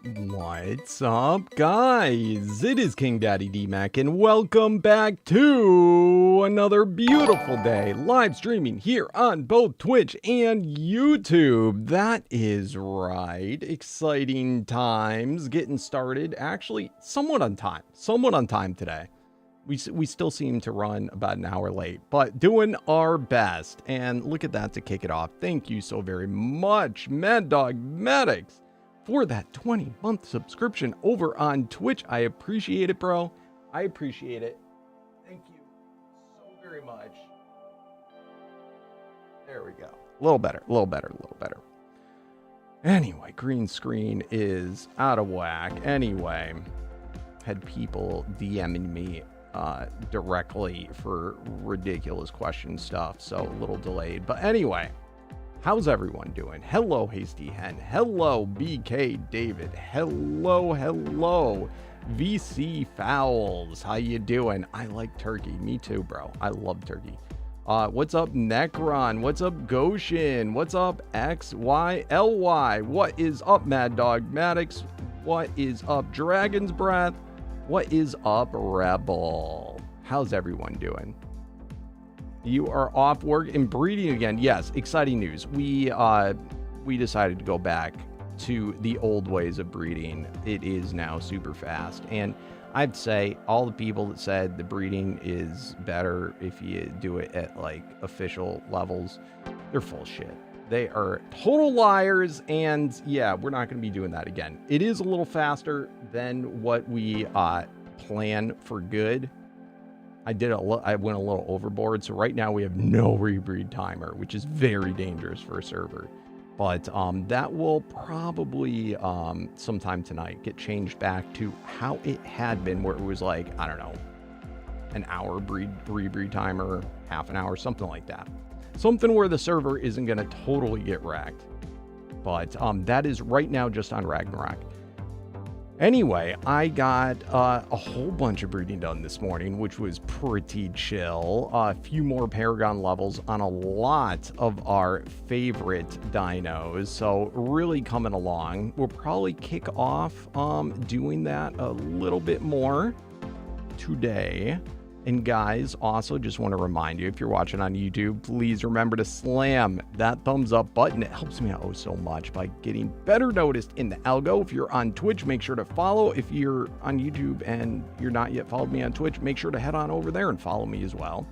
What's up, guys? It is KingDaddyDMAC, and welcome back to another beautiful day live streaming here on both Twitch and YouTube. That is right. Exciting times getting started. Actually, somewhat on time today. We still seem to run about an hour late, but doing our best. And look at that to kick it off. Thank you so very much, Mad Dog Maddox, for that 20-month subscription over on Twitch. I appreciate it, bro. I appreciate it. Thank you so very much. There we go. A little better. Anyway, green screen is out of whack. Anyway, had people DMing me directly for ridiculous question stuff, so a little delayed. But anyway, how's everyone doing? Hello, Hasty Hen. Hello, BK David. Hello, VC Fowls. How you doing? I like turkey. Me too, bro. I love turkey. What's up, Necron? What's up, Goshen? What's up, XYLY? What is up, Mad Dog Maddox? What is up, Dragon's Breath? What is up, Rebel? How's everyone doing? You are off work and breeding again. Yes, exciting news. We decided to go back to the old ways of breeding. It is now super fast. And I'd say all the people that said the breeding is better if you do it at like official levels, they're full of shit. They are total liars. And yeah, we're not going to be doing that again. It is a little faster than what we plan for good. I went a little overboard. So right now we have no rebreed timer, which is very dangerous for a server. But that will probably sometime tonight get changed back to how it had been, where it was like, I don't know, an hour rebreed timer, half an hour, something like that. Something where the server isn't going to totally get wrecked. But that is right now just on Ragnarok. Anyway, I got a whole bunch of breeding done this morning, which was pretty chill. A few more Paragon levels on a lot of our favorite dinos. So really coming along. We'll probably kick off doing that a little bit more today. And guys, also just want to remind you, if you're watching on YouTube, please remember to slam that thumbs up button. It helps me out so much by getting better noticed in the algo. If you're on Twitch, make sure to follow. If you're on YouTube and you're not yet followed me on Twitch, make sure to head on over there and follow me as well.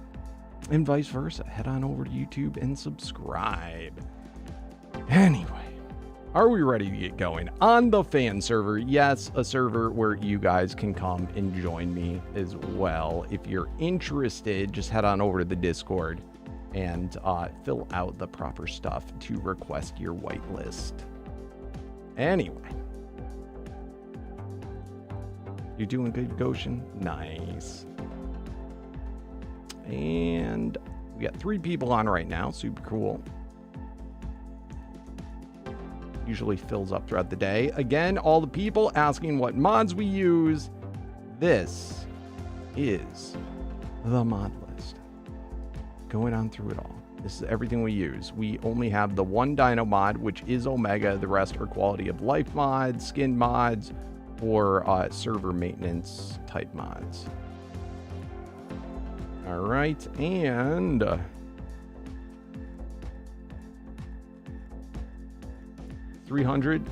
And vice versa, head on over to YouTube and subscribe. Anyway, are we ready to get going on the fan server? Yes, a server where you guys can come and join me as well. If you're interested, just head on over to the Discord and fill out the proper stuff to request your whitelist. Anyway, you're doing good, Goshen? Nice. And we got 3 people on right now. Super cool. Usually fills up throughout the day. Again, all the people asking what mods we use. This is the mod list. Going on through it all. This is everything we use. We only have the one dino mod, which is Omega. The rest are quality of life mods, skin mods, or server maintenance type mods. All right, and 300,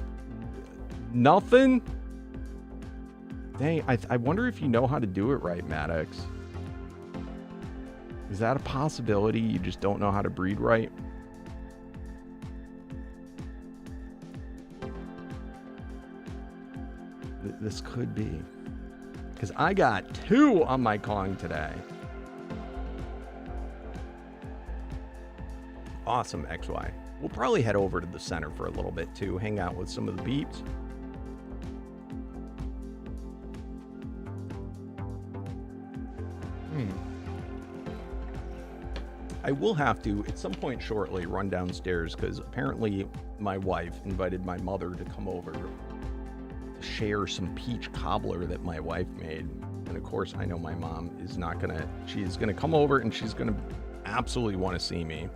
nothing. Dang, I wonder if you know how to do it right, Maddox. Is that a possibility? You just don't know how to breed right? This could be, because I got 2 on my Kong today. Awesome, XY. We'll probably head over to the center for a little bit too, hang out with some of the beeps. I will have to, at some point shortly, run downstairs because apparently my wife invited my mother to come over to share some peach cobbler that my wife made. And of course, I know my mom is not gonna, she's gonna come over and she's gonna absolutely want to see me.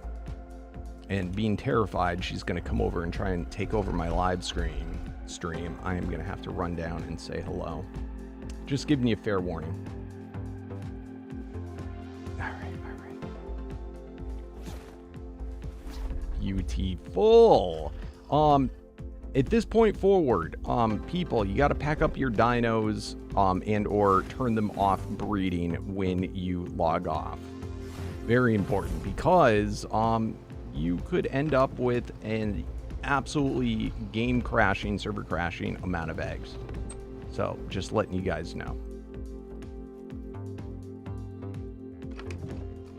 And being terrified, she's going to come over and try and take over my live stream. stream, I am going to have to run down and say hello. Just giving you a fair warning. All right. Beautiful. At this point forward, people, you got to pack up your dinos and or turn them off breeding when you log off. Very important, because you could end up with an absolutely game crashing, server crashing amount of eggs. So just letting you guys know.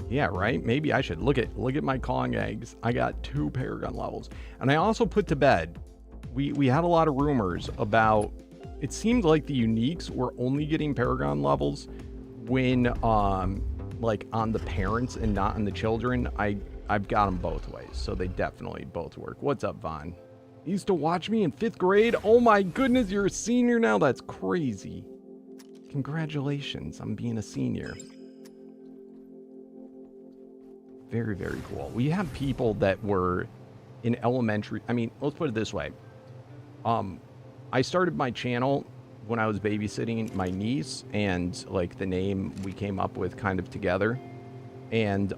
Yeah, right? Maybe I should look at my Kong eggs. I got 2 Paragon levels. And I also put to bed, we had a lot of rumors about, it seemed like the uniques were only getting Paragon levels when like on the parents and not on the children. I've got them both ways, so they definitely both work. What's up, Vaughn? You used to watch me in 5th grade? Oh my goodness, you're a senior now? That's crazy. Congratulations on being a senior. Very, very cool. We have people that were in elementary. I mean, let's put it this way. I started my channel when I was babysitting my niece, and like the name we came up with kind of together. And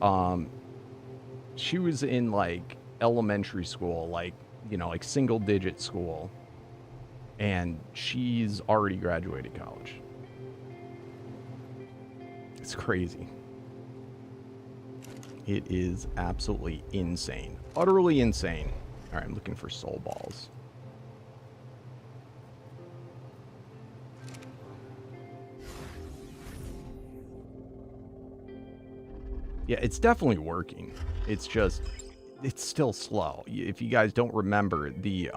she was in like elementary school, like, you know, like single digit school. And she's already graduated college. It's crazy. It is absolutely insane. Utterly insane. All right, I'm looking for soul balls. Yeah, it's definitely working. It's just, it's still slow. If you guys don't remember, the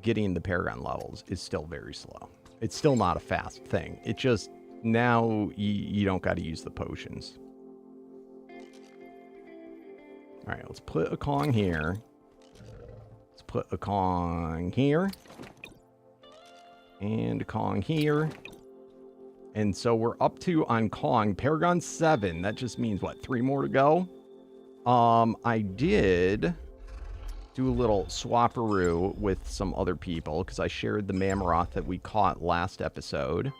getting the Paragon levels is still very slow. It's still not a fast thing. It just, now you don't got to use the potions. All right, let's put a Kong here. Let's put a Kong here. And a Kong here. And so we're up to, on Kong, Paragon 7. That just means, what, 3 more to go? I did do a little swapperoo with some other people, because I shared the Mammoth that we caught last episode.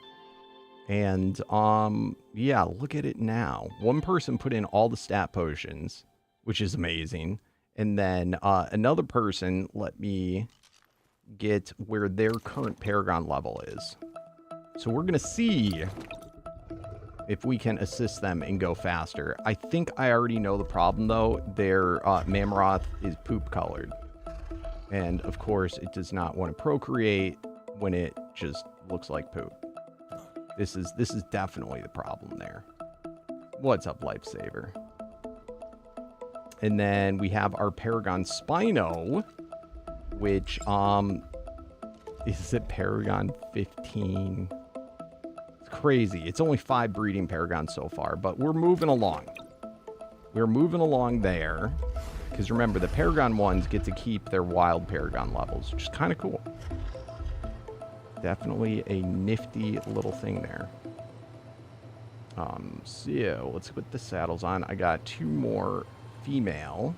And, yeah, look at it now. One person put in all the stat potions, which is amazing. And then another person let me get where their current Paragon level is. So we're going to see if we can assist them and go faster. I think I already know the problem, though. Their Mammoth is poop colored. And, of course, it does not want to procreate when it just looks like poop. This is definitely the problem there. What's up, Lifesaver? And then we have our Paragon Spino, which, is it Paragon 15? Crazy. It's only 5 breeding Paragons so far, but we're moving along. We're moving along there, because remember, the Paragon ones get to keep their wild Paragon levels, which is kind of cool. Definitely a nifty little thing there. So let's put the saddles on. I got 2 more female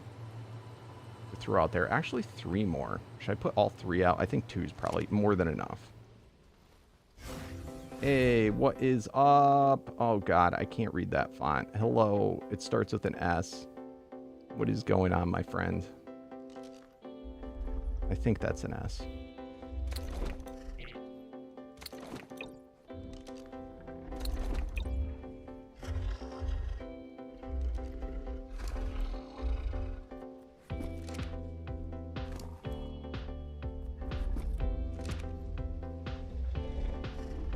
to throw out there. Actually, 3 more. Should I put all 3 out? I think 2 is probably more than enough. Hey, what is up? Oh, God, I can't read that font. Hello. It starts with an S. What is going on, my friend? I think that's an S.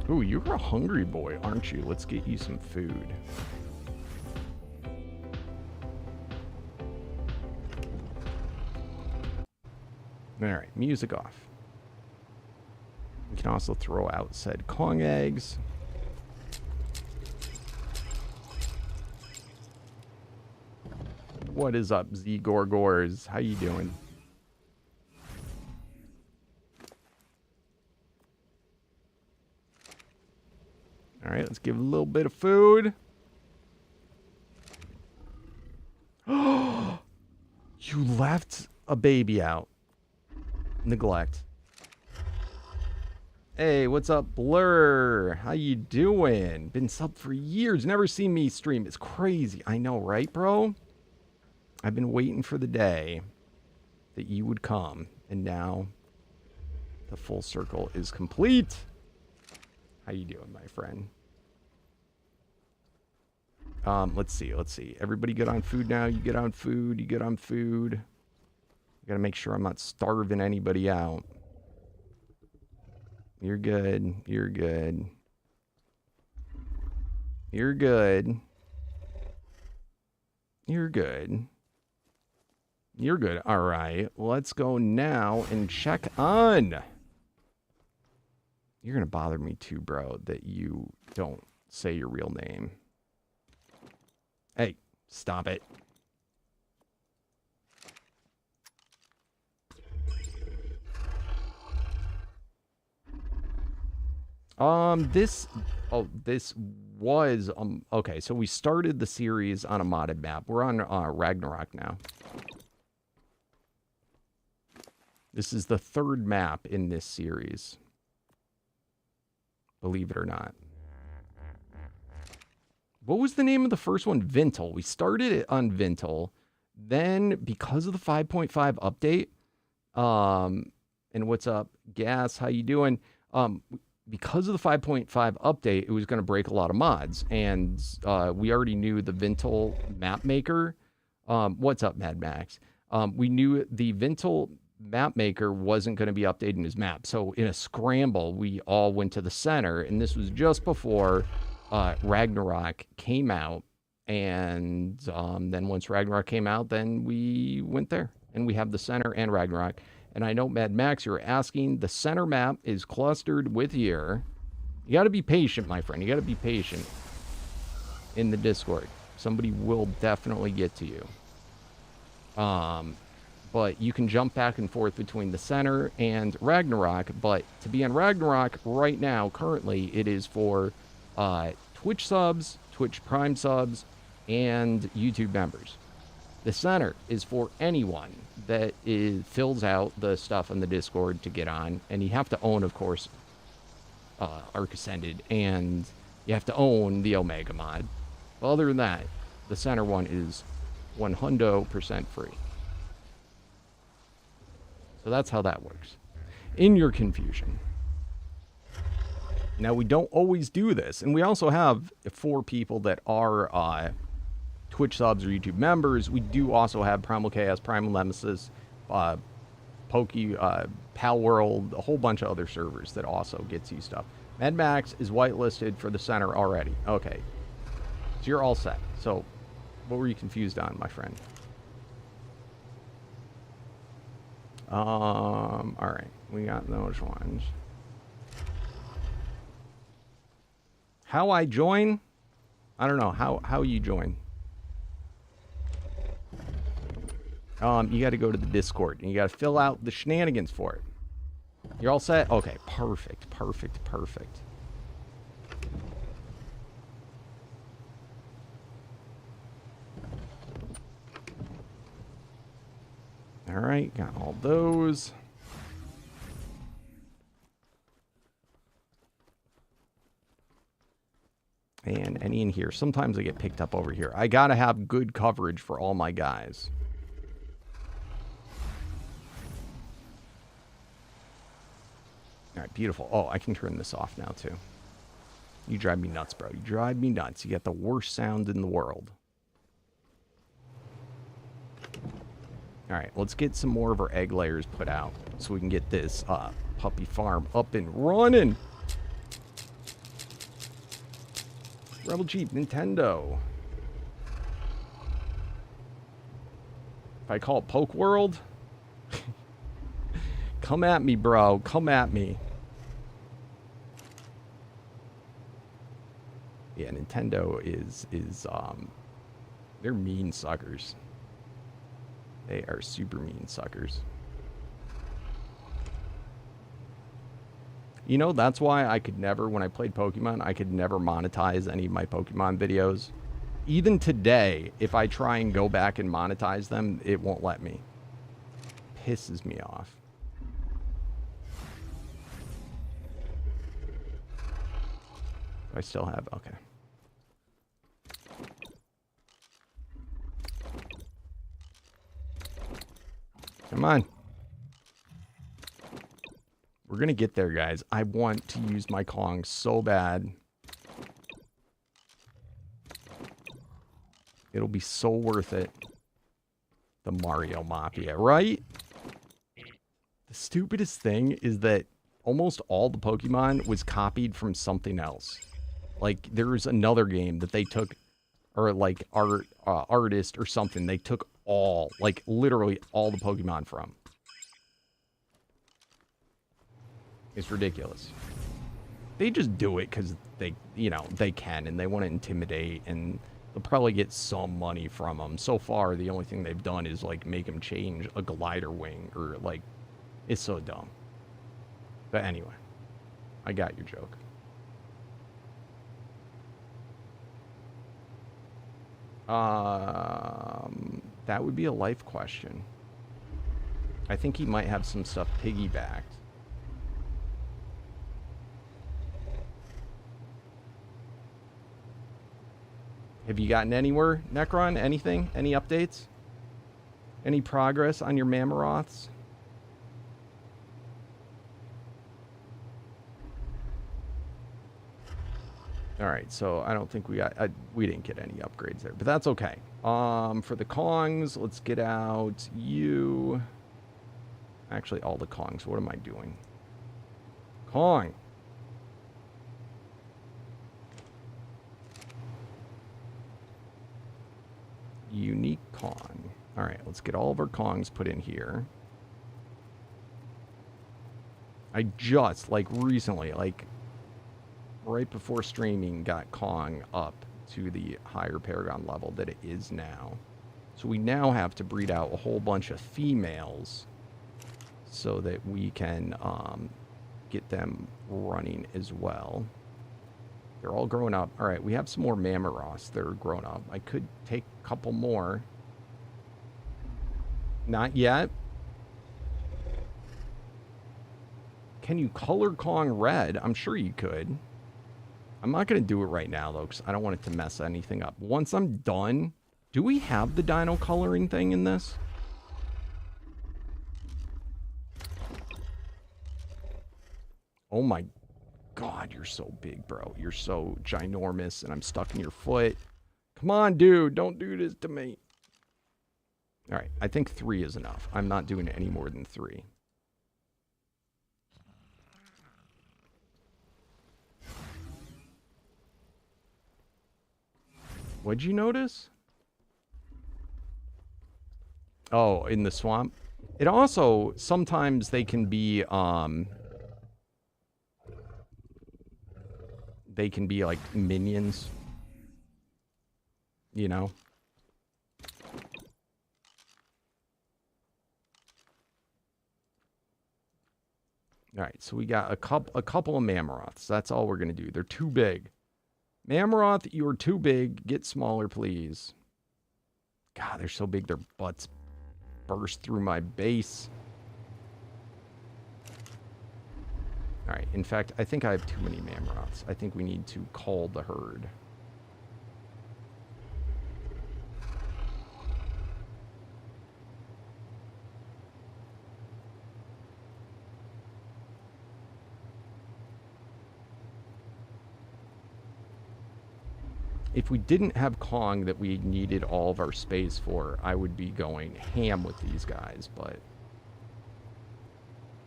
Ooh, you're a hungry boy, aren't you? Let's get you some food. All right, music off. We can also throw out said Kong eggs. What is up, Z Gorgors? How you doing? All right, let's give a little bit of food. Oh, you left a baby out. neglect. Hey, what's up, Blur? How you doing? Been subbed for years. Never seen me stream. It's crazy. I know, right, bro? I've been waiting for the day that you would come, and now the full circle is complete. How you doing, my friend? Let's see. Everybody good on food now? You good on food? You good on food? I gotta make sure I'm not starving anybody out. You're good. You're good. You're good. You're good. You're good. All right. Let's go now and check on. You're going to bother me too, bro, that you don't say your real name. Hey, stop it. This was, okay, so we started the series on a modded map. We're on, Ragnarok now. This is the third map in this series. Believe it or not. What was the name of the first one? Vintal. We started it on Vintal. Then, because of the 5.5 update, and what's up, Gas, how you doing? Because of the 5.5 update, it was going to break a lot of mods. And we already knew the Vintal map maker. What's up, Mad Max? We knew the Vintal map maker wasn't going to be updating his map. So in a scramble, we all went to the center. And this was just before Ragnarok came out. And then once Ragnarok came out, then we went there. And we have the center and Ragnarok. And I know, Mad Max, you're asking, the center map is clustered with here. You got to be patient, my friend. You got to be patient in the Discord. Somebody will definitely get to you. But you can jump back and forth between the center and Ragnarok. But to be on Ragnarok right now, currently, it is for Twitch subs, Twitch Prime subs, and YouTube members. The center is for anyone that fills out the stuff on the Discord to get on. And you have to own, of course, Arc Ascended. And you have to own the Omega mod. But other than that, the center one is 100% free. So that's how that works. In your confusion. Now, we don't always do this. And we also have 4 people that are Twitch subs or YouTube members. We do also have Primal Chaos, Primal Nemesis, Pal World, a whole bunch of other servers that also gets you stuff. Mad Max is whitelisted for the center already. Okay. So you're all set. So what were you confused on, my friend? All right. We got those ones. How I join? I don't know. How you join? You got to go to the Discord, and you got to fill out the shenanigans for it. You're all set? Okay, perfect, perfect, perfect. All right, got all those. And any in here. Sometimes I get picked up over here. I got to have good coverage for all my guys. All right, beautiful. Oh, I can turn this off now, too. You drive me nuts, bro. You drive me nuts. You got the worst sound in the world. All right, let's get some more of our egg layers put out so we can get this puppy farm up and running. Rebel Jeep, Nintendo. If I call it Poke World, come at me, bro. Come at me. Yeah, Nintendo is they're mean suckers. They are super mean suckers. You know, that's why I could never, when I played Pokemon, I could never monetize any of my Pokemon videos. Even today, if I try and go back and monetize them, it won't let me. Pisses me off. I still have, okay. Come on. We're going to get there, guys. I want to use my Kong so bad. It'll be so worth it. The Mario Mafia, right? The stupidest thing is that almost all the Pokemon was copied from something else. Like, there's another game that they took, or like artist or something. They took all, like literally all the Pokemon from. It's ridiculous. They just do it because they, you know, they can and they want to intimidate and they'll probably get some money from them. So far, the only thing they've done is like make them change a glider wing or like, it's so dumb. But anyway, I got your joke. That would be a life question. I think he might have some stuff piggybacked. Have you gotten anywhere, Necron? Anything? Any updates? Any progress on your Mammoths? All right, so I don't think we got, we didn't get any upgrades there, but that's okay. For the Kongs, let's get out you. Actually, all the Kongs. What am I doing? Kong. Unique Kong. All right, let's get all of our Kongs put in here. I just, like, recently, like, right before streaming, got Kong up to the higher Paragon level that it is now. So we now have to breed out a whole bunch of females so that we can get them running as well. They're all grown up. All right, we have some more Mammoths that are grown up. I could take a couple more. Not yet. Can you color Kong red? I'm sure you could. I'm not going to do it right now, though, because I don't want it to mess anything up. Once I'm done, do we have the dino coloring thing in this? Oh my God, you're so big, bro. You're so ginormous, and I'm stuck in your foot. Come on, dude. Don't do this to me. All right, I think 3 is enough. I'm not doing any more than 3. What'd you notice? Oh, in the swamp? It also, sometimes they can be like minions. You know? All right, so we got a couple of Mammoths. That's all we're going to do. They're too big. Mammoth, you're too big. Get smaller, please. God, they're so big, their butts burst through my base. All right, in fact, I think I have too many Mammoths. I think we need to cull the herd. If we didn't have Kong that we needed all of our space for, I would be going ham with these guys, but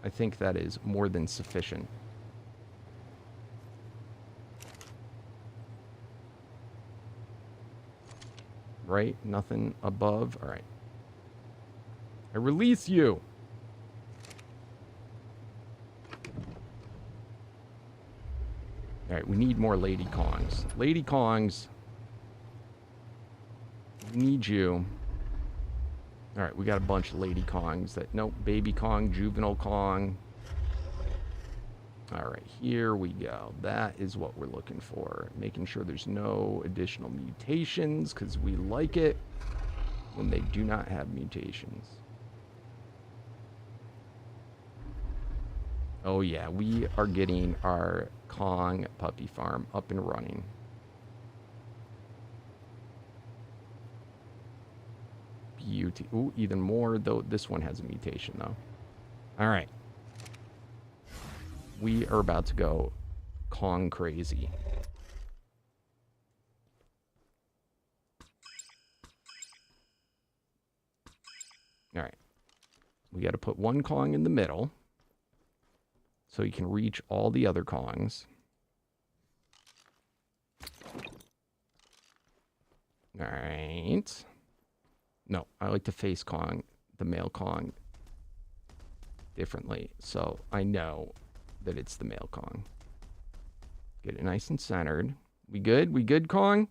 I think that is more than sufficient. Right? Nothing above? All right. I release you! All right, we need more Lady Kongs. Lady Kongs. We need you. All right, we got a bunch of Lady Kongs that... Nope, Baby Kong, Juvenile Kong. All right, here we go. That is what we're looking for. Making sure there's no additional mutations, because we like it when they do not have mutations. Oh yeah, we are getting our Kong puppy farm up and running. Beauty. Ooh, even more, though. This one has a mutation, though. All right. We are about to go Kong crazy. All right. We got to put one Kong in the middle so you can reach all the other Kongs. All right. No, I like to face Kong, the male Kong, differently, so I know that it's the male Kong. Get it nice and centered. We good? We good, Kong?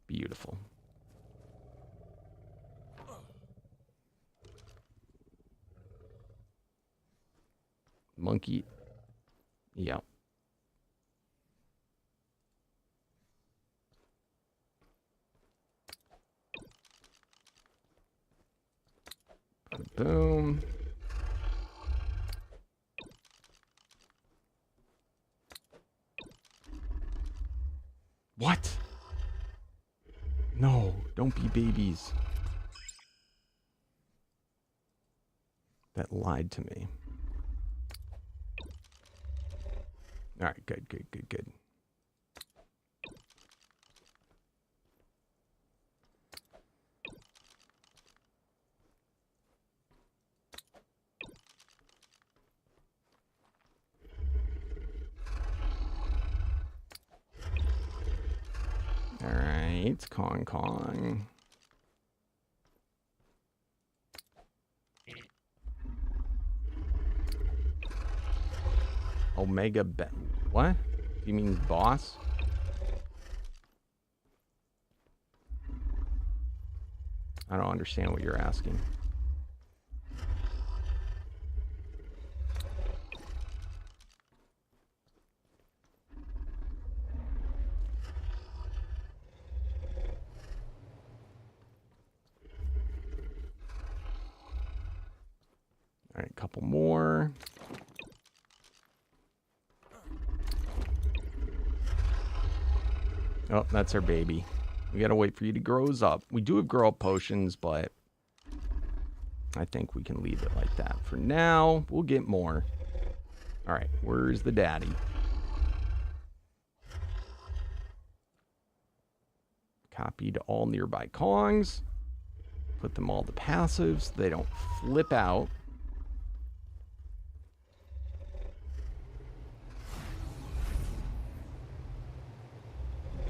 Beautiful. Monkey. Yep. Boom. What? No, don't be babies. That lied to me. All right, good, good, good, good. All right, Kong. Omega what? You mean boss? I don't understand what you're asking. All right, a couple more. Oh, that's our baby. We gotta wait for you to grow up. We do have grow up potions, but I think we can leave it like that for now. We'll get more. All right, where's the daddy? Copy to all nearby Kongs. Put them all to passives so they don't flip out.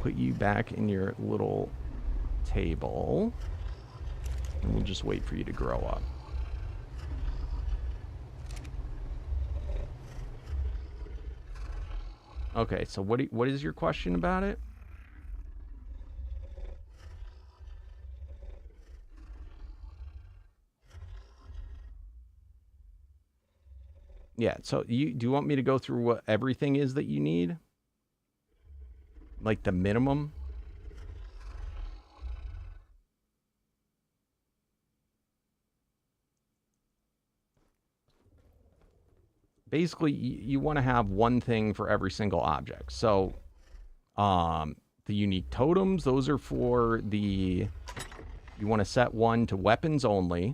Put you back in your little table. And we'll just wait for you to grow up. Okay, so what is your question about it? Yeah, so do you want me to go through what everything is that you need? Like the minimum? Basically, you want to have one thing for every single object. So, the unique totems, those are for the... You want to set one to weapons only,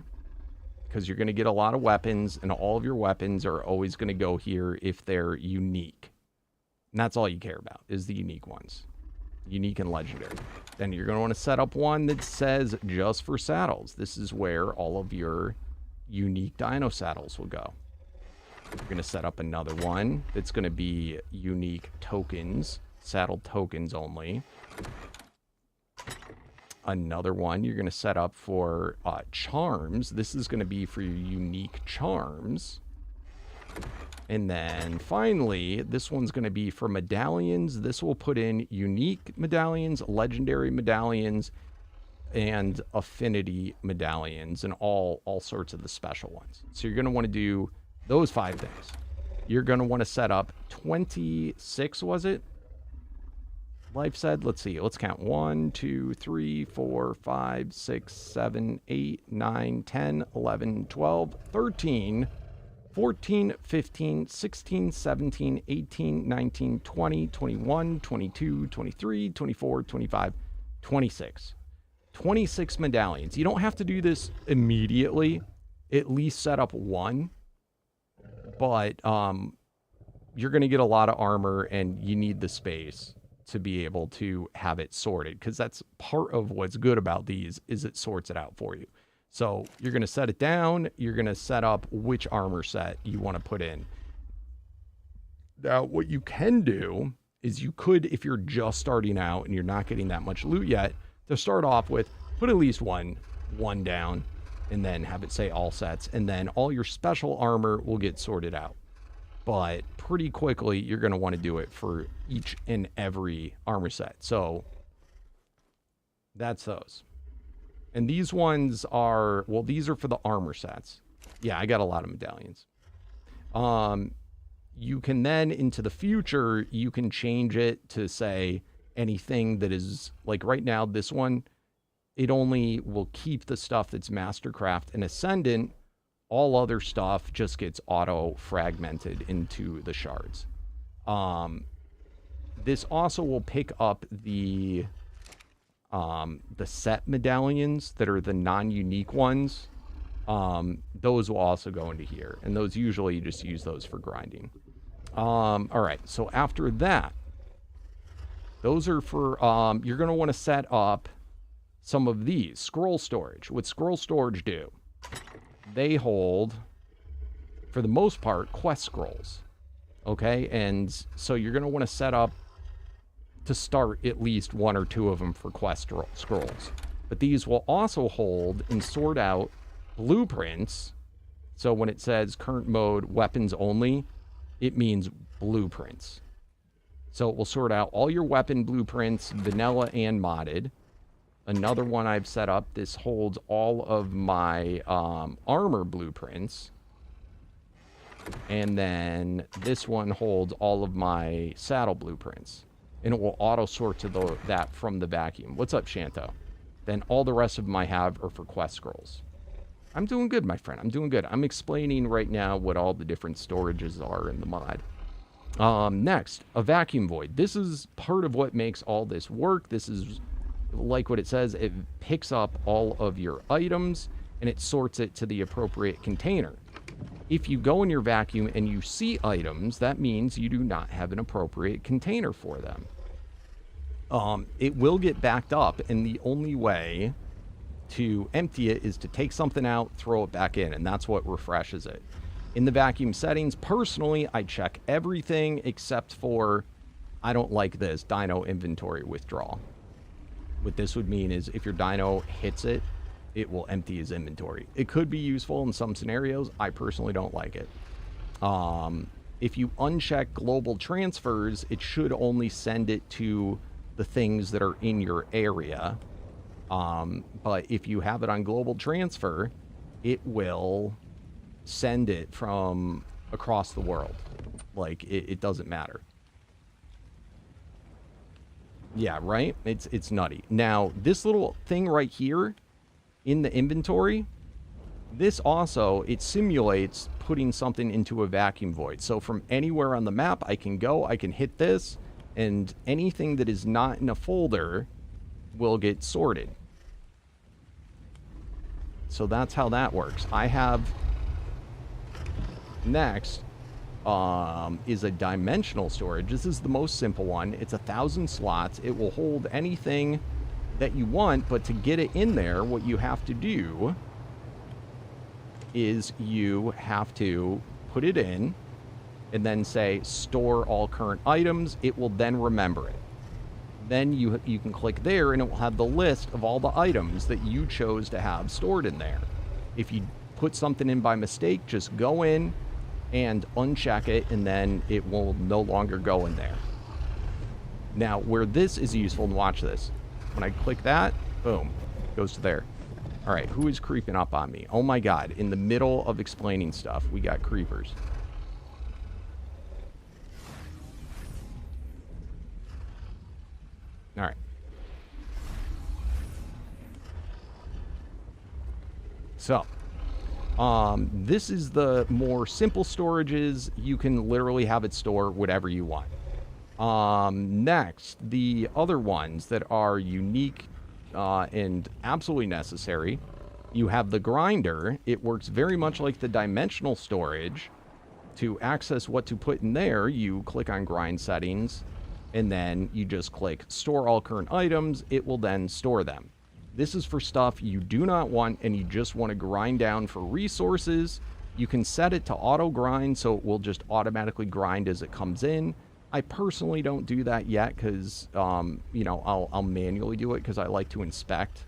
because you're going to get a lot of weapons, and all of your weapons are always going to go here if they're unique. And that's all you care about, is the unique ones. Unique and legendary. Then you're going to want to set up one that says just for saddles. This is where all of your unique dino saddles will go. You're going to set up another one that's going to be unique tokens, saddle tokens only. Another one you're going to set up for charms. This is going to be for your unique charms. And then finally, this one's going to be for medallions. This will put in unique medallions, legendary medallions, and affinity medallions, and all sorts of the special ones. So you're going to want to do those 5 things. You're going to want to set up 26, was it? Life said, let's see, let's count. 1, 2, 3, 4, 5, 6, 7, 8, 9, 10, 11, 12, 13 14, 15, 16, 17, 18, 19, 20, 21, 22, 23, 24, 25, 26. 26 medallions. You don't have to do this immediately. At least set up one. But you're going to get a lot of armor, and you need the space to be able to have it sorted, because that's part of what's good about these is it sorts it out for you. So you're going to set it down. You're going to set up which armor set you want to put in. Now, what you can do is you could, if you're just starting out and you're not getting that much loot yet, to start off with, put at least one down, and then have it say all sets, and then all your special armor will get sorted out. But pretty quickly, you're going to want to do it for each and every armor set. So that's those. And these ones are, well, these are for the armor sets. Yeah, I got a lot of medallions. You can then, into the future, you can change it to say anything that is, like right now, this one, it only will keep the stuff that's Mastercraft and Ascendant. All other stuff just gets auto-fragmented into the shards. This also will pick up the set medallions that are the non-unique ones. Those will also go into here. And those usually you just use those for grinding. All right, so after that, those are for, you're going to want to set up some of these. Scroll storage. What scroll storage do? They hold, for the most part, quest scrolls. Okay, and so you're going to want to set up to start at least one or two of them for quest scrolls. But these will also hold and sort out blueprints. So when it says current mode weapons only, it means blueprints. So it will sort out all your weapon blueprints, vanilla and modded. Another one I've set up, this holds all of my armor blueprints. And then this one holds all of my saddle blueprints. And it will auto-sort to that from the vacuum. What's up, Shanto? Then all the rest of them I have are for quest scrolls. I'm doing good, my friend. I'm doing good. I'm explaining right now what all the different storages are in the mod. Next, a vacuum void. This is part of what makes all this work. This is, like what it says, it picks up all of your items and it sorts it to the appropriate container. If you go in your vacuum and you see items, that means you do not have an appropriate container for them. It will get backed up, and the only way to empty it is to take something out, throw it back in, and that's what refreshes it. In the vacuum settings, personally, I check everything except for, I don't like this, dino inventory withdrawal. What this would mean is if your dino hits it, it will empty his inventory. It could be useful in some scenarios. I personally don't like it. If you uncheck global transfers, it should only send it to the things that are in your area. But if you have it on global transfer, it will send it from across the world. Like, it doesn't matter. Yeah, right? It's nutty. Now, this little thing right here in the inventory, this also, it simulates putting something into a vacuum void. So from anywhere on the map, I can go, I can hit this, and anything that is not in a folder will get sorted. So that's how that works. I have next is a dimensional storage. This is the most simple one. It's 1,000 slots. It will hold anything that you want, but to get it in there, what you have to do is you have to put it in and then say store all current items. It will then remember it. Then you can click there and it will have the list of all the items that you chose to have stored in there. If you put something in by mistake, just go in and uncheck it, and then it will no longer go in there. Now, where this is useful, and watch this. When I click that, boom, goes to there. All right, who is creeping up on me? Oh my God, in the middle of explaining stuff, we got creepers. All right. So, This is the more simple storages. You can literally have it store whatever you want. Next, the other ones that are unique and absolutely necessary. You have the grinder. It works very much like the dimensional storage. To access what to put in there, you click on grind settings, and then you just click store all current items. It will then store them. This is for stuff you do not want and you just want to grind down for resources. You can set it to auto grind, so it will just automatically grind as it comes in. I personally don't do that yet because, you know, I'll manually do it because I like to inspect,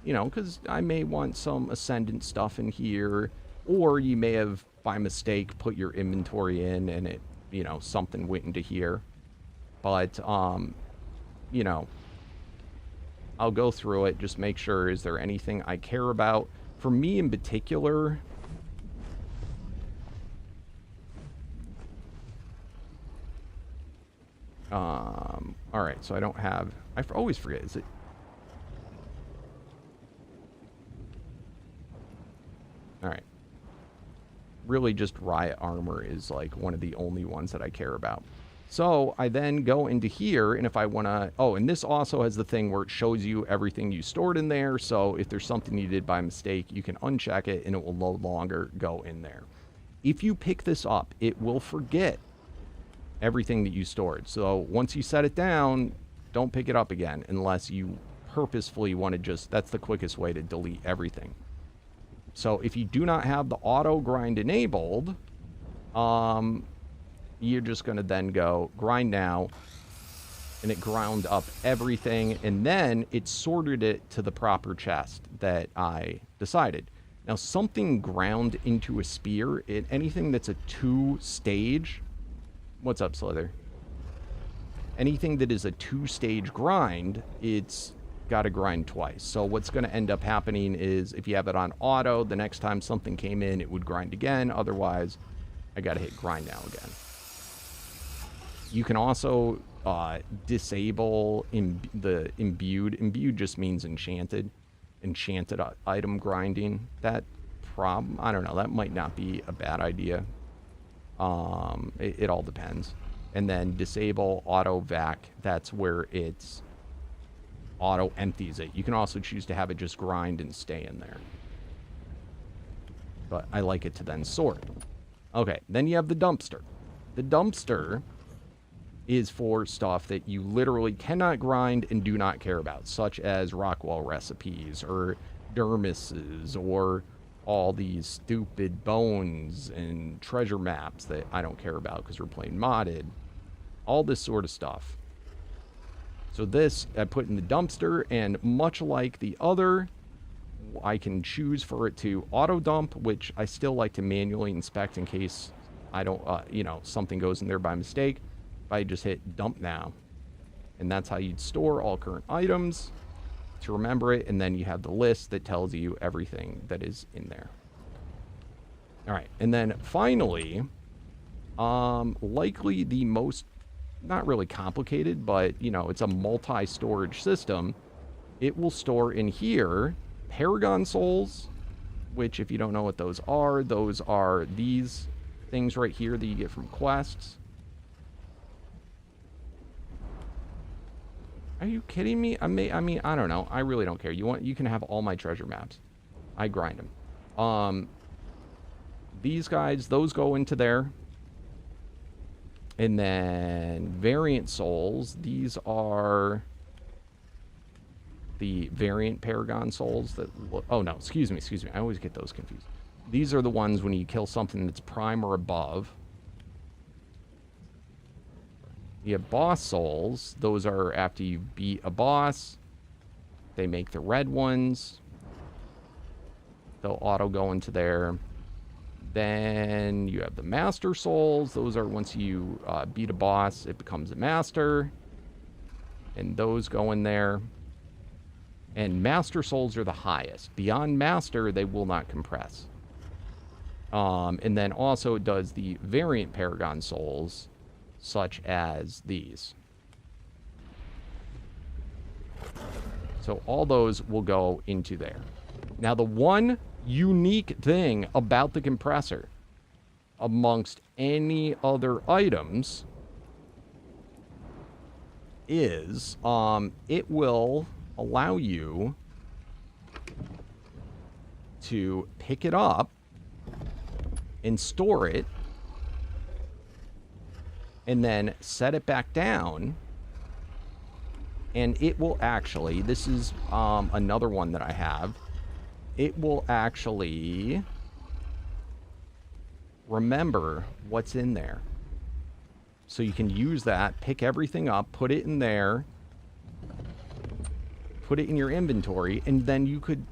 you know, because I may want some Ascendant stuff in here, or you may have, by mistake, put your inventory in and it, you know, something went into here. But, you know, I'll go through it, just make sure, is there anything I care about? For me in particular, all right, so I don't have, I always forget, is it? All right. Really just riot armor is like one of the only ones that I care about. So I then go into here, and if I want to, oh, and this also has the thing where it shows you everything you stored in there. So if there's something you did by mistake, you can uncheck it and it will no longer go in there. If you pick this up, it will forget everything that you stored. So once you set it down, don't pick it up again unless you purposefully want to just, that's the quickest way to delete everything. So if you do not have the auto grind enabled, you're just going to then go grind now, and it ground up everything, and then it sorted it to the proper chest that I decided. Now, something ground into a spear, anything that's a 2-stage, what's up, Slither? Anything that is a 2-stage grind, it's got to grind twice. So what's going to end up happening is if you have it on auto, the next time something came in, it would grind again. Otherwise, I got to hit grind now again. You can also disable the imbued. Imbued just means enchanted item grinding. That I don't know, that might not be a bad idea. It all depends. And then disable auto vac. That's where it's auto empties it. You can also choose to have it just grind and stay in there. But I like it to then sort. Okay, then you have the dumpster. The dumpster is for stuff that you literally cannot grind and do not care about, such as Rockwell recipes or dermises or all these stupid bones and treasure maps that I don't care about because we're playing modded. All this sort of stuff. So this I put in the dumpster, and much like the other, I can choose for it to auto dump, which I still like to manually inspect in case I don't, you know, something goes in there by mistake. I just hit dump now, and that's how you'd store all current items to remember it. And then you have the list that tells you everything that is in there. All right, and then finally, likely the most, not really complicated, but you know, it's a multi-storage system. It will store in here Paragon souls, which if you don't know what those are these things right here that you get from quests. Are you kidding me? I mean, I don't know. I really don't care. You can have all my treasure maps. I grind them. These guys, those go into there. And then variant souls. These are the variant Paragon souls that look, oh no, excuse me. I always get those confused. These are the ones when you kill something that's prime or above. You have boss souls. Those are after you beat a boss. They make the red ones. They'll auto go into there. Then you have the master souls. Those are once you beat a boss, it becomes a master. And those go in there. And master souls are the highest. Beyond master, they will not compress. And then also it does the variant Paragon souls, such as these. So all those will go into there. Now the one unique thing about the compressor amongst any other items is it will allow you to pick it up and store it and then set it back down, and it will actually, this is another one that I have, it will actually remember what's in there. So you can use that, pick everything up, put it in there, put it in your inventory, and then you could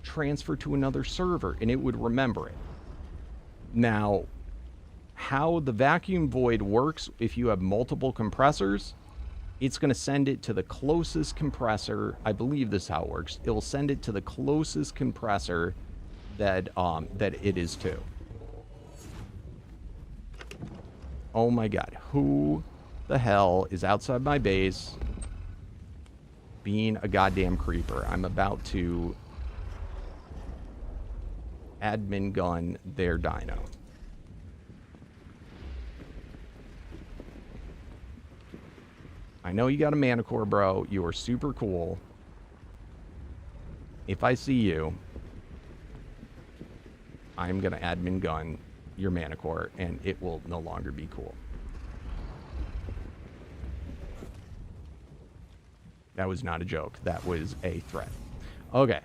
transfer to another server and it would remember it. Now, how the vacuum void works, if you have multiple compressors, it's going to send it to the closest compressor. I believe this is how it works. It will send it to the closest compressor that that it is to. Oh my god, who the hell is outside my base being a goddamn creeper? I'm about to admin gun their dino. I know you got a manicore, bro. You are super cool. If I see you, I'm going to admin gun your manicore, and it will no longer be cool. That was not a joke. That was a threat. Okay.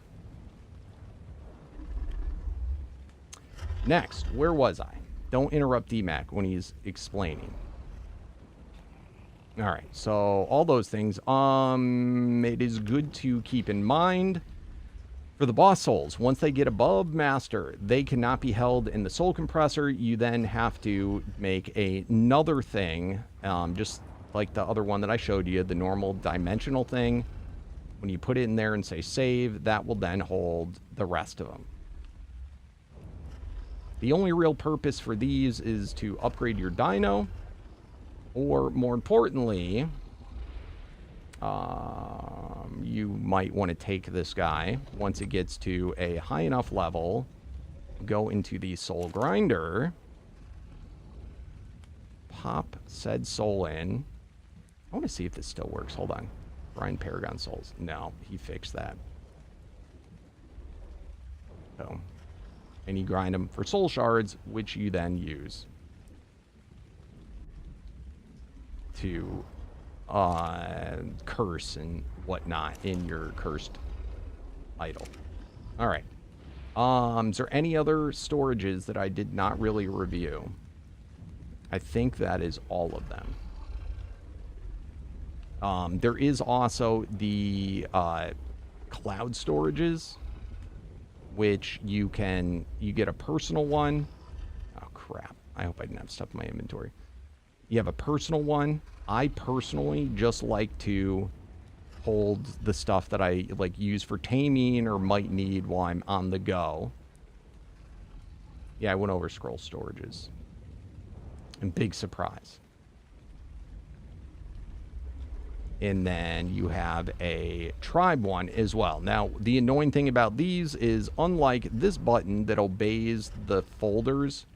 Next, where was I? Don't interrupt DMAC when he's explaining. All right, so all those things. It is good to keep in mind for the boss souls, once they get above master, they cannot be held in the soul compressor. You then have to make another thing, just like the other one that I showed you, the normal dimensional thing. When you put it in there and say save, that will then hold the rest of them. The only real purpose for these is to upgrade your dino, or more importantly, you might want to take this guy once it gets to a high enough level, go into the soul grinder, pop said soul in. I want to see if this still works. Hold on. Grind Paragon souls. No, he fixed that. So, and you grind them for soul shards, which you then use to curse and whatnot in your cursed idol. All right. Is there any other storages that I did not really review? I think that is all of them. There is also the cloud storages, which you get a personal one. Oh crap. I hope I didn't have stuff in my inventory. You have a personal one. I personally just like to hold the stuff that I like use for taming or might need while I'm on the go. Yeah, I went over scroll storages. And big surprise. And then you have a tribe one as well. Now, the annoying thing about these is, unlike this button that obeys the folders,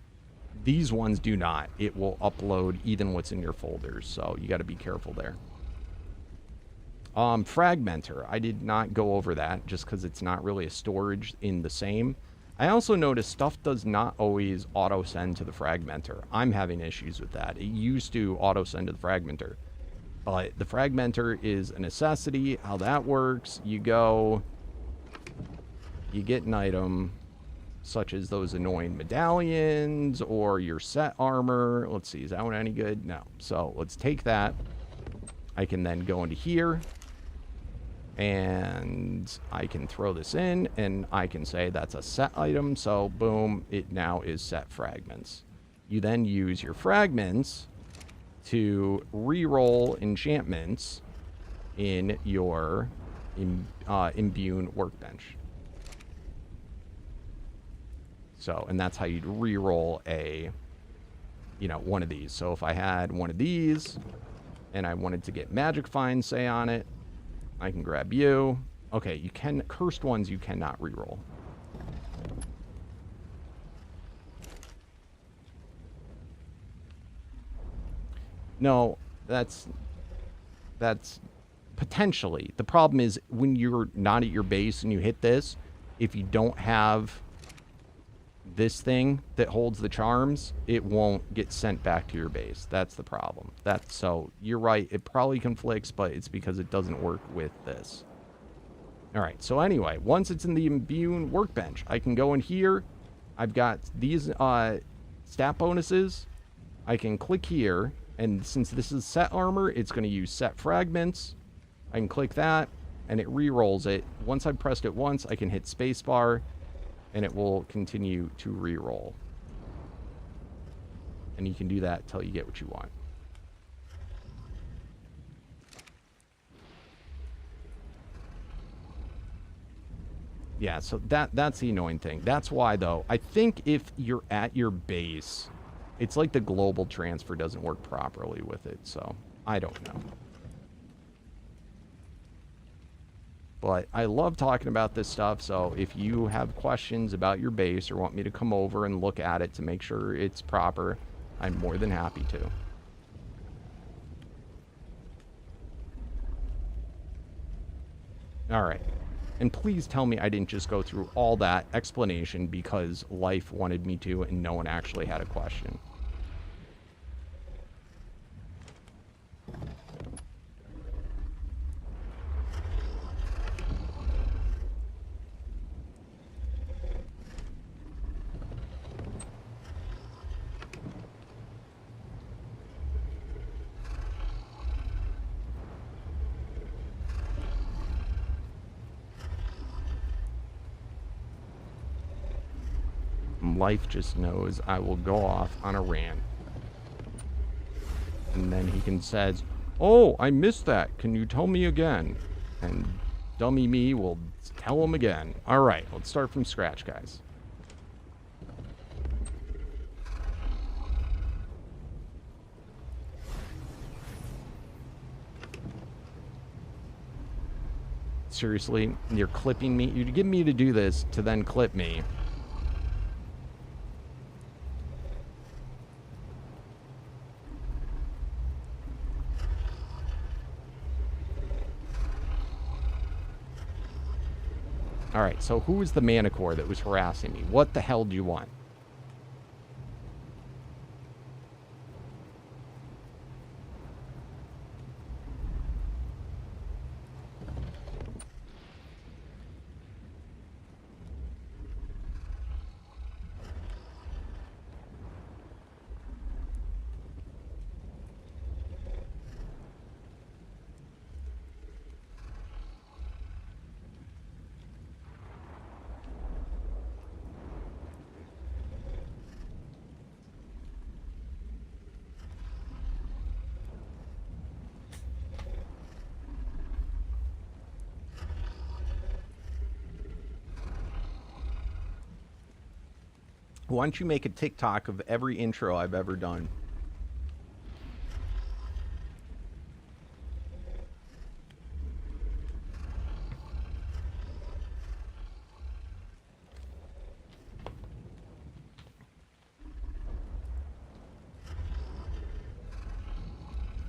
these ones do not. It will upload even what's in your folders, so you got to be careful there. Fragmenter. I did not go over that just because it's not really a storage in the same. I also noticed stuff does not always auto-send to the fragmenter. I'm having issues with that. It used to auto-send to the fragmenter. But the fragmenter is a necessity. How that works, you go, you get an item, such as those annoying medallions or your set armor. Let's see, is that one any good? No. So let's take that. I can then go into here and I can throw this in and I can say that's a set item. So boom, it now is set fragments. You then use your fragments to re-roll enchantments in your imbued workbench. So, and that's how you'd re-roll a, one of these. So if I had one of these and I wanted to get magic find, say, on it, I can grab you. Okay, you can, cursed ones you cannot re-roll. No, that's potentially. The problem is when you're not at your base and you hit this, if you don't have this thing that holds the charms, it won't get sent back to your base. That's the problem. So you're right, it probably conflicts, but it's because it doesn't work with this. All right, so anyway, once it's in the imbue workbench, I can go in here. I've got these stat bonuses. I can click here, and since this is set armor, it's going to use set fragments. I can click that, and it re-rolls it. Once I've pressed it once, I can hit spacebar, and it will continue to re-roll. And you can do that till you get what you want. Yeah, so that's the annoying thing. That's why, though, I think if you're at your base, it's like the global transfer doesn't work properly with it, so I don't know. But I love talking about this stuff, so if you have questions about your base or want me to come over and look at it to make sure it's proper, I'm more than happy to. All right. And please tell me I didn't just go through all that explanation because life wanted me to and no one actually had a question. Life just knows I will go off on a rant. And then he says, "Oh, I missed that. Can you tell me again?" And dummy me will tell him again. All right, let's start from scratch, guys. Seriously, you're clipping me? You're getting me to do this to then clip me. Alright, so who is the Manicore that was harassing me? What the hell do you want? Why don't you make a TikTok of every intro I've ever done?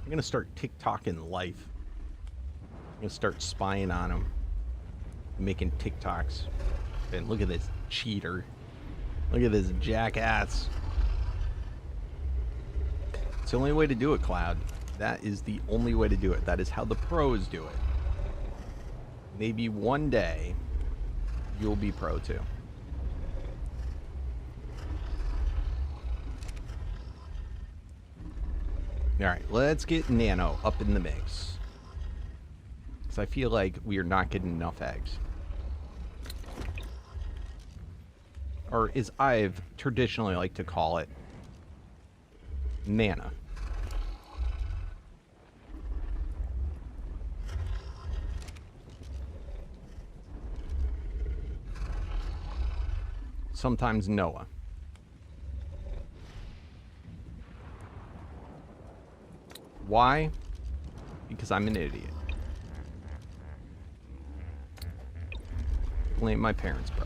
I'm going to start TikToking life. I'm going to start spying on him. Making TikToks. And look at this cheater. Look at this jackass. It's the only way to do it, Cloud. That is the only way to do it. That is how the pros do it. Maybe one day you'll be pro too. Alright, let's get Nano up in the mix. Because I feel like we are not getting enough eggs. Or as I've traditionally like to call it, Nana. Sometimes Noah. Why? Because I'm an idiot. Blame my parents, bro.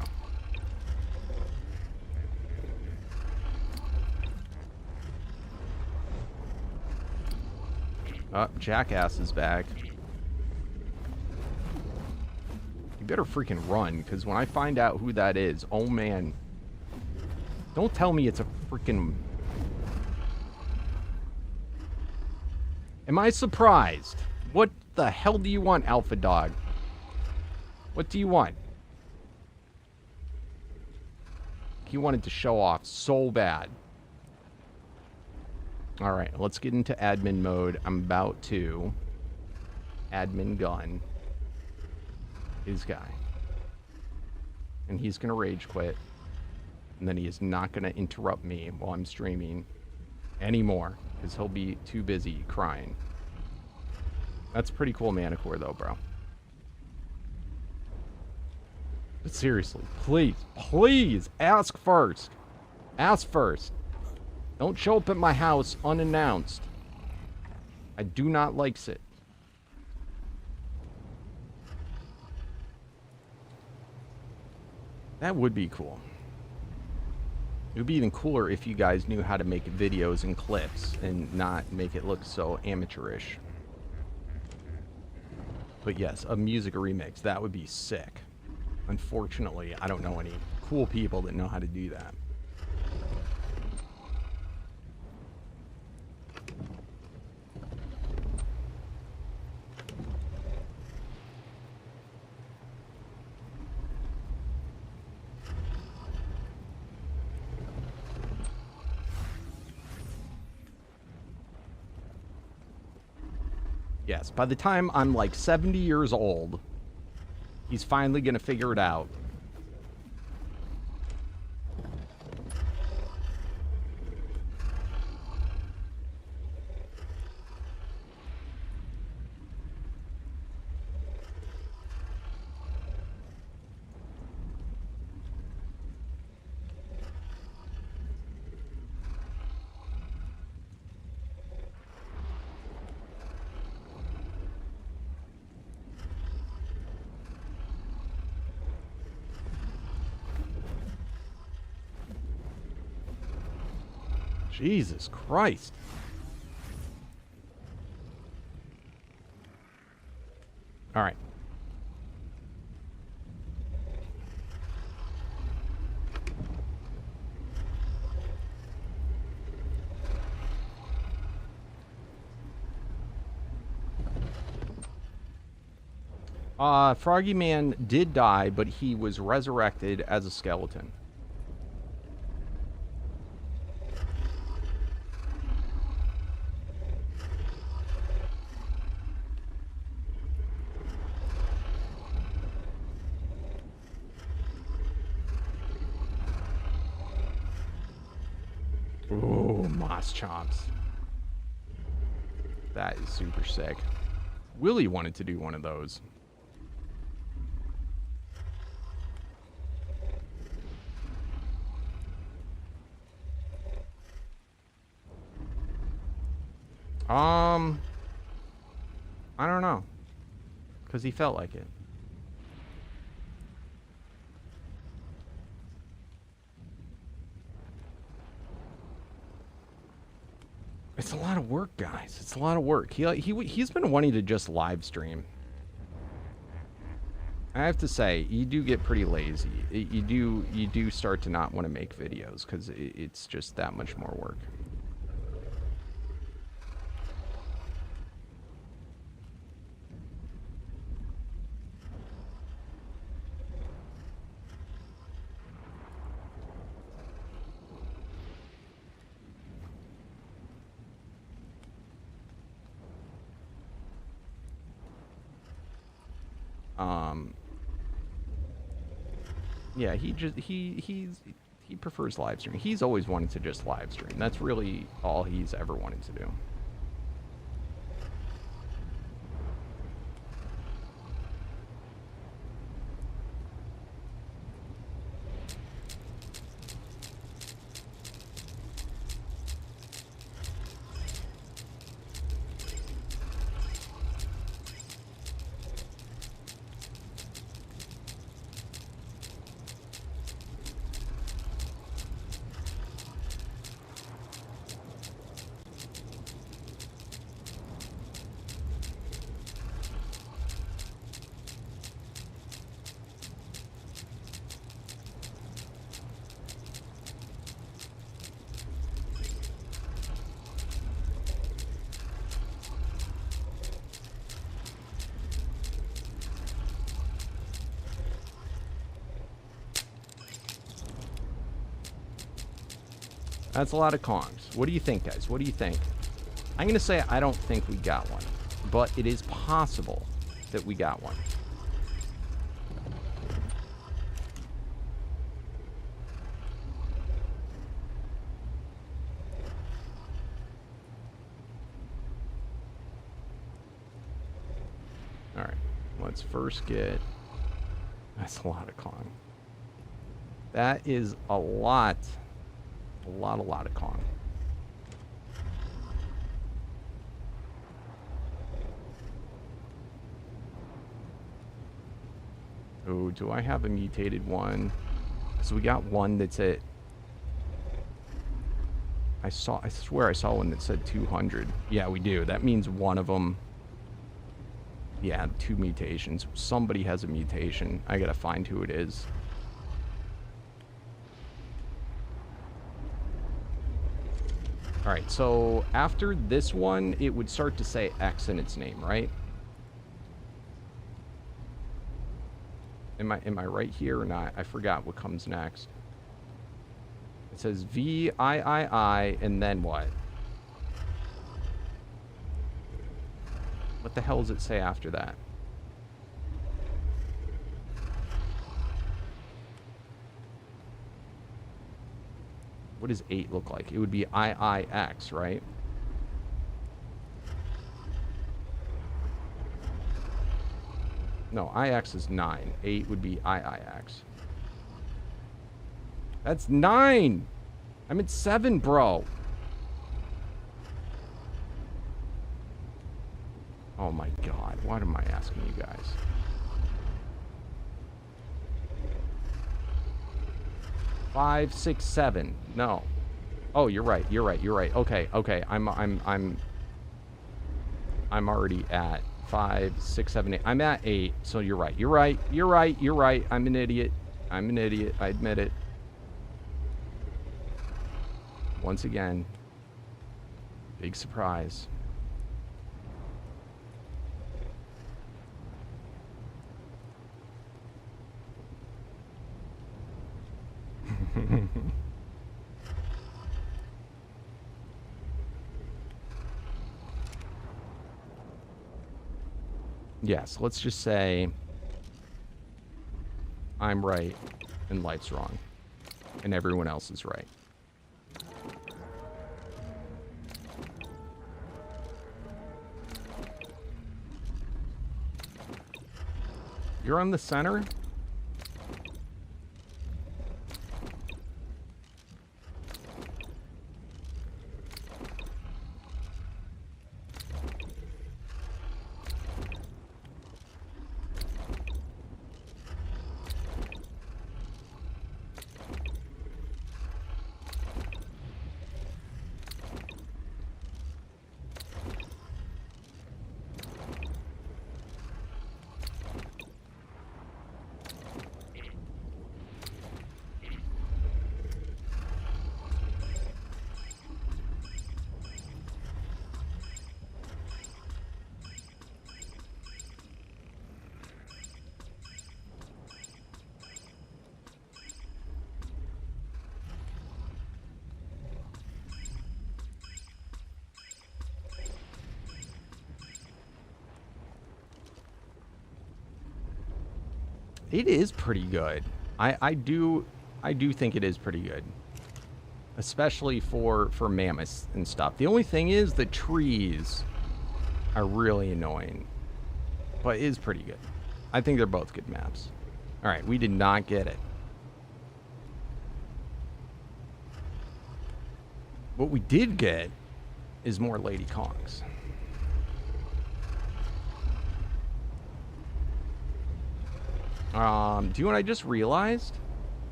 Jackass is back. You better freaking run, because when I find out who that is, oh man. Don't tell me it's a freaking... Am I surprised? What the hell do you want, Alpha Dog? What do you want? He wanted to show off so bad. Alright, let's get into admin mode. I'm about to admin gun his guy. And he's going to rage quit. And then he is not going to interrupt me while I'm streaming anymore. Because he'll be too busy crying. That's pretty cool manicore though, bro. But seriously, please, please ask first. Ask first. Don't show up at my house unannounced. I do not like it. That would be cool. It would be even cooler if you guys knew how to make videos and clips and not make it look so amateurish. But yes, a music remix, that would be sick. Unfortunately, I don't know any cool people that know how to do that. Yes, by the time I'm like 70 years old, he's finally going to figure it out. Jesus Christ. All right. Froggy Man did die, but he was resurrected as a skeleton. Ooh, moss chops. That is super sick. Willie wanted to do one of those. I don't know. Because he felt like it. It's a lot of work, guys. It's a lot of work. He's been wanting to just live stream. I have to say, you do get pretty lazy. You do start to not want to make videos because it's just that much more work. Yeah, he prefers live streaming. He's always wanted to just live stream. That's really all he's ever wanted to do. That's a lot of Kongs. What do you think, guys? What do you think? I'm going to say I don't think we got one. But it is possible that we got one. Alright. Let's first get... That's a lot of Kong. That is a lot. A lot of Kong. Oh, do I have a mutated one? So we got one that's at... I swear I saw one that said 200. Yeah, we do. That means one of them... Yeah, 2 mutations. Somebody has a mutation. I gotta find who it is. Alright, so after this one, it would start to say X in its name, right? Am I right here or not? I forgot what comes next. It says VIII, and then what? What the hell does it say after that? What does 8 look like? It would be IIX, right? No, IX is 9. 8 would be IIX. That's 9! I'm at 7, bro. Oh my god, what am I asking you guys? Five, 6, 7. No. Oh, you're right. You're right. You're right. Okay. Okay. I'm already at 5, 6, 7, 8. I'm at 8. So you're right. You're right. You're right. You're right. I'm an idiot. I'm an idiot. I admit it. Once again, big surprise. Yes, let's just say I'm right and Light's wrong and everyone else is right. You're on the center? It is pretty good. I do think it is pretty good. Especially for mammoths and stuff. The only thing is the trees are really annoying. But it is pretty good. I think they're both good maps. Alright, we did not get it. What we did get is more Lady Kongs. Do you know what I just realized?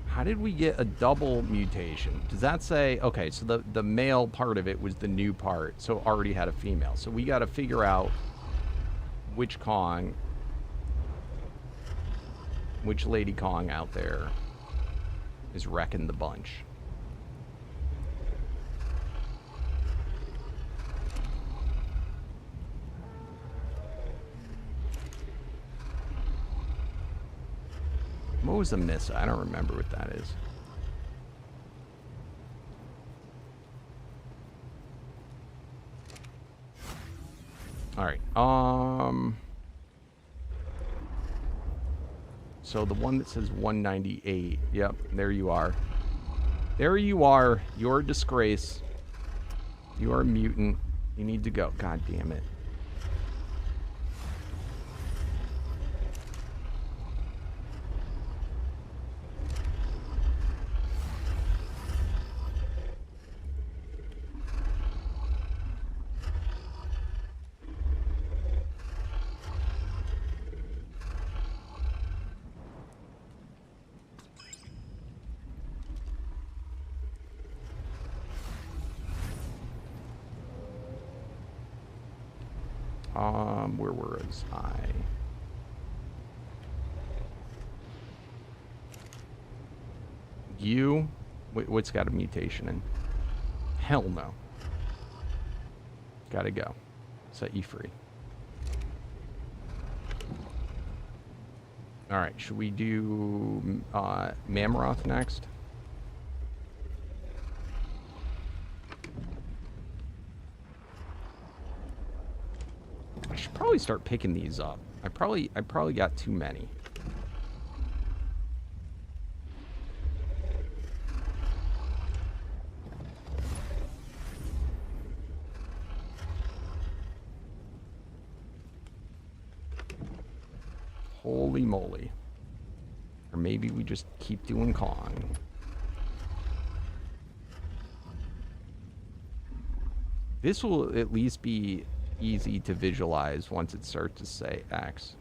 How did we get a double mutation? Does that say... Okay, so the male part of it was the new part, so it already had a female. So we got to figure out which Kong, which Lady Kong out there is wrecking the bunch. What was the miss? I don't remember what that is. All right. So the one that says 198. Yep, there you are. There you are. You're a disgrace. You are a mutant. You need to go. God damn it. Where was I? You? What's got a mutation in? Hell no. Gotta go. Set you free. Alright, should we do Mammoth next? I should probably start picking these up. I probably got too many. Holy moly. Or maybe we just keep doing Kong. This will at least be easy to visualize once it starts to say X.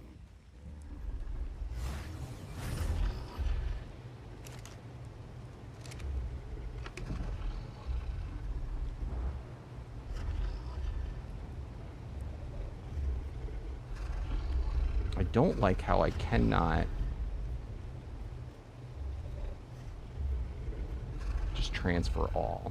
I don't like how I cannot just transfer all.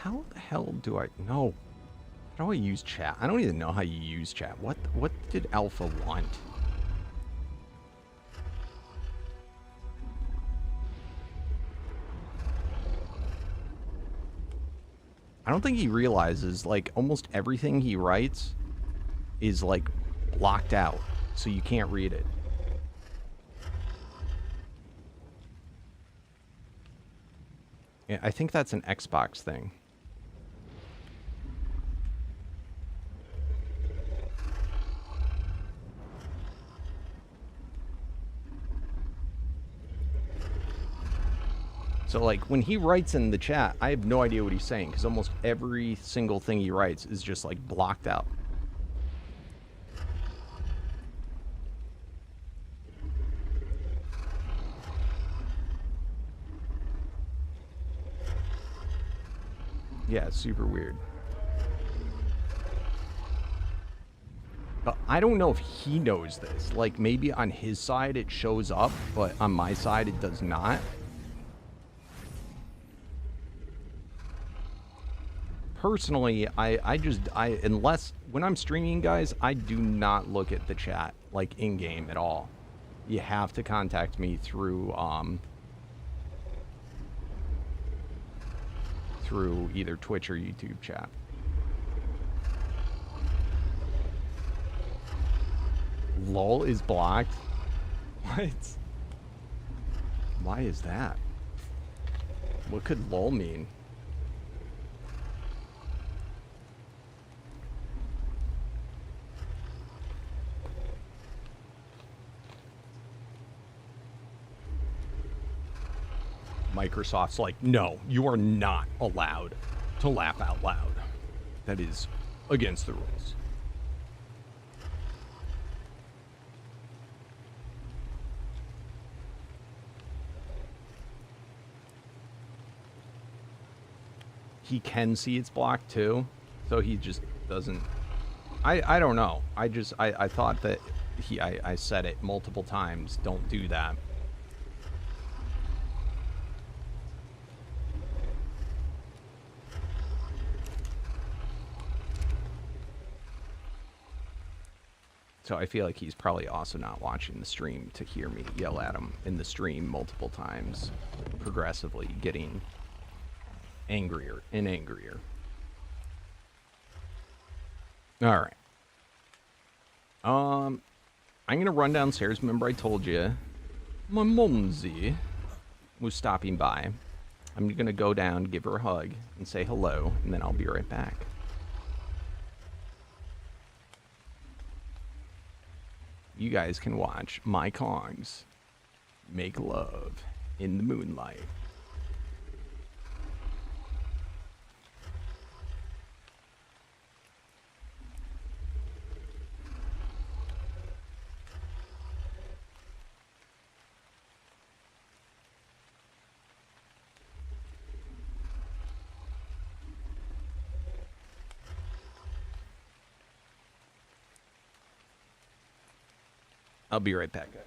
How the hell do I know? How do I use chat? I don't even know how you use chat. What did Alpha want? I don't think he realizes, like, almost everything he writes is, like, blocked out, so you can't read it. Yeah, I think that's an Xbox thing. So, like, when he writes in the chat, I have no idea what he's saying, because almost every single thing he writes is just, like, blocked out. Yeah, it's super weird. But I don't know if he knows this. Like, maybe on his side it shows up, but on my side it does not. Personally, unless, when I'm streaming, guys, I do not look at the chat, like, in-game at all. You have to contact me through, through either Twitch or YouTube chat. LOL is blocked? What? Why is that? What could LOL mean? Microsoft's like, no, you are not allowed to laugh out loud. That is against the rules. he can see it's blocked too, so he just doesn't. I don't know. I thought that I said it multiple times. Don't do that. So I feel like he's probably also not watching the stream to hear me yell at him in the stream multiple times, progressively getting angrier and angrier. All right. I'm gonna run downstairs. Remember I told you my mumsy was stopping by. I'm gonna go down, give her a hug, and say hello, and then I'll be right back. You guys can watch my Kongs make love in the moonlight. I'll be right back, guys.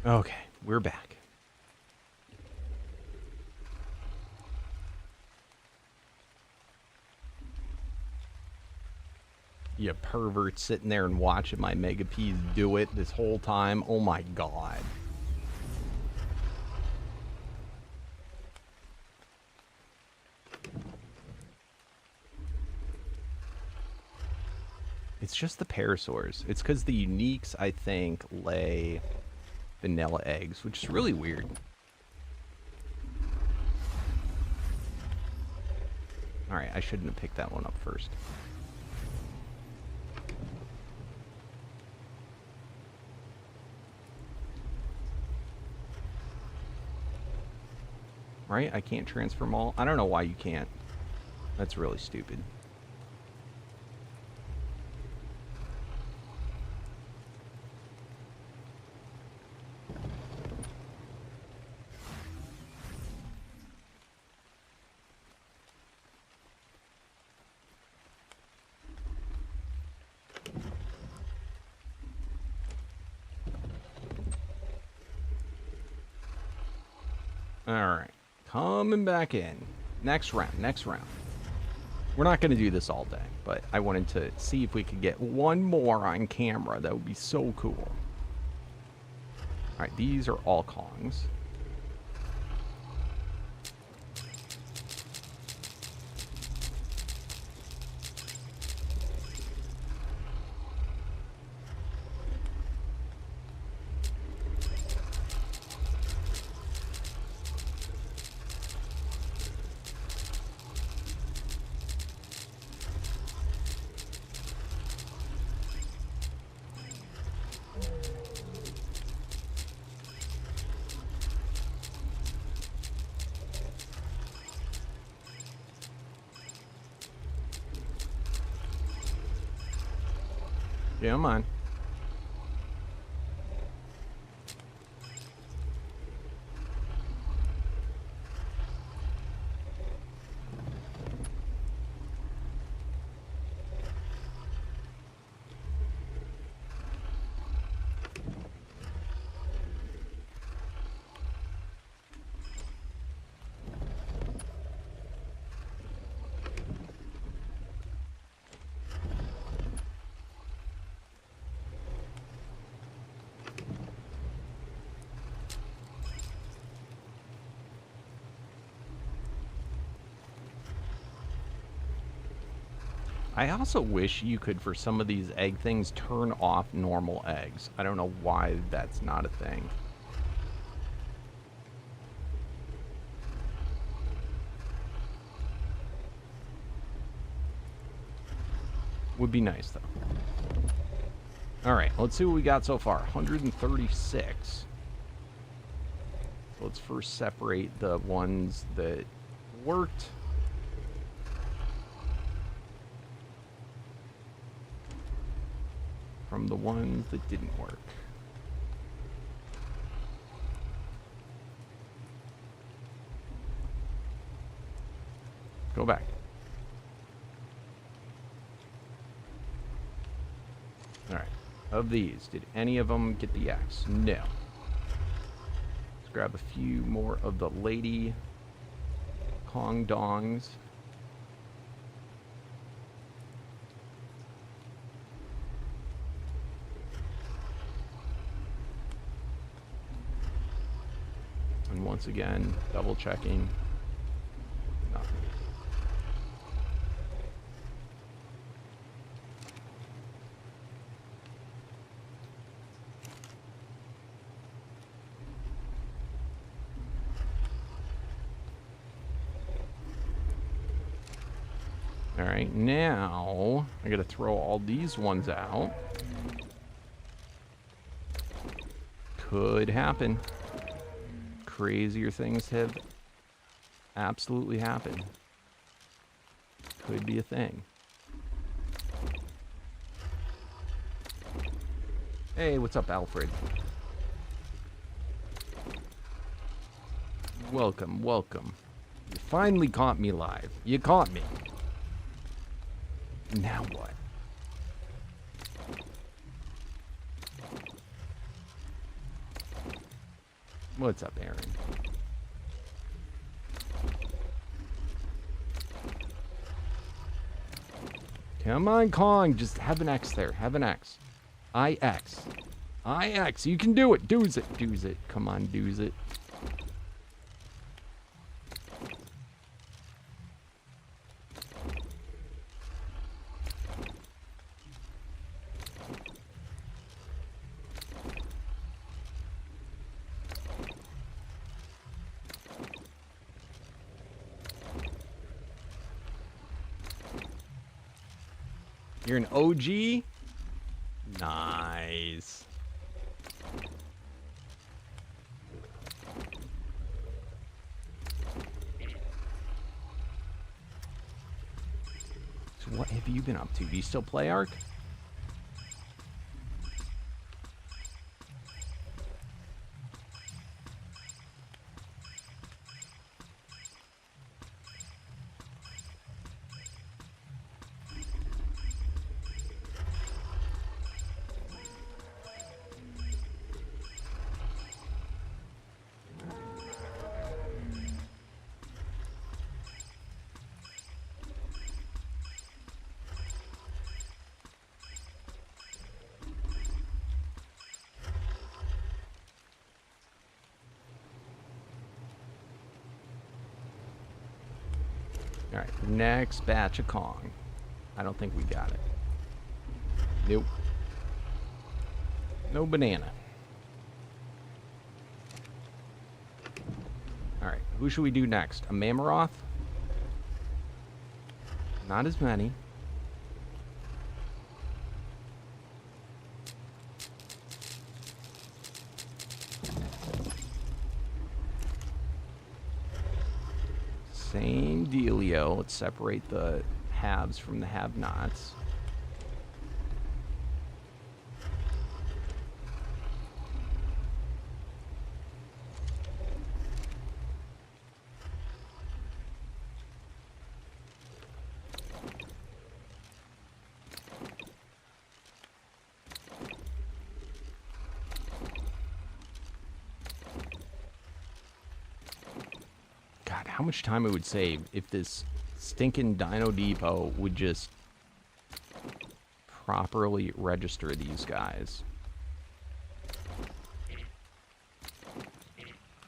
Okay, we're back. You pervert sitting there and watching my Mega P's do it this whole time. Oh my god. It's just the parasaurs. It's because the uniques, I think, lay vanilla eggs, which is really weird. Alright, I shouldn't have picked that one up first. Right? I can't transfer them all. I don't know why you can't. That's really stupid. Alright. Coming back in. Next round. We're not going to do this all day, but I wanted to see if we could get one more on camera. That would be so cool. Alright, these are all Kongs. Come on. I also wish you could, for some of these egg things, turn off normal eggs. I don't know why that's not a thing. Would be nice, though. Alright, let's see what we got so far. 136. So let's first separate the ones that worked. From the ones that didn't work. Go back. Alright. Of these, did any of them get the X? No. Let's grab a few more of the lady Kong dongs. And once again, double checking. Nothing. All right, now I gotta throw all these ones out. Could happen. Crazier things have absolutely happened. Could be a thing. Hey, what's up, Alfred? Welcome, welcome. You finally caught me live. You caught me. Now what? What's up, Aaron? Come on, Kong. Just have an X there. Have an X. IX. IX. You can do it. Do's it. Do's it. Come on, do's it. You're an OG? Nice. So what have you been up to? Do you still play Ark? Alright, next batch of Kong. I don't think we got it. Nope. No banana. Alright, who should we do next? A Mammoth? Not as many. Same dealio. Let's separate the haves from the have-nots. How much time it would save if this stinking Dino Depot would just properly register these guys.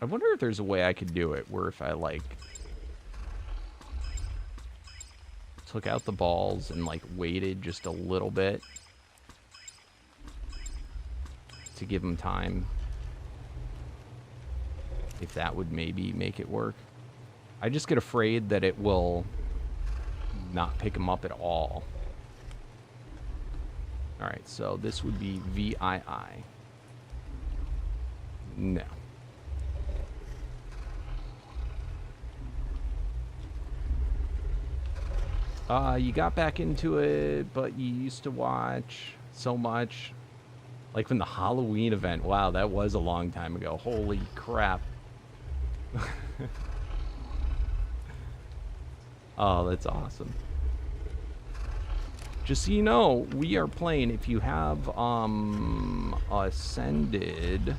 I wonder if there's a way I could do it where if I like took out the balls and like waited just a little bit to give them time, if that would maybe make it work. I just get afraid that it will not pick them up at all. Alright, so this would be VII. No. You got back into it, but you used to watch so much. Like from the Halloween event. Wow, that was a long time ago. Holy crap. Oh, that's awesome. Just so you know, we are playing, if you have Ascended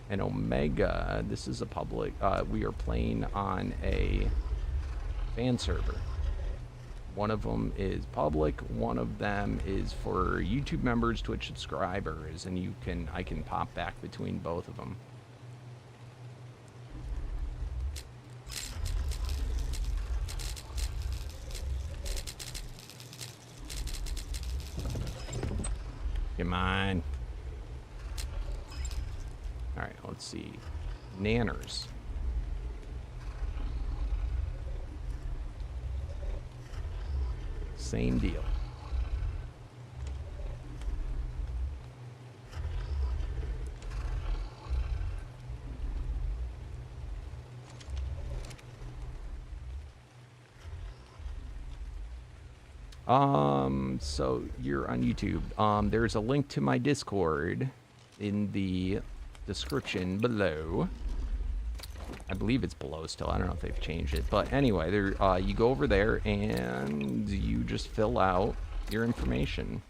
and Omega, this is a public, we are playing on a fan server. One of them is public, one of them is for YouTube members, Twitch subscribers, and I can pop back between both of them. Come on. Alright, let's see. Nanners. Same deal. So you're on YouTube. There's a link to my Discord in the description below. I believe it's below still. I don't know if they've changed it. But anyway, there, you go over there and you just fill out your information.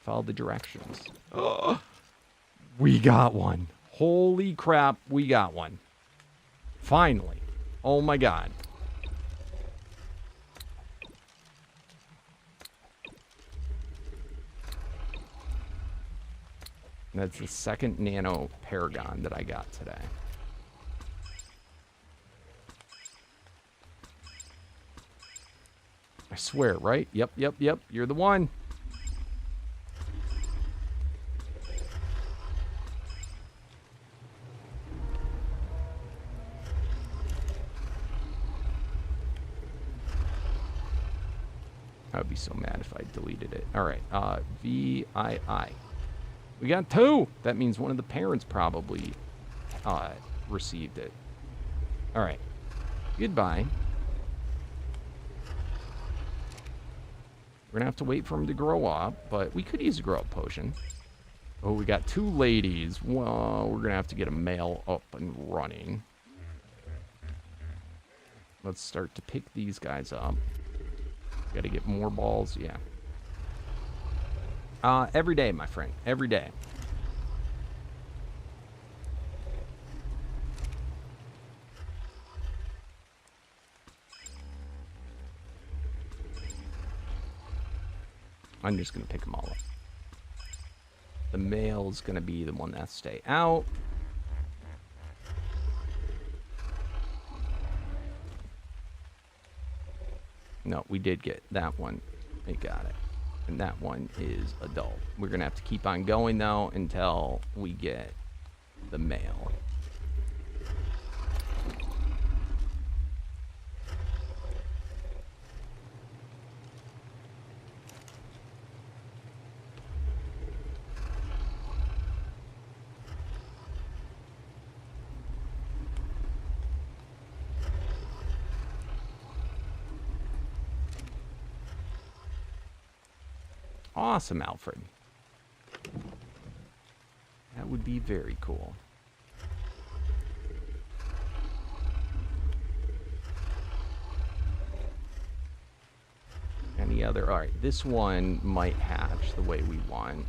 Follow the directions. Oh, we got one. Holy crap, we got one. Finally. Oh my god. That's the second nano Paragon that I got today. I swear, right? Yep, yep, yep. You're the one. I would be so mad if I deleted it. All right, VII. We got 2. That means one of the parents probably received it. All right. Goodbye. We're going to have to wait for him to grow up, but we could use a grow-up potion. Oh, we got 2 ladies. Well, we're going to have to get a male up and running. Let's start to pick these guys up. Got to get more balls. Yeah. Every day, my friend. Every day. I'm just going to pick them all up. The male's going to be the one that stay out. No, we did get that one. We got it. And that one is adult. We're going to have to keep on going, though, until we get the male. Awesome, Alfred. That would be very cool. Any other? All right, this one might hatch the way we want.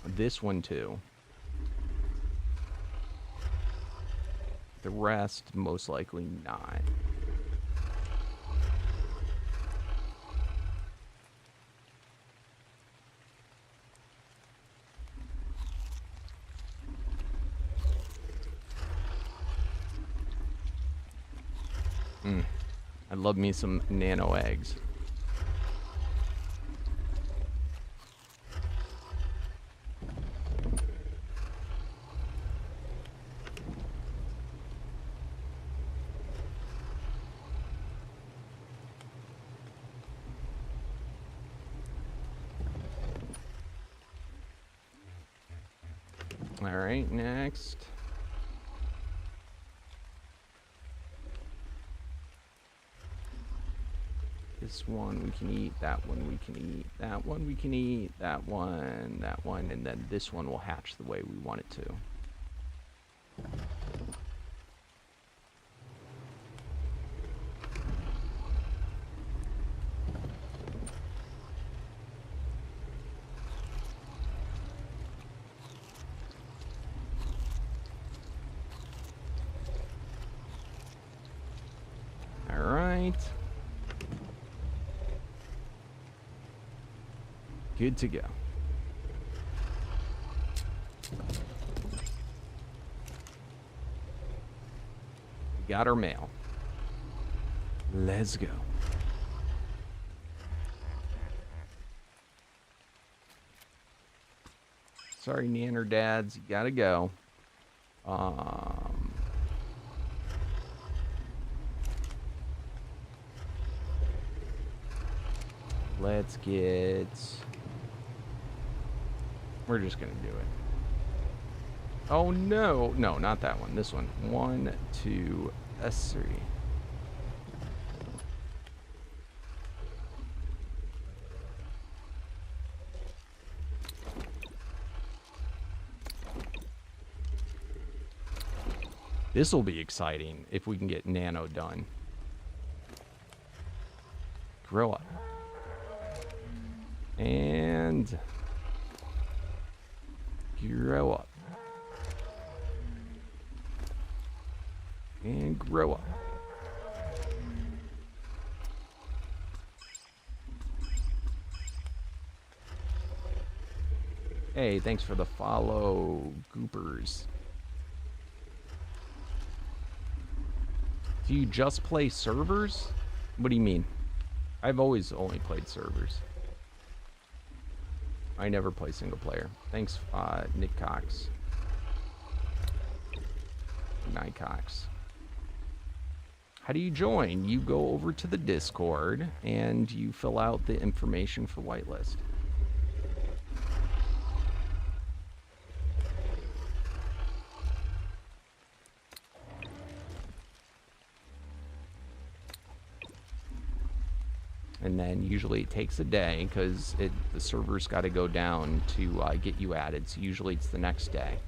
This one too. The rest, most likely not. I love me some nano eggs. All right, next. This one we can eat, that one we can eat, that one we can eat, that one, and then this one will hatch the way we want it to. All right. Good to go. Got our mail. Let's go. Sorry, Nanner dads, you gotta go. Let's get... We're just gonna do it. Oh no, no, not that one. This one. 1, 2, 3. This will be exciting if we can get nano done. Grow up. And Grow up. And grow up. Hey, thanks for the follow, Goopers. Do you just play servers? What do you mean? I've always only played servers. I never play single player. Thanks, Nick Cox. Night Cox. How do you join? You go over to the Discord and you fill out the information for whitelist. And then usually it takes a day because the server's got to go down to get you added. So usually it's the next day.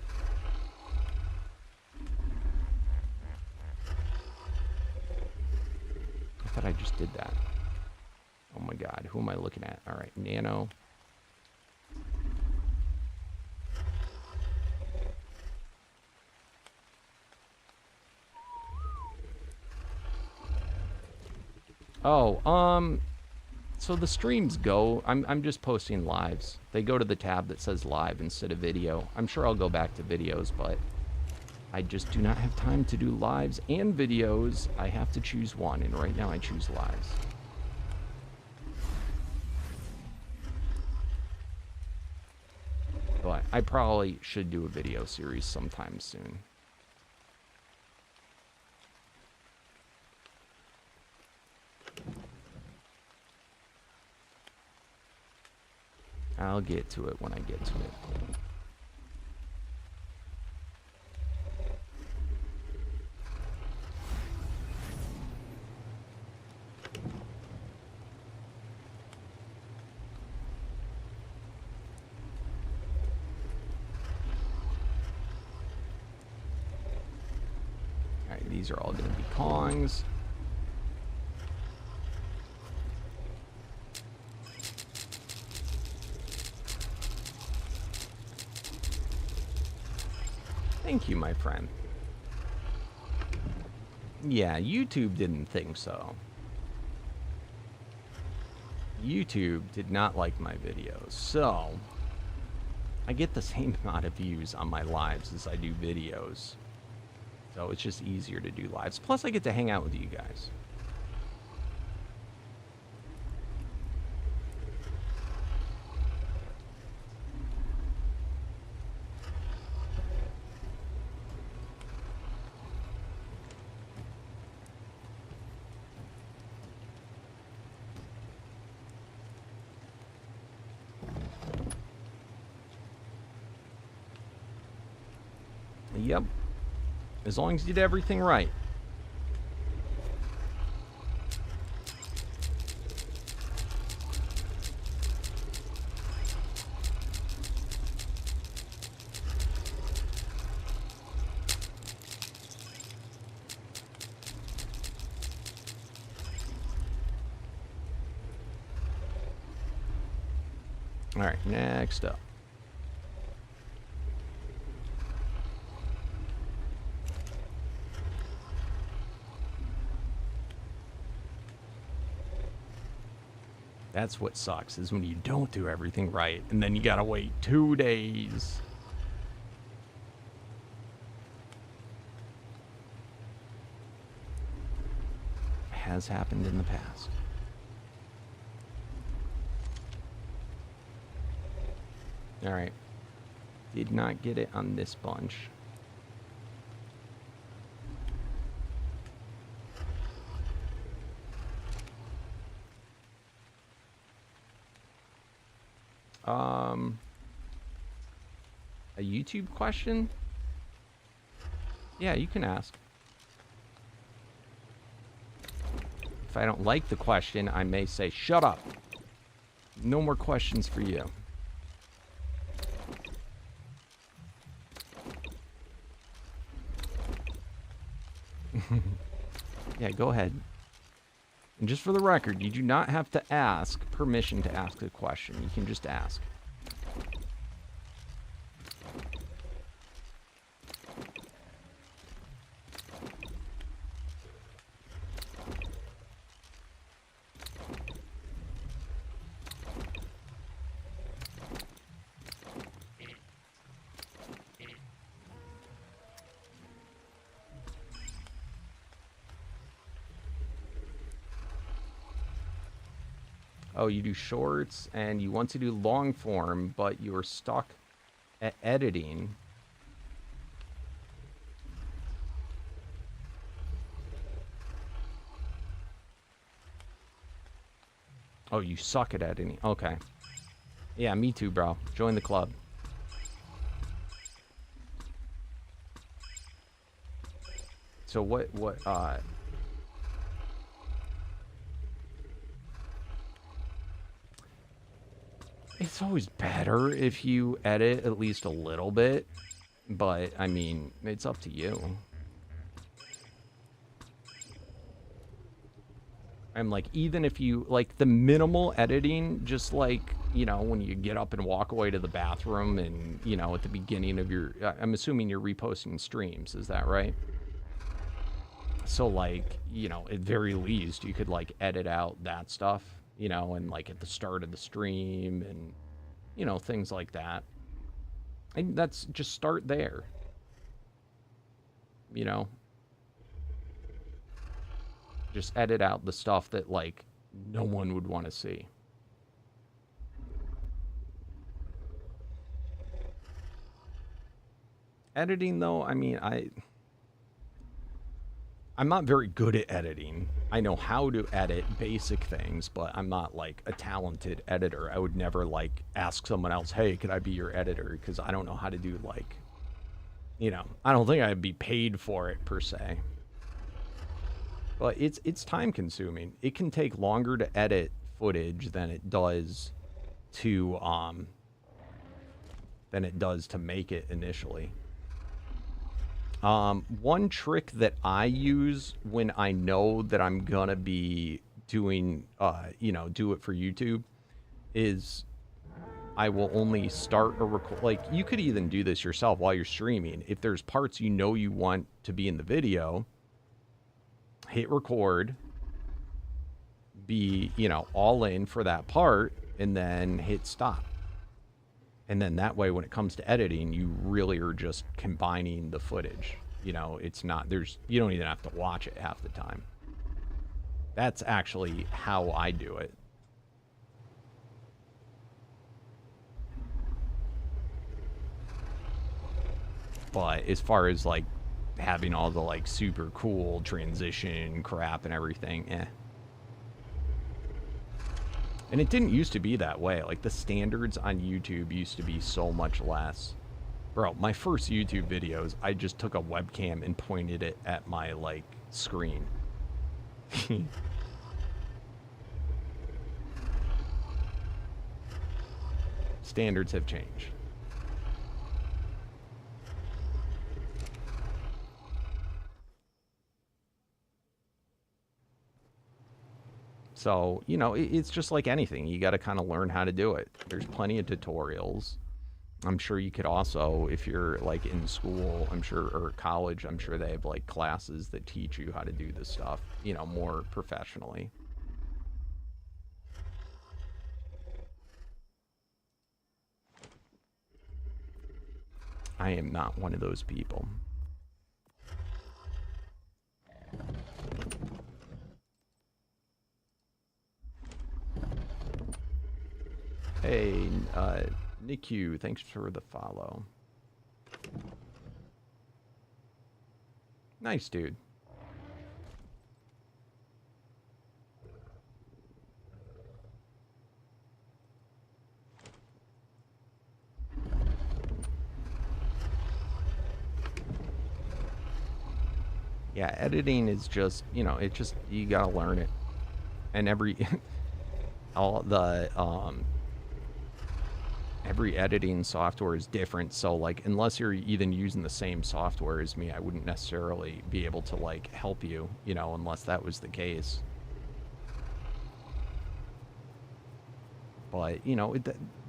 I thought I just did that. Oh my god, who am I looking at? All right, Nano. Oh, so the streams go, I'm just posting lives. They go to the tab that says live instead of video. I'm sure I'll go back to videos, but I just do not have time to do lives and videos. I have to choose one, and right now I choose lives. But I probably should do a video series sometime soon. I'll get to it when I get to it. Alright, these are all going to be Kongs. Thank you, my friend. Yeah, YouTube didn't think so. YouTube did not like my videos, so I get the same amount of views on my lives as I do videos. So it's just easier to do lives. Plus, I get to hang out with you guys. Yep. As long as you did everything right. All right, next up. That's what sucks, is when you don't do everything right, and then you gotta wait 2 days. Has happened in the past. Alright. Did not get it on this bunch. A YouTube question? Yeah, you can ask. If I don't like the question, I may say, shut up. No more questions for you. Yeah, go ahead. And just for the record, you do not have to ask permission to ask a question. You can just ask. Oh, you do shorts and you want to do long form, but you're stuck at editing. Oh, you suck at editing. Okay. Yeah, me too, bro. Join the club. So what it's always better if you edit at least a little bit, but I mean, it's up to you. I'm like, even if you, like, the minimal editing, just like, you know, when you get up and walk away to the bathroom and, you know, at the beginning of your, I'm assuming you're reposting streams, is that right? So, like, you know, at very least, you could, like, edit out that stuff, you know, and, like, at the start of the stream and, you know, things like that. And that's, just start there. You know? Just edit out the stuff that, like, no one would want to see. Editing, though, I mean, I'm not very good at editing. I know how to edit basic things, but I'm not, like, a talented editor. I would never, like, ask someone else, hey, could I be your editor? Because I don't know how to do, like, you know, I don't think I'd be paid for it, per se. But it's time consuming. It can take longer to edit footage than it does to make it initially. One trick that I use when I know that I'm gonna be doing you know, do it for YouTube is I will only start a record. Like, you could even do this yourself while you're streaming. If there's parts you know you want to be in the video, hit record, be, you know, all in for that part, and then hit stop. And then that way, when it comes to editing, you really are just combining the footage. You know, it's not, you don't even have to watch it half the time. That's actually how I do it. But as far as, like, having all the, like, super cool transition crap and everything, And it didn't used to be that way. Like, the standards on YouTube used to be so much less. Bro, my first YouTube videos, I just took a webcam and pointed it at my, like, screen. Standards have changed. So, you know, it's just like anything. You got to kind of learn how to do it. There's plenty of tutorials. I'm sure you could also, if you're, like, in school, I'm sure, or college, I'm sure they have, like, classes that teach you how to do this stuff, you know, more professionally. I am not one of those people. Hey, Nick Q, thanks for the follow. Nice, dude. Yeah, editing is just, you know, it just, you gotta learn it. And every editing software is different, so, like, unless you're even using the same software as me, I wouldn't necessarily be able to, like, help you, you know, unless that was the case. But, you know,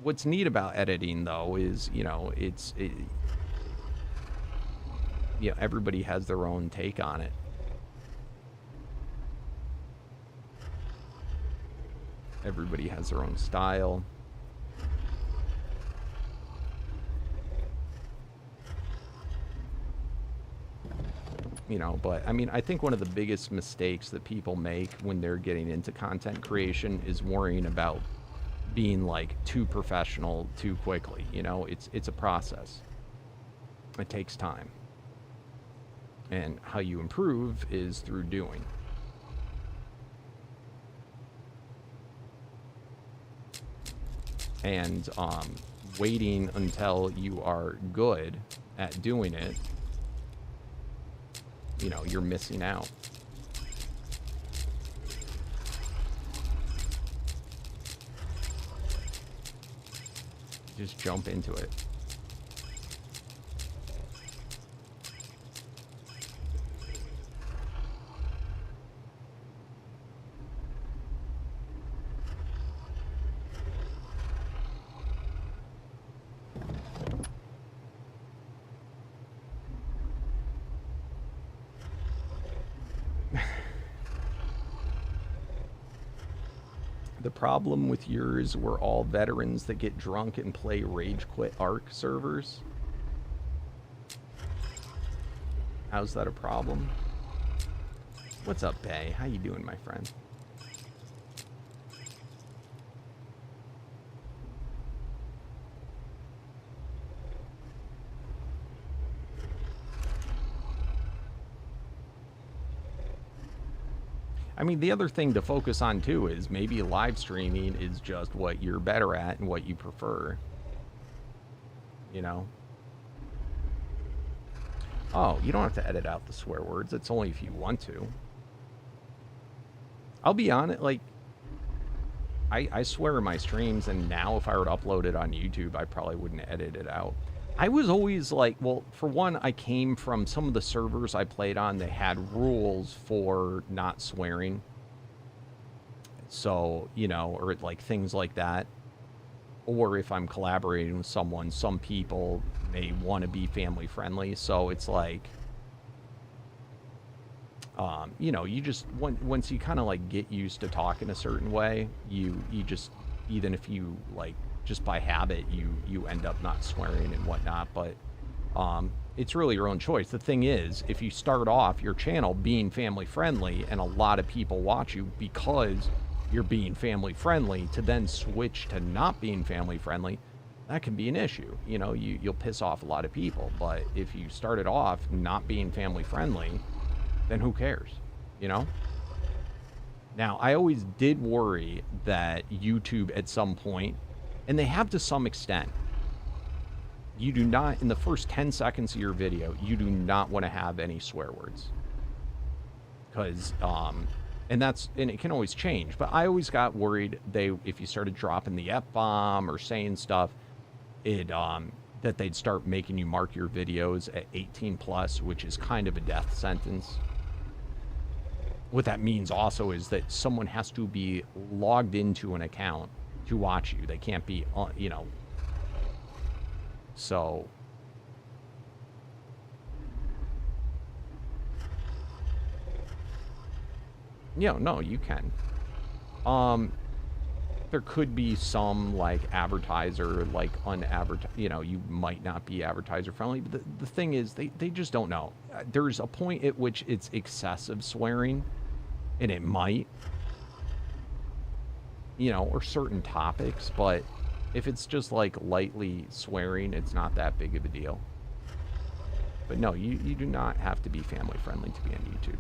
what's neat about editing, though, is, you know, yeah, everybody has their own take on it. Everybody has their own style. you know, but I mean, I think one of the biggest mistakes that people make when they're getting into content creation is worrying about being like too professional too quickly. You know, it's a process. It takes time. And how you improve is through doing. And waiting until you are good at doing it, you know, you're missing out. Just jump into it. The problem with yours were all veterans that get drunk and play Rage Quit Arc servers. How's that a problem? What's up, Bay? How you doing, my friend? I mean, the other thing to focus on, too, is maybe live streaming is just what you're better at and what you prefer. You know? Oh, you don't have to edit out the swear words. It's only if you want to. I'll be honest, like, I swear in my streams, and now if I were to upload it on YouTube, I probably wouldn't edit it out. I was always like, well, for one, I came from some of the servers I played on, they had rules for not swearing. So, you know, or like things like that. Or if I'm collaborating with someone, some people may want to be family friendly. So it's like, you know, you just, once you kind of like get used to talking a certain way, you just, even if you like, just by habit, you end up not swearing and whatnot, but it's really your own choice. The thing is, if you start off your channel being family friendly and a lot of people watch you because you're being family friendly, to then switch to not being family friendly, that can be an issue. You know, you'll piss off a lot of people. But if you started off not being family friendly, then who cares, you know? Now, I always did worry that YouTube at some point, and they have to some extent, you do not, in the first 10 seconds of your video, you do not want to have any swear words. Because, and it can always change, but I always got worried if you started dropping the F-bomb or saying stuff, that they'd start making you mark your videos at 18 plus, which is kind of a death sentence. What that means also is that someone has to be logged into an account to watch you. They can't be, you know. So. Yeah, no, you can. There could be some like advertiser, like you know, you might not be advertiser friendly, but the thing is they just don't know. There's a point at which it's excessive swearing, and it might, you know, or certain topics, but if it's just like lightly swearing, it's not that big of a deal. But no, you do not have to be family friendly to be on YouTube.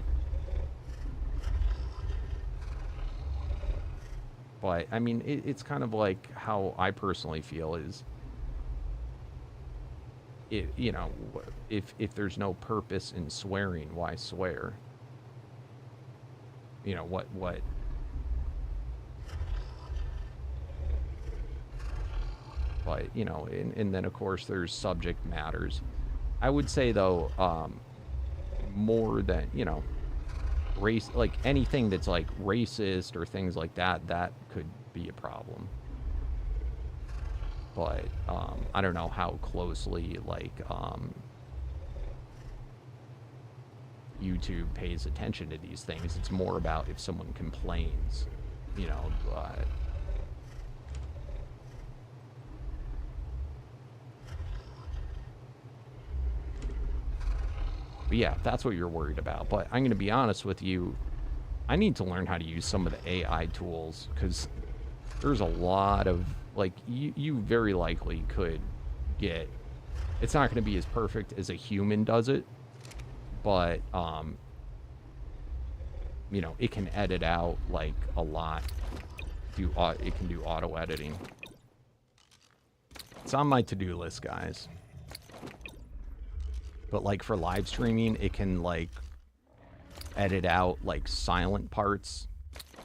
But I mean, it's kind of like how I personally feel is, you know, if there's no purpose in swearing, why swear? You know, what? But, you know, and then of course there's subject matters. I would say though, more than, you know, race, like anything that's like racist or things like that, that could be a problem. But I don't know how closely like YouTube pays attention to these things. It's more about if someone complains, you know. But yeah, if that's what you're worried about. But I'm going to be honest with you. I need to learn how to use some of the AI tools, because there's a lot of, like, you very likely could get, it's not going to be as perfect as a human does it, but, you know, it can edit out, like, a lot. It can do auto editing. It's on my to-do list, guys. But, like, for live streaming, it can, like, edit out, like, silent parts,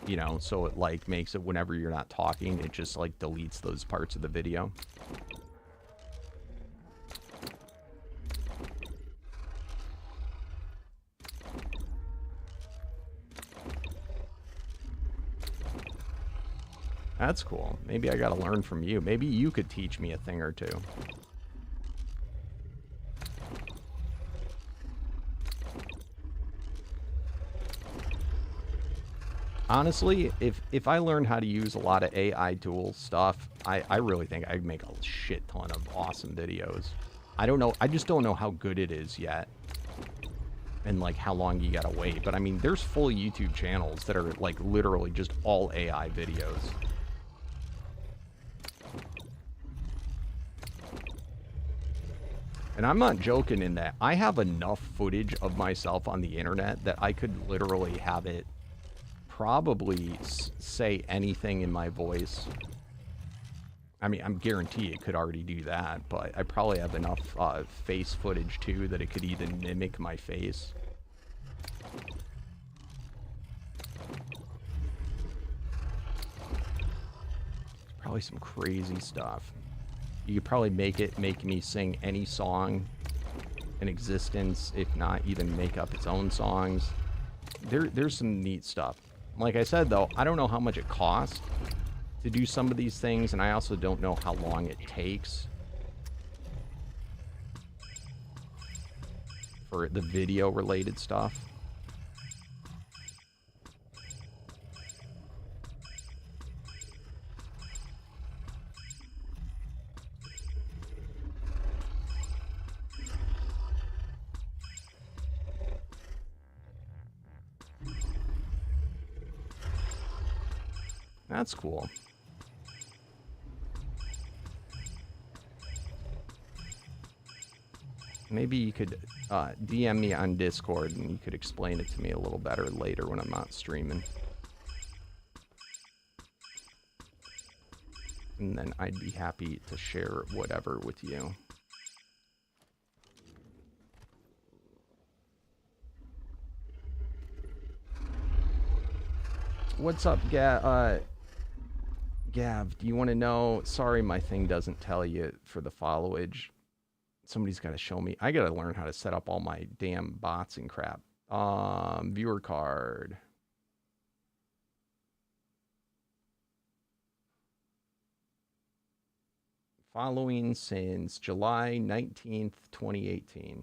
you know, so it, like, makes it whenever you're not talking, it just, like, deletes those parts of the video. That's cool. Maybe I gotta learn from you. Maybe you could teach me a thing or two. Honestly, if I learned how to use a lot of AI tool stuff, I really think I'd make a shit ton of awesome videos. I don't know. I just don't know how good it is yet. And, like, how long you gotta wait. But, I mean, there's full YouTube channels that are, like, literally just all AI videos. And I'm not joking in that I have enough footage of myself on the internet that I could literally have it probably say anything in my voice. I mean, I'm guaranteed it could already do that, but I probably have enough face footage too that it could even mimic my face. It's probably some crazy stuff. You could probably make me sing any song in existence, if not even make up its own songs. There's some neat stuff. Like I said, though, I don't know how much it costs to do some of these things, and I also don't know how long it takes for the video-related stuff. That's cool. Maybe you could DM me on Discord and you could explain it to me a little better later when I'm not streaming. And then I'd be happy to share whatever with you. What's up, Gav? Do you want to know? Sorry, my thing doesn't tell you for the followage. Somebody's got to show me. I got to learn how to set up all my damn bots and crap. Viewer card. Following since July 19th, 2018.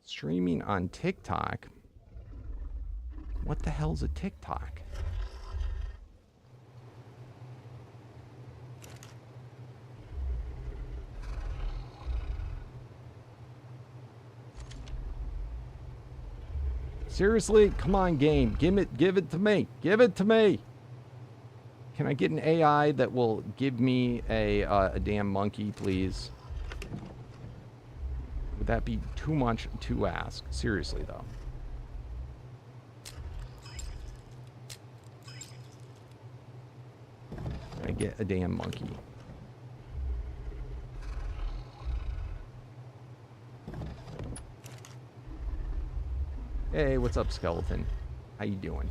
Streaming on TikTok. What the hell's a TikTok? Seriously? Come on, game. Give it to me. Give it to me. Can I get an AI that will give me a damn monkey, please? Would that be too much to ask? Seriously, though. Can I get a damn monkey? Hey, what's up, skeleton? How you doing?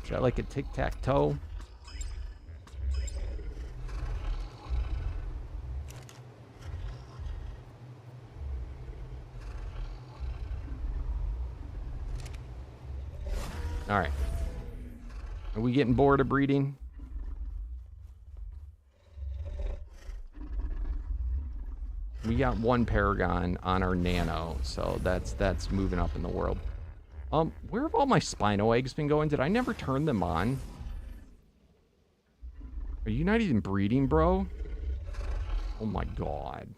Is that like a tic-tac-toe? All right. Are we getting bored of breeding? We got one Paragon on our Nano, so that's moving up in the world. Where have all my Spino eggs been going? Did I never turn them on? Are you not even breeding, bro? Oh my god.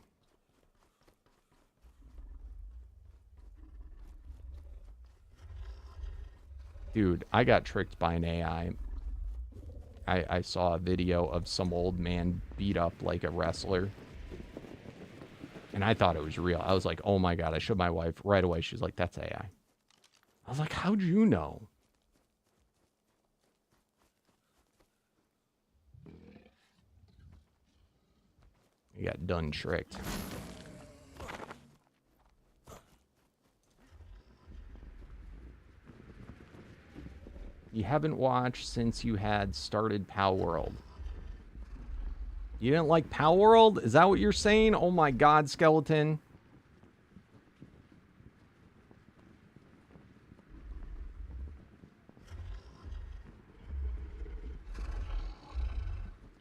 Dude, I got tricked by an AI. I saw a video of some old man beat up like a wrestler. And I thought it was real. I was like, oh my god. I showed my wife right away. She's like, that's AI. I was like, how'd you know? You got done tricked. You haven't watched since you had started Pal World. You didn't like Pal World? Is that what you're saying? Oh my god, Skeleton.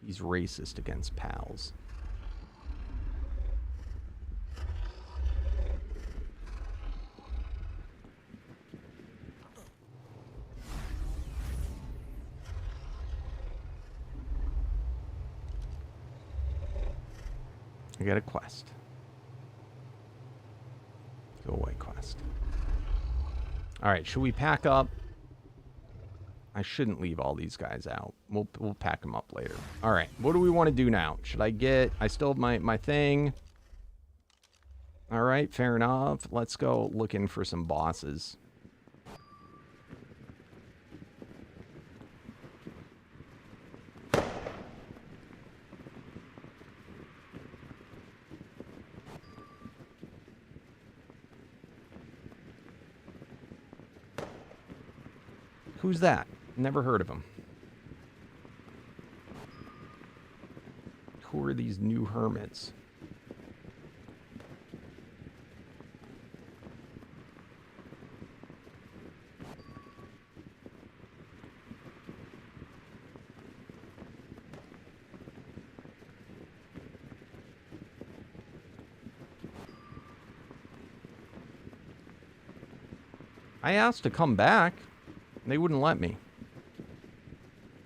He's racist against pals. I got a quest. Go away, quest. Alright, should we pack up? I shouldn't leave all these guys out. We'll pack them up later. Alright, what do we want to do now? Should I get... I still have my thing. Alright, fair enough. Let's go looking for some bosses. Who's that? Never heard of him. Who are these new hermits? I asked to come back. They wouldn't let me.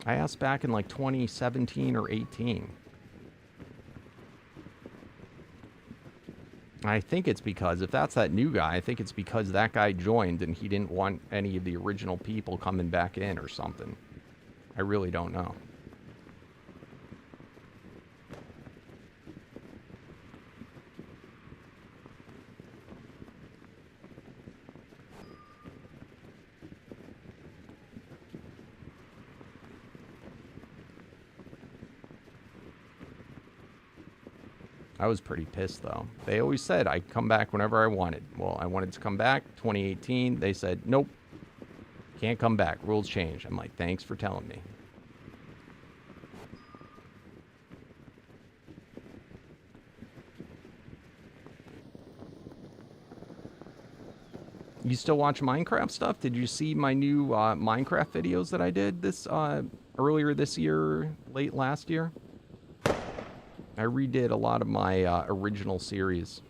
I asked back in like 2017 or 18. I think it's because, if that's that new guy, I think it's because that guy joined and he didn't want any of the original people coming back in or something. I really don't know. I was pretty pissed, though. They always said I'd come back whenever I wanted. Well, I wanted to come back. 2018, they said, nope. Can't come back. Rules change. I'm like, thanks for telling me. You still watch Minecraft stuff? Did you see my new Minecraft videos that I did this earlier this year, late last year? I redid a lot of my original series.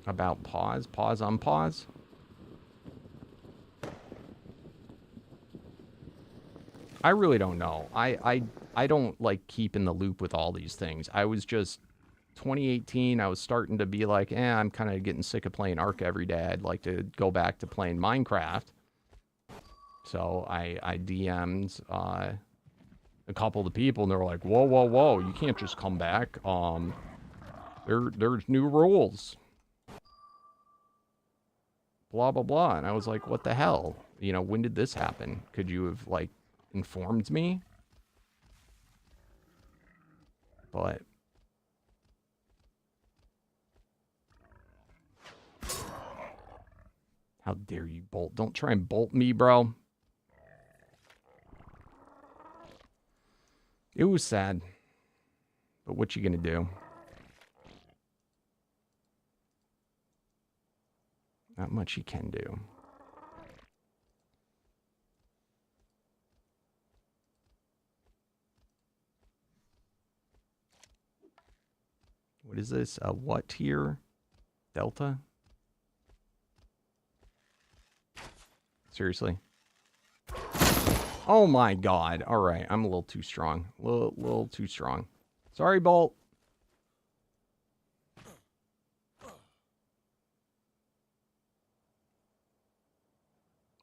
About pause? Pause on pause? I really don't know. I don't like keep in the loop with all these things. I was just 2018, I was starting to be like, I'm kind of getting sick of playing Ark every day. I'd like to go back to playing Minecraft. So I DM'd a couple of the people, and they were like, whoa, whoa, whoa, you can't just come back. There's new rules. Blah, blah, blah. And I was like, what the hell? You know, when did this happen? Could you have, like, informed me? But... how dare you bolt? Don't try and bolt me, bro. It was sad. But what you gonna do? Not much you can do. What is this? A what tier? Delta? Seriously? Oh my god. Alright, I'm a little too strong. A little too strong. Sorry, Bolt.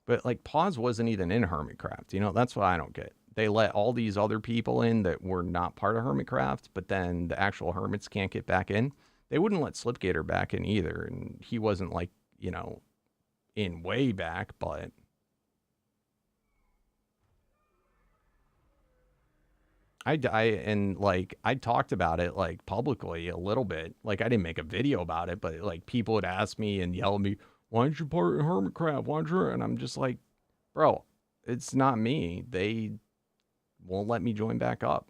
But, like, Pause wasn't even in Hermitcraft. You know, that's what I don't get. They let all these other people in that were not part of Hermitcraft, but then the actual Hermits can't get back in. They wouldn't let Slipgator back in either, and he wasn't, like, you know, in way back, but... I talked about it, like, publicly a little bit. Like, I didn't make a video about it, but, like, people would ask me and yell at me, why aren't you part of Hermitcraft? Why aren't you? And I'm just like, bro, it's not me. They won't let me join back up.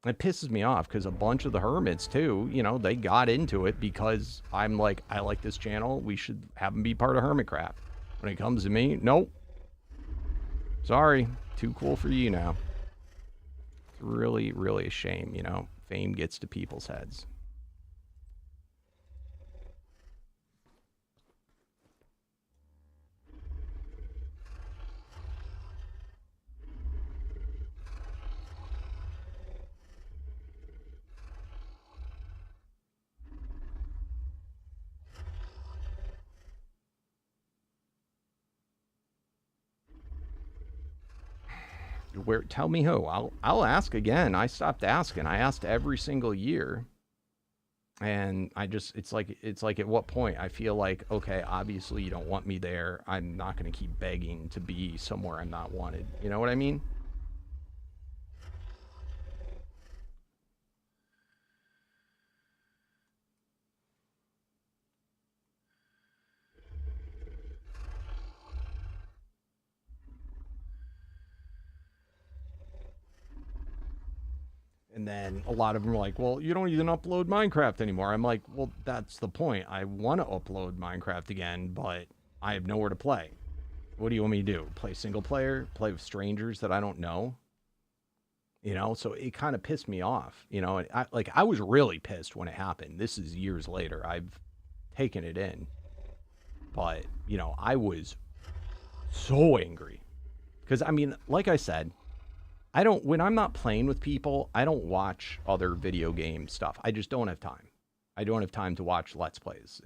It pisses me off because a bunch of the Hermits, too, you know, they got into it because I'm like, I like this channel. We should have them be part of Hermitcraft. When it comes to me, nope. Sorry. Too cool for you now. It's really, really a shame, you know. Fame gets to people's heads. Where? Tell me who. I'll ask again. I stopped asking. I asked every single year, and it's like at what point I feel like, okay, obviously you don't want me there. I'm not going to keep begging to be somewhere I'm not wanted. You know what I mean? And then a lot of them are like, well, you don't even upload Minecraft anymore. I'm like, well, that's the point. I want to upload Minecraft again, but I have nowhere to play. What do you want me to do? Play single player? Play with strangers that I don't know? You know, so it kind of pissed me off. You know, I was really pissed when it happened. This is years later. I've taken it in. But, you know, I was so angry. Because, I mean, like I said, when I'm not playing with people, I don't watch other video game stuff. I just don't have time. I don't have time to watch Let's Plays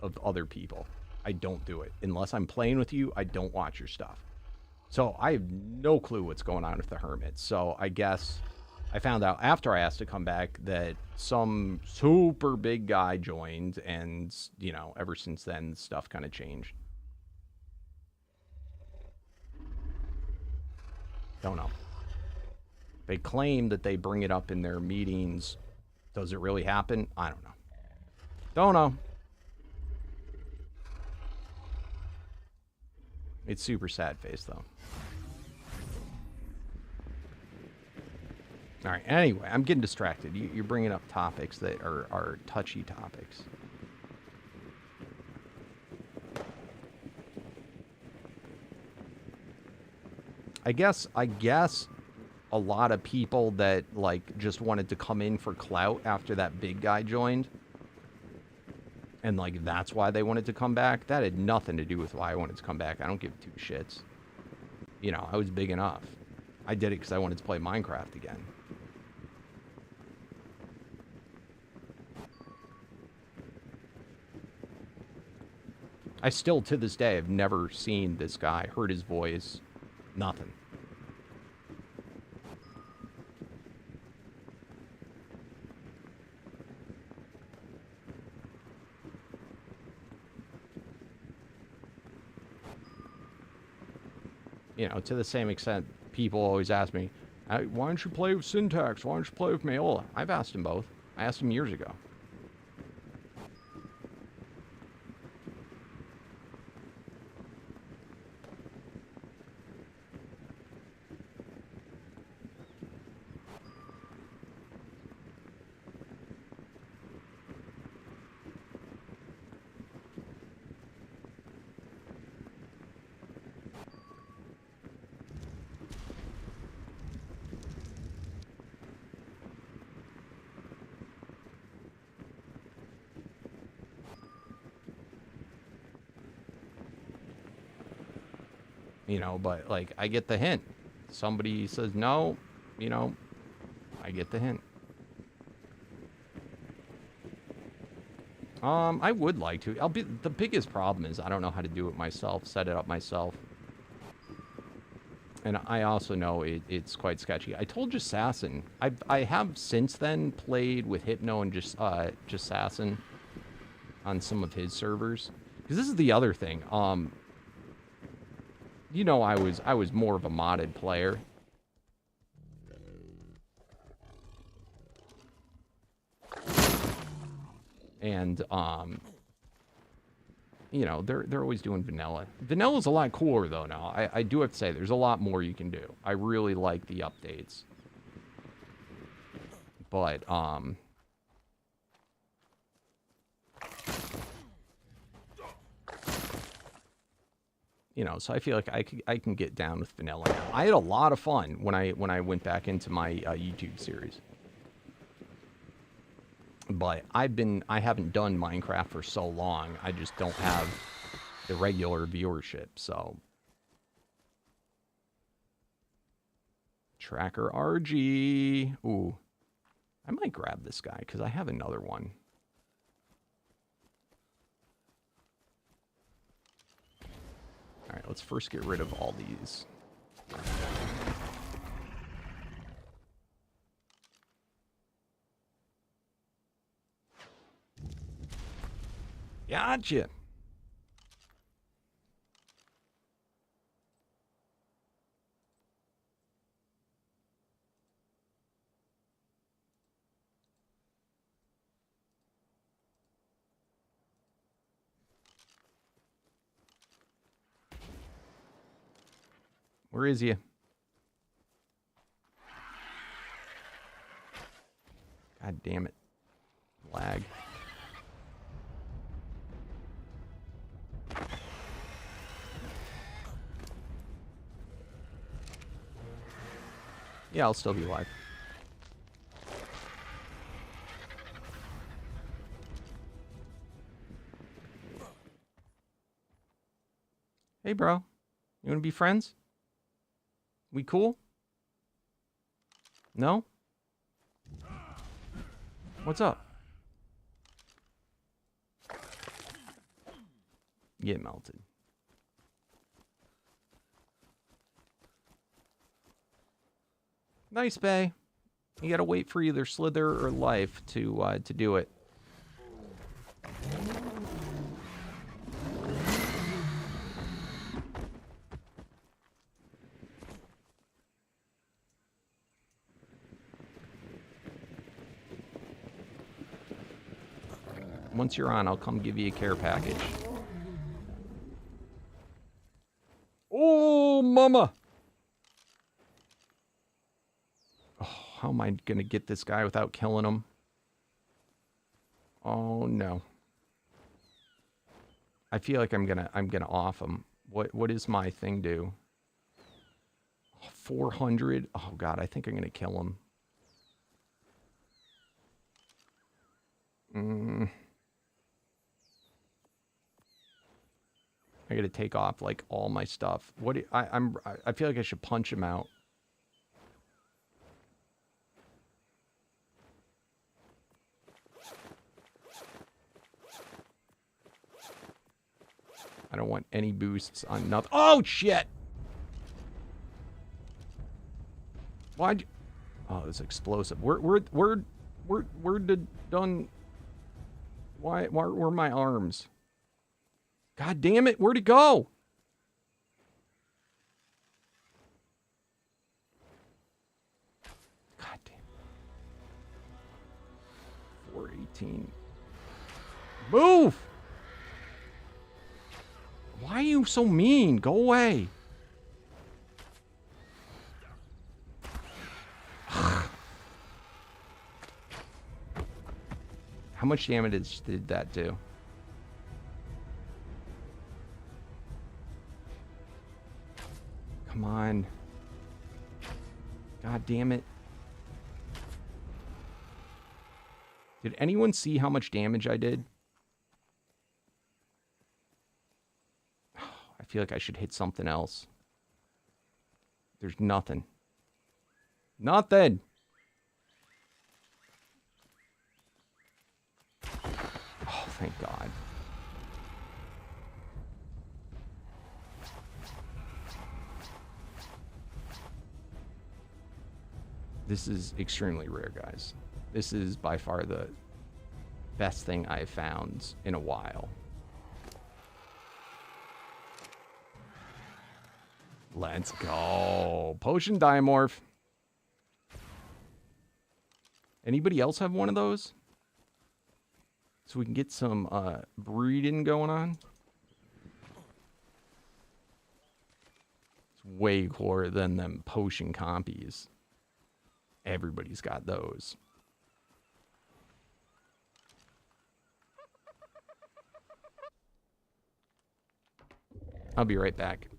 of other people. I don't do it. Unless I'm playing with you, I don't watch your stuff. So I have no clue what's going on with the Hermits. So I guess I found out after I asked to come back that some super big guy joined, and, you know, ever since then, stuff kind of changed. Don't know. They claim that they bring it up in their meetings. Does it really happen? I don't know. Don't know. It's super sad face, though. All right, anyway, I'm getting distracted. You're bringing up topics that are touchy topics. I guess a lot of people that, like, just wanted to come in for clout after that big guy joined, and, like, that's why they wanted to come back. That had nothing to do with why I wanted to come back. I don't give two shits. You know, I was big enough. I did it because I wanted to play Minecraft again. I still, to this day, have never seen this guy, heard his voice, nothing. You know, to the same extent, people always ask me, why don't you play with Syntax? Why don't you play with Mayola? I've asked them both. I asked them years ago. You know, but, like, I get the hint. Somebody says no, you know, I get the hint. I would like to. The biggest problem is I don't know how to do it myself, set it up myself. And I also know it's quite sketchy. I told Assassin. I have since then played with Hypno and just Assassin on some of his servers. Because this is the other thing. You know, I was more of a modded player. And you know, they're always doing vanilla. Vanilla's a lot cooler though now. I do have to say there's a lot more you can do. I really like the updates. But you know, so I feel like I can get down with vanilla now. I had a lot of fun when I went back into my YouTube series. But I haven't done Minecraft for so long. I just don't have the regular viewership, so. Tracker RG. Ooh. I might grab this guy because I have another one. All right, let's first get rid of all these. Gotcha. Where is he? God damn it. Lag. Yeah, I'll still be live. Hey, bro. You want to be friends? We cool? No? What's up? Get melted. Nice, Bay. You gotta wait for either Slither or Life to do it. Once you're on, I'll come give you a care package. Oh, mama! Oh, how am I gonna get this guy without killing him? Oh no. I feel like I'm gonna off him. What does my thing do? 400? Oh god, I think I'm gonna kill him. I gotta take off like all my stuff. I feel like I should punch him out. I don't want any boosts on nothing. Oh shit! Why'd you? Oh, it's explosive. We're done. Why were my arms? God damn it! Where'd it go? God damn. 418. Move! Why are you so mean? Go away. How much damage did that do? Come on. God damn it. Did anyone see how much damage I did? I feel like I should hit something else. There's nothing. Nothing. Oh, thank God. This is extremely rare, guys. This is by far the best thing I've found in a while. Let's go. Potion Diamorph. Anybody else have one of those? So we can get some breeding going on. It's way cooler than them potion compies. Everybody's got those. I'll be right back.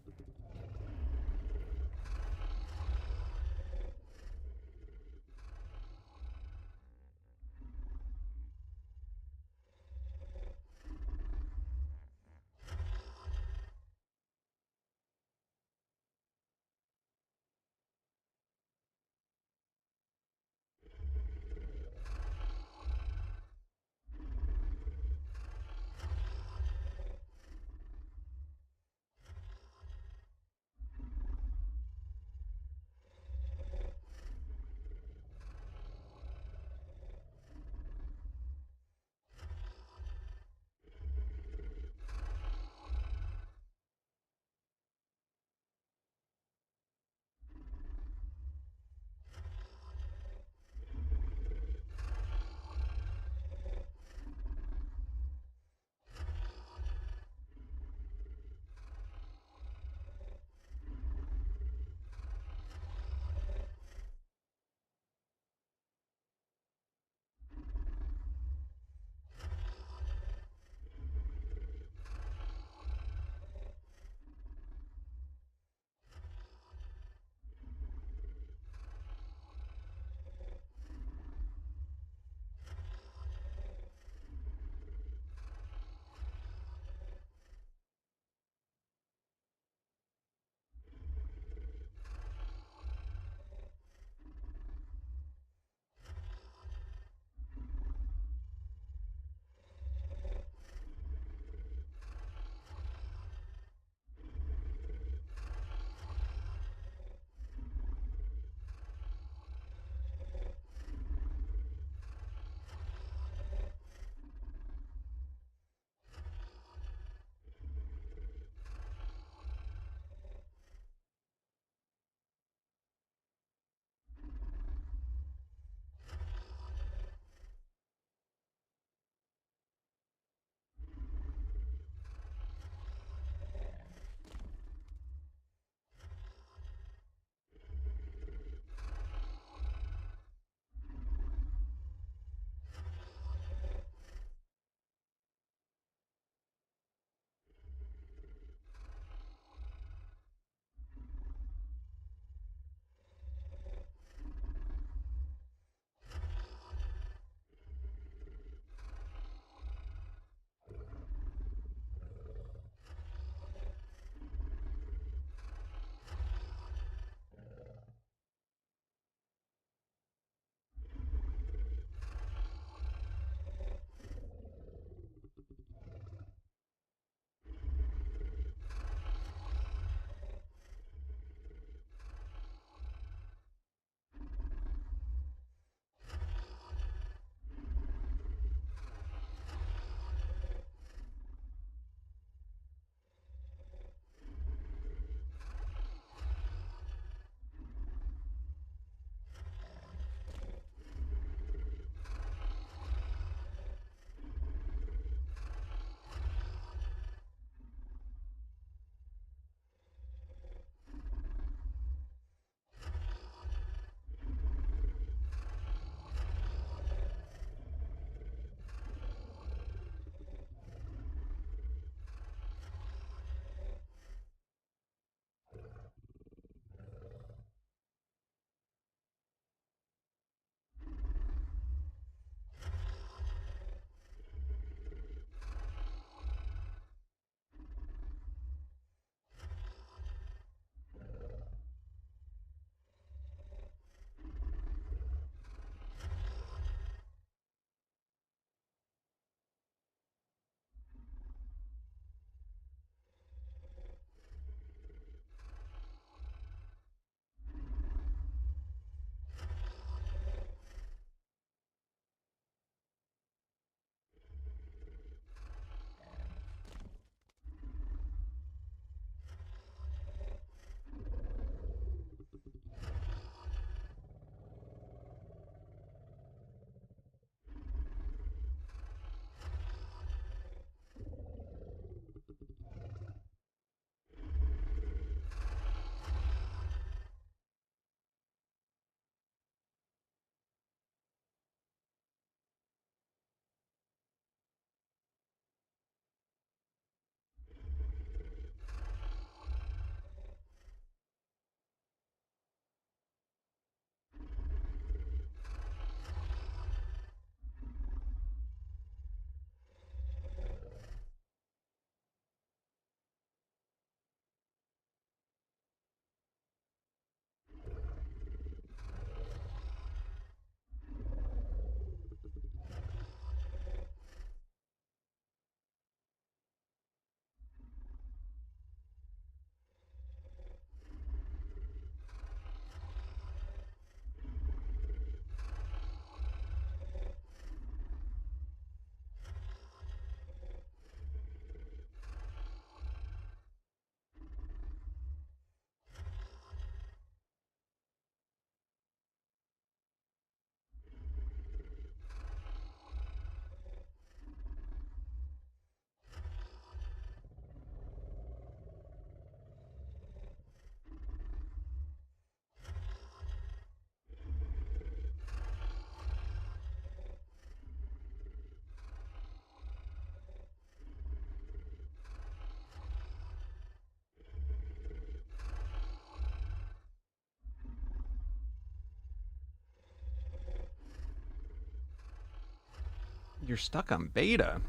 You're stuck on beta.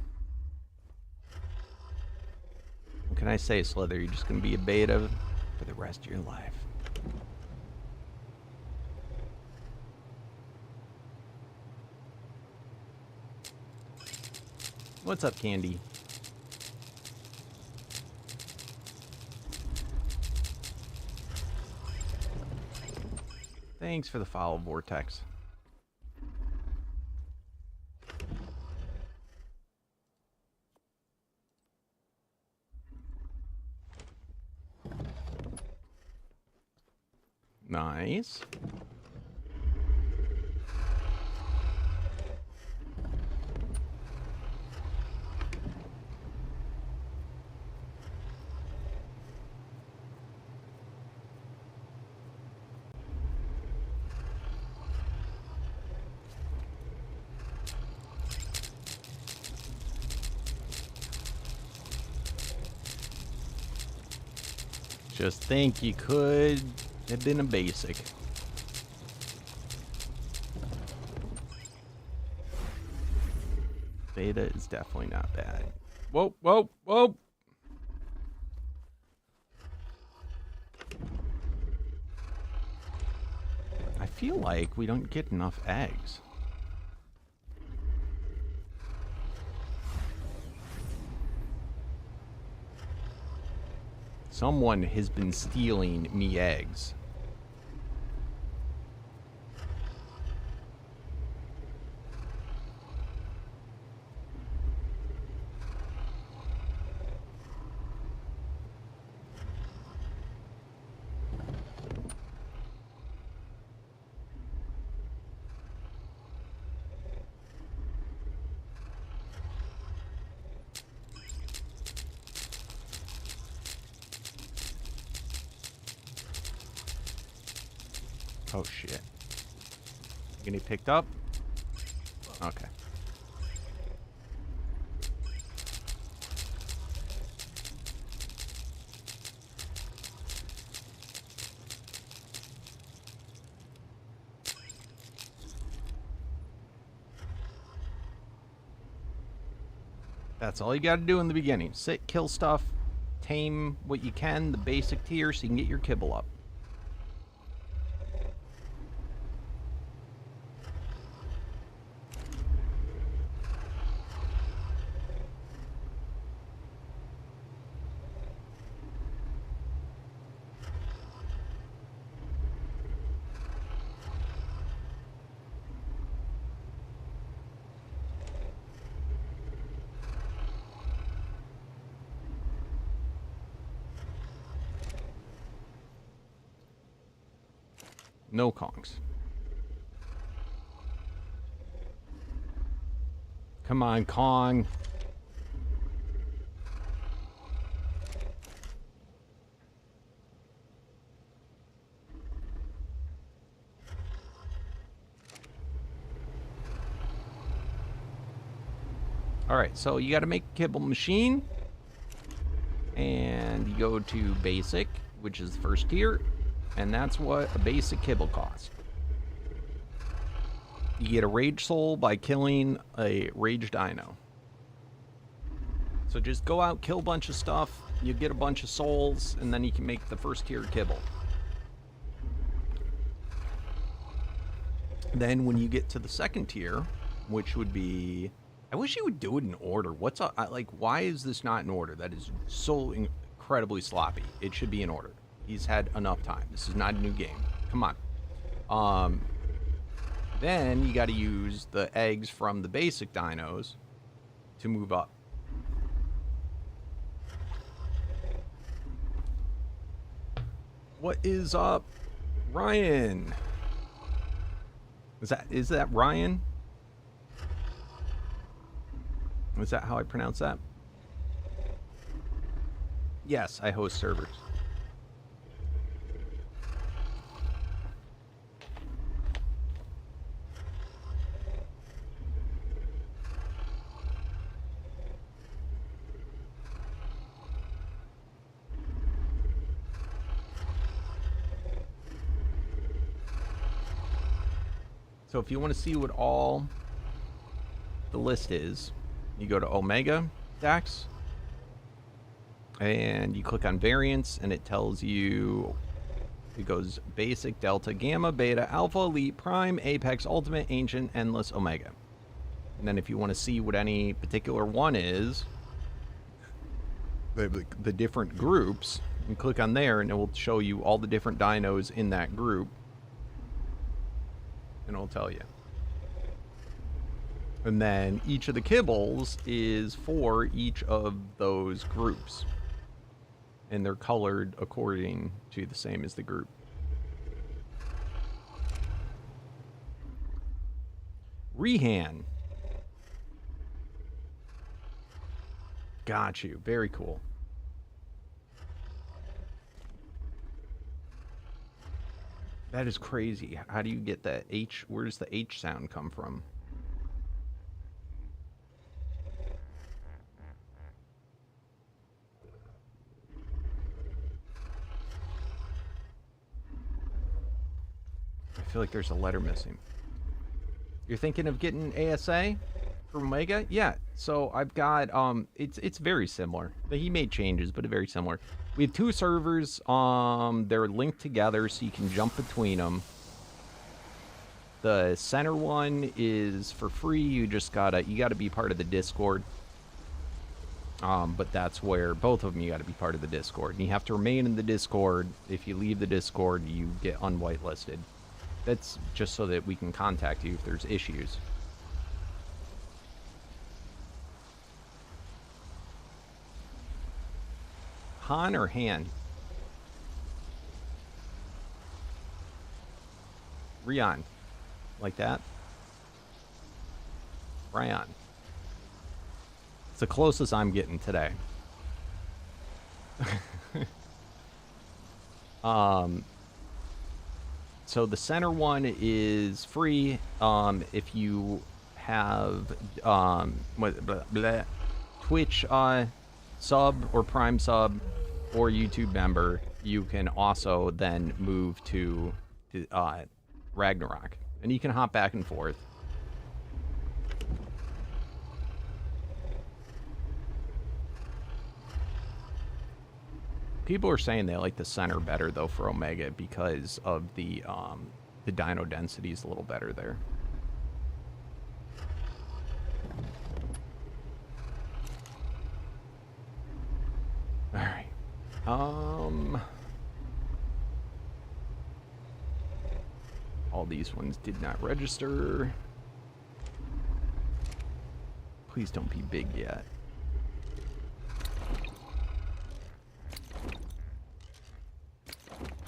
What can I say, Slither? You're just going to be a beta for the rest of your life. What's up, Candy? Thanks for the follow, Vortex. Nice. Just think you could have been a basic. Beta is definitely not bad. Whoa, whoa, whoa! I feel like we don't get enough eggs. Someone has been stealing me eggs. Oh shit. Getting picked up? Okay. That's all you gotta do in the beginning. Sit, kill stuff, tame what you can, the basic tier, so you can get your kibble up. No Kongs. Come on, Kong. Alright, so you gotta make a kibble machine. And you go to basic, which is the first tier. And that's what a basic kibble costs. You get a rage soul by killing a rage dino. So just go out, kill a bunch of stuff, you get a bunch of souls, and then you can make the first tier kibble. Then when you get to the second tier, which would be... I wish you would do it in order. What's up? Like, why is this not in order? That is so incredibly sloppy. It should be in order. He's had enough time. This is not a new game. Come on. Then you got to use the eggs from the basic dinos to move up. What is up, Ryan? Is that Ryan? Is that how I pronounce that? Yes, I host servers. So if you want to see what all the list is, you go to Omega DAX, and you click on variants, and it tells you, it goes basic, delta, gamma, beta, alpha, elite, prime, apex, ultimate, ancient, endless, omega. And then if you want to see what any particular one is, the different groups, you click on there, and it will show you all the different dinos in that group, and it'll tell you. And then each of the kibbles is for each of those groups, and they're colored according to the same as the group. Rehan. Got you. Very cool. That is crazy. How do you get that H? Where does the H sound come from? I feel like there's a letter missing. You're thinking of getting ASA for Omega? Yeah. So I've got it's very similar. He made changes, but very similar. We have two servers. They're linked together, so you can jump between them. The center one is for free. You gotta be part of the Discord. But that's where both of them, you gotta be part of the Discord. And you have to remain in the Discord. If you leave the Discord, you get unwhitelisted. That's just so that we can contact you if there's issues. Han or Han? Rion. Like that? Ryan. It's the closest I'm getting today. So the center one is free. If you have Twitch sub or Prime sub or YouTube member, you can also then move to Ragnarok, and you can hop back and forth. People are saying they like the center better though for Omega because of the dino density is a little better there. All right. All these ones did not register. Please don't be big yet.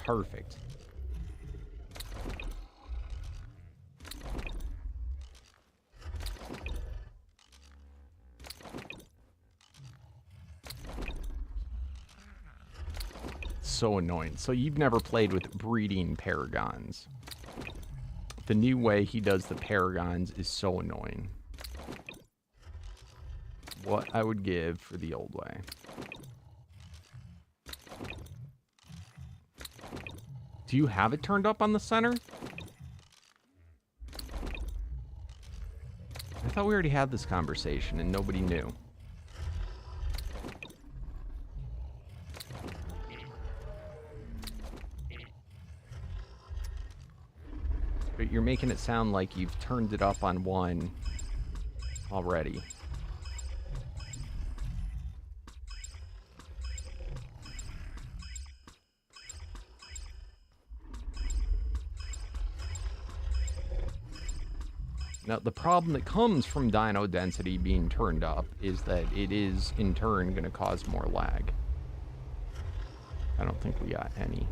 Perfect. So annoying. So you've never played with breeding Paragons. The new way he does the Paragons is so annoying. What I would give for the old way. Do you have it turned up on the center? I thought we already had this conversation and nobody knew. But you're making it sound like you've turned it up on one already. Now, the problem that comes from dino density being turned up is that it is, in turn, going to cause more lag. I don't think we got any.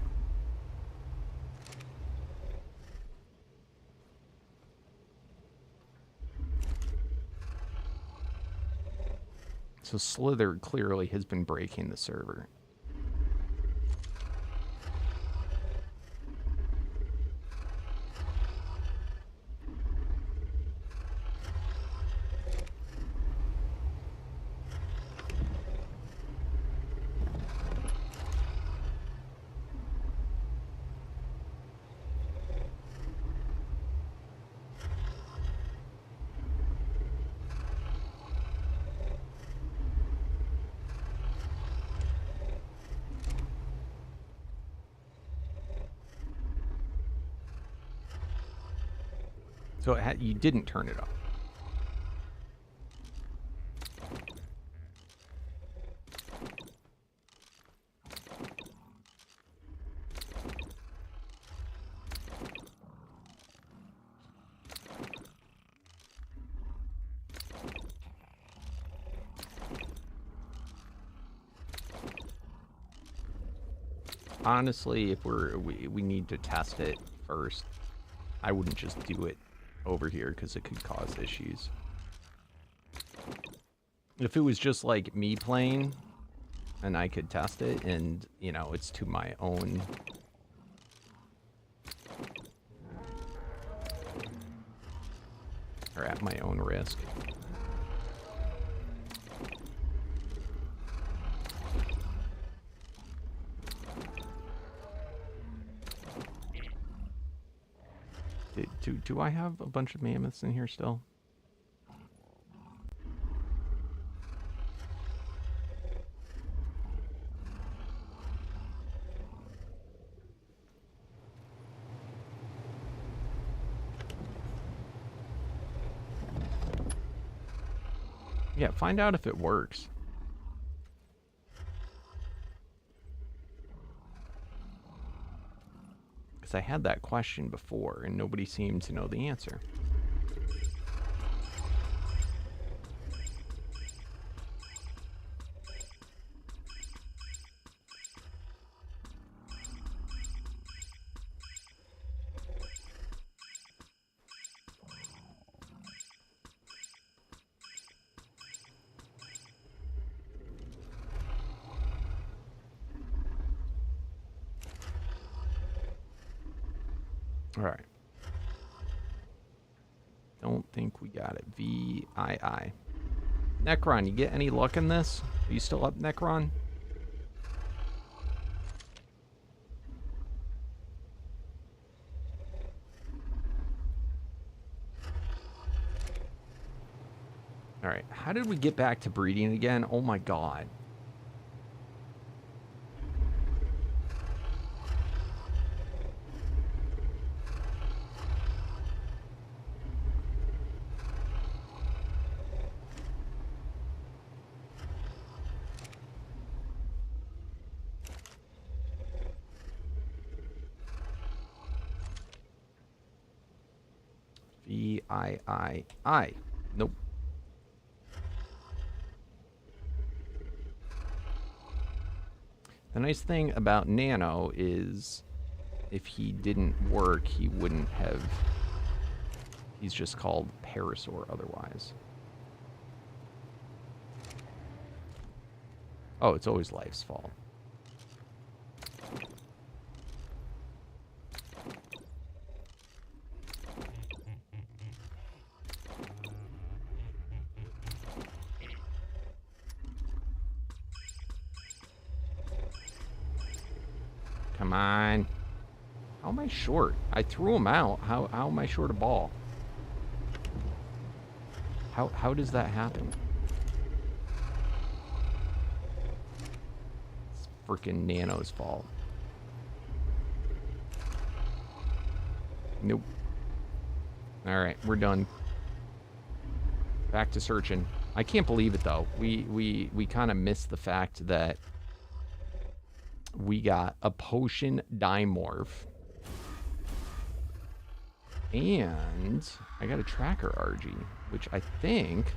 So Slither clearly has been breaking the server. So you didn't turn it up. Honestly, if we need to test it first, I wouldn't just do it over here because it could cause issues. If it was just like me playing and I could test it and, you know, it's to my own or at my own risk. Do I have a bunch of mammoths in here still? Yeah, find out if it works. Because I had that question before and nobody seemed to know the answer. All right. Don't think we got it. VII. Necron, you get any luck in this? Are you still up, Necron? All right. How did we get back to breeding again? Oh my god. VII. Nope. The nice thing about Nano is if he didn't work, he wouldn't have... He's just called Parasaur otherwise. Oh, it's always Life's fault. Come on. How am I short? I threw him out. How am I short a ball? How does that happen? It's freaking Nano's fault. Nope. Alright, we're done. Back to searching. I can't believe it though. We kind of missed the fact that we got a potion dimorph. And I got a tracker RG, which I think...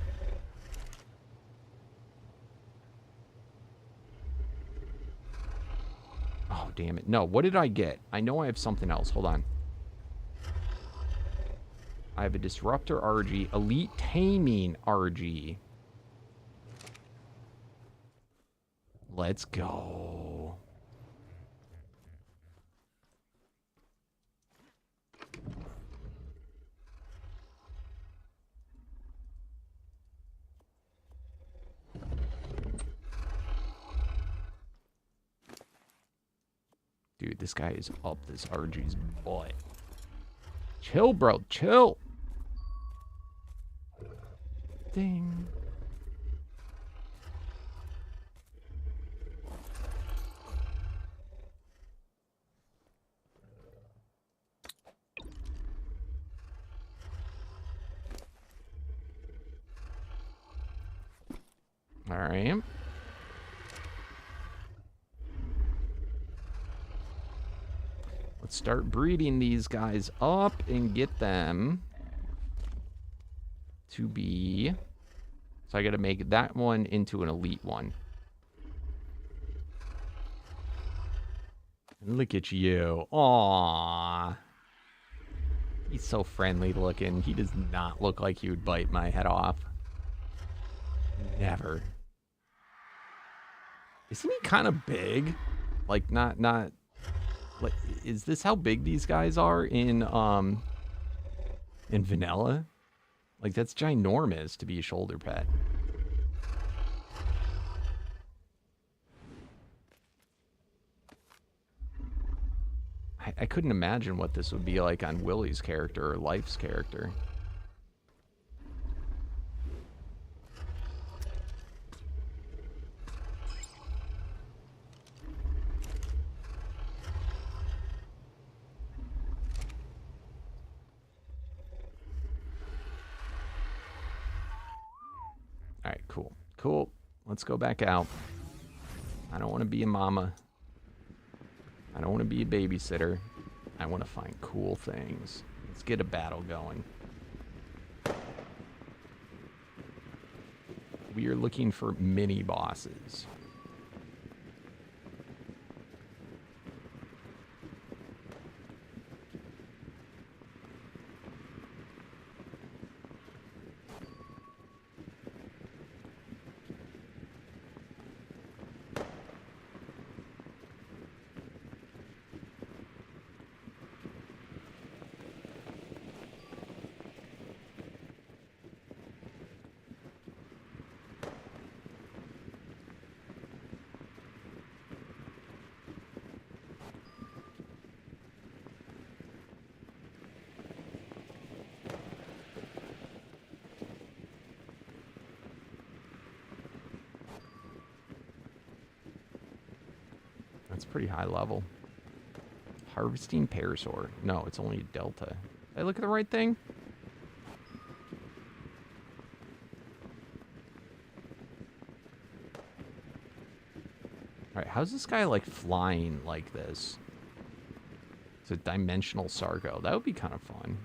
Oh, damn it. No, what did I get? I know I have something else. Hold on. I have a Disruptor RG, Elite Taming RG. Let's go. Dude, this guy is up this RG's butt. Chill, bro. Chill. Ding. All right. Let's start breeding these guys up and get them to be... So I got to make that one into an elite one. Look at you. Aww. He's so friendly looking. He does not look like he would bite my head off. Never. Isn't he kind of big? Like, not... Like, is this how big these guys are in vanilla? Like, that's ginormous to be a shoulder pet. I couldn't imagine what this would be like on Willie's character or Life's character. All right, cool. Cool. Let's go back out. I don't want to be a mama. I don't want to be a babysitter. I want to find cool things. Let's get a battle going. We are looking for mini bosses. That's pretty high level. Harvesting Parasaur. No, it's only Delta. Did I look at the right thing? Alright, how's this guy like flying like this? It's a dimensional Sargo. That would be kind of fun.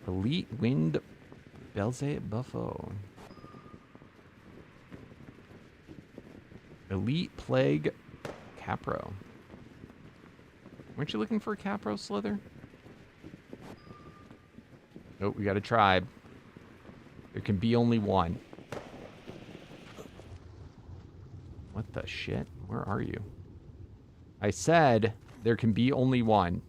Elite Wind Belze Buffo. Elite Plague Capro. Weren't you looking for a Capro, Slither? Nope, we got a tribe. There can be only one. What the shit? Where are you? I said there can be only one.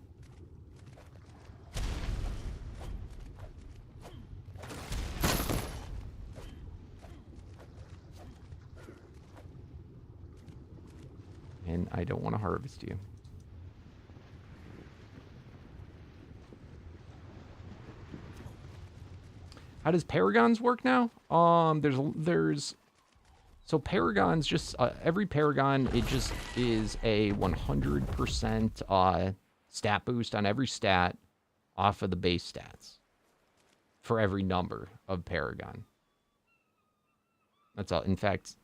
And I don't want to harvest you. How does Paragons work now? There's so Paragons just every Paragon, it just is a 100% stat boost on every stat off of the base stats for every number of Paragon. That's all. In fact,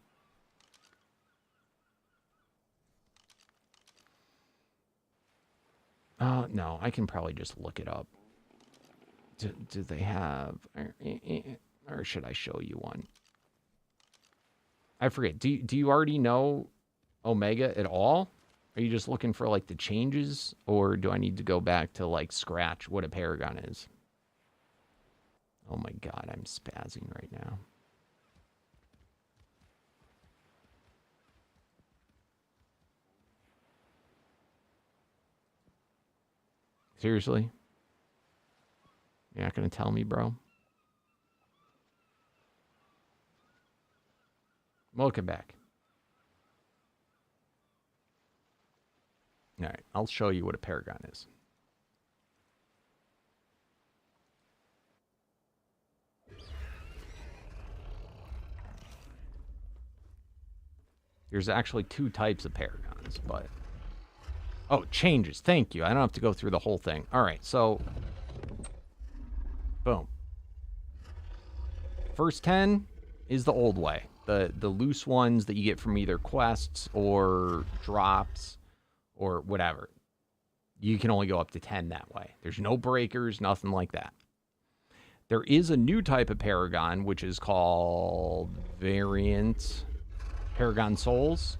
no, I can probably just look it up. Do they have... Or should I show you one? I forget. Do you already know Omega at all? Are you just looking for, like, the changes? Or do I need to go back to, like, scratch what a Paragon is? Oh my god, I'm spazzing right now. Seriously? You're not going to tell me, bro? Welcome back. All right, I'll show you what a Paragon is. There's actually 2 types of Paragons, but... Oh, changes. Thank you. I don't have to go through the whole thing. All right, so... Boom. First 10 is the old way. The loose ones that you get from either quests or drops or whatever. You can only go up to 10 that way. There's no breakers, nothing like that. There is a new type of Paragon, which is called Variant Paragon Souls.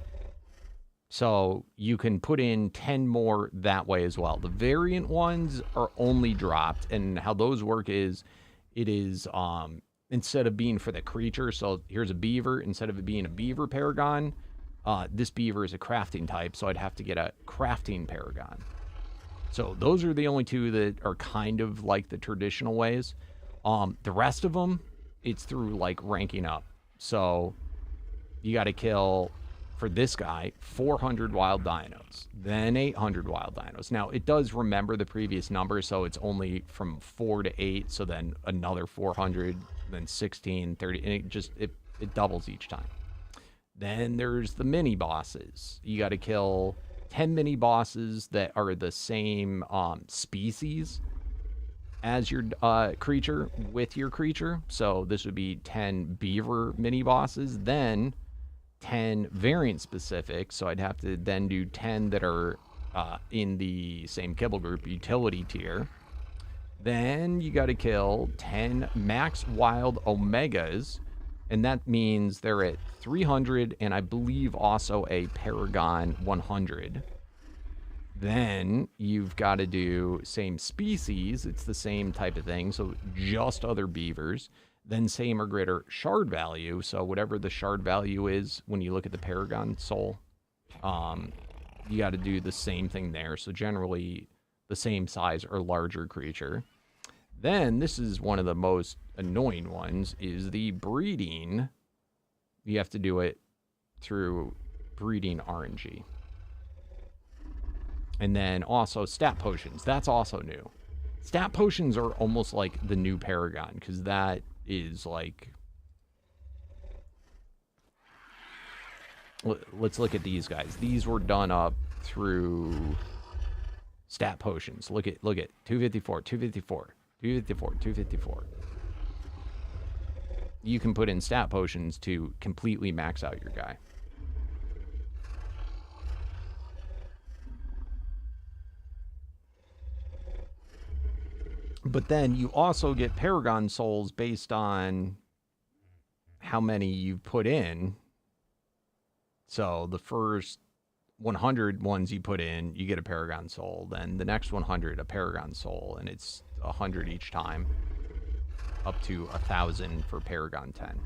So you can put in 10 more that way as well. The variant ones are only dropped, and how those work is, it is instead of being for the creature, so here's a beaver, instead of it being a beaver Paragon, this beaver is a crafting type, so I'd have to get a crafting Paragon. So those are the only 2 that are kind of like the traditional ways. The rest of them, it's through like ranking up. So you got to kill, for this guy, 400 wild dinos, then 800 wild dinos. Now, it does remember the previous number, so it's only from 4 to 8, so then another 400, then 16, 30, and it doubles each time. Then there's the mini bosses. You got to kill 10 mini bosses that are the same species as your creature with your creature. So this would be 10 beaver mini bosses, then 10 variant specific, so I'd have to then do 10 that are in the same kibble group utility tier. Then you got to kill 10 max wild omegas, and that means they're at 300 and I believe also a Paragon 100. Then you've got to do same species, it's the same type of thing, so just other beavers. Then same or greater shard value. So whatever the shard value is when you look at the Paragon Soul, you got to do the same thing there. So generally the same size or larger creature. Then this is one of the most annoying ones, is the breeding. You have to do it through breeding RNG. And then also stat potions. That's also new. Stat potions are almost like the new Paragon, because that is like... Let's look at these guys. These were done up through stat potions. Look at 254, 254, 254, 254. You can put in stat potions to completely max out your guy. But then you also get Paragon Souls based on how many you've put in. So the first 100 ones you put in, you get a Paragon Soul. Then the next 100, a Paragon Soul. And it's 100 each time. Up to 1,000 for Paragon 10.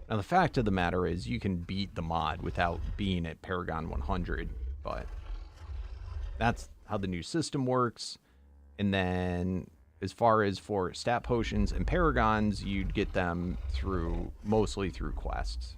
Now the fact of the matter is you can beat the mod without being at Paragon 100. But that's how the new system works. And then as far as for stat potions and paragons, you'd get them through mostly through quests.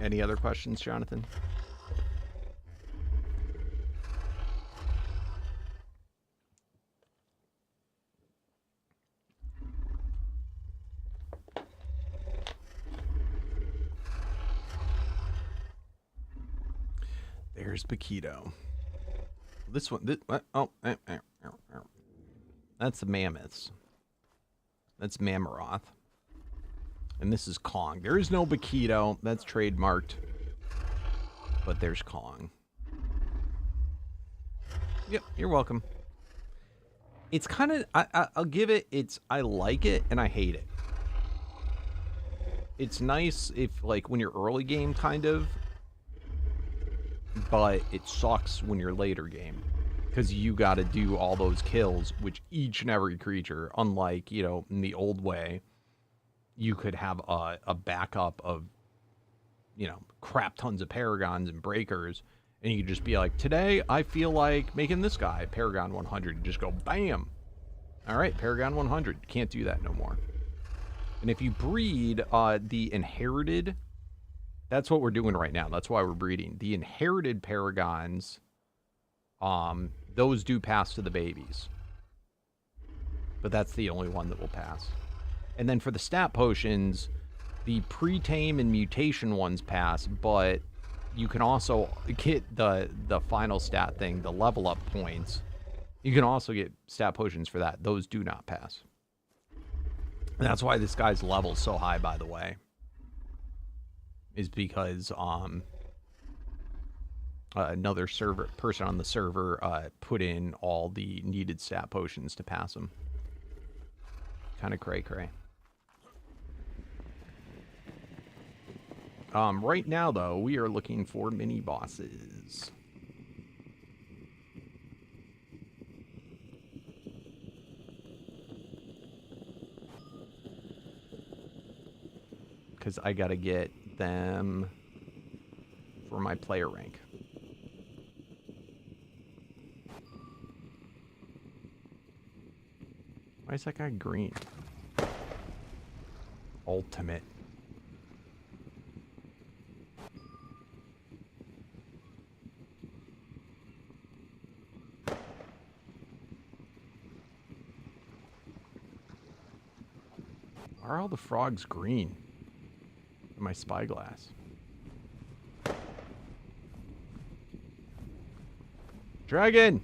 Any other questions, Jonathan? There's Paquito. This one, that's the mammoths. That's Mammoth. And this is Kong. There is no Paquito. That's trademarked. But there's Kong. Yep, you're welcome. It's kind of, I'll give it, I like it and I hate it. It's nice if, like, when you're early game, kind of. But it sucks when you're later game, because you got to do all those kills, which each and every creature, unlike, you know, in the old way, you could have a backup of, you know, crap tons of paragons and breakers, and you could just be like, today I feel like making this guy Paragon 100, and just go bam. All right, Paragon 100. Can't do that no more. And if you breed the inherited That's what we're doing right now. That's why we're breeding. The inherited paragons, those do pass to the babies. But that's the only one that will pass. And then for the stat potions, the pre-tame and mutation ones pass, but you can also get the final stat thing, the level up points. You can also get stat potions for that. Those do not pass. And that's why this guy's level's so high, by the way. Is because another person on the server put in all the needed stat potions to pass him. Kind of cray-cray. Right now, though, we are looking for mini-bosses. Because I gotta get them for my player rank. Why is that guy green? Ultimate. Why are all the frogs green? My spyglass. Dragon!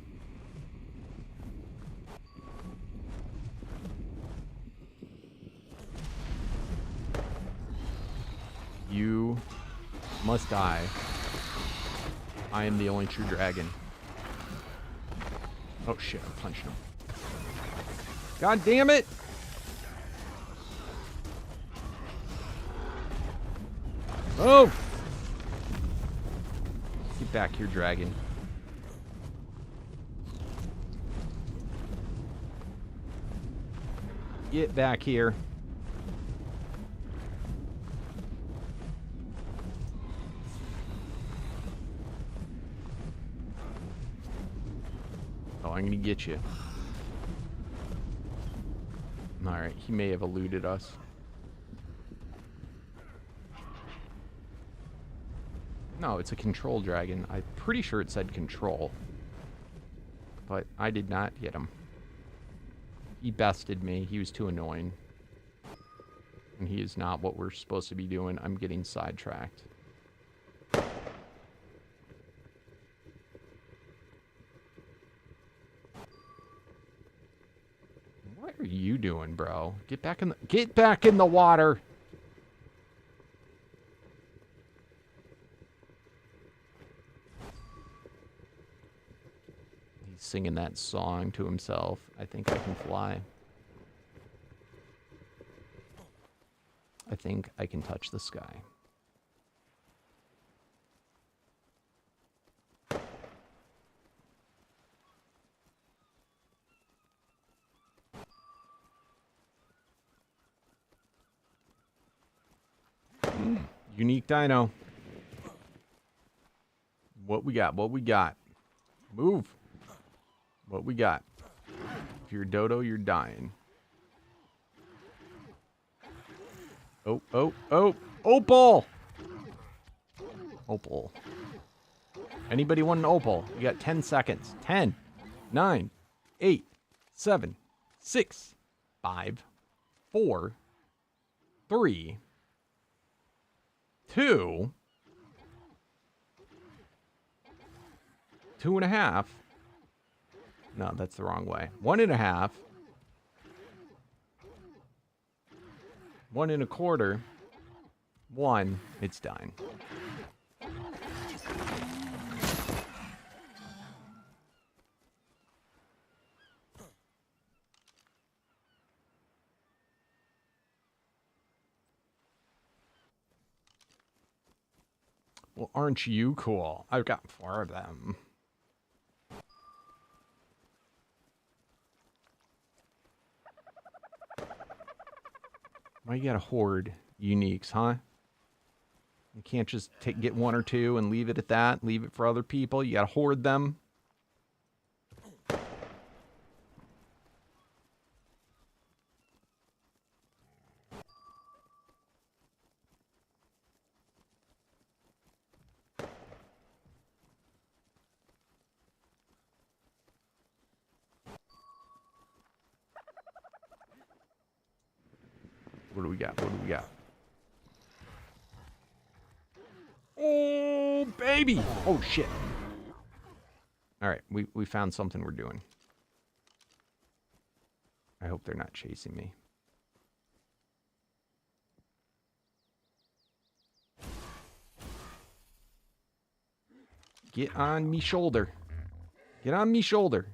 You must die. I am the only true dragon. Oh shit, I punched him. God damn it! Oh! Get back here, dragon. Get back here. Oh, I'm gonna get you. Alright, he may have eluded us. No, it's a control dragon. I'm pretty sure it said control. But I did not hit him. He bested me. He was too annoying. And he is not what we're supposed to be doing. I'm getting sidetracked. What are you doing, bro? Get back in the water. Singing that song to himself. I think I can fly. I think I can touch the sky. Unique dino. What we got? What we got? Move. What we got? If you're Dodo, you're dying. Oh, oh, oh! Opal! Opal. Anybody want an opal? You got 10 seconds. 10, 9, 8, 7, 6, 5, 4, 3, 2, 2.5. No, that's the wrong way. 1.5. 1.25. 1. It's done. Well, aren't you cool? I've got 4 of them. Why you gotta hoard uniques, huh? You can't just get 1 or 2 and leave it at that. Leave it for other people. You gotta hoard them. What do we got? What do we got? Oh, baby! Oh, shit. All right, we found something we're doing. I hope they're not chasing me. Get on me shoulder. Get on me shoulder.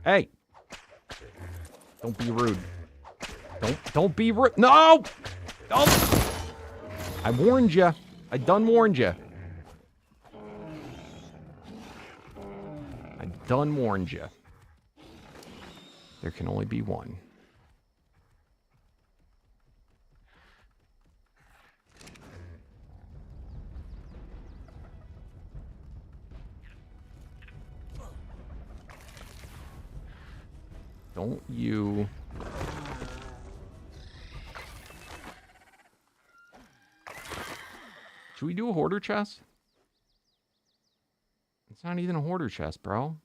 Hey. Don't be rude. Don't be rude. No! Don't! I warned you. I done warned you. I done warned you. There can only be one. Don't you... Should we do a hoarder chest? It's not even a hoarder chest, bro.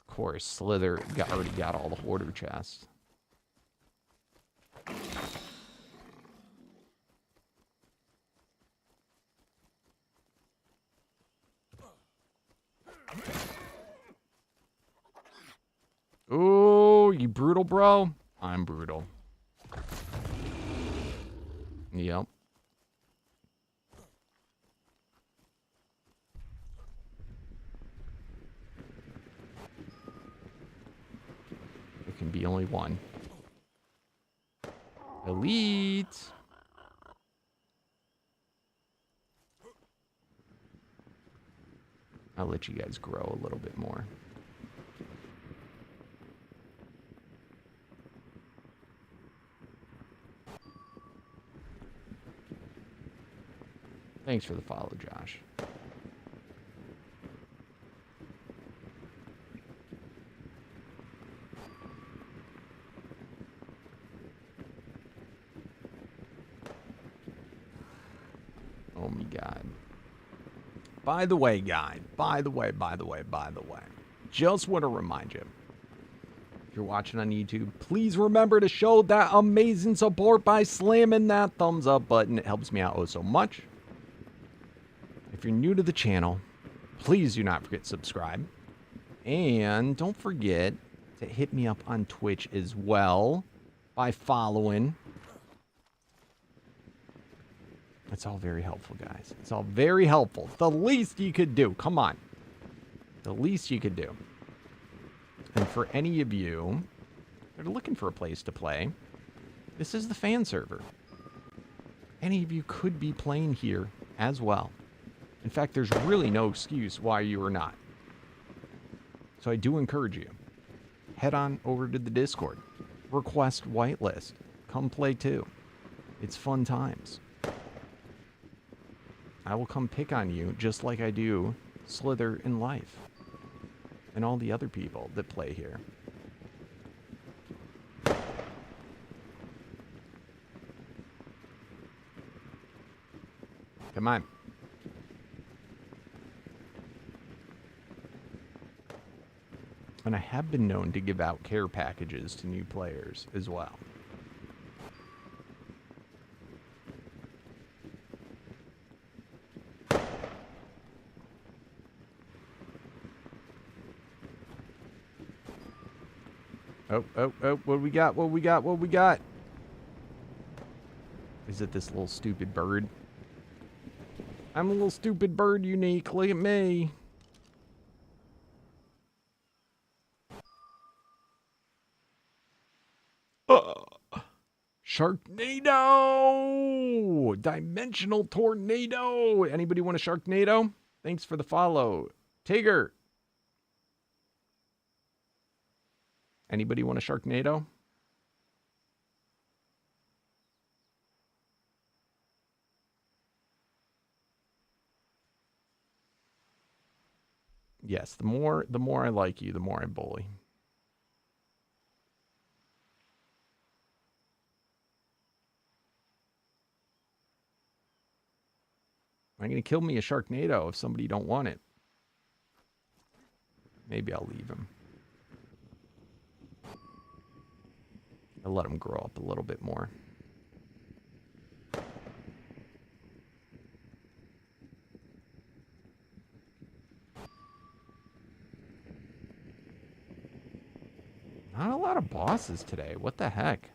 Of course, Slither already got all the hoarder chests. Ooh, you brutal, bro? I'm brutal. Yep. There can be only one. Elite. I'll let you guys grow a little bit more. Thanks for the follow, Josh. Oh my God. By the way, guy, by the way, just want to remind you, if you're watching on YouTube, please remember to show that amazing support by slamming that thumbs up button. It helps me out oh so much. If you're new to the channel, please do not forget to subscribe. And don't forget to hit me up on Twitch as well by following. It's all very helpful, guys. It's all very helpful. The least you could do. Come on. The least you could do. And for any of you that are looking for a place to play, this is the fan server. Any of you could be playing here as well. In fact, there's really no excuse why you are not. So I do encourage you. Head on over to the Discord. Request whitelist. Come play too. It's fun times. I will come pick on you just like I do Slither in life. And all the other people that play here. Come on. And I have been known to give out care packages to new players as well. Oh, what we got? What we got? What we got? Is it this little stupid bird? I'm a little stupid bird unique. Look at me. Sharknado! Dimensional tornado! Anybody want a Sharknado? Thanks for the follow. Tigger! Anybody want a Sharknado? Yes, the more I like you, the more I bully. I'm gonna kill me a Sharknado if somebody don't want it. Maybe I'll leave him. I'll let him grow up a little bit more. Not a lot of bosses today. What the heck?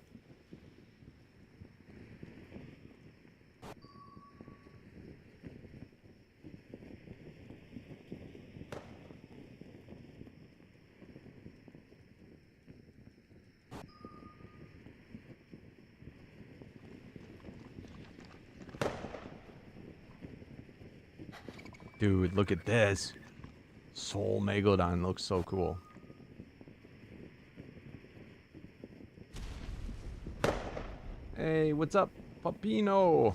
Dude, look at this. Soul Megalodon looks so cool. Hey, what's up, Papino?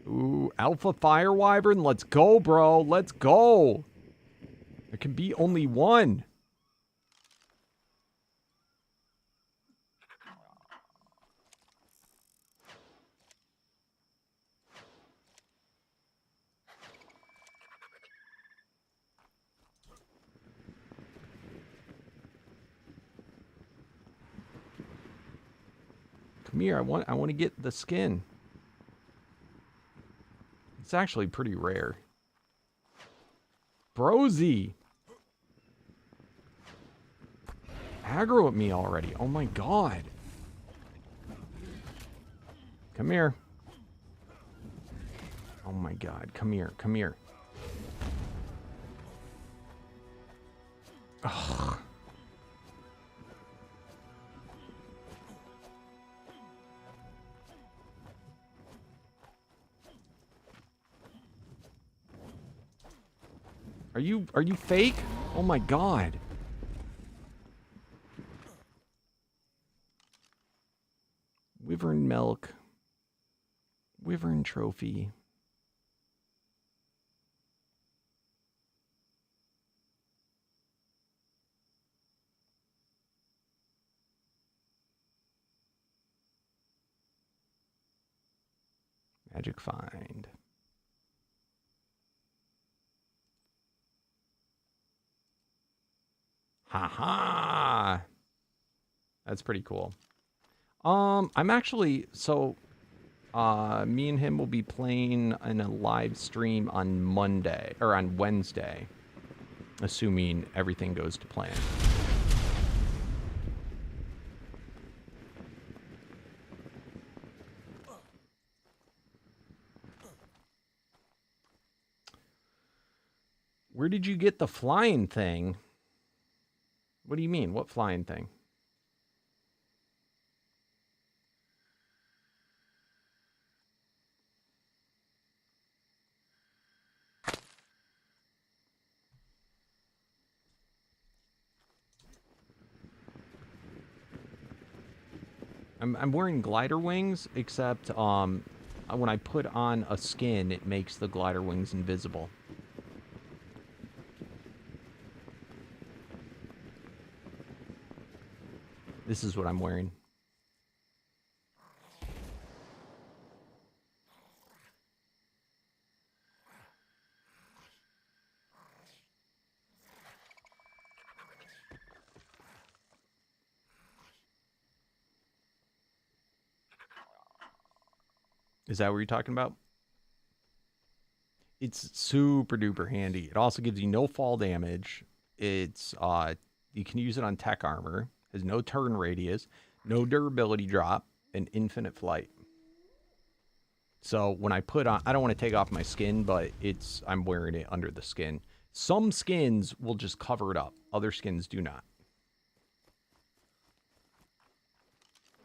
Ooh, Alpha Fire Wyvern. Let's go, bro. Let's go. There can be only one. Come here. I want to get the skin. It's actually pretty rare. Brosy. Aggro at me already. Oh my god. Come here. Oh my god. Come here. Come here. Ugh. Are you fake? Oh my god. Wyvern milk. Wyvern trophy. Magic find. Haha. That's pretty cool. I'm actually, so, me and him will be playing in a live stream on Monday, or on Wednesday, assuming everything goes to plan. Where did you get the flying thing? What do you mean? What flying thing? I'm wearing glider wings, except when I put on a skin, it makes the glider wings invisible. This is what I'm wearing. Is that what you're talking about? It's super duper handy. It also gives you no fall damage. It's you can use it on tech armor. Has no turn radius, no durability drop, and infinite flight. So when I put on, I don't want to take off my skin, but I'm wearing it under the skin. Some skins will just cover it up. Other skins do not.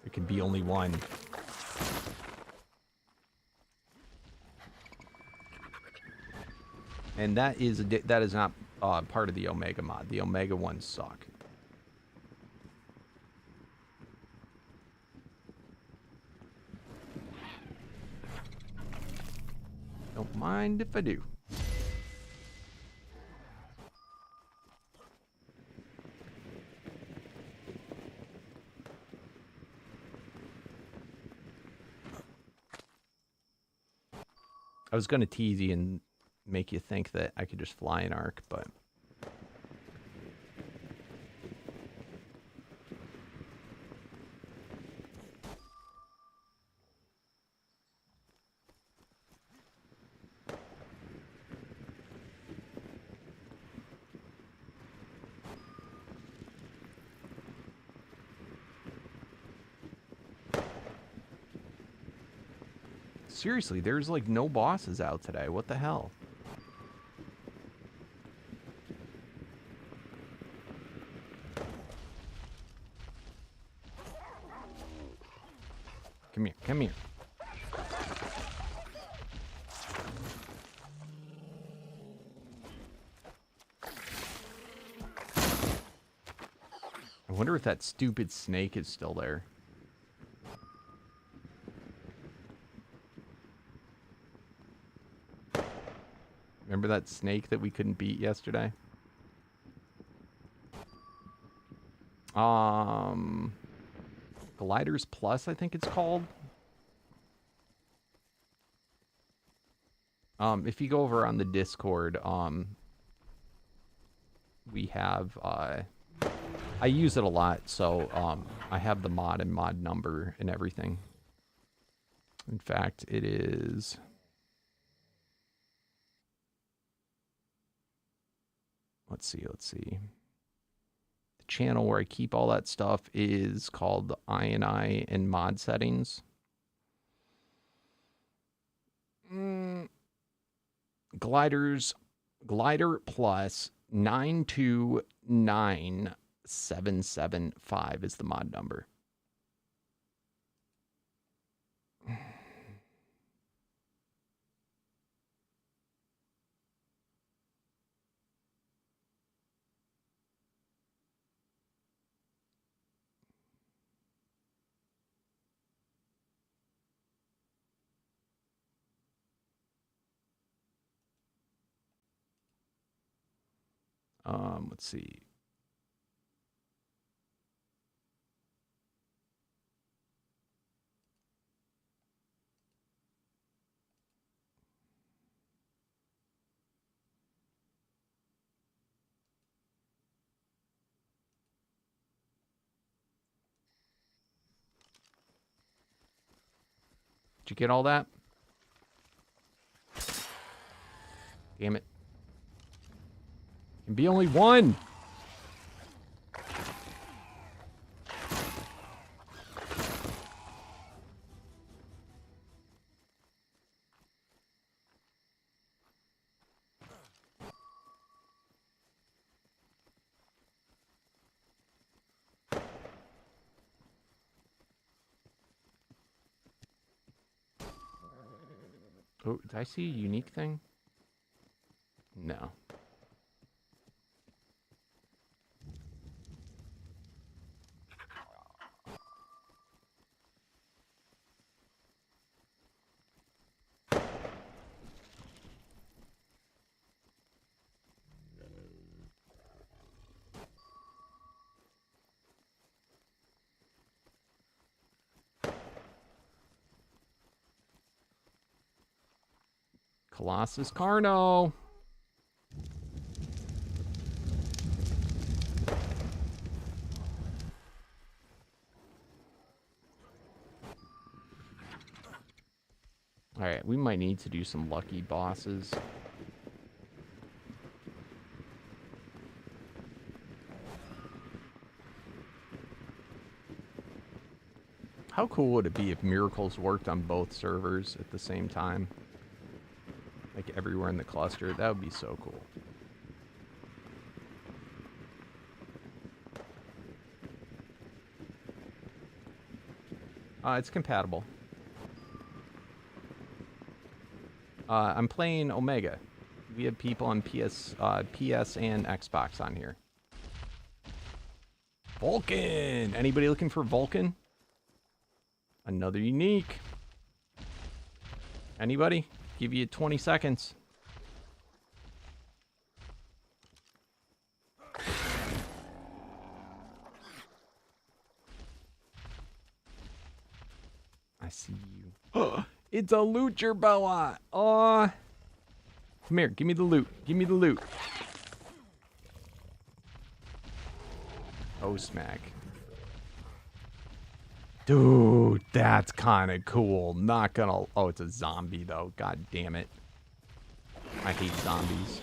It can be only one. And that is not part of the Omega mod. The Omega ones suck. Don't mind if I do. I was going to tease you and make you think that I could just fly an arc, but... Seriously, there's like no bosses out today. What the hell? Come here, come here. I wonder if that stupid snake is still there. Remember that snake that we couldn't beat yesterday? Gliders Plus, I think it's called. If you go over on the Discord, we have, I use it a lot, so, I have the mod and mod number and everything. In fact, it is... Let's see. The channel where I keep all that stuff is called I and mod settings. Glider Plus 929775 is the mod number. Let's see. Did you get all that? Damn it. Can be only one. Oh, did I see a unique thing? No. Colossus Carno. Alright, we might need to do some lucky bosses. How cool would it be if miracles worked on both servers at the same time? Like everywhere in the cluster. That would be so cool. It's compatible. I'm playing Omega. We have people on PS and Xbox on here. Vulcan! Anybody looking for Vulcan? Another unique. Anybody? Give you 20 seconds. I see you. It's a loocher boa. Oh. Come here. Give me the loot. Give me the loot. Oh, smack. Dude, that's kind of cool. Not gonna... Oh, it's a zombie, though. God damn it. I hate zombies.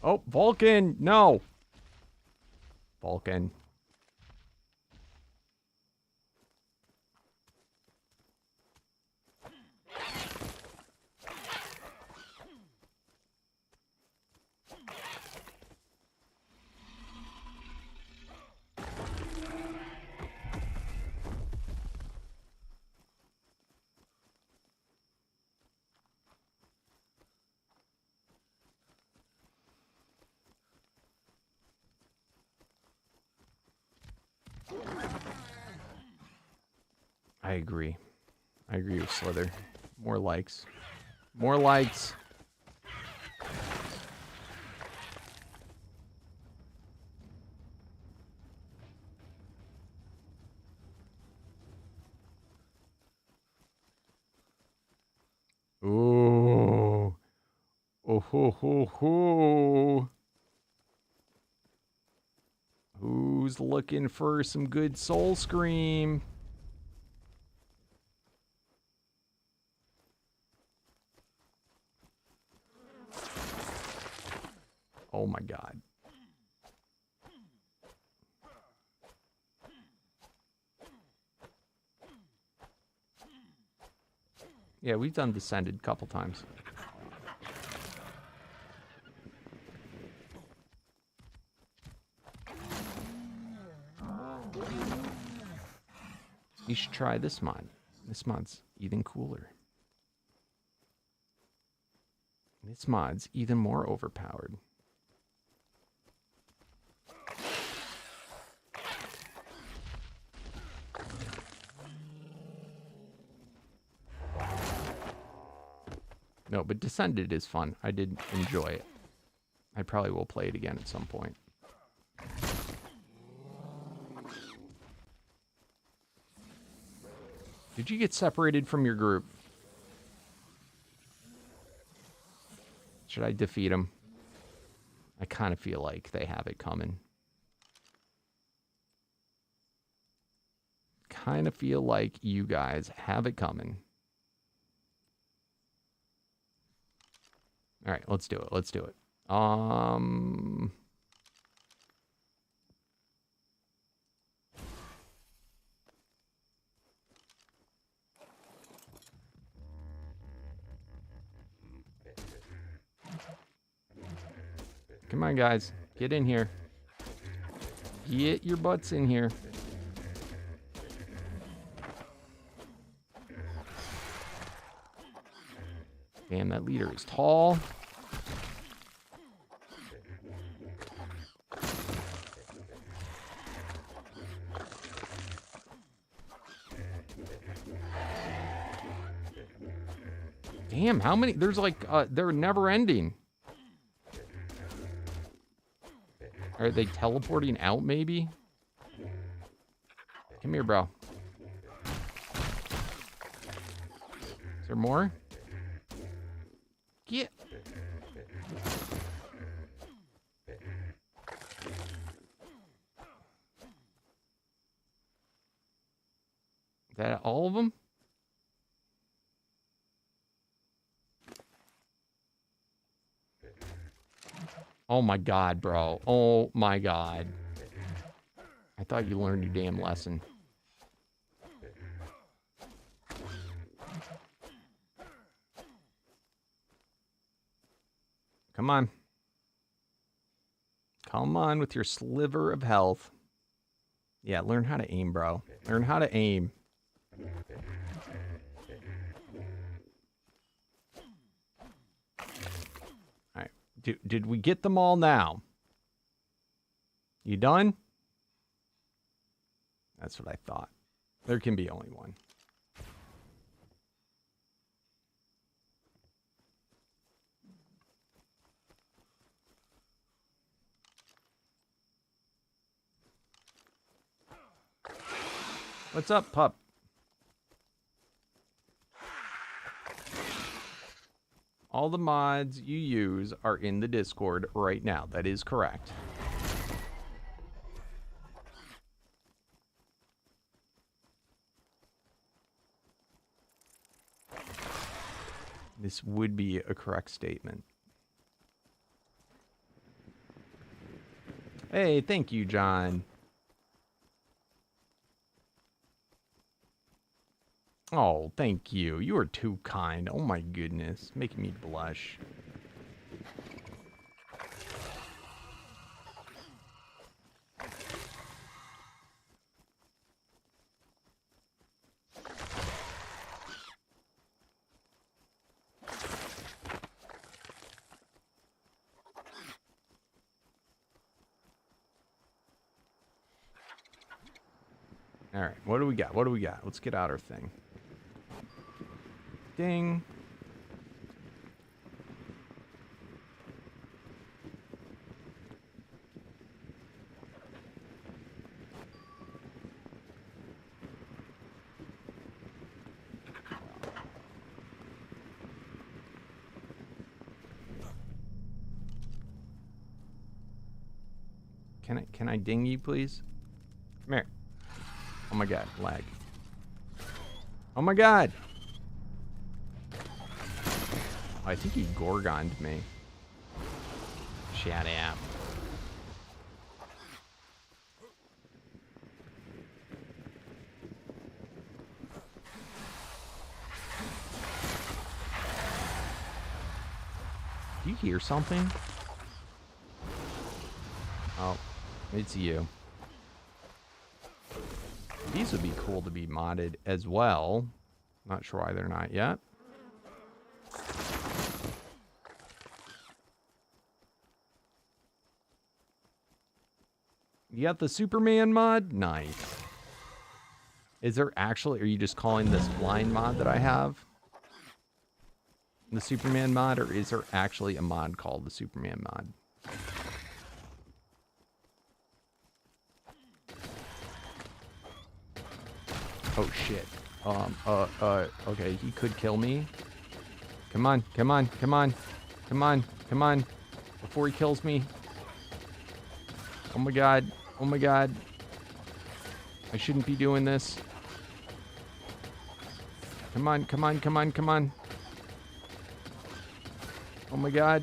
Oh, Vulcan! No! Vulcan. I agree. I agree with Slither. More likes. More likes. Ooh. Oh ho ho ho. Who's looking for some good Soul Scream? Oh my god. Yeah, we've done Descended a couple times. You should try this mod. This mod's even cooler. This mod's even more overpowered. No, but Descended is fun. I did enjoy it. I probably will play it again at some point. Did you get separated from your group? Should I defeat them? I kind of feel like they have it coming. Kind of feel like you guys have it coming. All right, let's do it. Let's do it. Come on, guys. Get in here. Get your butts in here. Damn, that leader is tall. Damn, how many? There's like, they're never ending. Are they teleporting out, maybe? Come here, bro. Is there more? Get. Is that all of them? Oh my god, bro. Oh my god. I thought you learned your damn lesson. Come on. Come on with your sliver of health. Yeah, learn how to aim, bro. Learn how to aim. Did we get them all now? You done? That's what I thought. There can be only one. What's up, pup? All the mods you use are in the Discord right now. That is correct. This would be a correct statement. Hey, thank you, John. Oh, thank you. You are too kind. Oh my goodness. Making me blush. All right, what do we got? What do we got? Let's get out our thing. Ding. Can I ding you, please? Come here. Oh my god, lag. Oh my god! I think he Gorgoned me. Shout out. Do you hear something? Oh, it's you. These would be cool to be modded as well. Not sure why they're not yet. You got the Superman mod? Nice. Is there actually, are you just calling this blind mod that I have the Superman mod, or is there actually a mod called the Superman mod? Oh shit. Okay, he could kill me. Come on, come on, come on, come on, come on. Before he kills me. Oh my god, oh my god. I shouldn't be doing this. Come on, come on, come on, come on. Oh my god.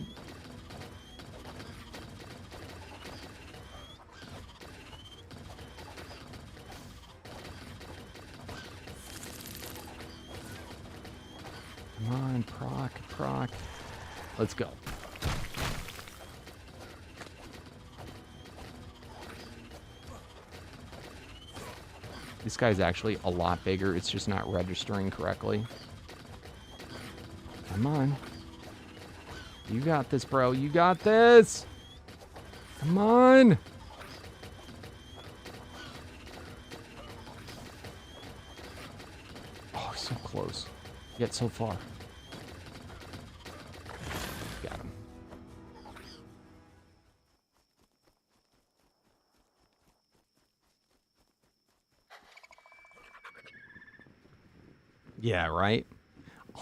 Come on, proc. Let's go. This guy's actually a lot bigger. It's just not registering correctly. Come on. You got this, bro. You got this. Come on. Oh, so close. Yet so far. Got him. Yeah, right?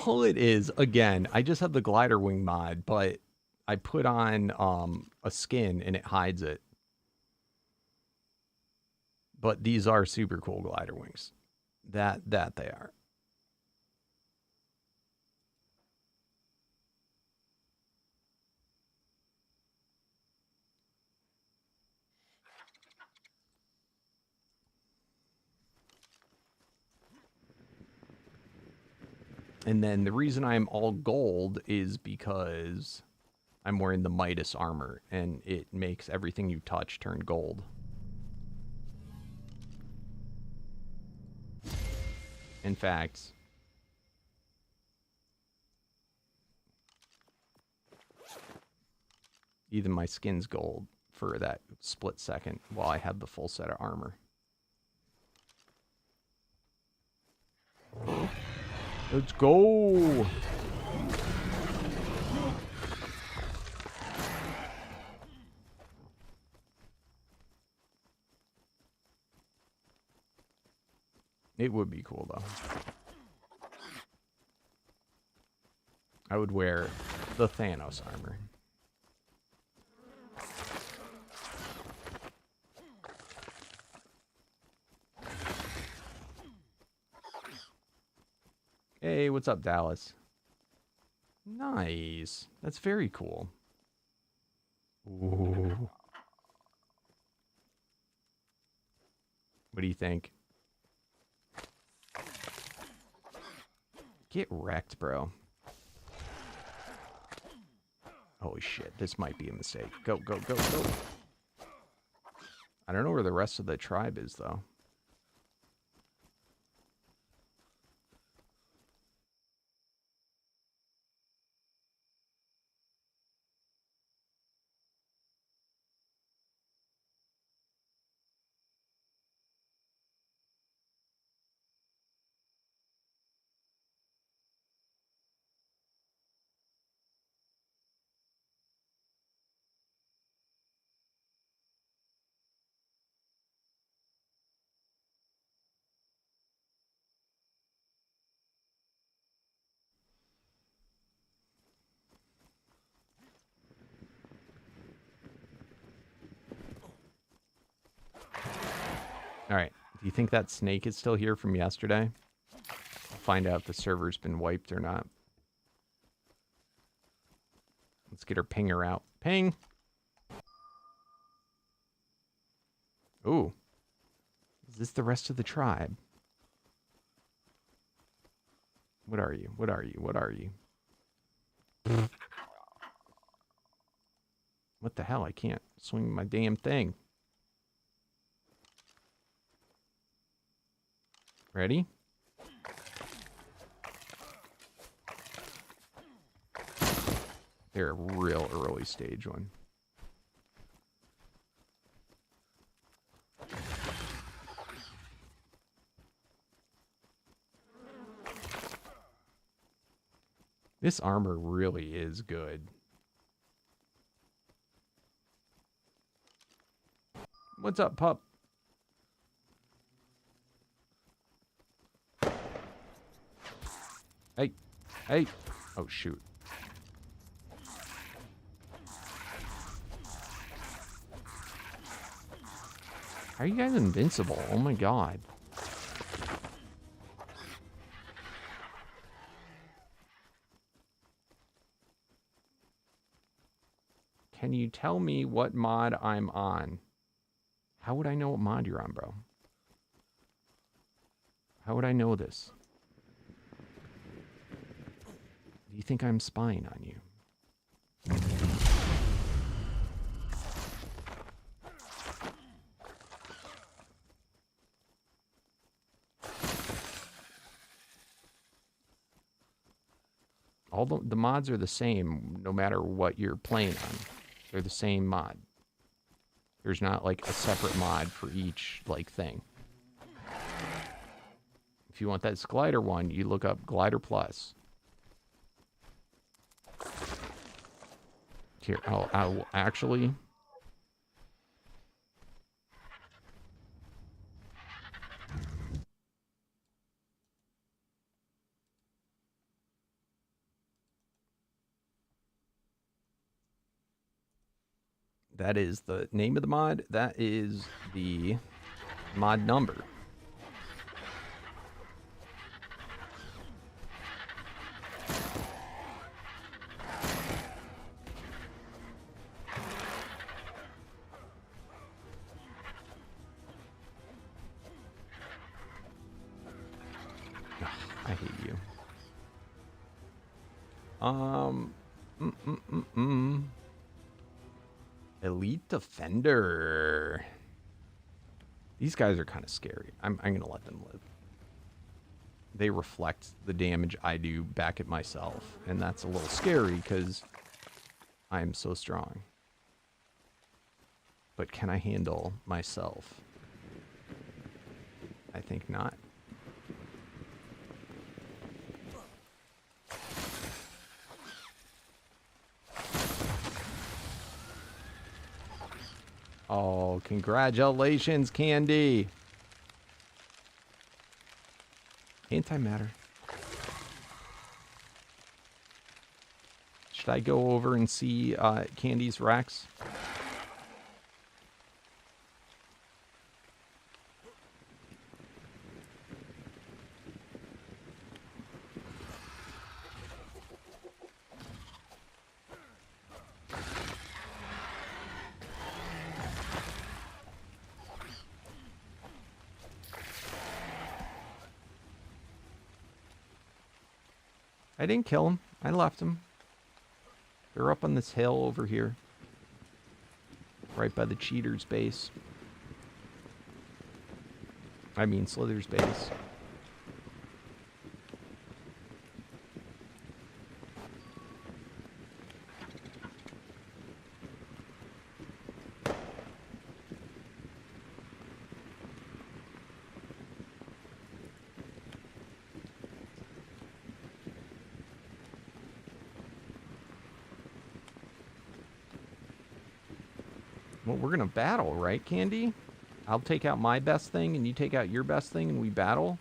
All it is, again, I just have the glider wing mod, but I put on a skin and it hides it. But these are super cool glider wings. That they are. And then the reason I'm all gold is because I'm wearing the Midas armor, and it makes everything you touch turn gold. In fact, Even my skin's gold for that split second while I had the full set of armor. Let's go! It would be cool, though. I would wear the Thanos armor. Hey, what's up, Dallas? Nice. That's very cool. Ooh. What do you think? Get wrecked, bro. Holy shit, this might be a mistake. Go, go, go, go. I don't know where the rest of the tribe is, though. Alright, do you think that snake is still here from yesterday? I'll find out if the server's been wiped or not. Let's get her pinger out. Ping! Ooh. Is this the rest of the tribe? What are you? What are you? What are you? What the hell? I can't swing my damn thing. Ready? They're a real early stage one. This armor really is good. What's up, pup? Hey, hey. Oh, shoot. How are you guys invincible? Oh my god. Can you tell me what mod I'm on? How would I know what mod you're on, bro? How would I know this? Do you think I'm spying on you? All the mods are the same no matter what you're playing on. They're the same mod. There's not like a separate mod for each like thing. If you want that glider one, you look up Glider Plus. Here, I'll actually... That is the name of the mod. That is the mod number. I hate you. Elite Defender. These guys are kind of scary. I'm gonna let them live. They reflect the damage I do back at myself, and that's a little scary because I am so strong. But can I handle myself? I think not. Oh, congratulations, Candy. Antimatter. Should I go over and see Candy's racks? I didn't kill him. I left him. They're up on this hill over here. Right by the cheater's base. I mean Slither's base. Well, we're gonna battle, right, Candy? I'll take out my best thing, and you take out your best thing, and we battle.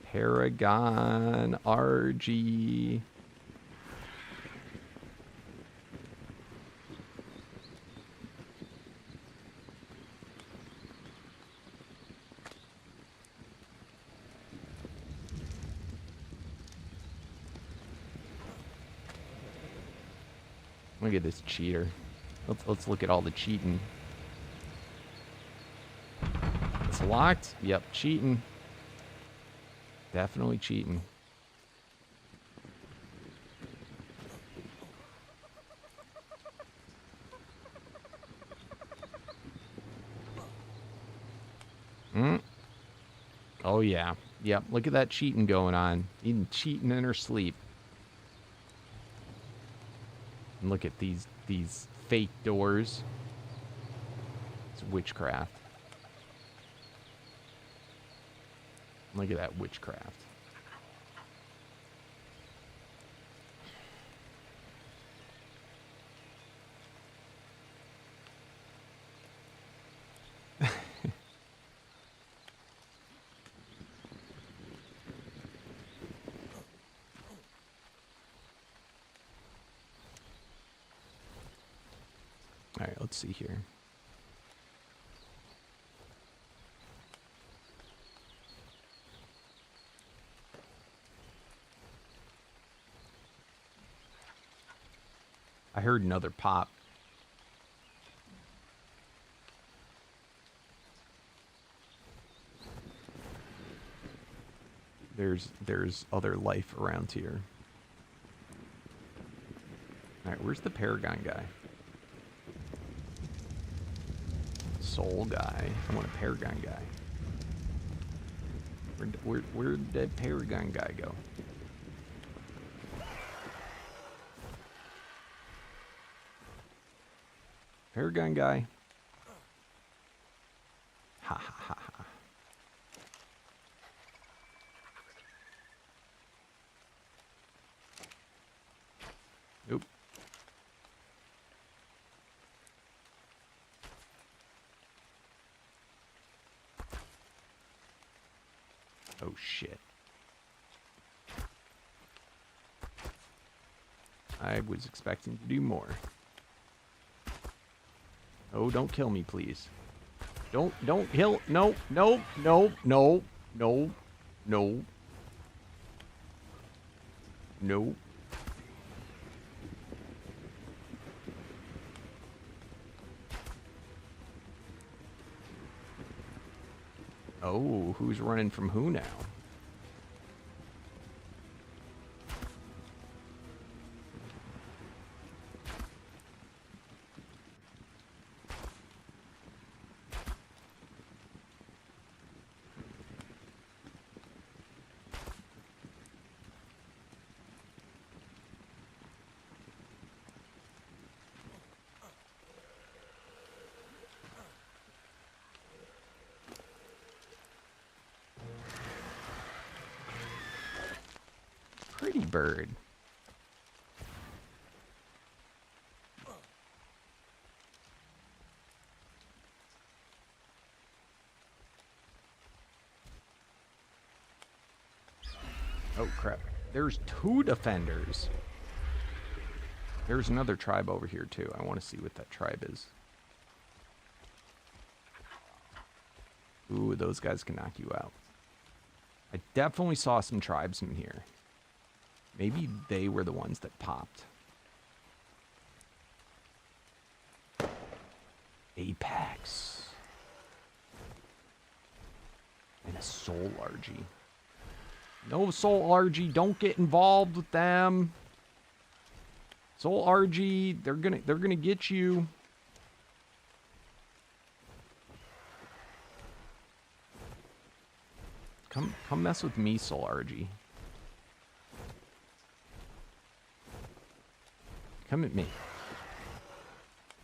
Paragon RG. Look at this cheater. Let's look at all the cheating. It's locked. Yep, cheating. Definitely cheating. Oh yeah. Yep, look at that cheating going on. Even cheating in her sleep. And look at these fake doors. It's witchcraft. Look at that witchcraft. All right, let's see here. I heard another pop. There's other life around here. All right, where's the Paragon guy? Soul guy. I want a Paragon guy. Where'd that Paragon guy go? Paragon guy. Ha ha ha ha. Nope. Oh shit. I was expecting to do more. Oh, don't kill me, please. Don't kill. No, no, no, no, no, no. No. Oh, who's running from who now? pretty bird. Oh, crap. There's 2 defenders. There's another tribe over here, too. I want to see what that tribe is. Ooh, those guys can knock you out. I definitely saw some tribesmen here. Maybe they were the ones that popped. Apex. And a soul RG. No soul RG, don't get involved with them. Soul RG, they're gonna get you. Come mess with me, Soul RG. Come at me.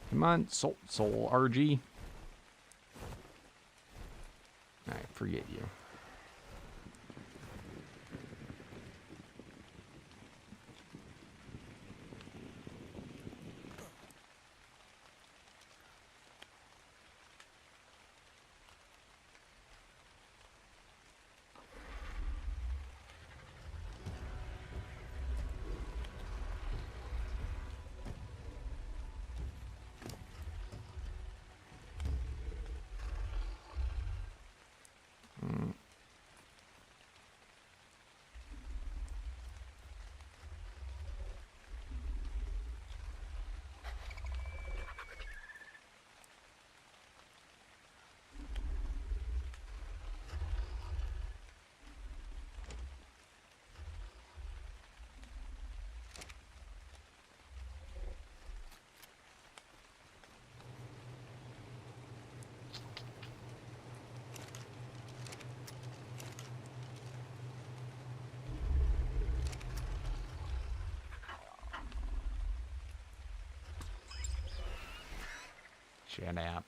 Come on, Soul RG. Alright, forget you. Shut up.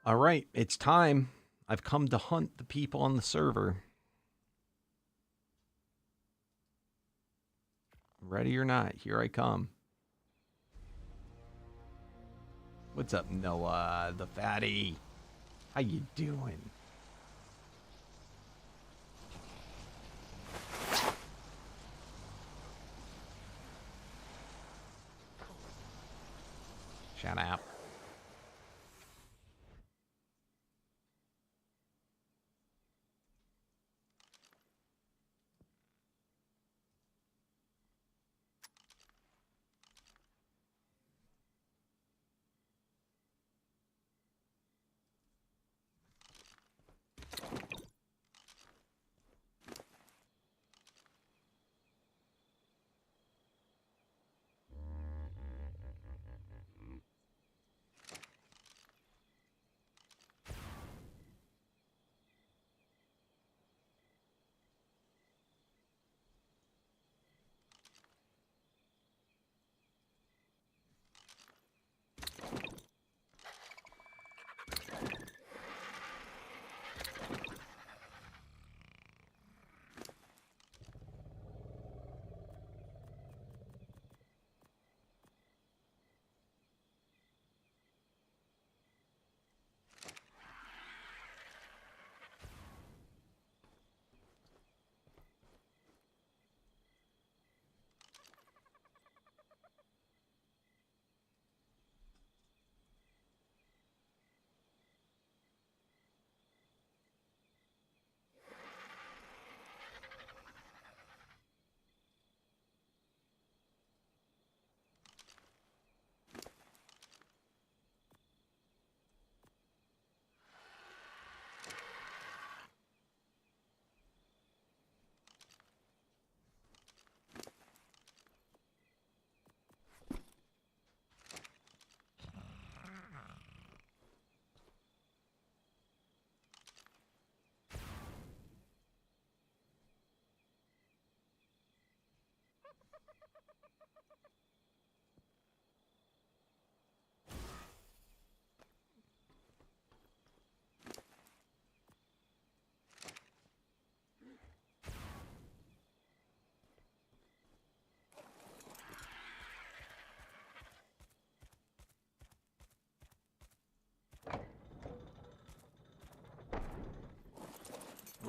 All right, it's time. I've come to hunt the people on the server. Ready or not, here I come. What's up, Noah, the fatty? How you doing? Shut up.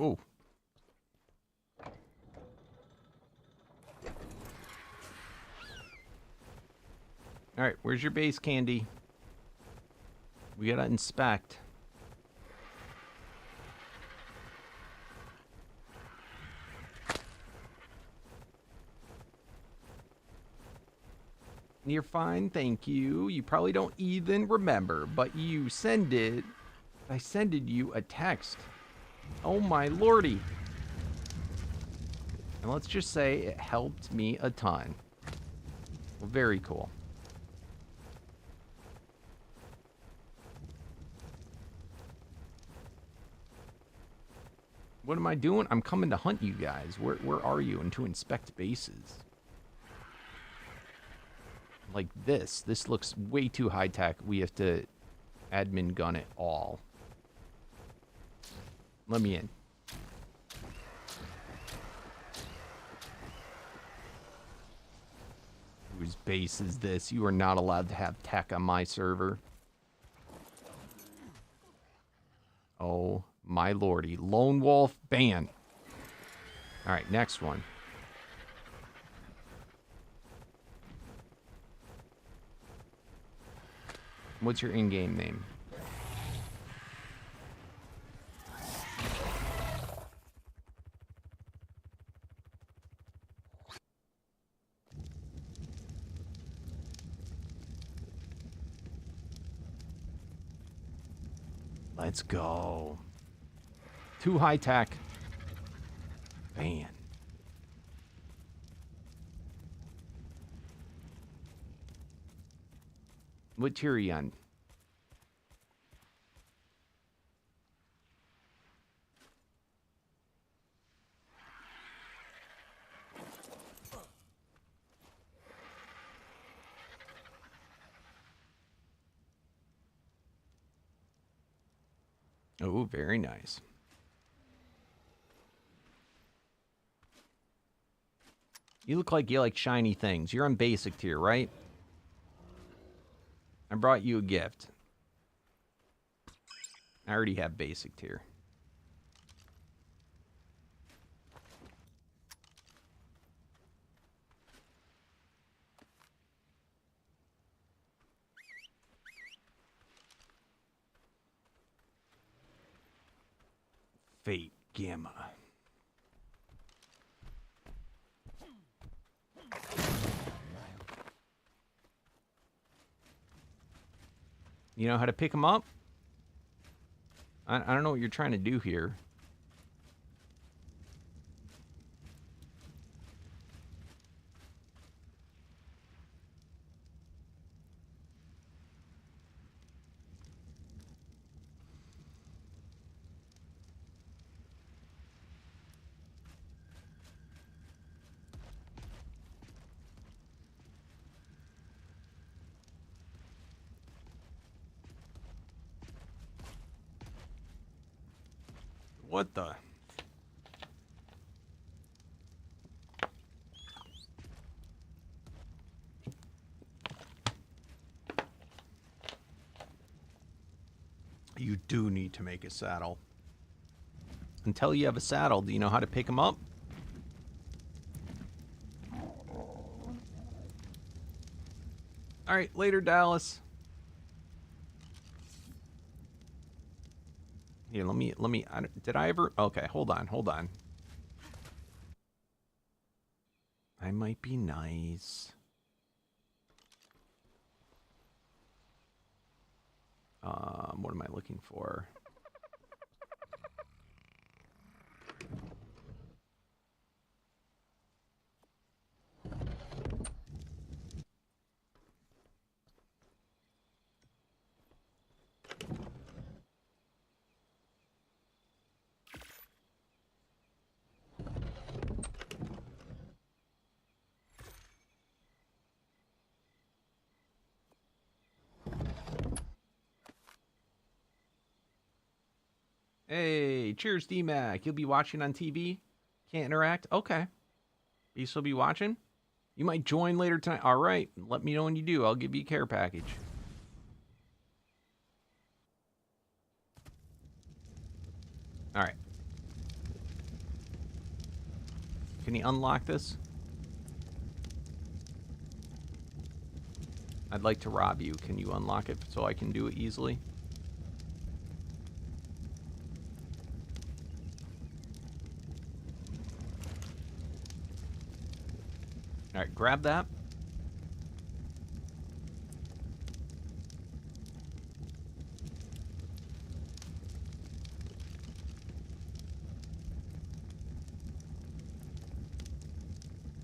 Oh. Alright, where's your base, Candy? We gotta inspect. You're fine, thank you. You probably don't even remember, but you sended... I sended you a text. Oh my lordy. And let's just say it helped me a ton. Well, very cool. What am I doing? I'm coming to hunt you guys. Where are you? And to inspect bases. Like this. This looks way too high-tech. We have to admin gun it all. Let me in. Whose base is this? You are not allowed to have tech on my server. Oh my lordy. Lone Wolf ban. Alright, next one. What's your in-game name? Let's go. Too high tech. Ban. What tier are you on? Oh, very nice. You look like you like shiny things. You're on basic tier, right? I brought you a gift. I already have basic tier. Fate Gamma. You know how to pick them up? I don't know what you're trying to do here. What the? You do need to make a saddle. Until you have a saddle, do you know how to pick them up? All right, later, Dallas. Here, let me, did I ever, okay, hold on. I might be nice. What am I looking for? Hey, cheers, DMAC. You'll be watching on TV? Can't interact? Okay. You still be watching? You might join later tonight. All right. Let me know when you do. I'll give you a care package. All right. Can you unlock this? I'd like to rob you. Can you unlock it so I can do it easily? Alright, grab that.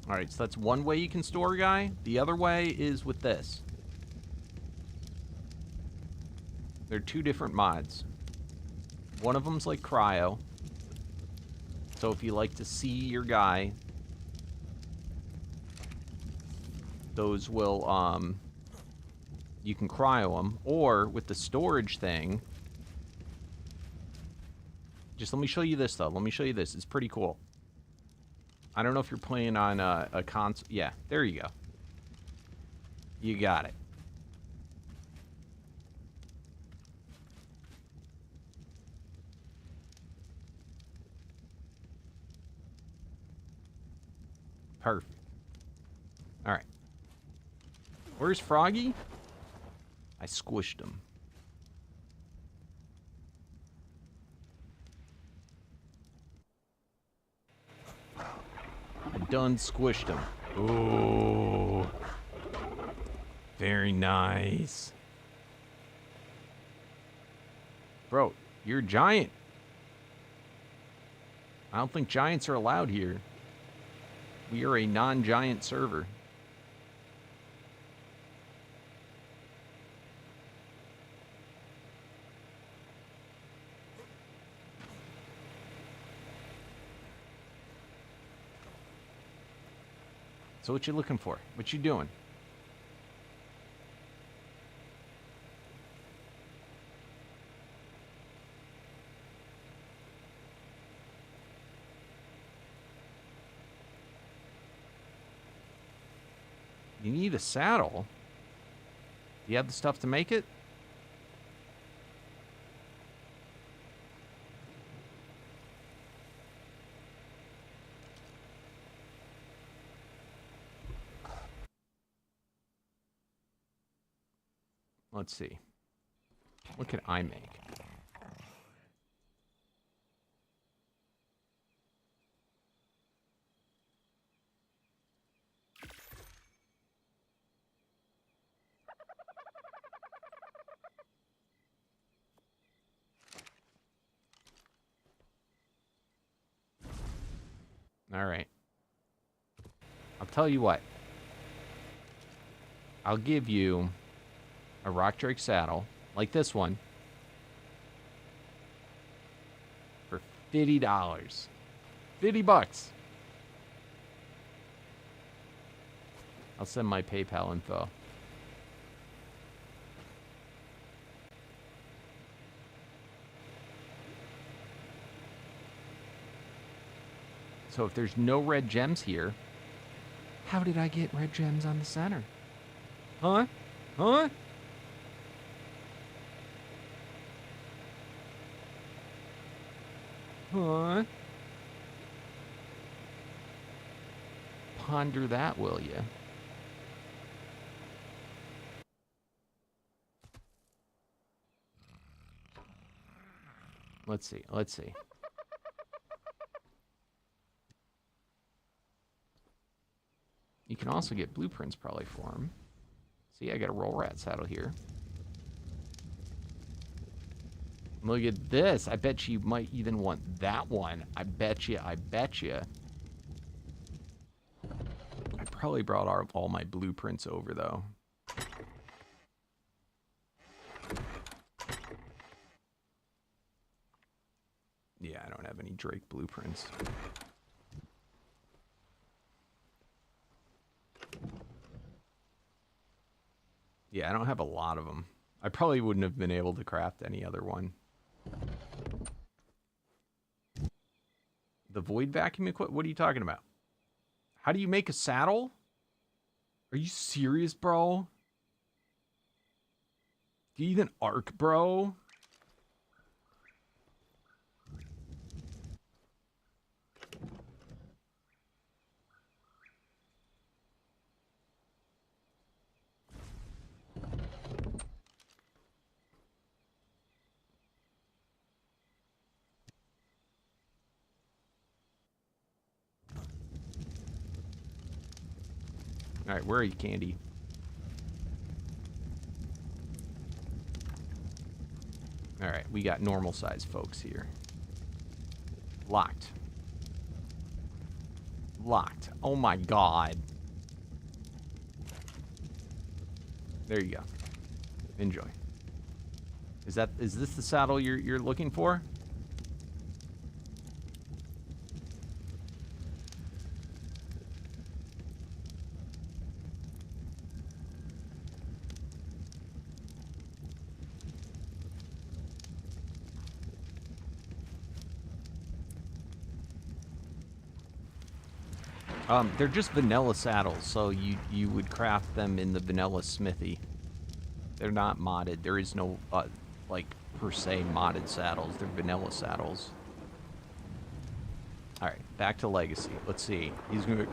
Alright, so that's one way you can store a guy. The other way is with this. There are two different mods. One of them's like cryo. So if you like to see your guy, those will, you can cryo them. Or with the storage thing, just let me show you this though. Let me show you this. It's pretty cool. I don't know if you're playing on a console. Yeah, there you go. You got it. Perfect. All right. Where's Froggy? I squished him. I done squished him. Ooh. Very nice. Bro, you're a giant. I don't think giants are allowed here. We are a non-giant server. So what you looking for? What you doing? You need a saddle? Do you have the stuff to make it? Let's see. What can I make? All right. I'll tell you what. I'll give you a rock drake saddle, like this one, for $50. $50. I'll send my PayPal info. So if there's no red gems here, how did I get red gems on the center? Huh? Huh? Huh? Ponder that, will you? Let's see. Let's see. You can also get blueprints probably for him. See, I got a roll rat saddle here. Look at this. I bet you might even want that one. I bet you. I bet you. I probably brought all my blueprints over, though. Yeah, I don't have any Drake blueprints. Yeah, I don't have a lot of them. I probably wouldn't have been able to craft any other one. The void vacuum equipment? What are you talking about? How do you make a saddle? Are you serious, bro? Do you even arc, bro? All right, where are you, Candy? All right, we got normal size folks here. Locked. Locked. Oh my god. There you go. Enjoy. Is this the saddle you're looking for? They're just vanilla saddles, so you would craft them in the vanilla smithy. They're not modded. There is no, like, per se modded saddles. They're vanilla saddles. Alright, back to Legacy. Let's see. He's gonna...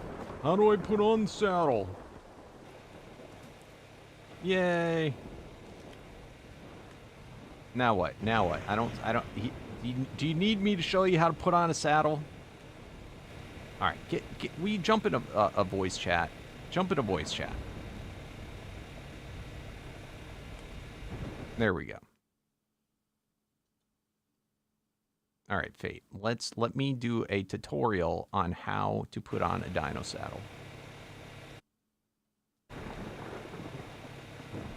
How do I put on the saddle? Yay! Now what? Now what? Do you need me to show you how to put on a saddle? Alright, we jump in a voice chat. Jump in a voice chat. There we go. Alright, Fate. Let me do a tutorial on how to put on a dino saddle.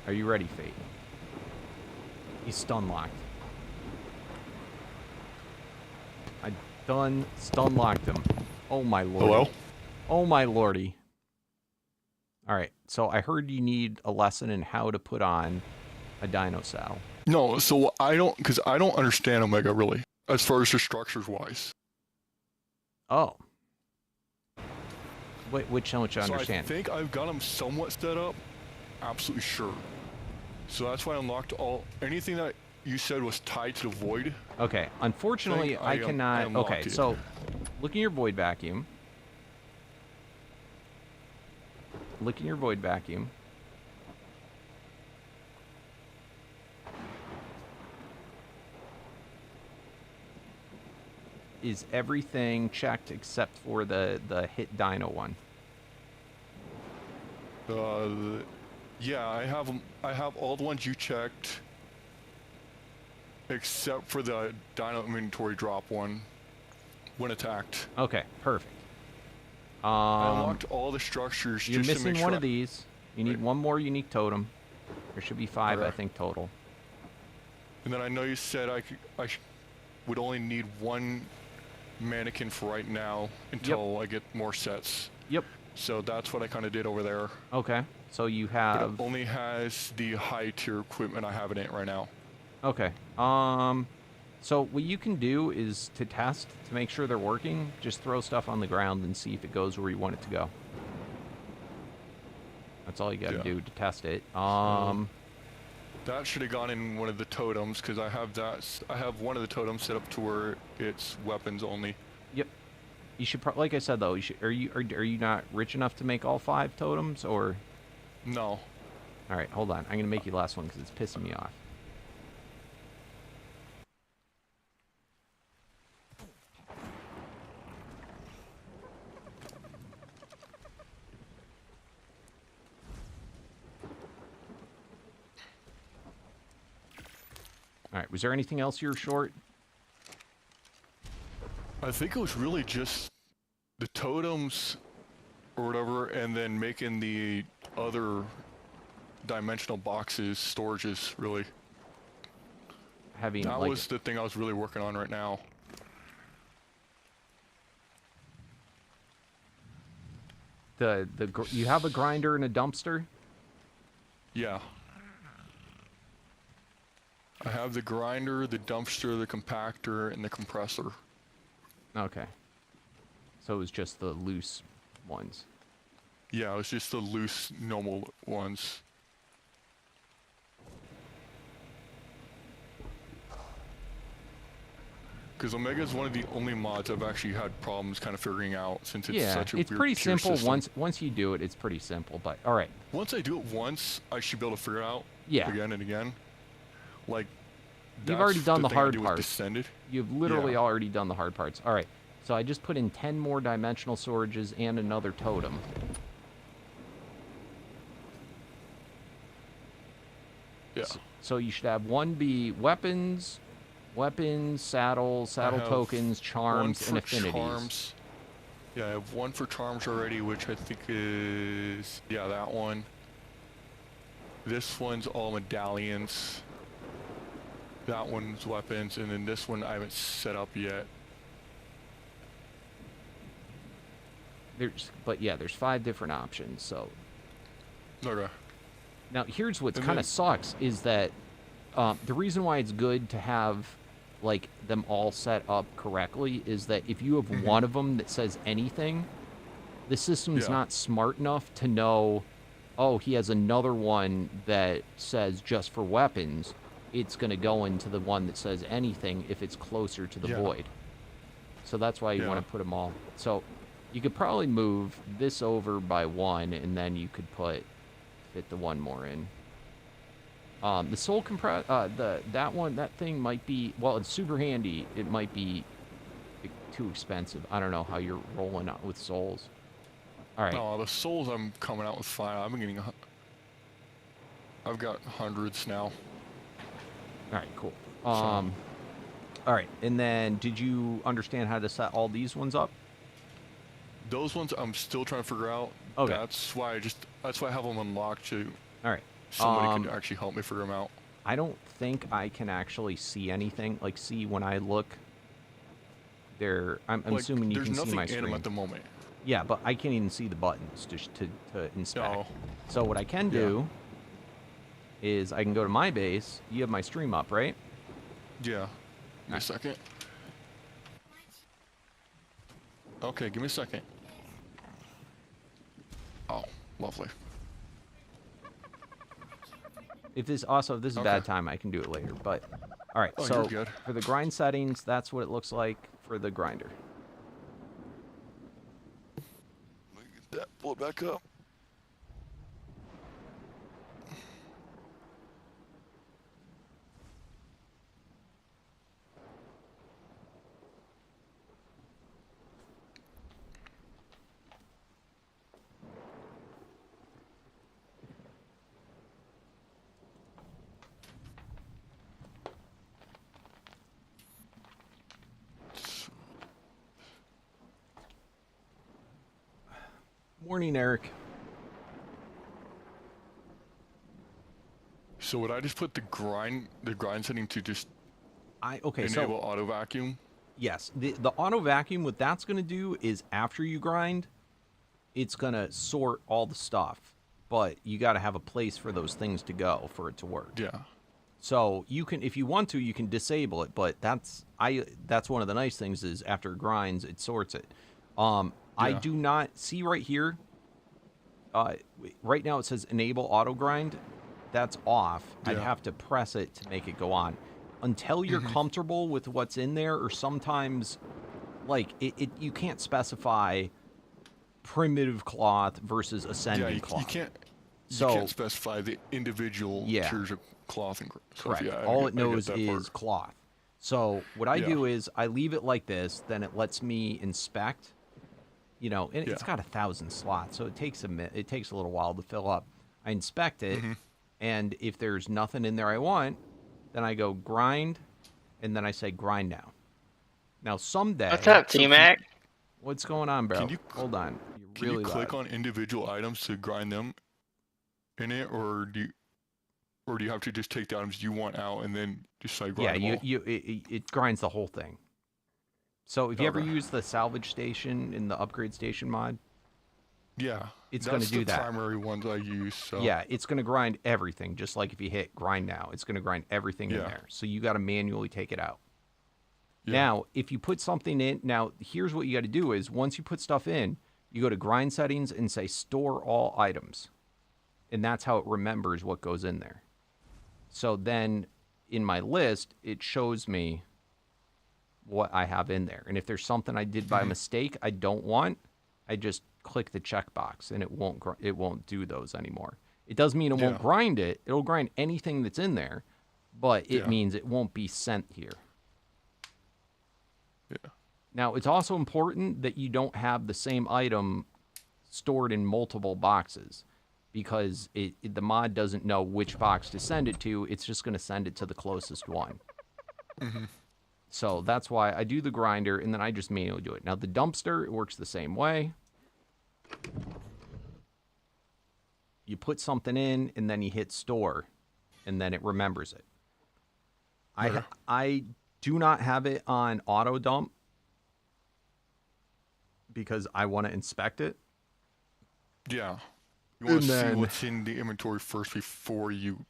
Are you ready, Fate? He's stun locked. I done stun locked him. Oh my lord. Hello? Oh my lordy. Alright, so I heard you need a lesson in how to put on a dino saddle. No, so I don't understand Omega really, as far as the structures wise. Oh. Which don't you understand? So I think I've got them somewhat set up. Absolutely sure. So that's why I unlocked anything that you said was tied to the void. Okay, unfortunately I cannot. Okay, so look in your void vacuum. Look in your void vacuum. Is everything checked except for the hit dino one? Yeah, I have them. I have all the ones you checked, except for the dino inventory drop one when attacked. Okay, perfect. I unlocked all the structures. You're just missing to make one sure of these. You need one more unique totem. There should be 5, I think, total. And then I know you said I would only need one mannequin for right now until I get more sets. Yep. So that's what I kind of did over there. Okay. So you have... But it only has the high tier equipment I have in it right now. Okay. So what you can do is to test, to make sure they're working, just throw stuff on the ground and see if it goes where you want it to go. That's all you gotta do to test it. That should have gone in one of the totems, because I have one of the totems set up to where it's weapons only. Yep. You should, like I said though, you should, are you not rich enough to make all 5 totems, or? No. All right, hold on. I'm gonna make you the last one because it's pissing me off. All right, was there anything else you were short? I think it was really just the totems or whatever, and then making the other dimensional boxes, storages, really. That was the thing I was really working on right now. You have a grinder and a dumpster? Yeah. I have the grinder, the dumpster, the compactor, and the compressor. Okay. So it was just the loose ones. Yeah, it was just the loose, normal ones. Because Omega is one of the only mods I've actually had problems kind of figuring out, since it's such a weird it's pretty simple. system. Once you do it, it's pretty simple. But all right. Once I do it once, I should be able to figure it out. Yeah. Again and again. Like, you've already done the hard parts. Descended. You've literally already done the hard parts. All right. So I just put in 10 more dimensional storages and another totem. Yeah. So you should have one be weapons, saddle tokens, charms, and affinities. Charms. Yeah, I have one for charms already, which I think is, yeah, that one. This one's all medallions. That one's weapons, and then this one I haven't set up yet. There's 5 different options, so. Okay. Now, here's what kind of sucks is that the reason why it's good to have, like, them all set up correctly is that if you have one of them that says anything, the system's not smart enough to know, oh, he has another one that says just for weapons. It's going to go into the one that says anything if it's closer to the void. So that's why you want to put them all. So you could probably move this over by 1, and then you could fit the one more in. The soul compress, that thing might be, well, it's super handy. It might be too expensive. I don't know how you're rolling out with souls. All right. No, the souls I'm coming out with 5. I've got hundreds now. All right, cool. All right, and then did you understand how to set all these ones up? Those ones I'm still trying to figure out. Okay. That's why I have them unlocked too. All right. Somebody can actually help me figure them out. I don't think I can actually see anything. Like, see when I look there. I'm assuming you can see my screen. There's nothing in them at the moment. Yeah, but I can't even see the buttons just to inspect. No. So what I can do is I can go to my base. You have my stream up, right? Yeah. Give me a second. Okay, give me a second. Oh, lovely. If this is a bad time, I can do it later. But all right, so you're good. For the grind settings, that's what it looks like for the grinder. Let me get that, pull it back up. Morning, Eric. So would I just put the grind setting to just enable auto vacuum? Yes, the auto vacuum, what that's going to do is after you grind, it's going to sort all the stuff, but you got to have a place for those things to go for it to work. Yeah. So you can, if you want to, you can disable it, but that's one of the nice things is after it grinds, it sorts it. I do not see right here. Right now it says enable auto grind. That's off. Yeah. I'd have to press it to make it go on. Until you're comfortable with what's in there, or sometimes, like, you can't specify primitive cloth versus ascending cloth. You can't specify the individual tiers of cloth and correct. Yeah, all it knows is cloth. So what I do is I leave it like this, then it lets me inspect. You know, and it's got 1,000 slots, so it takes a little while to fill up. I inspect it, and if there's nothing in there I want, then I go grind, and then I say grind now. Now someday. What's up, DMAC? What's going on, bro? Hold on. Can you click on individual items to grind them in it, or do you have to just take the items you want out and then just like grind them all? It grinds the whole thing. So if you ever use the salvage station in the upgrade station mod, it's going to do that. That's the primary ones I use. So. Yeah, it's going to grind everything, just like if you hit grind now, it's going to grind everything in there. So you got to manually take it out. Yeah. Now, if you put something in, now here's what you got to do is once you put stuff in, you go to grind settings and say store all items. And that's how it remembers what goes in there. So then in my list, it shows me what I have in there. And if there's something I did by mistake I don't want, I just click the checkbox and it won't do those anymore. It doesn't mean it won't grind it. It'll grind anything that's in there, but it means it won't be sent here. Yeah. Now, it's also important that you don't have the same item stored in multiple boxes, because the mod doesn't know which box to send it to. It's just going to send it to the closest one. Mm-hmm. So that's why I do the grinder, and then I just manually do it. Now, the dumpster, it works the same way. You put something in, and then you hit store, and then it remembers it. Okay. I do not have it on auto dump because I want to inspect it. Yeah. You want to see then- what's in the inventory first before you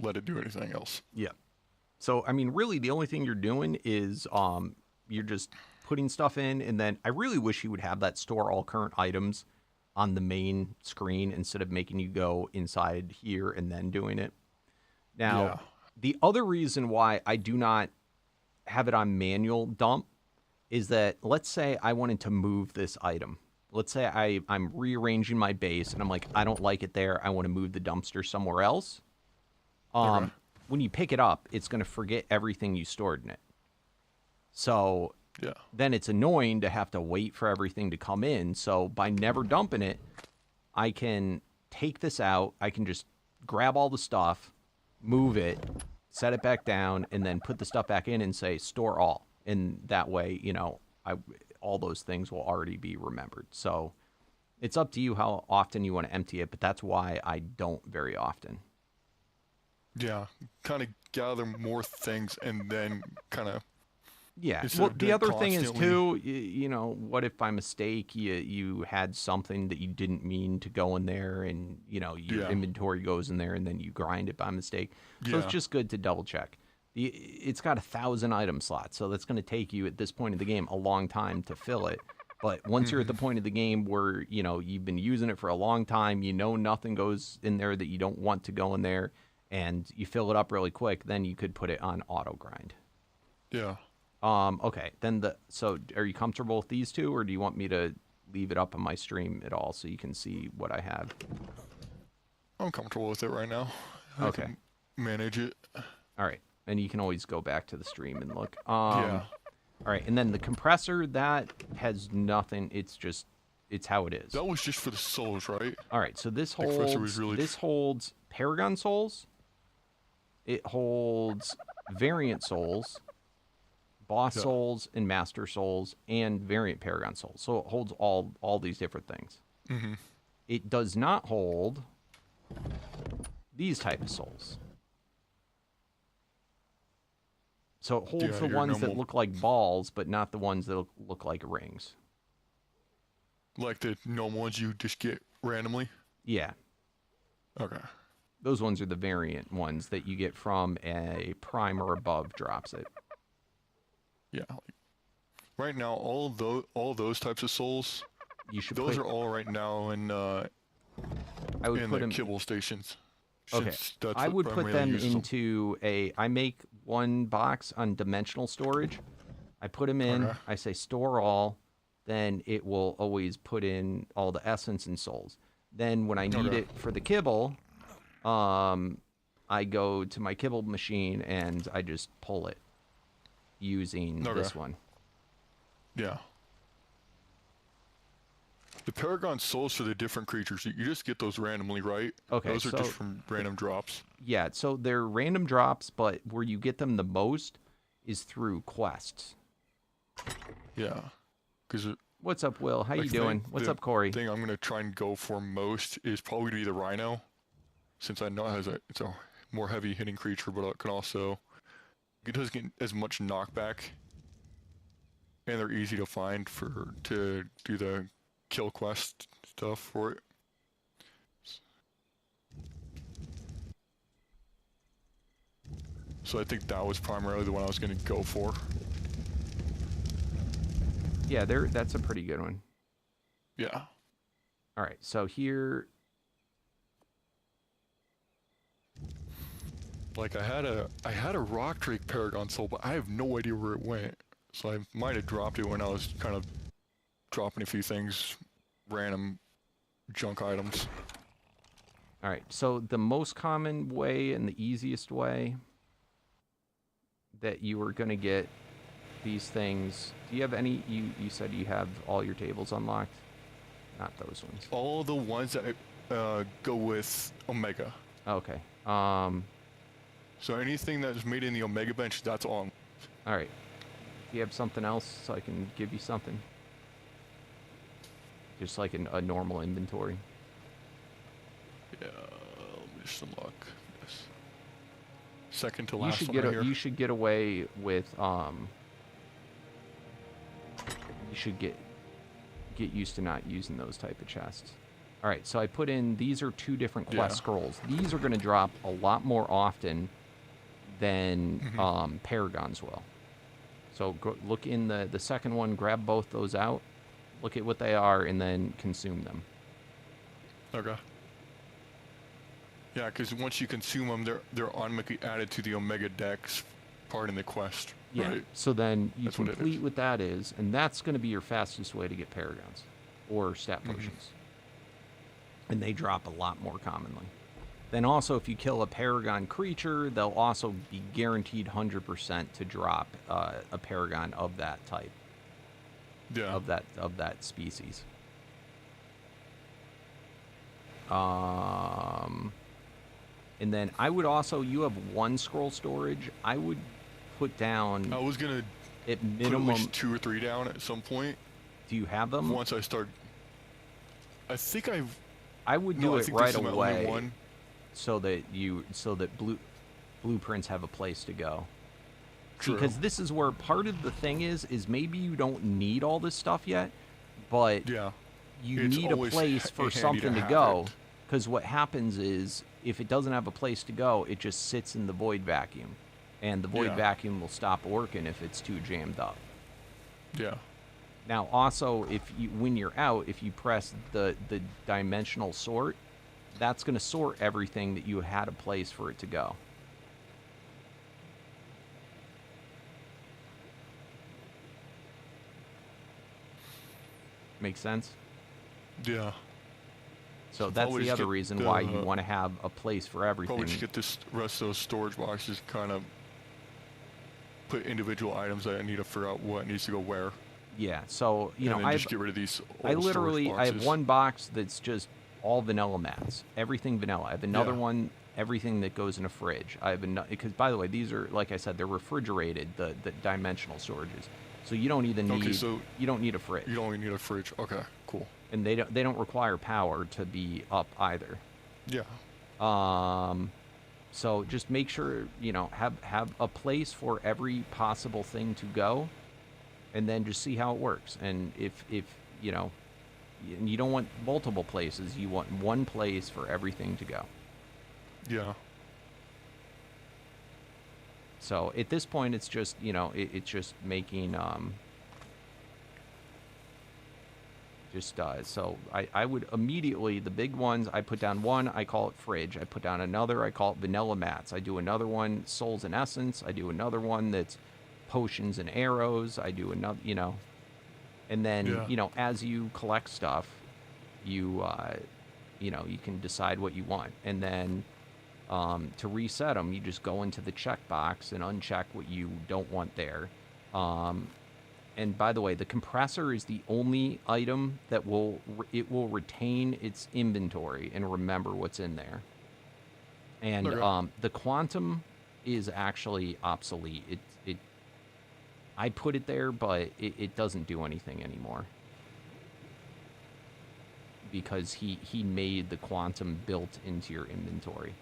let it do anything else. Yeah. So, I mean, really, the only thing you're doing is you're just putting stuff in, and then I really wish you would have that store all current items on the main screen instead of making you go inside here and then doing it. Now, Yeah. the other reason why I do not have it on manual dump is that, let's say I wanted to move this item. Let's say I'm rearranging my base, and I'm like, I don't like it there. I want to move the dumpster somewhere else. Okay. When you pick it up, it's going to forget everything you stored in it. So Yeah. then it's annoying to have to wait for everything to come in. So by never dumping it, I can take this out. I can just grab all the stuff, move it, set it back down, and then put the stuff back in and say store all. And that way, you know, all those things will already be remembered. So it's up to you how often you want to empty it, but that's why I don't very often. Yeah. Kind of gather more things and then kind of. Yeah. Instead Well, of the doing other thing is constantly- too, you know, what if by mistake you had something that you didn't mean to go in there, and you know your Yeah. inventory goes in there, and then you grind it by mistake. So it's Yeah. just good to double check. It's got 1,000 item slots, so that's going to take you at this point in the game a long time to fill it. But once you're at the point of the game where you know you've been using it for a long time, you know nothing goes in there that you don't want to go in there, and you fill it up really quick, then you could put it on auto grind. Yeah. Okay. Then so are you comfortable with these two, or do you want me to leave it up on my stream at all so you can see what I have? I'm comfortable with it right now. I Okay. can manage it. All right. And you can always go back to the stream and look. Yeah. All right. And then the compressor, that has nothing. It's how it is. That was just for the souls, right? All right. So this compressor was holds Paragon souls. It holds variant souls, boss Yeah. souls, and master souls, and variant Paragon souls. So it holds all these different things. Mm-hmm. It does not hold these type of souls. So it holds Yeah, the your ones that normal- look like balls, but not the ones that look like rings. Like the normal ones you just get randomly? Yeah. Okay. Those ones are the variant ones that you get from a prime or above drops it. Yeah. Right now, all those types of souls, You should those put, are all right now in I would in put the them kibble stations. Okay. Since that's I what would put primarily them uses into I make one box on dimensional storage. I put them in, Okay. I say store all, then it will always put in all the essence and souls. Then when I need Okay. it for the kibble, I go to my kibble machine and I just pull it using Okay. this one. Yeah. The Paragon souls for the different creatures, you just get those randomly, right? Okay, Those are so- just from random drops. Yeah, so they're random drops, but where you get them the most is through quests. Yeah. Because What's up, Will? How you doing? What's up, Corey? The thing I'm gonna try and go for most is probably to be the Rhino, since I know it's a more heavy hitting creature, but it can also it doesn't get as much knockback, and they're easy to find to do the kill quest stuff for it. So I think that was primarily the one I was gonna go for. Yeah, that's a pretty good one. Yeah. All right, so here, Like I had a rock drake Paragon soul, but I have no idea where it went. So I might have dropped it when I was kind of dropping a few things, random junk items. all right, so the most common way and the easiest way that you were going to get these things, do you have any, you said you have all your tables unlocked? Not those ones. All the ones that go with Omega. Okay. So anything that's made in the Omega bench, that's on. All right. Do you have something else so I can give you something? Just like a normal inventory. Yeah, let me just unlock this. Second to last one right here. You should get away with you should get used to not using those type of chests. All right, so I put in, these are 2 different quest scrolls. These are going to drop a lot more often than Paragons will. So look in the second one, grab both those out, look at what they are, and then consume them. Okay. Yeah, because once you consume them, they're automatically added to the Omega Dex part in the quest. Yeah. Right? So then you That's complete what that is, and that's going to be your fastest way to get Paragons or stat potions. And they drop a lot more commonly. Then also, if you kill a Paragon creature, they'll also be guaranteed 100% to drop a Paragon of that type. Yeah. Of that species. And then I would also, you have 1 scroll storage. I would put down. I was gonna at minimum put at least 2 or 3 down at some point. Do you have them? Once I start. I think I've. I would do No, I it think right this is my away. only one. So that blueprints have a place to go. True. Because this is where part of the thing is maybe you don't need all this stuff yet, but Yeah. you It's need a always place for handy to something to have go. it. Because what happens is if it doesn't have a place to go, it just sits in the void vacuum, and the void Yeah. vacuum will stop working if it's too jammed up. Yeah. Now, also, when you're out, if you press the dimensional sort, that's going to sort everything that you had a place for it to go. Make sense? Yeah. So that's probably the just other get reason why you want to have a place for everything. Probably just get this rest of those storage boxes, kind of put individual items that I need to figure out what needs to go where. Yeah, so, you know, and then just get rid of these old I literally, storage I have boxes. 1 box that's just all vanilla mats. Everything vanilla. I have another Yeah. one, everything that goes in a fridge. I have because, by the way, these are, like I said, they're refrigerated, the dimensional storages. So you don't even need, you don't need a fridge. You don't even need a fridge. Okay, cool. And they don't require power to be up either. Yeah. So just make sure, you know, have a place for every possible thing to go, and then just see how it works. And if you know, you don't want multiple places, you want 1 place for everything to go. Yeah. So at this point, it's just, you know, it's just making so I would immediately, the big ones, I put down 1, I call it fridge. I put down another, I call it vanilla mats. I do another one, souls and essence. I do another one that's potions and arrows. I do another, you know, and then, Yeah. you know, as you collect stuff, you know, you can decide what you want. And then to reset them, you just go into the checkbox and uncheck what you don't want there. And by the way, the compressor is the only item that will retain its inventory and remember what's in there. And Okay. the quantum is actually obsolete. I put it there, but it doesn't do anything anymore. Because he made the quantum built into your inventory.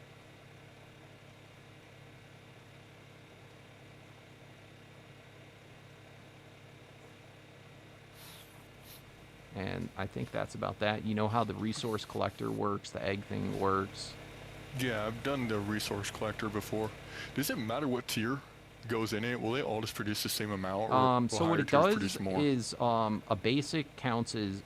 And I think that's about that. You know how the resource collector works, the egg thing works. Yeah, I've done the resource collector before. Does it matter what tier goes in it? Will they all just produce the same amount? Or will So what higher it tiers does produce more? is a basic counts is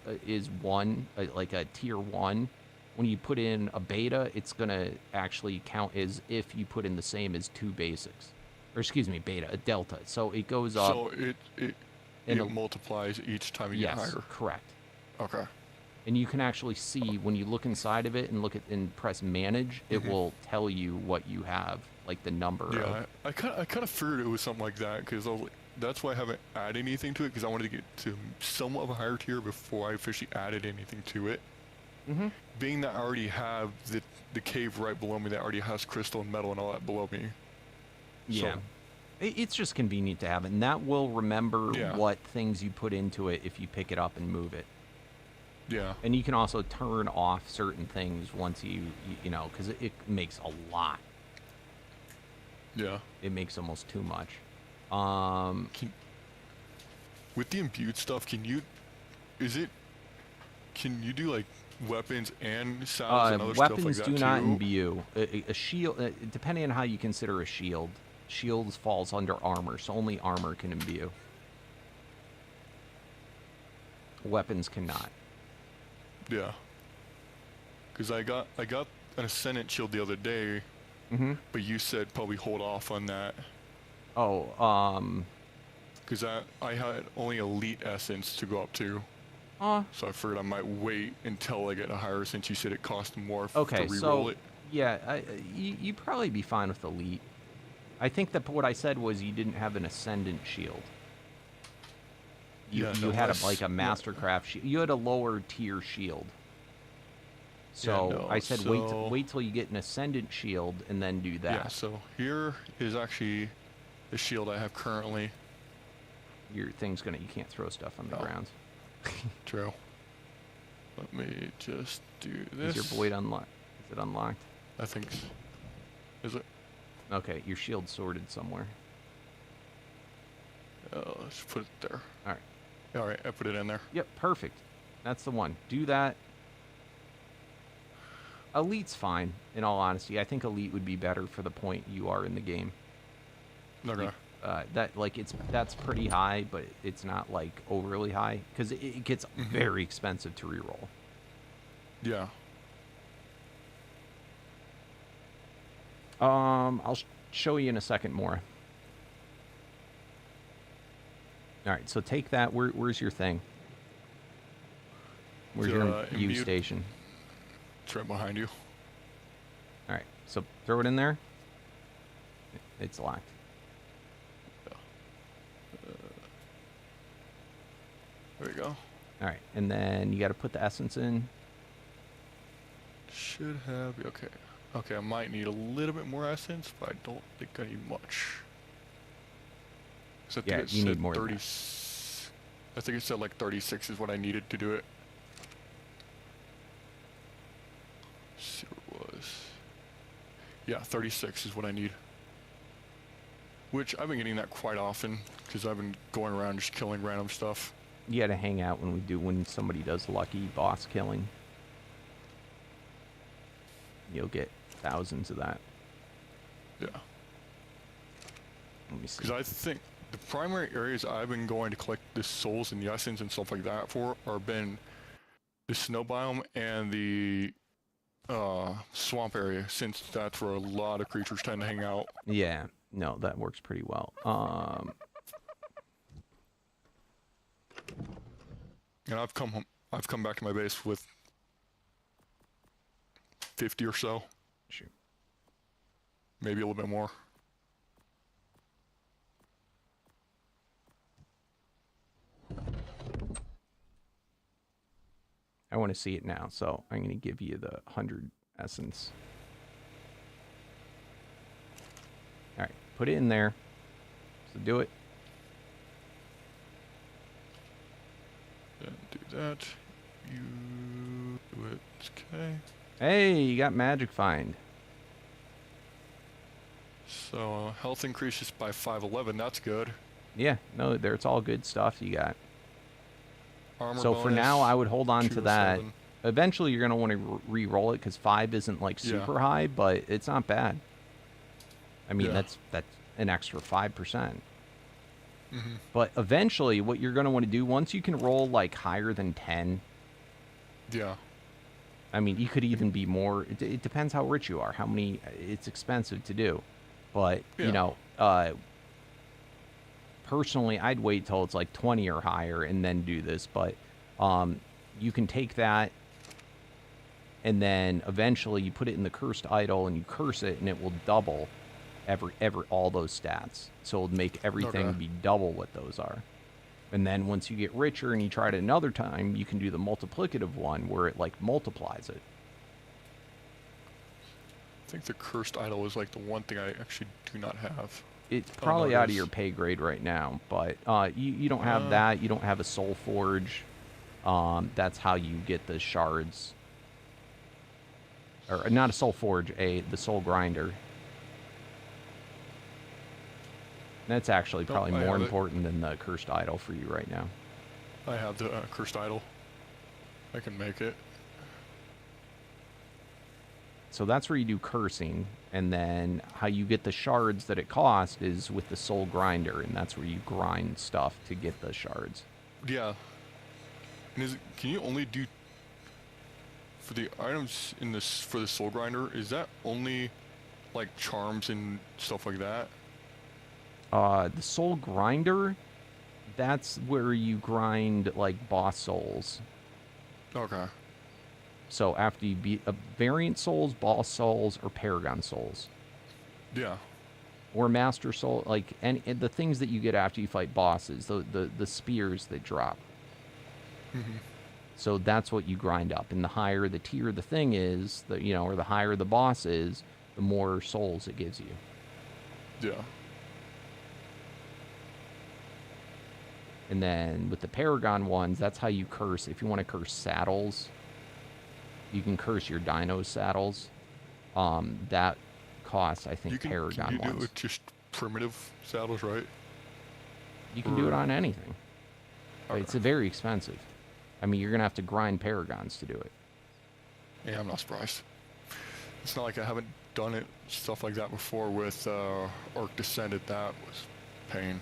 1, like a tier 1. When you put in a beta, it's gonna actually count as if you put in the same as 2 basics, or excuse me, beta, a delta. So it goes up. So it multiplies each time you get Yes, higher. correct. Okay. And you can actually see when you look inside of it and look at and press manage, it will tell you what you have, like the number. Yeah, I kind of figured it was something like that because that's why I haven't added anything to it because I wanted to get to somewhat of a higher tier before I officially added anything to it. Mm-hmm. Being that I already have the cave right below me that already has crystal and metal and all that below me. Yeah. So, It's just convenient to have it, and that will remember yeah. what things you put into it if you pick it up and move it. Yeah. And you can also turn off certain things once you know, because it makes a lot. Yeah. It makes almost too much. With the imbued stuff, can you do like weapons and saddles and other stuff like Weapons that do too? not imbue. A shield, depending on how you consider a shield, shields falls under armor, so only armor can imbue. Weapons cannot. Yeah. Because I got an Ascendant shield the other day, but you said probably hold off on that. Oh, Because I had only Elite Essence to go up to. So I figured I might wait until I get a higher, since you said it cost more to reroll it. Yeah, you'd probably be fine with Elite. I think that what I said was you didn't have an Ascendant shield. You had like a Mastercraft shield. You had a lower tier shield. So I said wait till you get an Ascendant shield and then do that. Yeah, so here is actually the shield I have currently. Your thing's you can't throw stuff on the ground. True. Let me just do this. Is your void unlocked? Is it unlocked? I think so. Is it? Okay, your shield's sorted somewhere. Let's put it there. Alright. Alright, I put it in there. Yep, perfect. That's the one. Do that. Elite's fine, in all honesty. I think Elite would be better for the point you are in the game. Okay. That's pretty high, but it's not like overly high, because it gets very expensive to reroll. Yeah. I'll show you in a second more. All right, so take that. Where's your thing? Where's your U station? It's right behind you. All right, so throw it in there. It's locked. There we go. All right, and then you got to put the essence in. Should have. Okay. Okay, I might need a little bit more essence, but I don't think I need much. Yeah, you need more. 30. I think it said like 36 is what I needed to do it. Let's see what it was. Yeah, 36 is what I need. Which I've been getting that quite often because I've been going around just killing random stuff. You got to hang out when somebody does lucky boss killing. You'll get thousands of that. Yeah. Let me see. Because I think the primary areas I've been going to collect the souls and the essence and stuff like that for are been the snow biome and the swamp area, since that's where a lot of creatures tend to hang out. Yeah, no, that works pretty well. And I've come back to my base with 50 or so. Shoot. Maybe a little bit more. I want to see it now, so I'm going to give you the 100 essence. All right, put it in there. So do it. Then do that. You do it. Okay. Hey, you got magic find. So health increases by 511. That's good. Yeah, no, it's all good stuff you got. Armor so bonus, for now, I would hold on to that. 207. Eventually, you're going to want to re-roll it because 5 isn't like super high, but it's not bad. I mean, that's an extra 5%. But eventually, what you're going to want to do, once you can roll like higher than 10, yeah. I mean, you could even be more. It depends how rich you are, how many. It's expensive to do, but you know, personally, I'd wait till it's like 20 or higher and then do this. But you can take that, and then eventually you put it in the cursed idol and you curse it, and it will double all those stats. So it'll make everything be double what those are. And then once you get richer and you try it another time, you can do the multiplicative one where it like multiplies it. I think the cursed idol is like the one thing I actually do not have. It's Oh, no, probably it out of is. your pay grade right now, but you don't have that. You don't have a soul forge. That's how you get the shards. Or not a soul forge, the soul grinder. That's actually probably more important than the cursed idol for you right now. I have the cursed idol. I can make it. So that's where you do cursing, and then how you get the shards that it costs is with the soul grinder, and that's where you grind stuff to get the shards. Yeah. And can you only do for the items in this for the soul grinder? Is that only like charms and stuff like that? The soul grinder, that's where you grind like boss souls. Okay. So after you beat variant souls, boss souls, or Paragon souls. Yeah. Or master soul, like and the things that you get after you fight bosses, the spears that drop. Mm-hmm. So that's what you grind up. And the higher the tier the thing is, or the higher the boss is, the more souls it gives you. Yeah. And then with the Paragon ones, that's how you curse. If you want to curse saddles, you can curse your dino saddles. That costs, I think, Paragon ones. You do ones. it with just primitive saddles, right? You can do it on anything. Okay. It's very expensive. I mean, you're going to have to grind Paragons to do it. Yeah, I'm not surprised. It's not like I haven't done it, stuff like that before with Arc Descended. That was pain.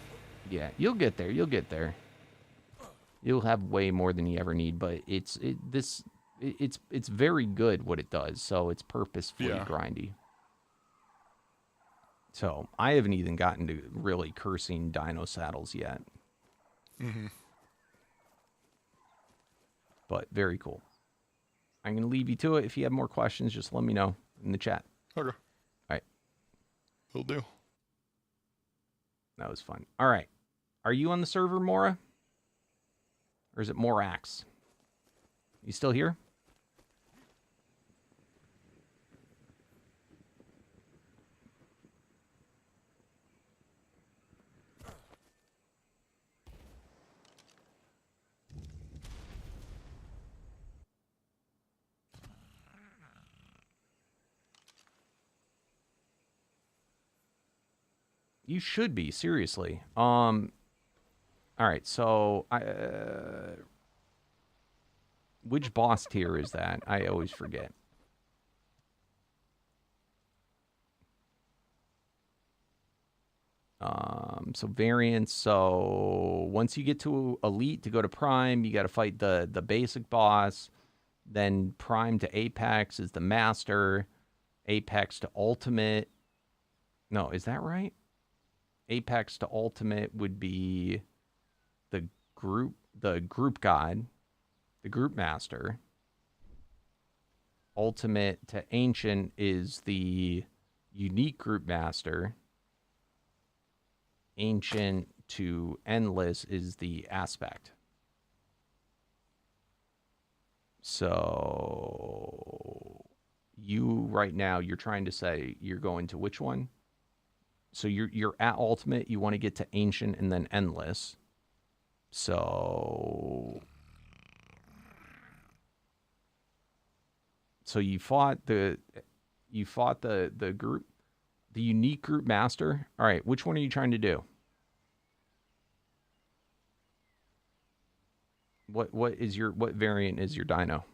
Yeah, you'll get there. You'll get there. You'll have way more than you ever need, but it's very good what it does. So it's purposefully grindy. So I haven't even gotten to really cursing dino saddles yet. Mm-hmm. But very cool. I'm gonna leave you to it. If you have more questions, just let me know in the chat. Okay. All right. Will do. That was fun. All right. Are you on the server, Mora? Or is it Morax? You still here? You should be, seriously. All right, so which boss tier is that? I always forget. So variants. So once you get to elite to go to prime, you got to fight the basic boss. Then prime to apex is the master. Apex to ultimate. No, is that right? Apex to ultimate would be the group god, the group master. Ultimate to ancient is the unique group master. Ancient to endless is the aspect. So you right now, you're trying to say you're going to which one? So you're at ultimate, you want to get to ancient and then endless. So you fought the group, the unique group master. All right, which one are you trying to do? What variant is your dino?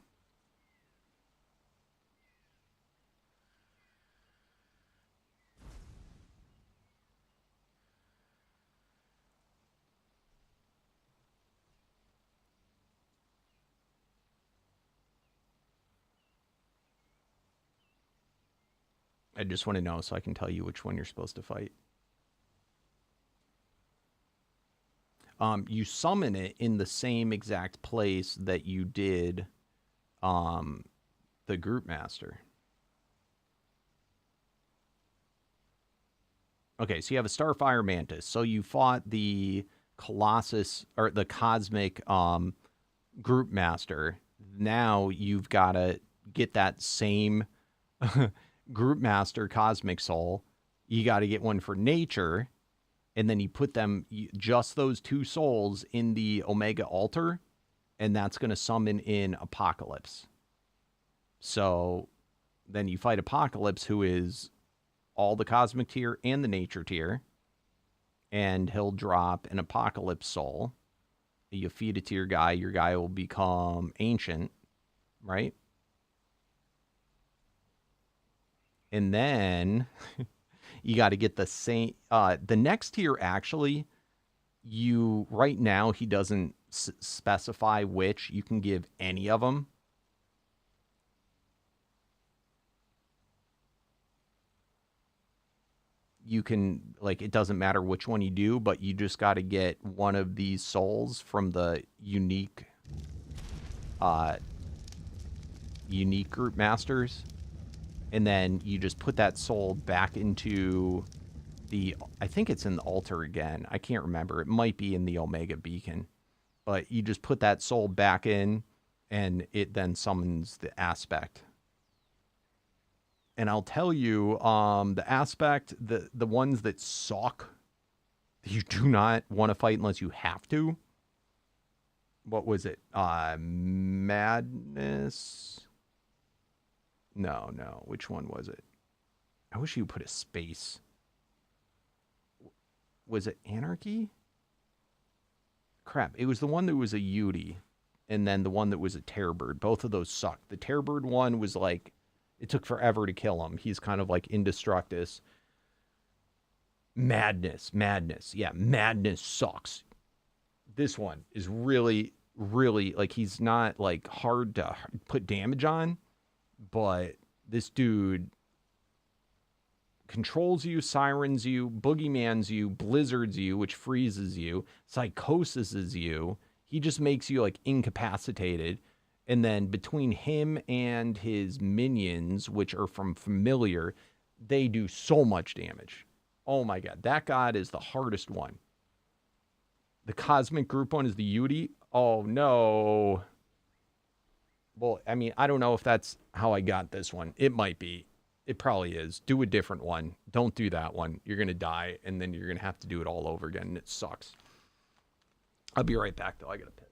I just want to know so I can tell you which one you're supposed to fight. You summon it in the same exact place that you did the group master. Okay, so you have a Starfire Mantis. So you fought the Colossus or the Cosmic Group Master, now you've got to get that same Group Master Cosmic Soul. You got to get one for Nature, and then you put them, just those 2 souls, in the Omega Altar, and that's going to summon in Apocalypse. So then you fight Apocalypse, who is all the Cosmic tier and the Nature tier, and he'll drop an Apocalypse Soul. You feed it to your guy will become Ancient, right? And then you got to get the same, the next tier, actually, right now, he doesn't specify which. You can give any of them. You can, like, it doesn't matter which one you do, but you just got to get one of these souls from the unique group masters, and then you just put that soul back into the, I think it's in the altar again. I can't remember. It might be in the Omega Beacon, but you just put that soul back in, and it then summons the aspect. And I'll tell you, the aspect, the ones that suck, you do not want to fight unless you have to. What was it? Madness? No. Which one was it? I wish you put a space. Was it Anarchy? Crap. It was the one that was a Yudi, and then the one that was a Terrorbird. Both of those sucked. The Terrorbird one was like, it took forever to kill him. He's kind of like Indestructus. Madness. Yeah, Madness sucks. This one is really, really, like, he's not, like, hard to put damage on, but this dude controls you, sirens you, boogeymans you, blizzards you, which freezes you, psychoses you. He just makes you, like, incapacitated. And then between him and his minions, which are from Familiar, they do so much damage. Oh my god, that god is the hardest one. The Cosmic Group one is the Yudi. Oh no. Well, I mean, I don't know if that's how I got this one. It might be. It probably is. Do a different one. Don't do that one. You're going to die, and then you're going to have to do it all over again, and it sucks. I'll be right back, though. I got to piss.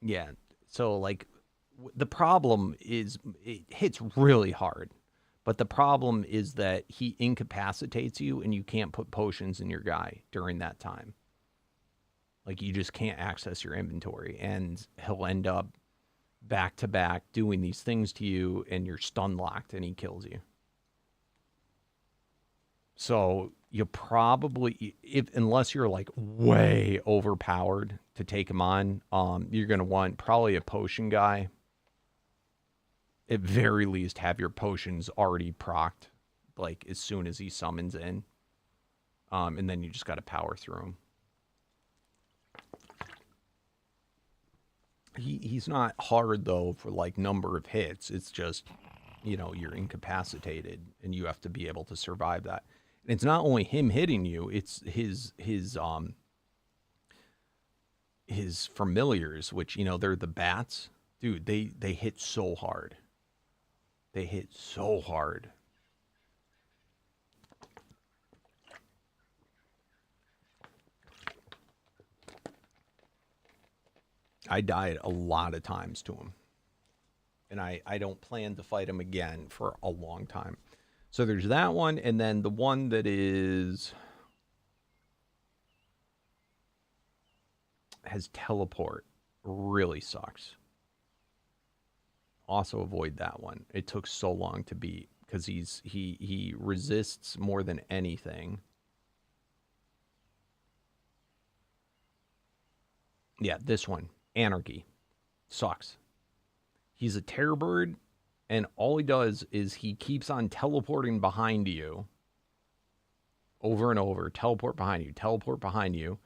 Yeah. So, like, the problem is it hits really hard. But the problem is that he incapacitates you, and you can't put potions in your guy during that time. Like, you just can't access your inventory, and he'll end up back to back doing these things to you, and you're stun locked, and he kills you. So you probably, unless you're like way overpowered to take him on, you're gonna want probably a potion guy. At very least, have your potions already procced, like, as soon as he summons in. And then you just got to power through him. He's not hard, though, for, like, number of hits. It's just, you're incapacitated, and you have to be able to survive that. And it's not only him hitting you, it's his familiars, which, you know, they're the bats. Dude, they hit so hard. They hit so hard. I died a lot of times to him. And I don't plan to fight him again for a long time. So there's that one, and then the one that has teleport really sucks. Also avoid that one. It took so long to beat because he resists more than anything. Yeah, this one, Anarchy, sucks. He's a terror bird, and all he does is he keeps on teleporting behind you over and over. Teleport behind you,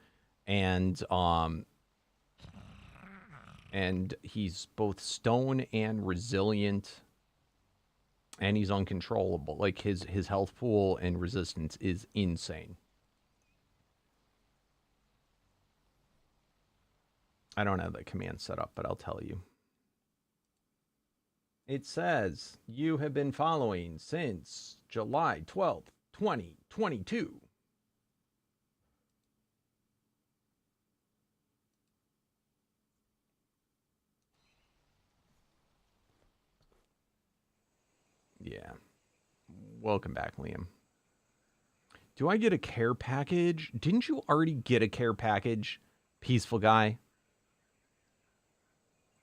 and he's both stone and resilient, and he's uncontrollable. Like his health pool and resistance is insane. I don't have the command set up, but I'll tell you. It says you have been following since July 12th, 2022. Yeah. Welcome back, Liam. Do I get a care package? Didn't you already get a care package, peaceful guy?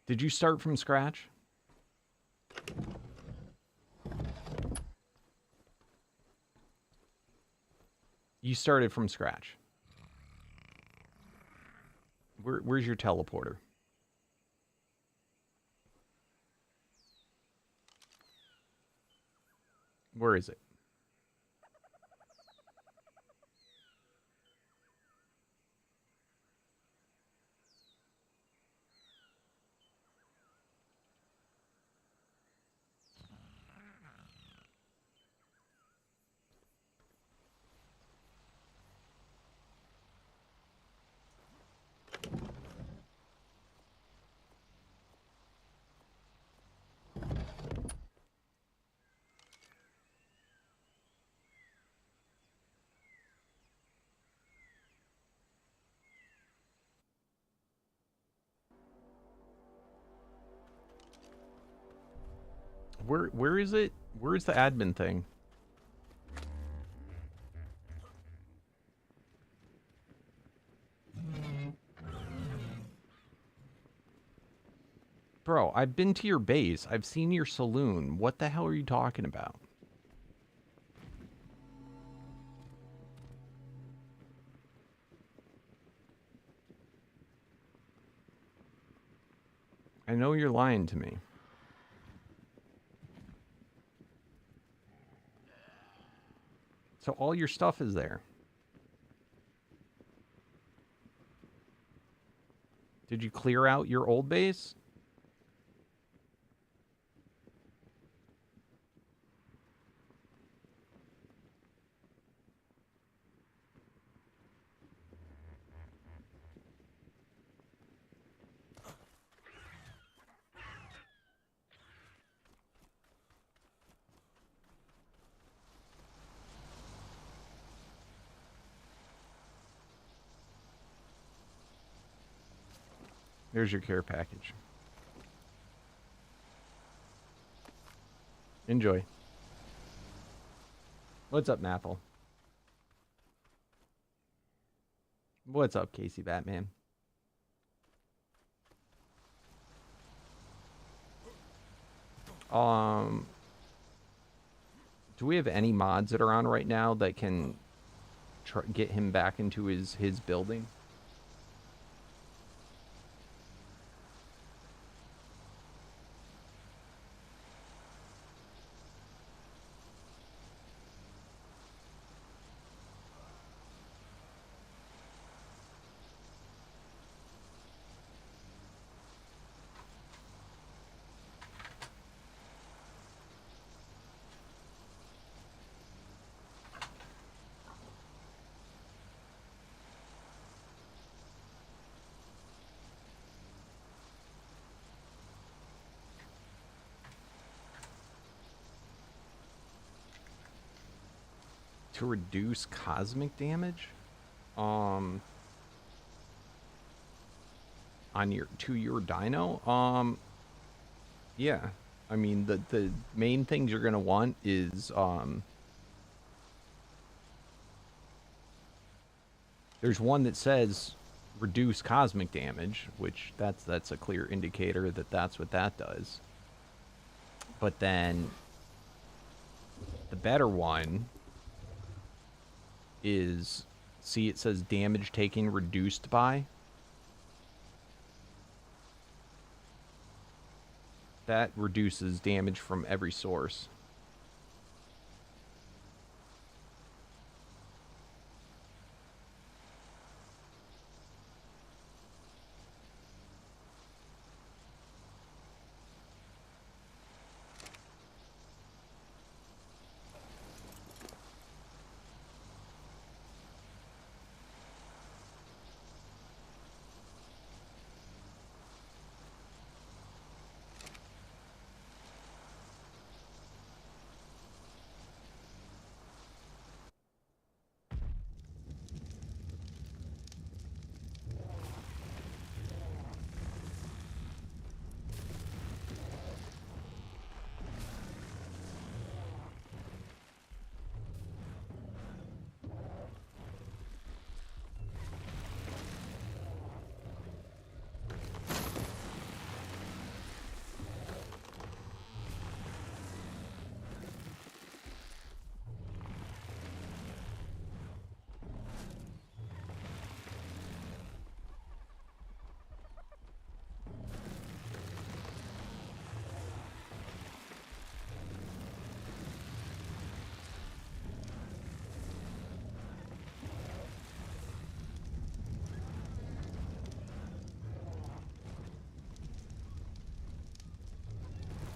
Did you start from scratch? You started from scratch. Where's your teleporter? Where is it? Where is it? Where is the admin thing? Bro, I've been to your base. I've seen your saloon. What the hell are you talking about? I know you're lying to me. So all your stuff is there. Did you clear out your old base? There's your care package. Enjoy. What's up, Napple? What's up, Casey Batman? Do we have any mods that are on right now that can get him back into his building? to reduce cosmic damage on your dino. Yeah. I mean, the main things you're gonna want is there's one that says reduce cosmic damage, which that's a clear indicator that that's what that does. But then the better one is, see, it says damage taken reduced by. That reduces damage from every source.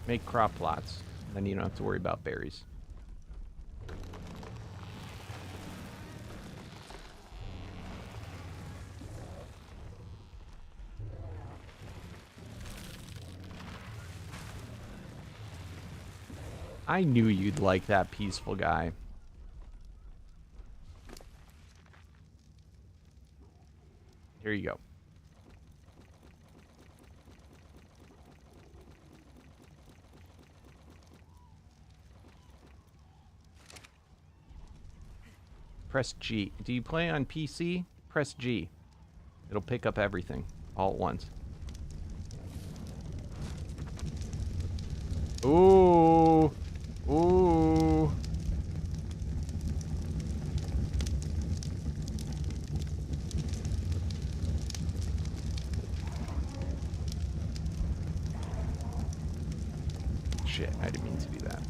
Make crop plots. Then you don't have to worry about berries. I knew you'd like that peaceful guy. Here you go. Press G. Do you play on PC? Press G. It'll pick up everything all at once. Ooh. Ooh. Shit, I didn't mean to do that.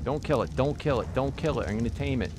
Don't kill it. Don't kill it. Don't kill it. I'm gonna tame it.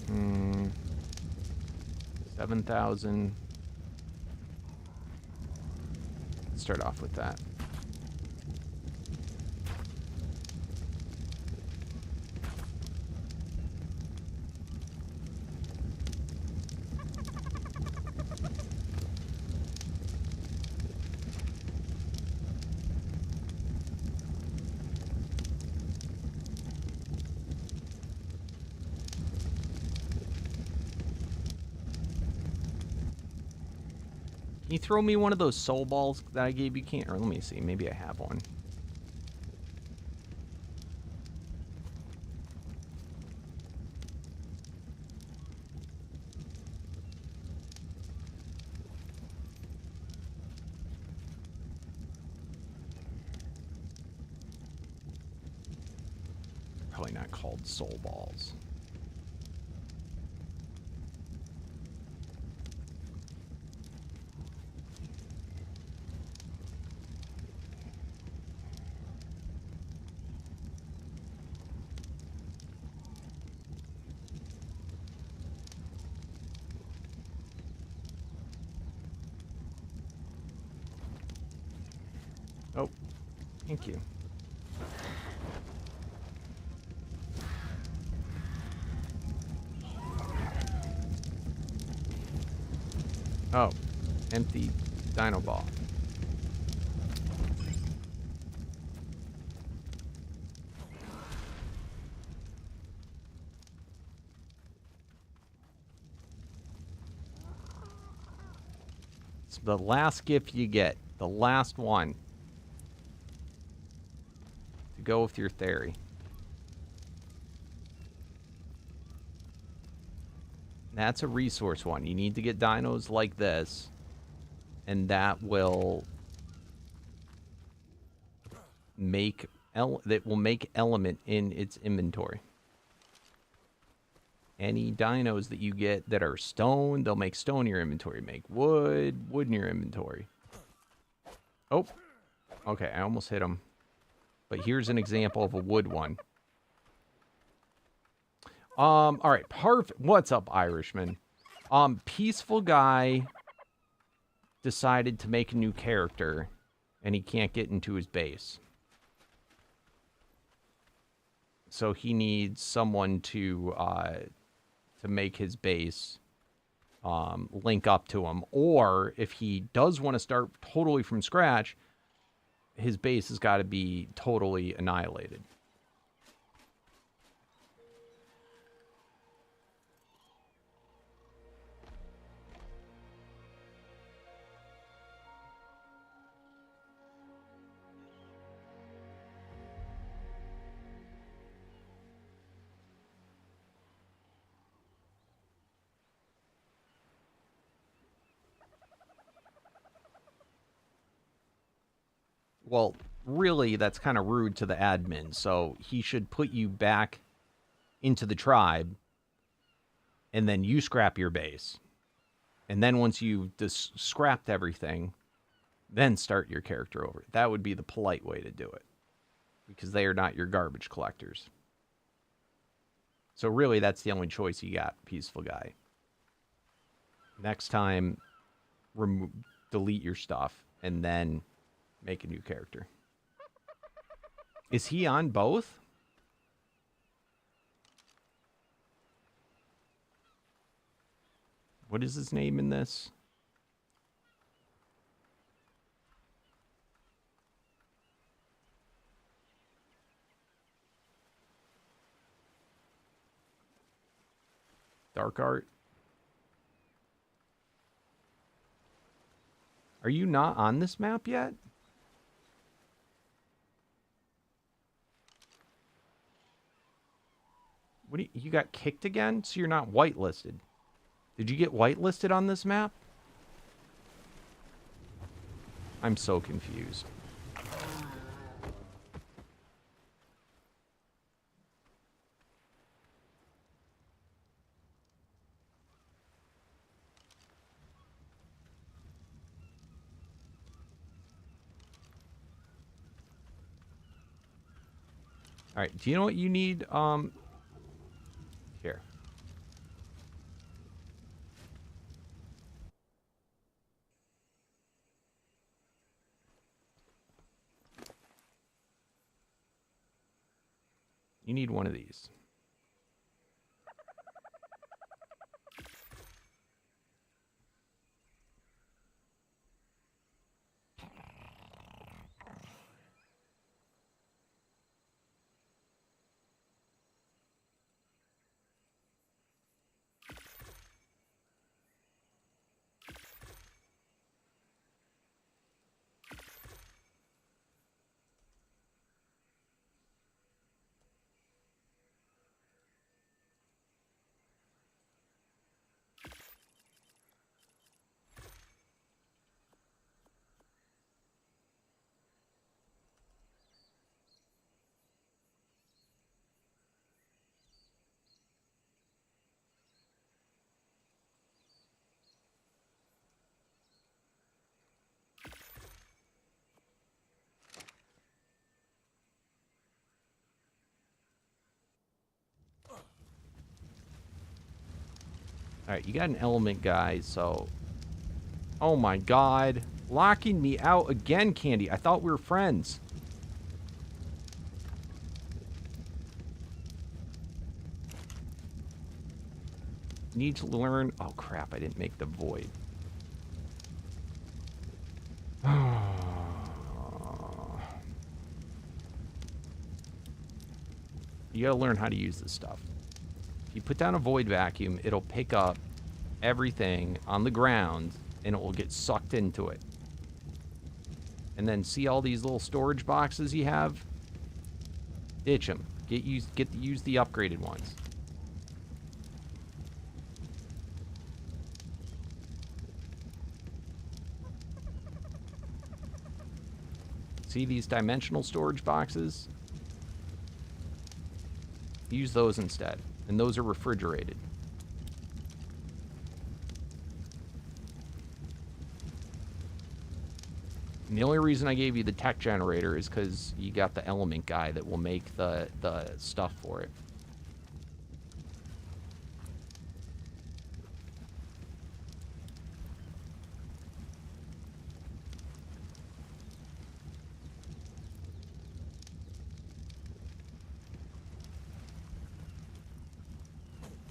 Hmm. 7,000. Start off with that. Can you throw me one of those soul balls that I gave you? Can't, or let me see. Maybe I have one. Probably not called soul balls. Oh, thank you. Oh, empty dino ball. It's the last gift you get. The last one. To go with your theory. That's a resource one. You need to get dinos like this. And that will make element in its inventory. Any dinos that you get that are stone, they'll make stone in your inventory. Make wood in your inventory. Oh, okay, I almost hit him. But here's an example of a wood one. All right, perfect. What's up, Irishman? Peaceful guy decided to make a new character, and he can't get into his base. So he needs someone to make his base link up to him. Or if he does want to start totally from scratch, his base has got to be totally annihilated. Well, really, that's kind of rude to the admin. So he should put you back into the tribe, and then you scrap your base. And then once you've scrapped everything, then start your character over. That would be the polite way to do it. Because they are not your garbage collectors. So really, that's the only choice you got, peaceful guy. Next time, delete your stuff, and then make a new character. Is he on both? What is his name in this? Dark Art? Are you not on this map yet? What do you got kicked again? So you're not whitelisted. Did you get whitelisted on this map? I'm so confused. All right, do you know what you need? Here. You need one of these. All right, you got an element guy, so... Oh my god. Locking me out again, Candy. I thought we were friends. Need to learn... Oh, crap. I didn't make the void. You gotta learn how to use this stuff. If you put down a void vacuum, it'll pick up everything on the ground, and it will get sucked into it. And then see all these little storage boxes you have? Ditch them. Use the upgraded ones. See these dimensional storage boxes? Use those instead. And those are refrigerated. And the only reason I gave you the tech generator is because you got the element guy that will make the stuff for it.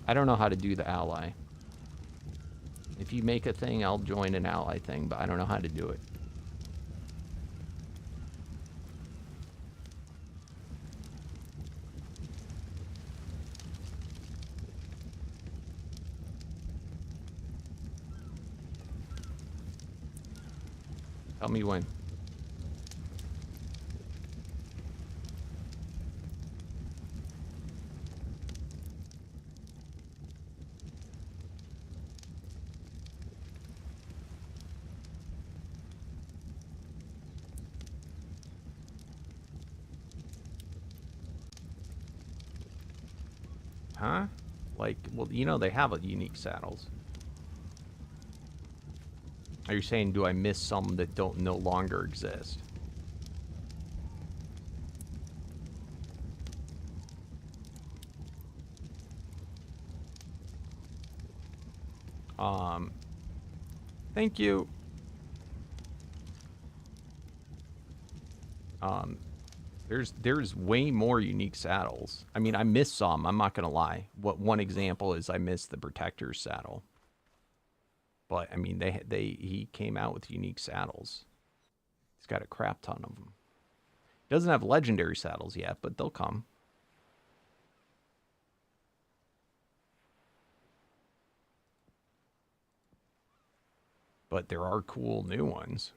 I don't know how to do the ally. If you make a thing, I'll join an ally thing, but I don't know how to do it. Tell me when. Huh? Like, well, you know they have a unique saddles. Are you saying, do I miss some that don't no longer exist? Thank you. There's way more unique saddles. I mean, I missed some. I'm not gonna lie. One example is I missed the Protector's saddle. But I mean, he came out with unique saddles. He's got a crap ton of them. He doesn't have legendary saddles yet, but they'll come. But there are cool new ones.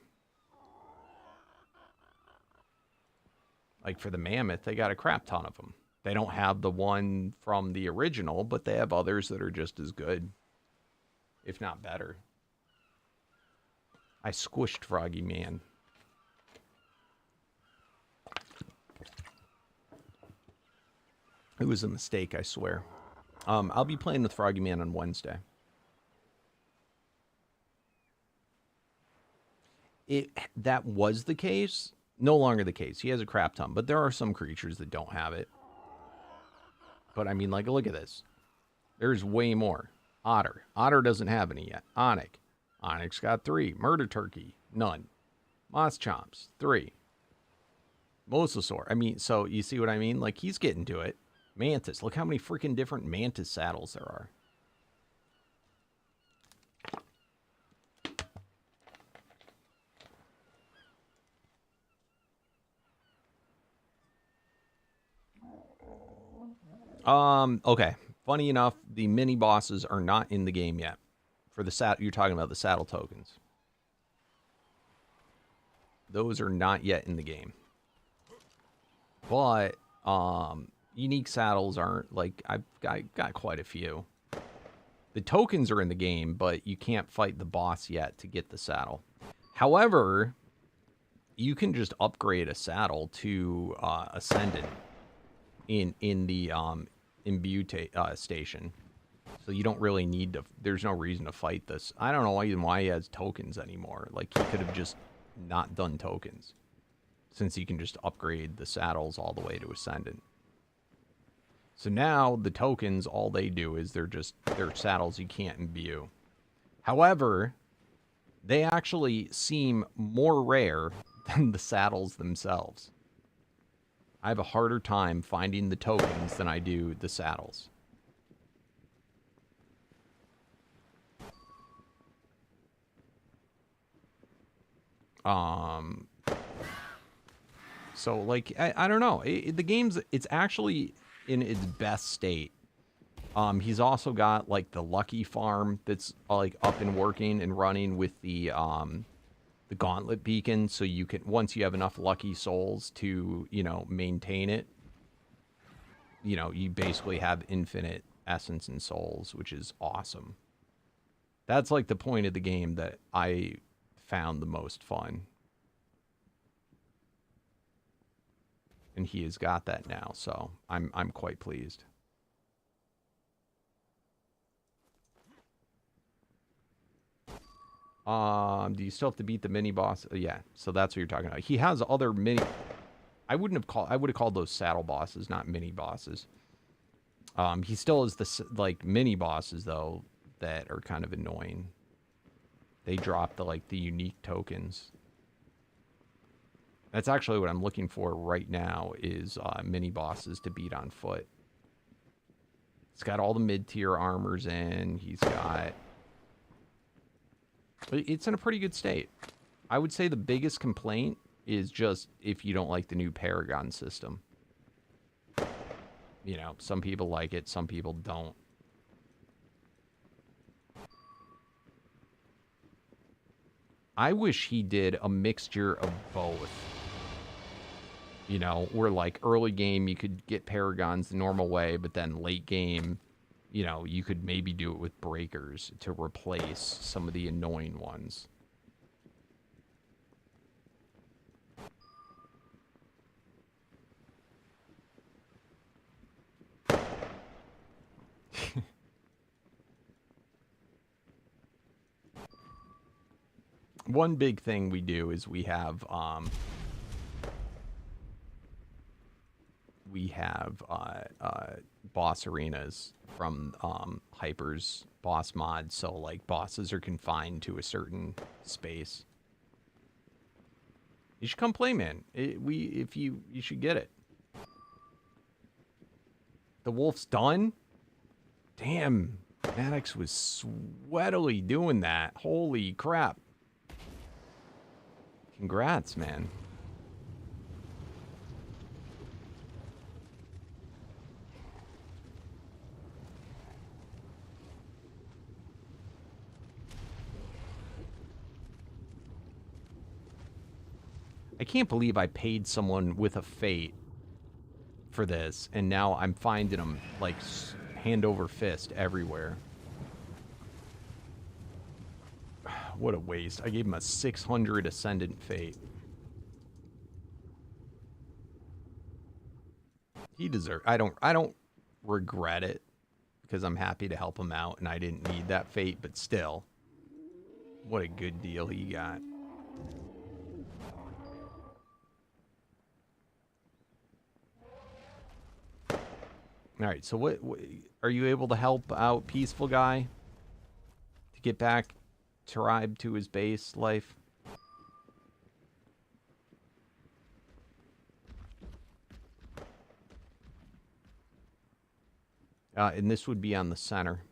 Like for the Mammoth, they got a crap ton of them. They don't have the one from the original, but they have others that are just as good, if not better. I squished Froggy Man. It was a mistake, I swear. I'll be playing with Froggy Man on Wednesday. That was the case. No longer the case. He has a crap ton, but there are some creatures that don't have it. But I mean, like, look at this. There's way more. Otter. Otter doesn't have any yet. Onyx. Onyx got 3. Murder Turkey. None. Moss Chomps. 3. Mosasaur. I mean, so you see what I mean? Like, he's getting to it. Mantis. Look how many freaking different Mantis saddles there are. Okay. Funny enough, the mini bosses are not in the game yet. For the you're talking about the saddle tokens. Those are not yet in the game. But, unique saddles aren't, like, I've got quite a few. The tokens are in the game, but you can't fight the boss yet to get the saddle. However, you can just upgrade a saddle to Ascendant in the imbue station. So you don't really need to, there's no reason to fight this. I don't know even why he has tokens anymore. Like, he could have just not done tokens, since you can just upgrade the saddles all the way to Ascendant. So now the tokens, all they do is they're saddles you can't imbue. However, they actually seem more rare than the saddles themselves. I have a harder time finding the tokens than I do the saddles. So, like, I don't know. The game's, it's actually in its best state. He's also got, like, the Lucky Farm that's, like, up and working and running with the Gauntlet Beacon, so you can, once you have enough Lucky Souls to, you know, maintain it, you know, you basically have infinite essence and souls, which is awesome. That's, like, the point of the game that I found the most fun. And he has got that now, so I'm quite pleased. Do you still have to beat the mini boss? Yeah, so that's what you're talking about. He has other mini. I would have called those saddle bosses, not mini bosses. He still has the like mini bosses though that are kind of annoying. They drop the like the unique tokens. That's actually what I'm looking for right now is mini bosses to beat on foot. He's got all the mid-tier armors in. He's got... It's in a pretty good state. I would say the biggest complaint is just if you don't like the new Paragon system. You know, some people like it, some people don't. I wish he did a mixture of both. You know, where like early game you could get Paragons the normal way, but then late game, you know, you could maybe do it with breakers to replace some of the annoying ones. One big thing we do is we have boss arenas from Hyper's boss mod, so like bosses are confined to a certain space. You should come play, man. You should get it. The wolf's done? Damn, Maddox was sweatily doing that. Holy crap. Congrats, man. I can't believe I paid someone with a fate for this, and now I'm finding them, like, hand over fist everywhere. What a waste. I gave him a 600 Ascendant Fate. He deserved... I don't regret it, because I'm happy to help him out, and I didn't need that fate, but still. What a good deal he got. Alright, so what are you able to help out Peaceful Guy to get back Tribe to his base life? And this would be on the center.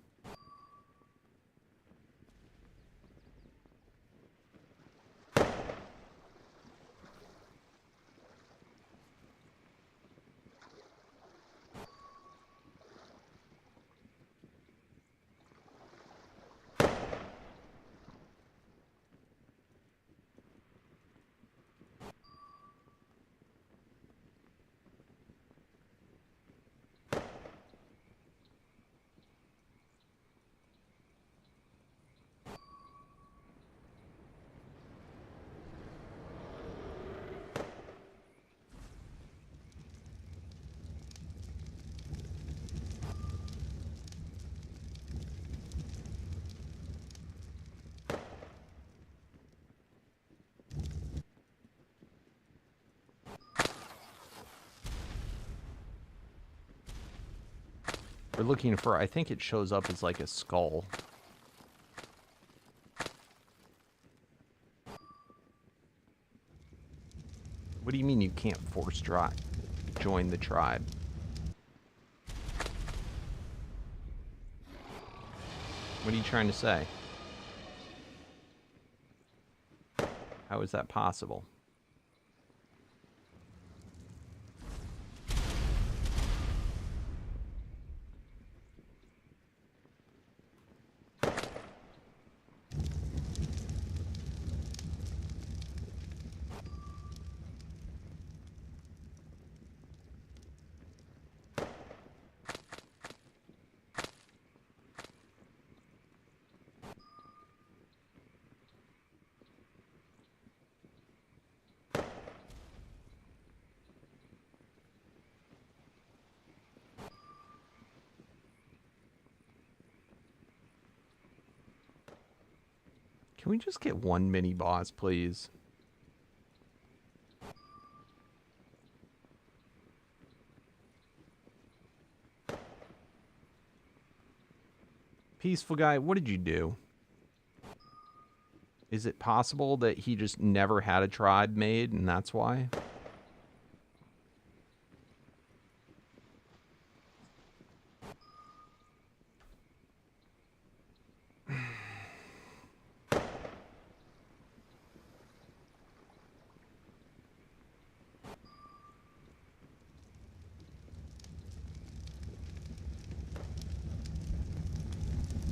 We're looking for, I think it shows up as like a skull. What do you mean you can't force join the tribe? What are you trying to say? How is that possible? Can we just get one mini boss, please? Peaceful guy, what did you do? Is it possible that he just never had a tribe made and that's why?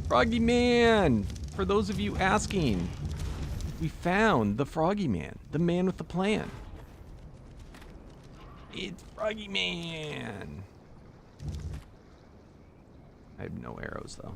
Froggy Man! For those of you asking, we found the Froggy Man, the man with the plan. It's Froggy Man! I have no arrows, though.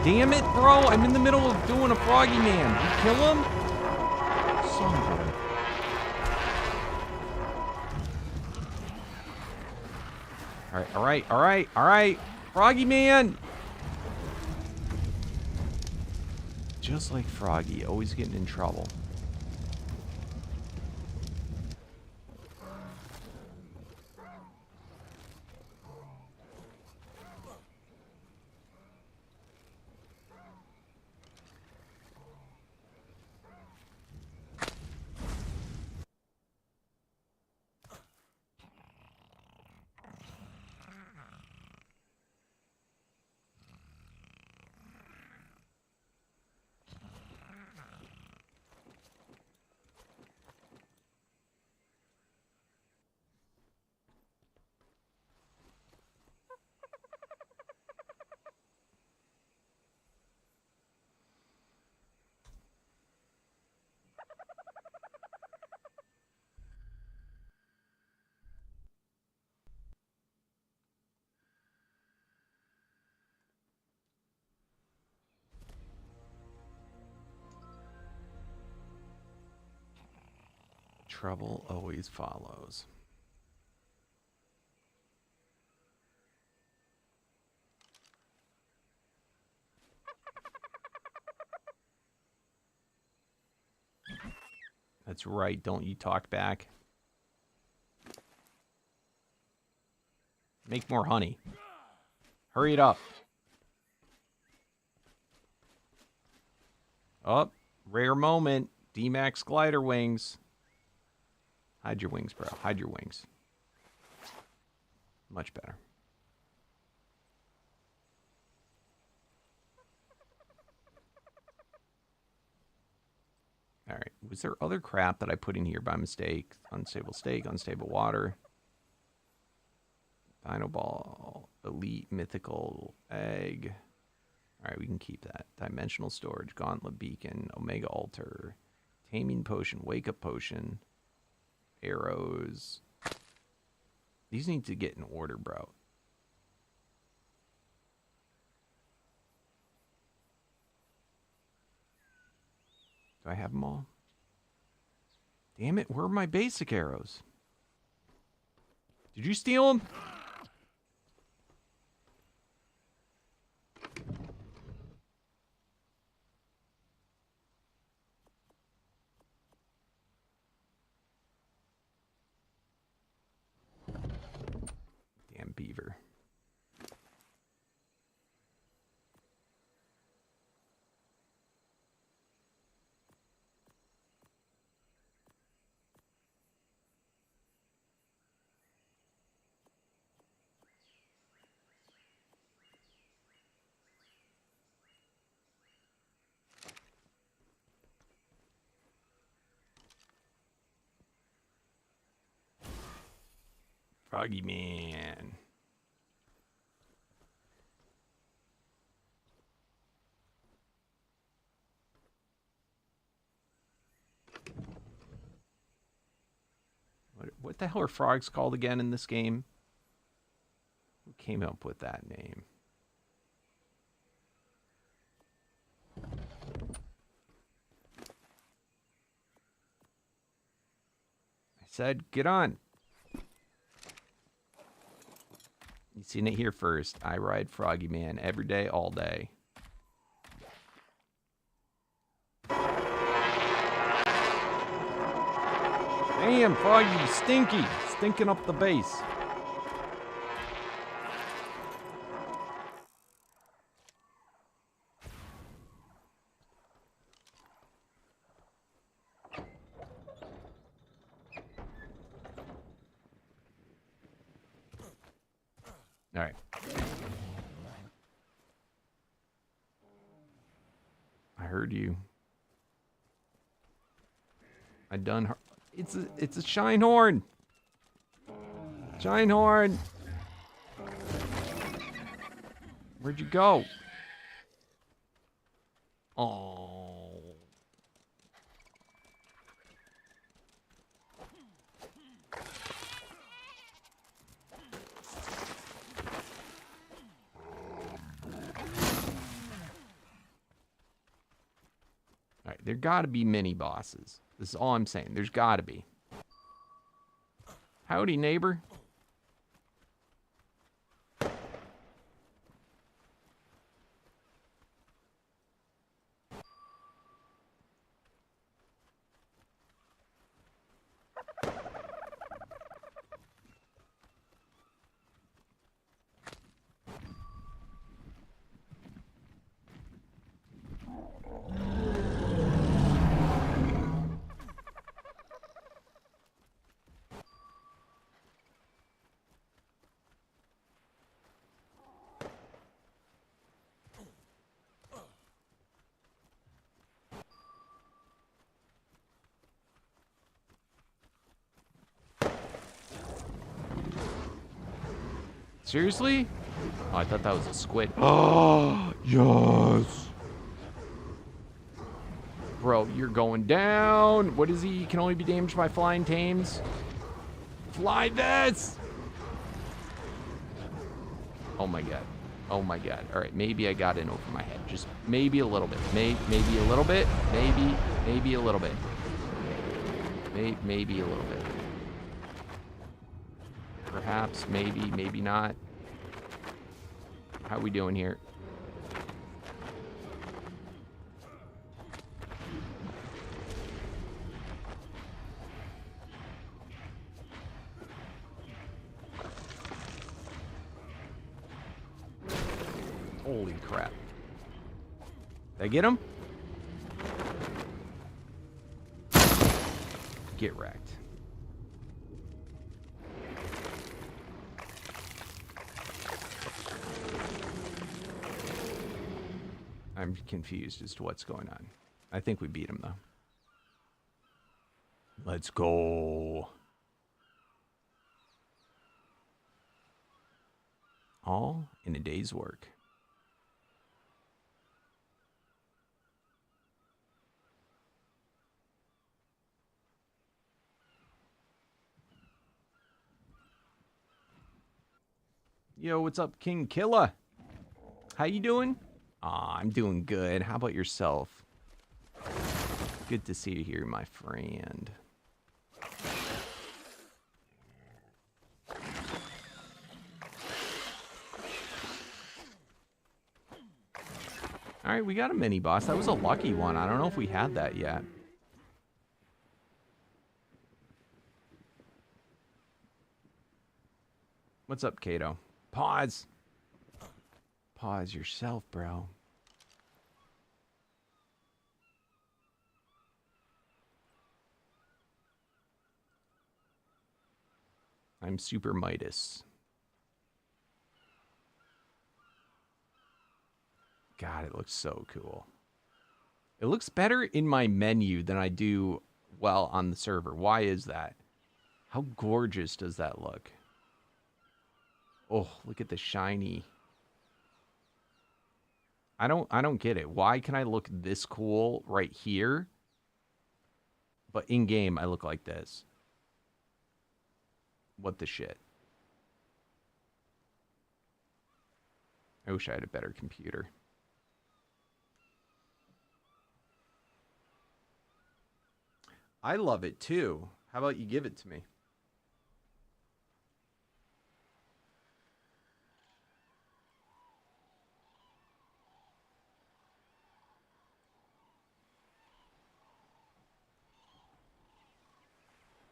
Damn it, bro! I'm in the middle of doing a Froggy Man. Did you kill him? Son of a... Alright, alright, alright, alright! Froggy Man! Just like Froggy, always getting in trouble. Trouble always follows. That's right, don't you talk back. Make more honey. Hurry it up. Oh, rare moment. DMAC glider wings. Hide your wings, bro. Hide your wings. Much better. Alright. Was there other crap that I put in here by mistake? Unstable steak, unstable water. Dino ball. Elite mythical egg. Alright, we can keep that. Dimensional storage. Gauntlet beacon. Omega altar. Taming potion. Wake up potion. Arrows. These need to get in order, bro. Do I have them all? Damn it, where are my basic arrows? Did you steal them? Damn beaver. Froggy man. What the hell are frogs called again in this game? Who came up with that name? I said, get on. You seen it here first. I ride Froggy Man every day, all day. Damn, Froggy, you stinky. Stinking up the base. All right. I heard you. I done. It's a shine horn. Shine horn. Where'd you go? Oh. All right, there gotta be mini bosses. This is all I'm saying. There's gotta be. Howdy, neighbor. Seriously? Oh, I thought that was a squid. Oh, yes. Bro, you're going down. What is he? He can only be damaged by flying tames. Fly this. Oh my god. Oh my god. All right, maybe I got in over my head. Just maybe a little bit. Maybe a little bit. Maybe a little bit. Maybe a little bit. Perhaps, maybe not. How we doing here? Holy crap. Did I get him? Get wrecked. I'm confused as to what's going on. I think we beat him, though. Let's go. All in a day's work. Yo, what's up, King Killa? How you doing? Aw, I'm doing good. How about yourself? Good to see you here, my friend. All right, we got a mini boss. That was a lucky one. I don't know if we had that yet. What's up, Kato? Pause. Pause yourself, bro. I'm Super Midas. God, it looks so cool. It looks better in my menu than I do, well, on the server. Why is that? How gorgeous does that look? Oh, look at the shiny. I don't get it. Why can I look this cool right here? But in game I look like this. What the shit? I wish I had a better computer. I love it too. How about you give it to me?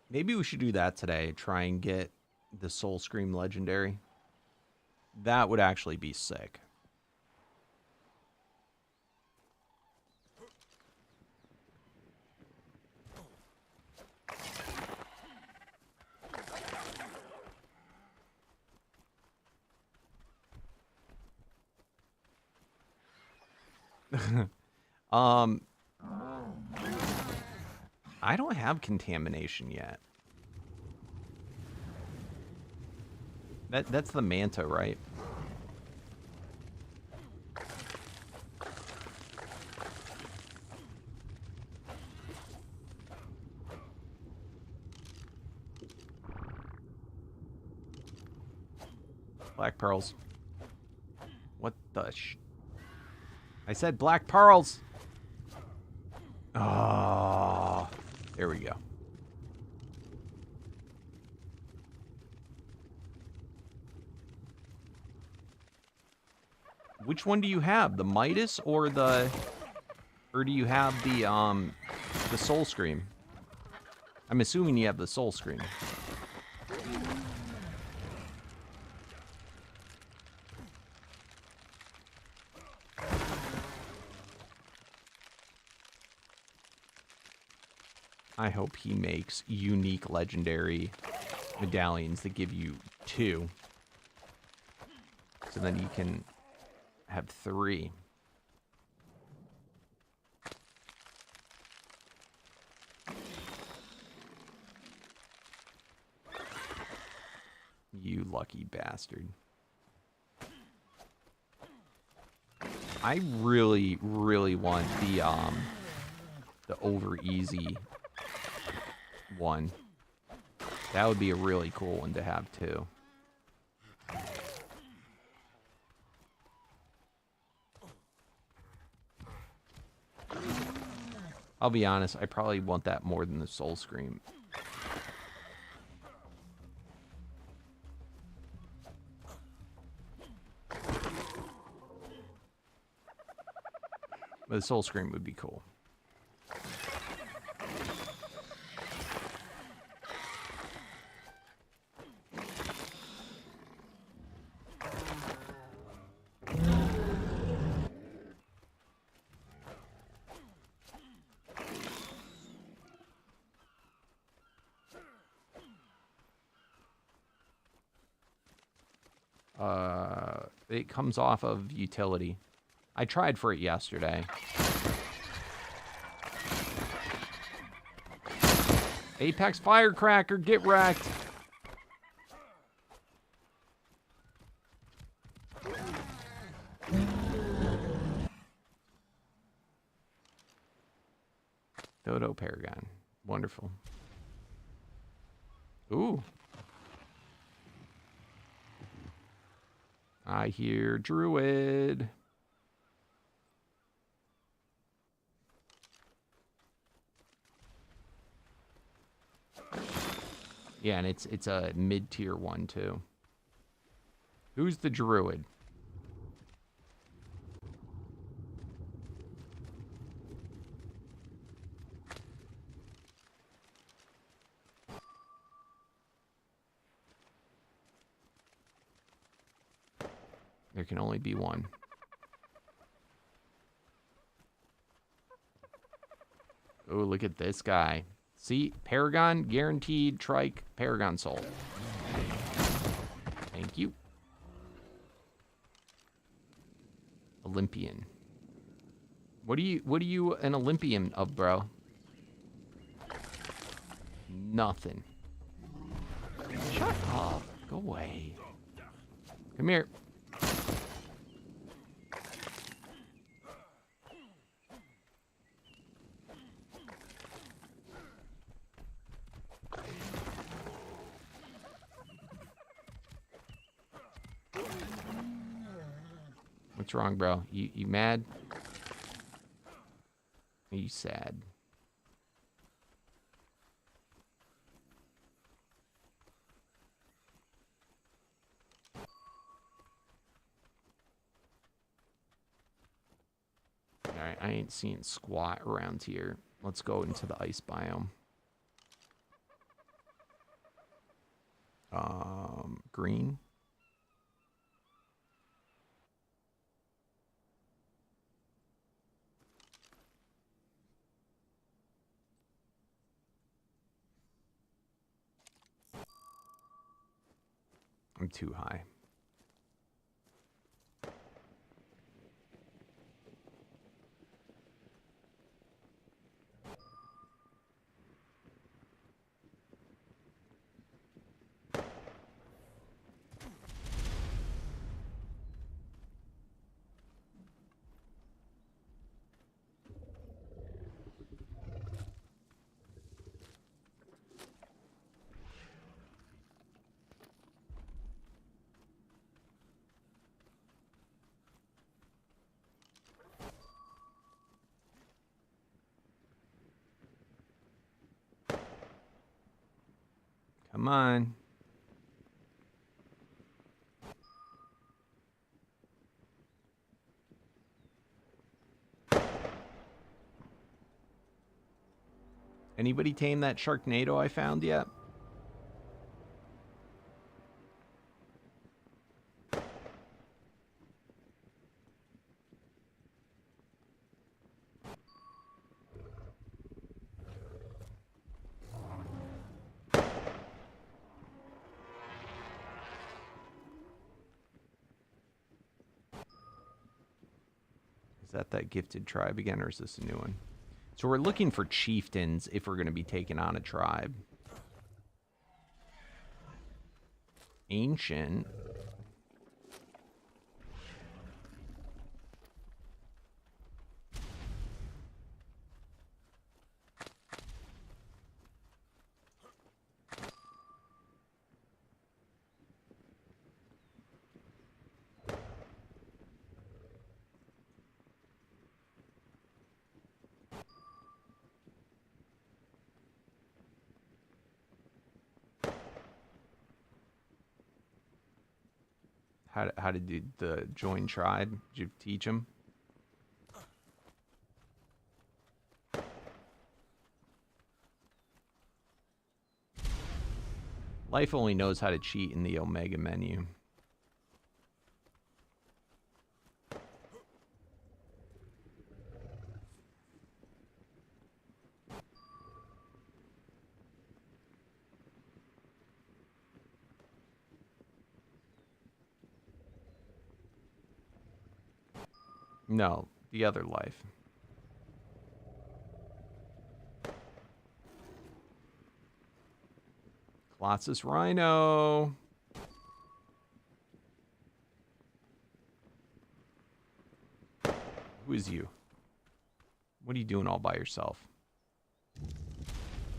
Maybe we should do that today. Try and get the Soul Scream Legendary. That would actually be sick. I don't have contamination yet. That's the Manta, right? Black pearls. What the I said black pearls. Oh, there we go. Which one do you have? The Midas or do you have the Soul Scream? I'm assuming you have the Soul Scream. I hope he makes unique legendary medallions that give you 2. So then you can have 3. You lucky bastard. I really, really want the over easy one. That would be a really cool one to have too. I'll be honest, I probably want that more than the Soul Scream. But the Soul Scream would be cool. It comes off of utility. I tried for it yesterday. Apex Firecracker, get wrecked. Dodo Paragon. Wonderful. Ooh. I hear Druid. Yeah, and it's a mid-tier one too. Who's the Druid? There can only be one. Oh, look at this guy. See, Paragon, guaranteed trike, Paragon soul. Thank you. Olympian. What are you an Olympian of, bro? Nothing. Shut up. Go away. Come here. What's wrong, bro? You mad? Are you sad? Alright, I ain't seeing squat around here. Let's go into the ice biome. Green. I'm too high. Come on. Anybody tame that Sharknado I found yet? Is that gifted tribe again, or is this a new one? So we're looking for chieftains if we're going to be taking on a tribe. Ancient. How to do the join tribe? Did you teach him? Life only knows how to cheat in the Omega menu. No, the other life. Colossus Rhino. Who is you? What are you doing all by yourself?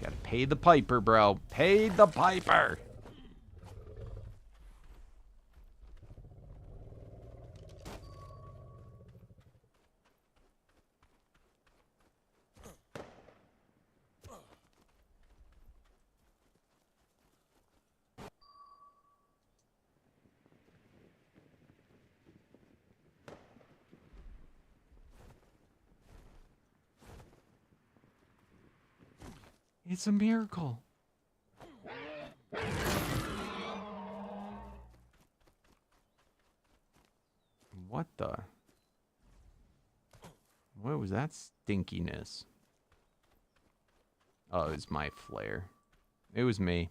Gotta pay the piper, bro. Pay the piper. It's a miracle. What the? What was that stinkiness? Oh, it was my flare. It was me.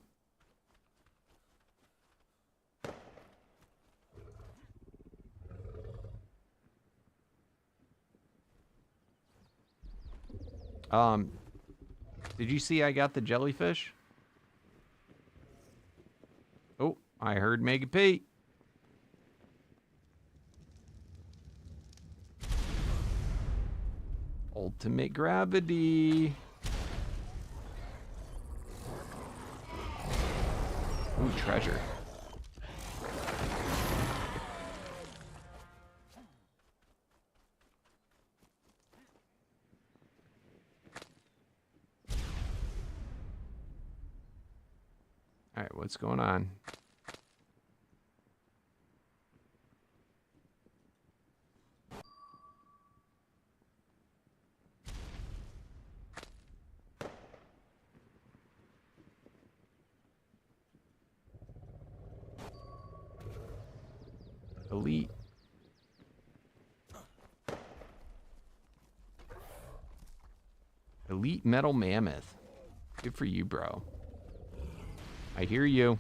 Did you see I got the jellyfish? Oh, I heard Mega Pete. Ultimate gravity. Ooh, treasure. All right, what's going on? Elite. Elite metal mammoth. Good for you, bro. I hear you.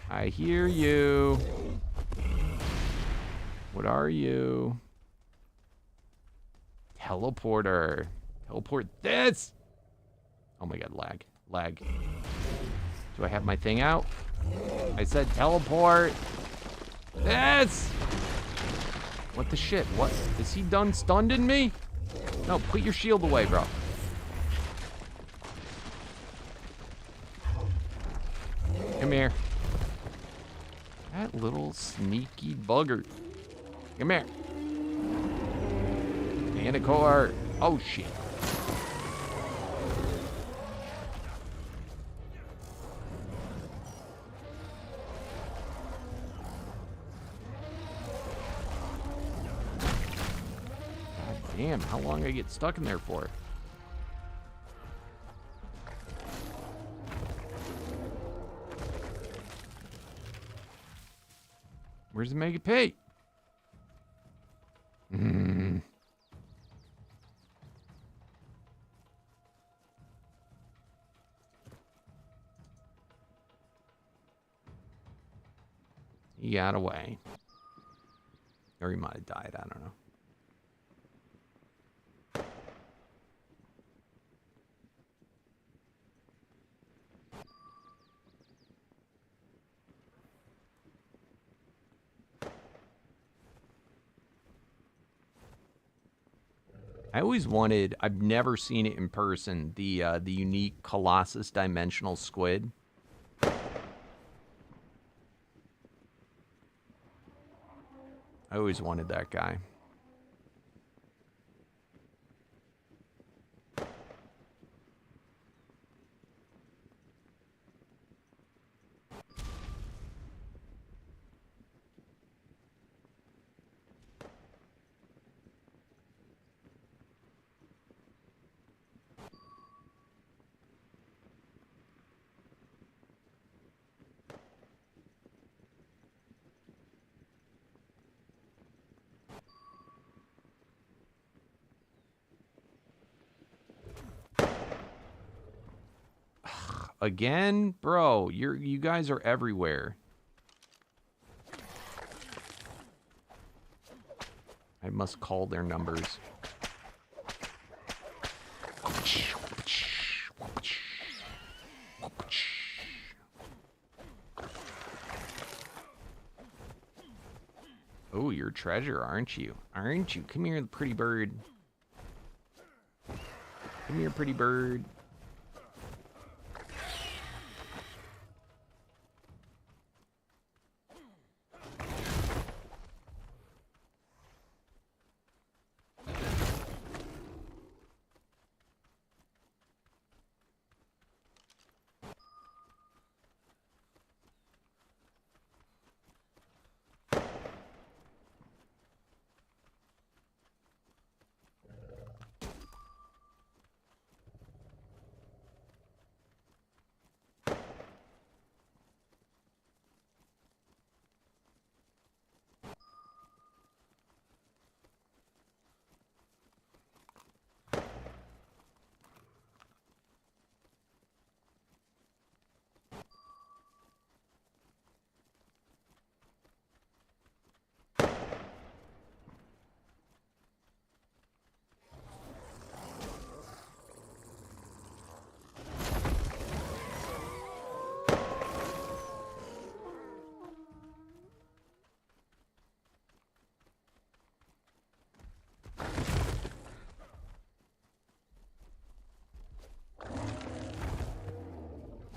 I hear you. What are you? Teleporter. Teleport this! Oh my god, lag. Lag. Do I have my thing out? I said teleport. This! What the shit? What? Is he done stunning me? No, put your shield away, bro. Come here. That little sneaky bugger. Come here. Manicore. Oh, shit. God damn, how long I get stuck in there for? Where's the Mega Pay? He got away. Or he might have died, I don't know. I always wanted, I've never seen it in person, the unique Colossus dimensional squid. I always wanted that guy. Again? Bro, you guys are everywhere. I must call their numbers. Oh, you're a treasure, aren't you? Aren't you? Come here, pretty bird. Come here, pretty bird.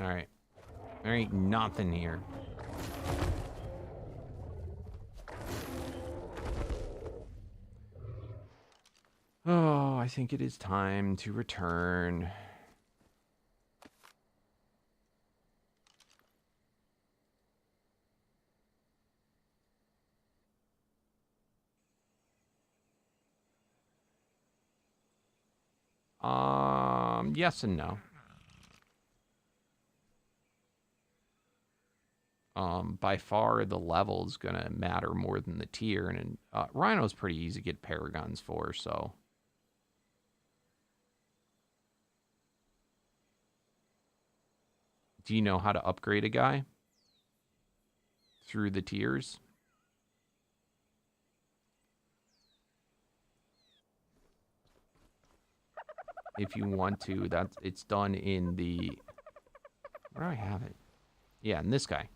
Alright. There ain't nothing here. Oh, I think it is time to return. Yes and no. By far the level is gonna matter more than the tier, and Rhino's pretty easy to get Paragons for, so. Do you know how to upgrade a guy? Through the tiers? If you want to, it's done in the... Where do I have it? Yeah, in this guy.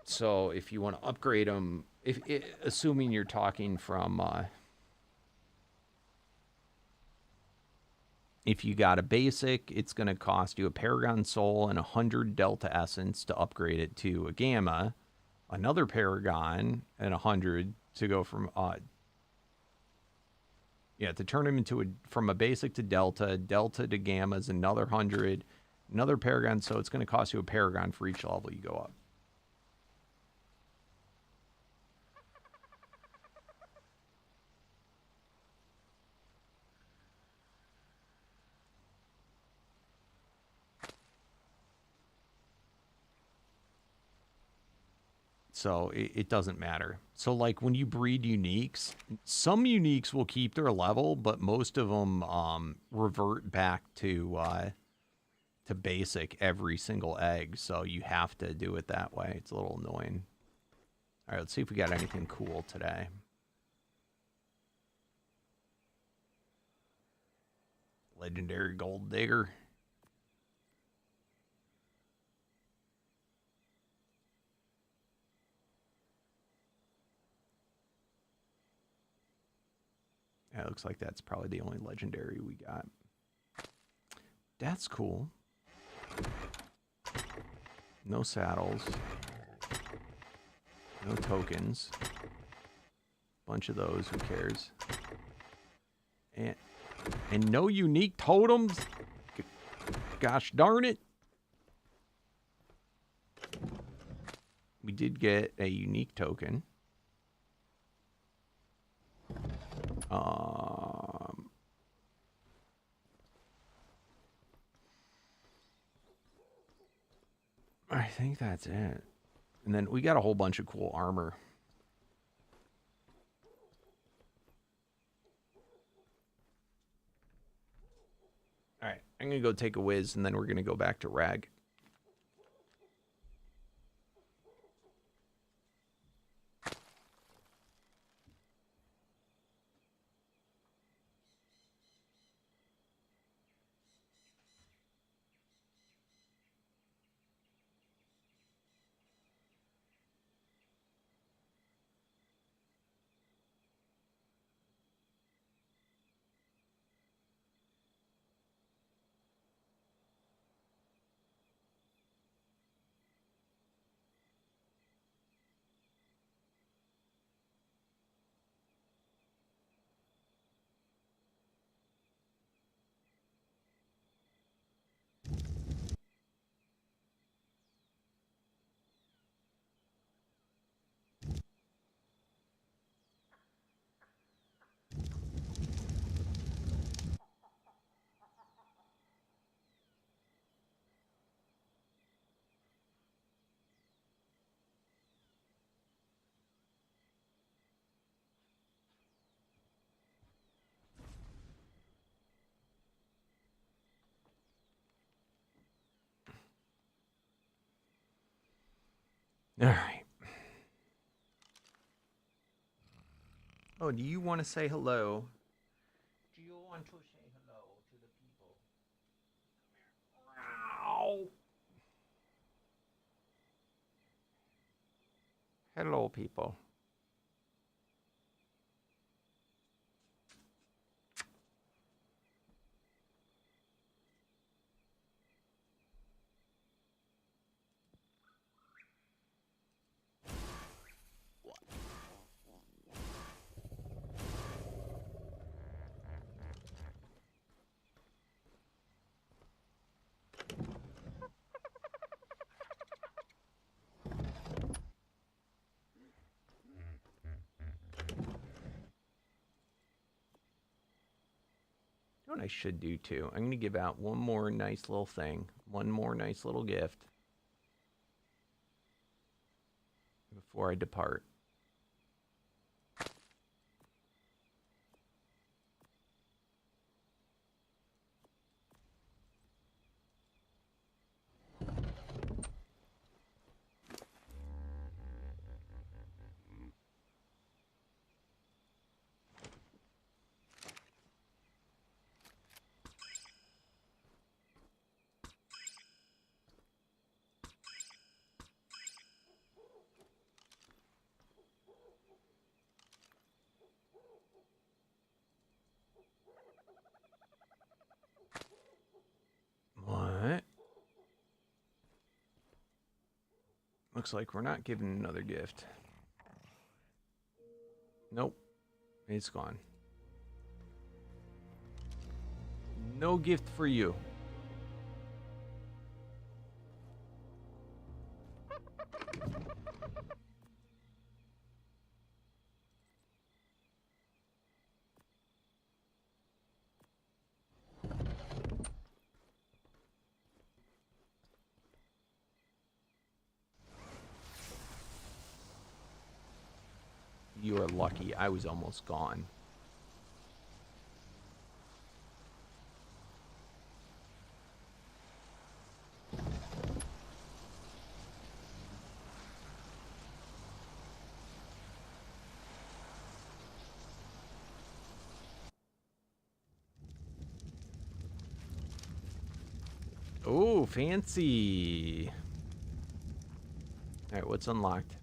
So if you want to upgrade them, assuming you're talking from... if you got a basic, it's going to cost you a Paragon Soul and 100 Delta Essence to upgrade it to a Gamma. Another Paragon and 100 to go from... yeah, to turn him into from a basic to Delta, Delta to Gamma is another 100, another Paragon, so it's going to cost you a Paragon for each level you go up. So it doesn't matter. So like when you breed uniques, some uniques will keep their level, but most of them revert back to basic every single egg. So you have to do it that way. It's a little annoying. All right, let's see if we got anything cool today. Legendary Gold Digger. Yeah, it looks like that's probably the only legendary we got. That's cool. No saddles. No tokens. Bunch of those, who cares? And no unique totems? Gosh darn it. We did get a unique token. I think that's it. And then we got a whole bunch of cool armor. All right, I'm going to go take a whiz, and then we're going to go back to Rag. All right. Oh, do you want to say hello? Do you want to say hello to the people? Ow. Hello, people. You know what I should do too? I'm going to give out one more nice little thing. One more nice little gift. Before I depart. What? Looks like we're not giving another gift. Nope. It's gone. No gift for you. You are lucky. I was almost gone. Oh, fancy. All right, what's unlocked?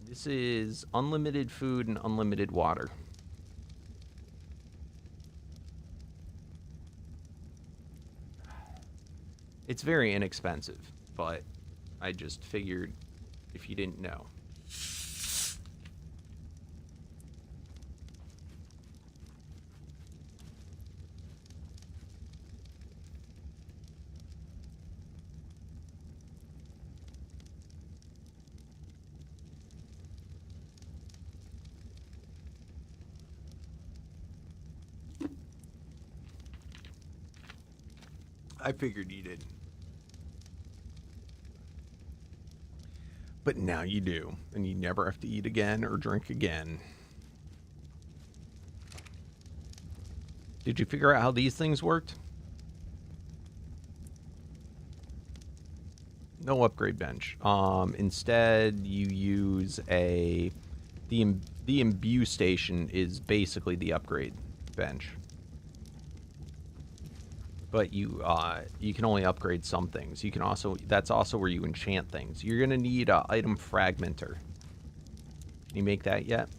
This is unlimited food and unlimited water. It's very inexpensive, but I just figured if you didn't know. I figured you did. But now you do, and you never have to eat again or drink again. Did you figure out how these things worked? No upgrade bench. Instead, you use the imbue station is basically the upgrade bench. But you can only upgrade some things. You can also, that's also where you enchant things. You're gonna need a item fragmenter. Can you make that yet?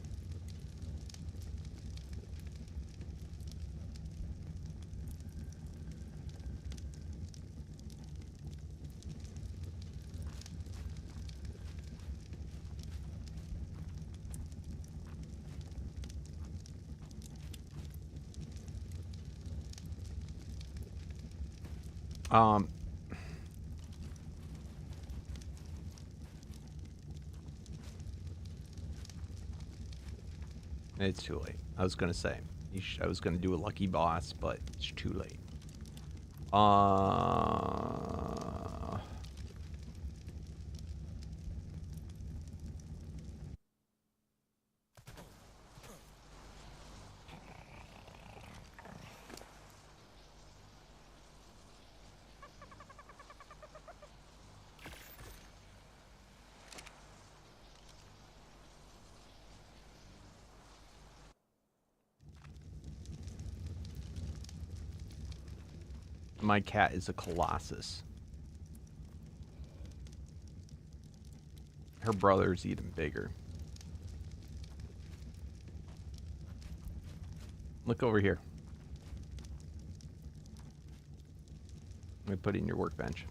It's too late. I was gonna say, I was gonna do a lucky boss, but it's too late. My cat is a colossus. Her brother's even bigger. Look over here. Let me put it in your workbench.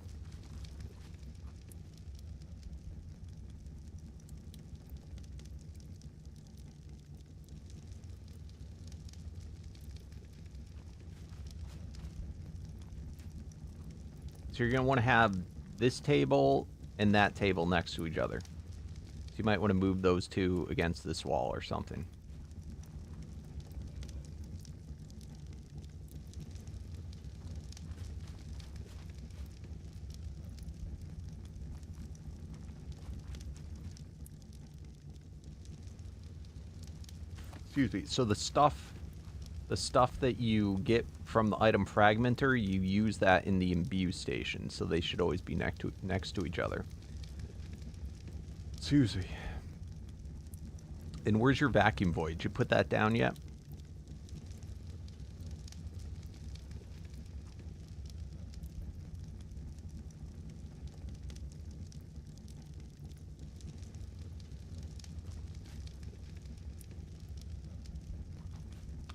So you're going to want to have this table and that table next to each other. So you might want to move those two against this wall or something. Excuse me. So the stuff that you get from the item fragmenter, you use that in the imbue station, so they should always be next to each other. Excuse me. And where's your vacuum void? Did you put that down yet?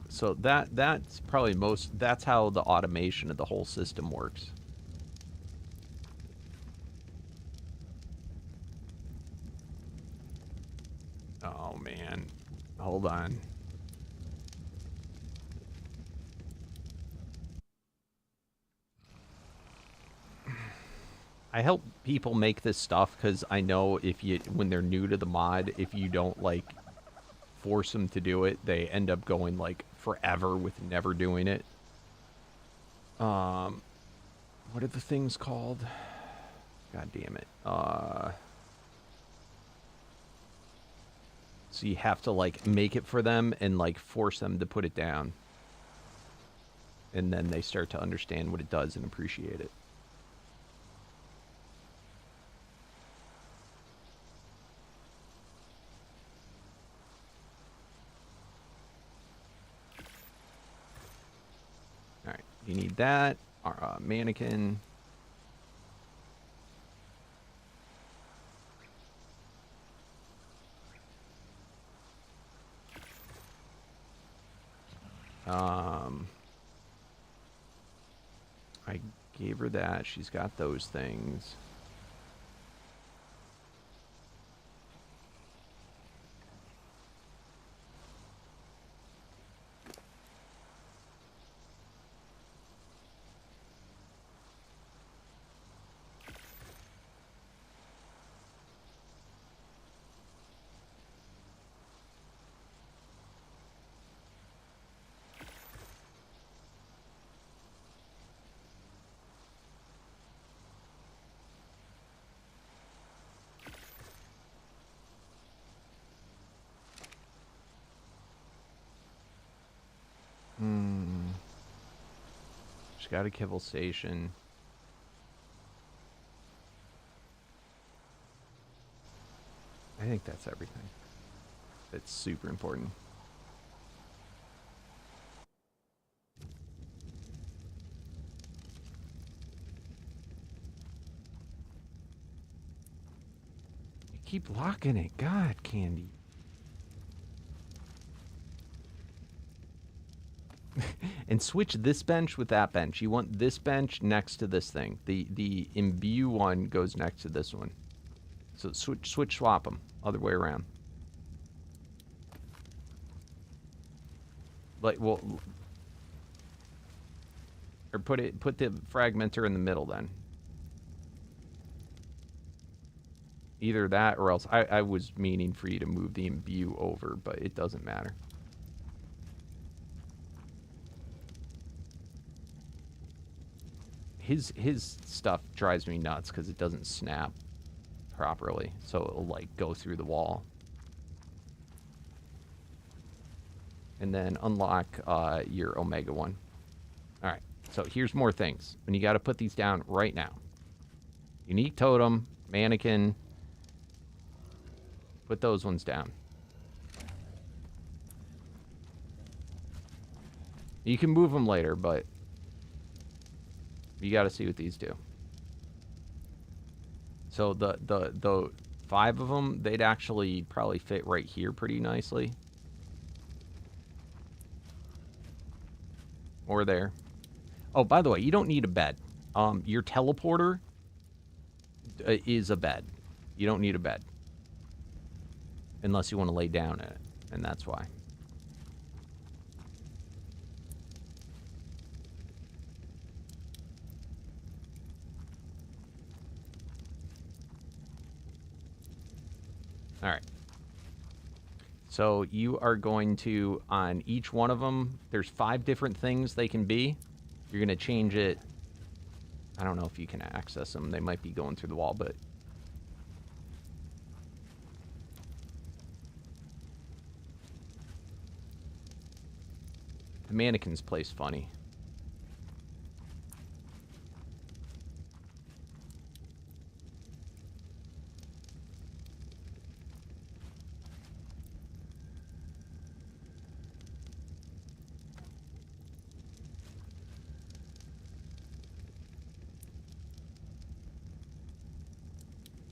So that's probably that's how the automation of the whole system works. Oh man, hold on. I help people make this stuff because I know when they're new to the mod, if you don't like force them to do it, they end up going like forever with never doing it. What are the things called? God damn it. So you have to like make it for them and like force them to put it down. And then they start to understand what it does and appreciate it. You need that. Our mannequin. I gave her that. She's got those things. She's got a kibble station. I think that's everything. That's super important. You keep locking it. God, Candy. And switch this bench with that bench. You want this bench next to this thing. The imbue one goes next to this one. So switch swap them. Other way around. Like, well, or put the fragmenter in the middle then. Either that or else I was meaning for you to move the imbue over, but it doesn't matter. His stuff drives me nuts because it doesn't snap properly, so it'll like go through the wall. And then unlock your Omega one. All right, so here's more things, and you got to put these down right now. Unique totem, mannequin. Put those ones down. You can move them later, but you got to see what these do. So the 5 of them, they'd actually probably fit right here pretty nicely. Or there. Oh, by the way, you don't need a bed. Your teleporter is a bed. You don't need a bed. Unless you want to lay down in it. And that's why. All right. So you are going to, on each one of them, there's 5 different things they can be. You're going to change it. I don't know if you can access them. They might be going through the wall, but... The mannequins place funny.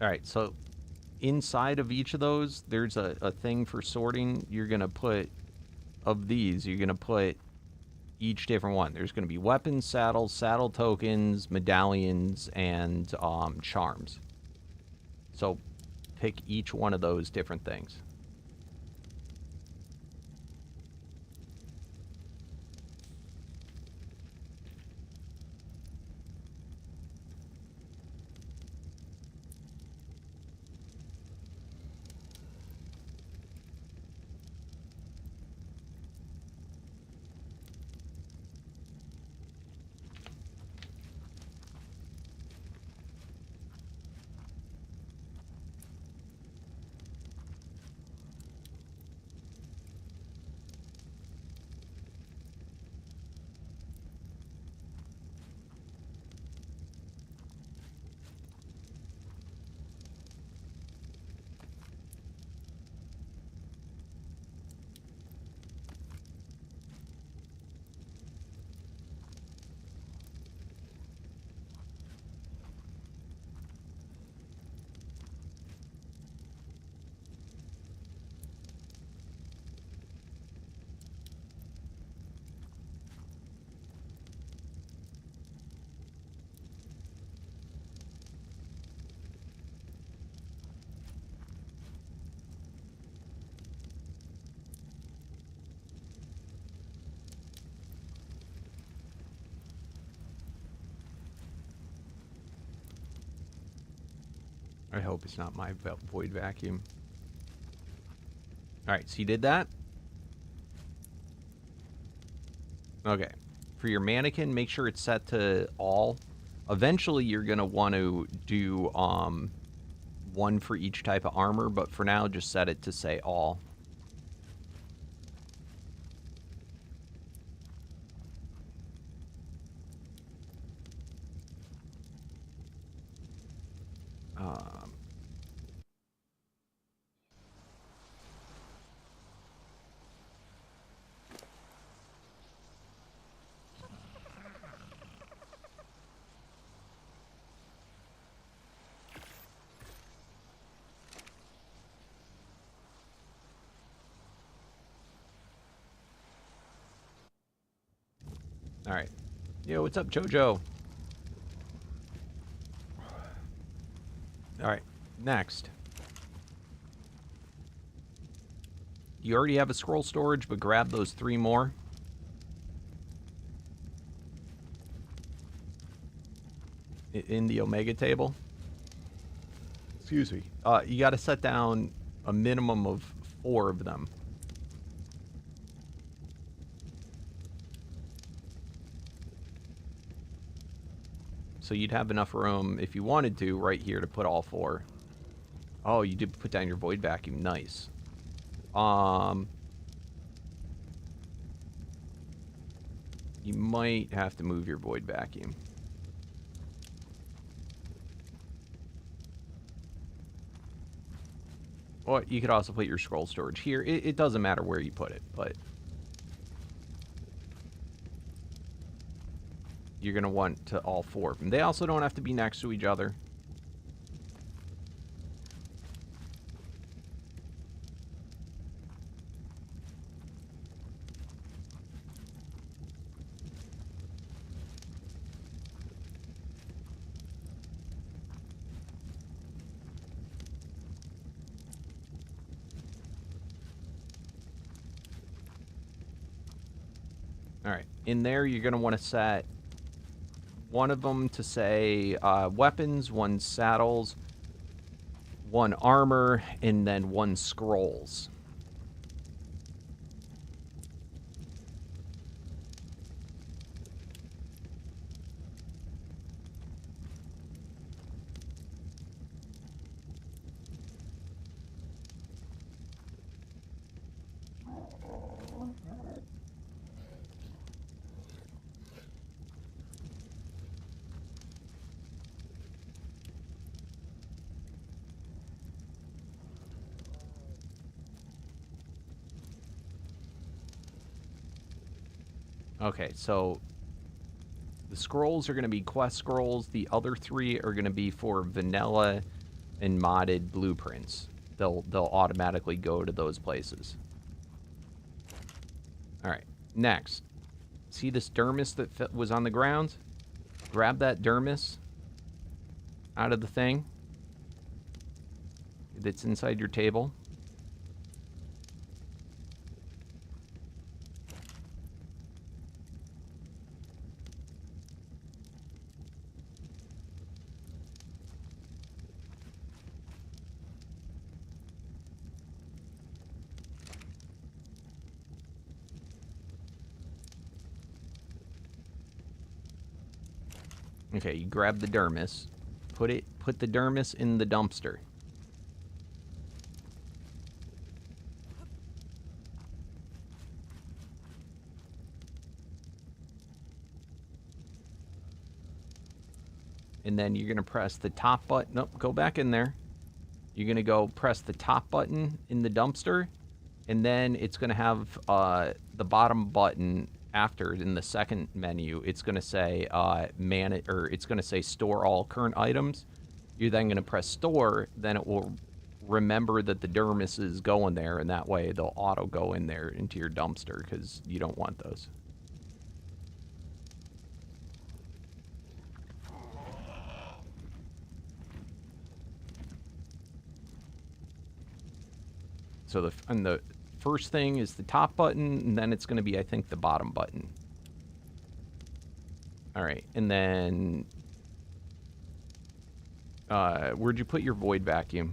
All right, so inside of each of those, there's a thing for sorting. You're going to put, of these, you're going to put each different one. There's going to be weapons, saddles, saddle tokens, medallions, and charms. So pick each one of those different things. I hope it's not my void vacuum. All right, so you did that? Okay. For your mannequin, make sure it's set to all. Eventually, you're going to want to do one for each type of armor, but for now, just set it to say all. All right. Yo, what's up, Jojo? All right, next. You already have a scroll storage, but grab those 3 more. In the Omega table. Excuse me. You got to set down a minimum of 4 of them. So you'd have enough room, if you wanted to, right here to put all 4. Oh, you did put down your void vacuum. Nice. You might have to move your void vacuum. Or you could also put your scroll storage here. It doesn't matter where you put it, but... You're going to want to all 4 of them. They also don't have to be next to each other. All right. In there, you're going to want to set... one of them to say weapons, 1 saddles, 1 armor, and then 1 scrolls. Okay, so the scrolls are going to be quest scrolls. The other 3 are going to be for vanilla and modded blueprints. They'll automatically go to those places. All right, next. See this dermis that was on the ground? Grab that dermis out of the thing that's inside your table. Okay, you grab the dermis, put the dermis in the dumpster. And then you're gonna press the top button. Nope, go back in there. You're gonna go press the top button in the dumpster, and then it's gonna have the bottom button after in the second menu. It's gonna say it's gonna say store all current items. You're then gonna press store, then it will remember that the dermis is going there, and that way they'll auto go in there into your dumpster because you don't want those. So the first thing is the top button, and then it's going to be, I think, the bottom button. All right, and then where'd you put your void vacuum?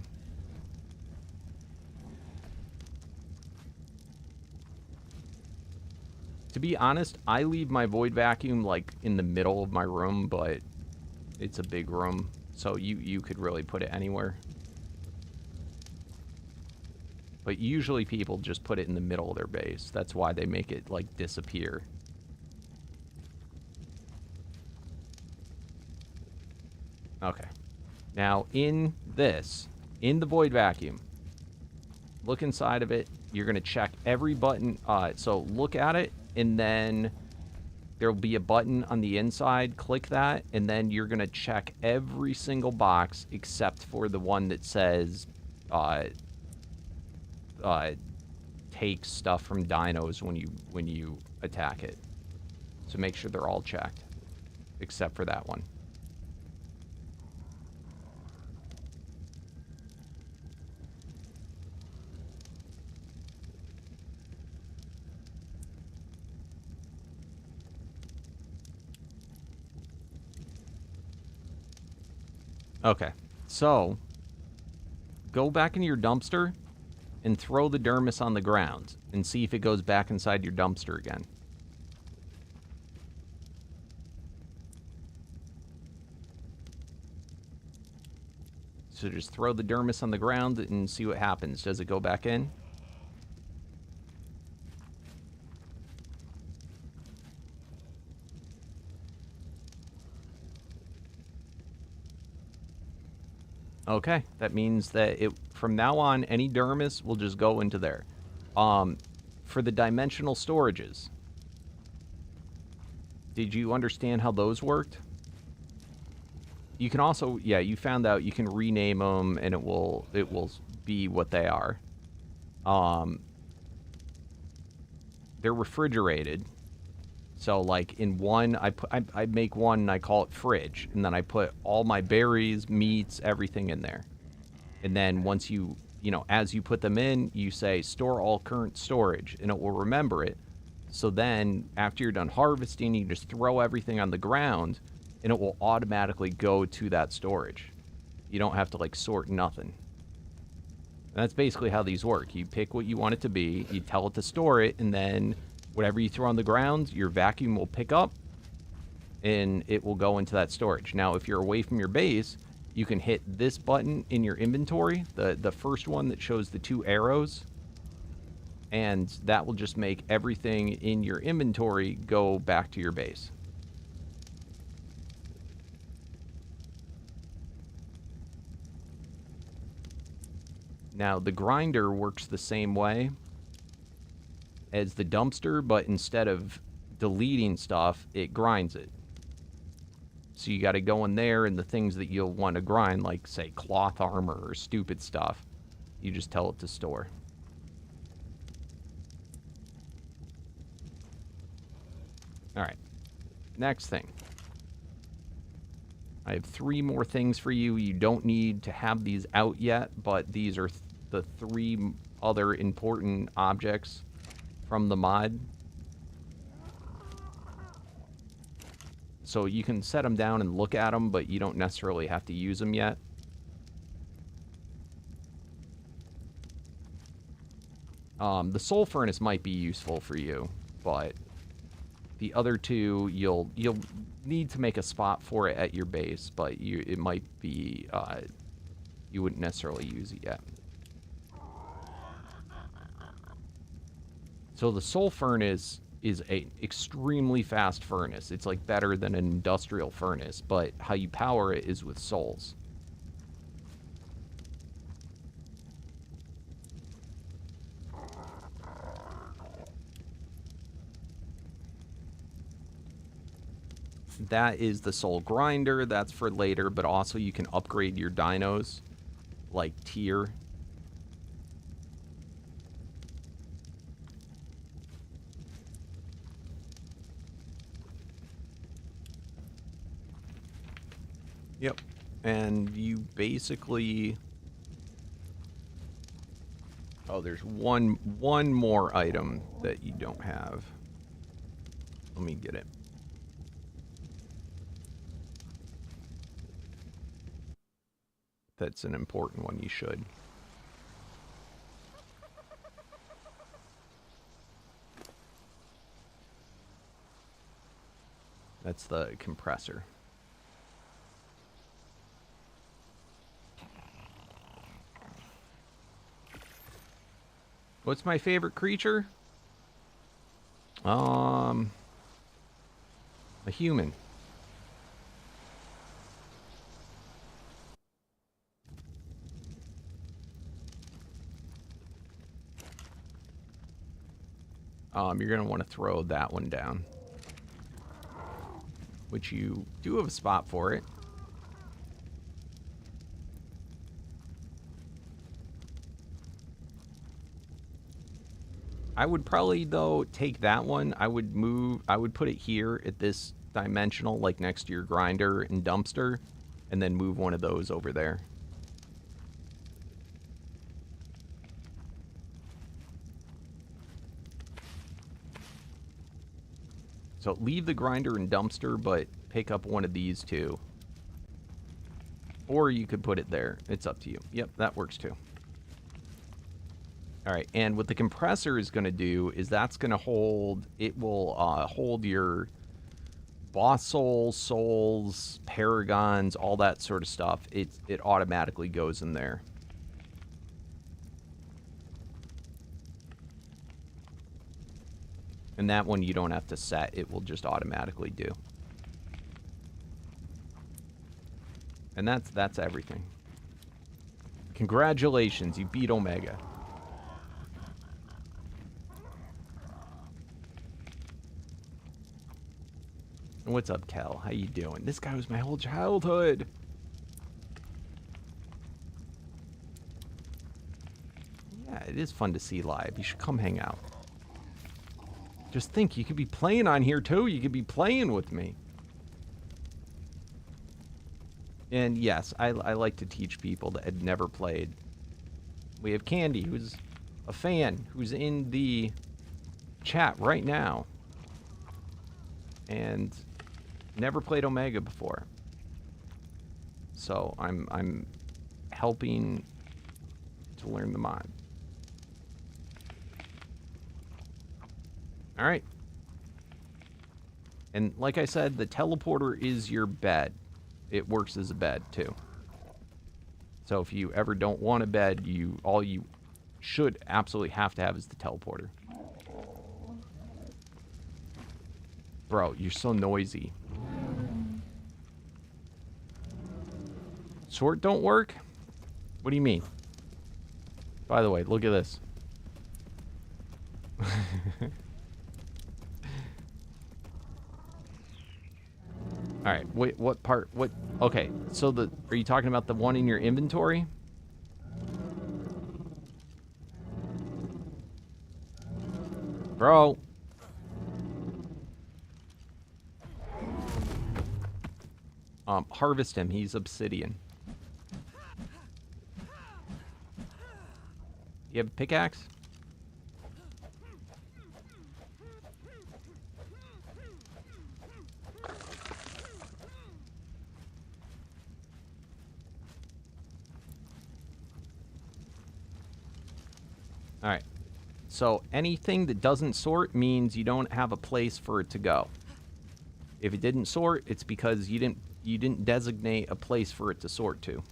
To be honest, I leave my void vacuum like in the middle of my room, but it's a big room, so you could really put it anywhere. But usually people just put it in the middle of their base. That's why they make it, like, disappear. Okay. Now, in the void vacuum, look inside of it. You're going to check every button. So look at it, and then there'll be a button on the inside. Click that, and then you're going to check every single box except for the one that says... take stuff from dinos when you attack it. So make sure they're all checked, except for that one. Okay, so go back into your dumpster and throw the dermis on the ground and see if it goes back inside your dumpster again. So just throw the dermis on the ground and see what happens. Does it go back in? Okay, that means that from now on, any dermis will just go into there. For the dimensional storages, did you understand how those worked? You can also, yeah, you found out you can rename them, and it will be what they are. They're refrigerated. So, like, in one, I make one and I call it fridge. And then I put all my berries, meats, everything in there. And then once you know, as you put them in, you say store all current storage, and it will remember it. So then, after you're done harvesting, you just throw everything on the ground, and it will automatically go to that storage. You don't have to, like, sort nothing. That's basically how these work. You pick what you want it to be, you tell it to store it, and then whatever you throw on the ground, your vacuum will pick up, and it will go into that storage. Now, if you're away from your base, you can hit this button in your inventory, the first one that shows the 2 arrows, and that will just make everything in your inventory go back to your base. Now, the grinder works the same way as the dumpster, but instead of deleting stuff, it grinds it. So you got to go in there, and the things that you'll want to grind, like, say, cloth armor or stupid stuff, you just tell it to store. All right. Next thing. I have 3 more things for you. You don't need to have these out yet, but these are the 3 other important objects from the mod. So you can set them down and look at them, but you don't necessarily have to use them yet. The soul furnace might be useful for you, but the other 2, you'll need to make a spot for it at your base, but it might be, you wouldn't necessarily use it yet. So the soul furnace is an extremely fast furnace. It's like better than an industrial furnace, but how you power it is with souls. That is the soul grinder. That's for later, but also you can upgrade your dinos, like tier. Yep. And you basically... Oh, there's one more item that you don't have. Let me get it. That's an important one. You should. That's the compressor. What's my favorite creature? A human. You're going to want to throw that one down. Which you do have a spot for it. I would probably, though, take that one. I would put it here at this dimensional, like next to your grinder and dumpster, and then move one of those over there. So leave the grinder and dumpster, but pick up one of these two. Or you could put it there. It's up to you. Yep, that works too. All right, and what the compressor is going to do is that's going to hold... It will hold your boss souls, paragons, all that sort of stuff. It automatically goes in there. And that one you don't have to set. It will just automatically do. And that's everything. Congratulations, you beat Omega. And what's up, Kel? How you doing? This guy was my whole childhood. Yeah, it is fun to see live. You should come hang out. Just think, you could be playing on here too. You could be playing with me. And yes, I like to teach people that had never played. We have Candy, who's a fan, who's in the chat right now. And never played Omega before. So I'm helping to learn the mod. All right. And like I said, the teleporter is your bed. It works as a bed too. So if you ever don't want a bed, all you should absolutely have to have is the teleporter. Bro, you're so noisy. Sort don't work? What do you mean? By the way, look at this. Alright, wait, what part? What? Okay, so are you talking about the one in your inventory? Bro. Harvest him. He's obsidian. You have a pickaxe? Alright. So anything that doesn't sort means you don't have a place for it to go. If it didn't sort, it's because you didn't designate a place for it to sort to.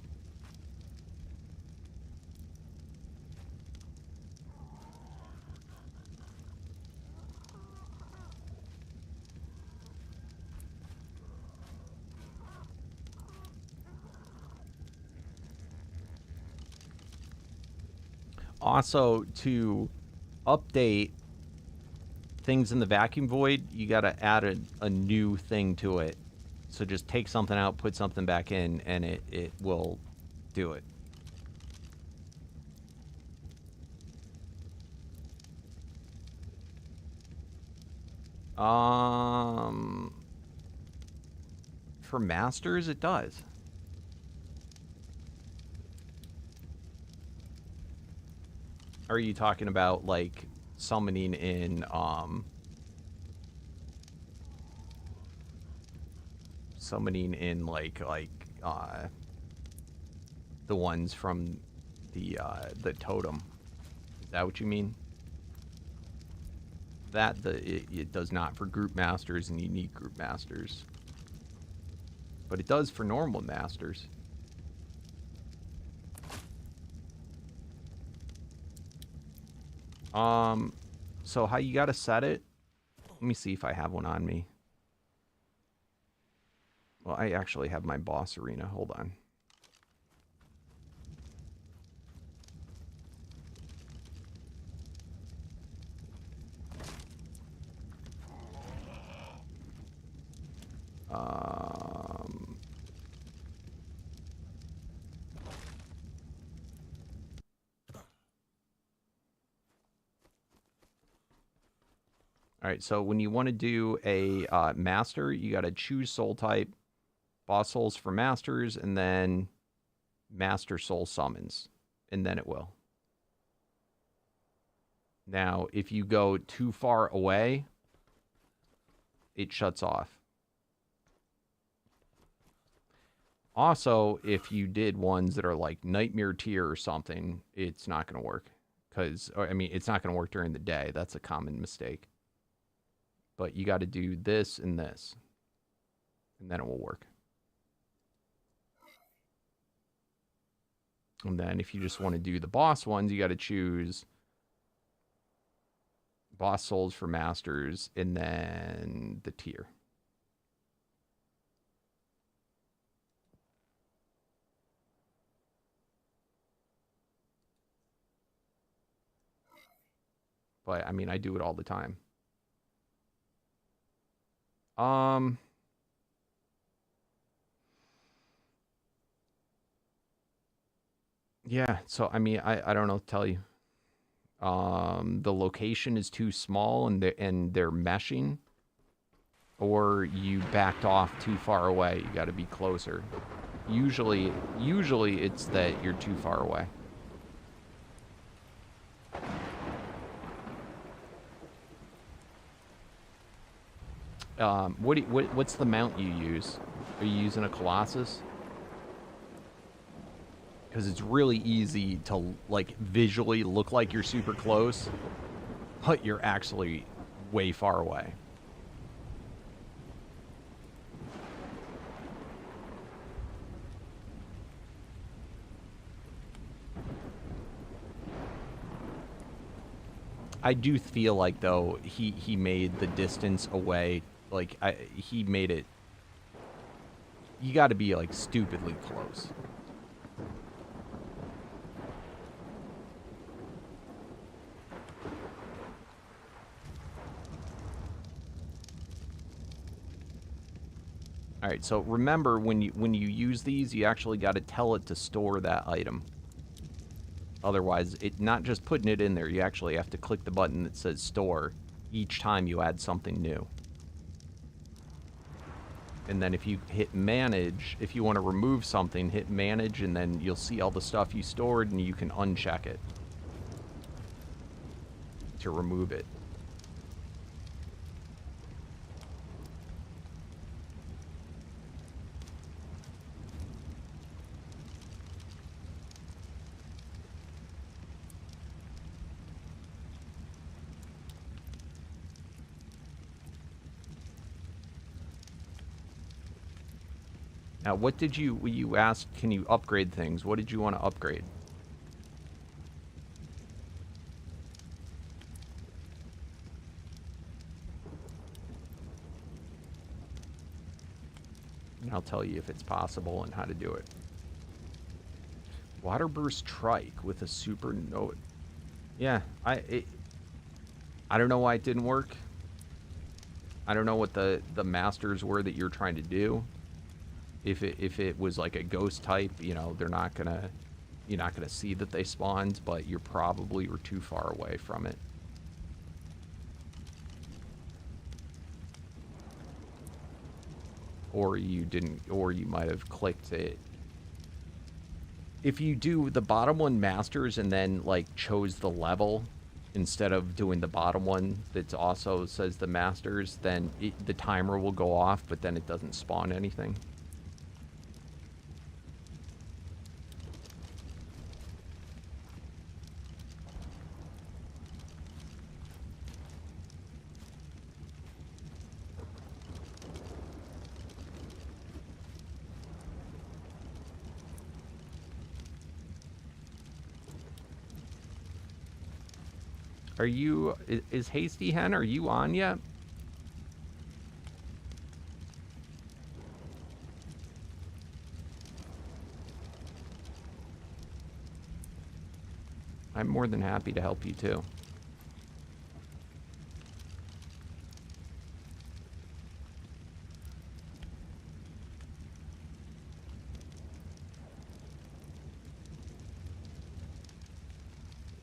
Also, to update things in the vacuum void, you gotta add a new thing to it. So just take something out, put something back in, and it will do it. For masters, it does. Are you talking about, like, summoning in, the ones from the totem? Is that what you mean? It does not for group masters and unique group masters. But it does for normal masters. So how you gotta set it? Let me see if I have one on me. Well, I actually have my boss arena. Hold on. All right, so when you want to do a master, you got to choose soul type, boss souls for masters, and then master soul summons, and then it will. Now, if you go too far away, it shuts off. Also, if you did ones that are like nightmare tier or something, it's not going to work. Because, I mean, it's not going to work during the day. That's a common mistake. But you got to do this and this. And then it will work. And then if you just want to do the boss ones, you got to choose boss souls for masters and then the tier. But, I mean, I do it all the time. Yeah, so, I mean, I don't know what to tell you. The location is too small and they're meshing. Or you backed off too far away. You got to be closer. Usually it's that you're too far away. What's the mount you use? Are you using a Colossus? because it's really easy to like visually look like you're super close, but you're actually way far away. I do feel like though he made the distance away, like he made it. You got to be like stupidly close. All right, so remember when you use these, you actually got to tell it to store that item. Otherwise, it not just putting it in there, you actually have to click the button that says store each time you add something new. And then if you hit manage, if you want to remove something, hit manage, and then you'll see all the stuff you stored, and you can uncheck it to remove it. Now, what did you asked, can you upgrade things? What did you want to upgrade? And I'll tell you if it's possible and how to do it. Water burst trike with a super note. Yeah, I don't know why it didn't work. I don't know what the masters were that you're trying to do. If it was like a ghost type, you know, you're not gonna see that they spawned, but you probably were too far away from it. Or you didn't, or you might have clicked it. If you do the bottom one masters and then like chose the level instead of doing the bottom one that also says the masters, then the timer will go off, but then it doesn't spawn anything. Are you, is Hasty Hen, are you on yet? I'm more than happy to help you too.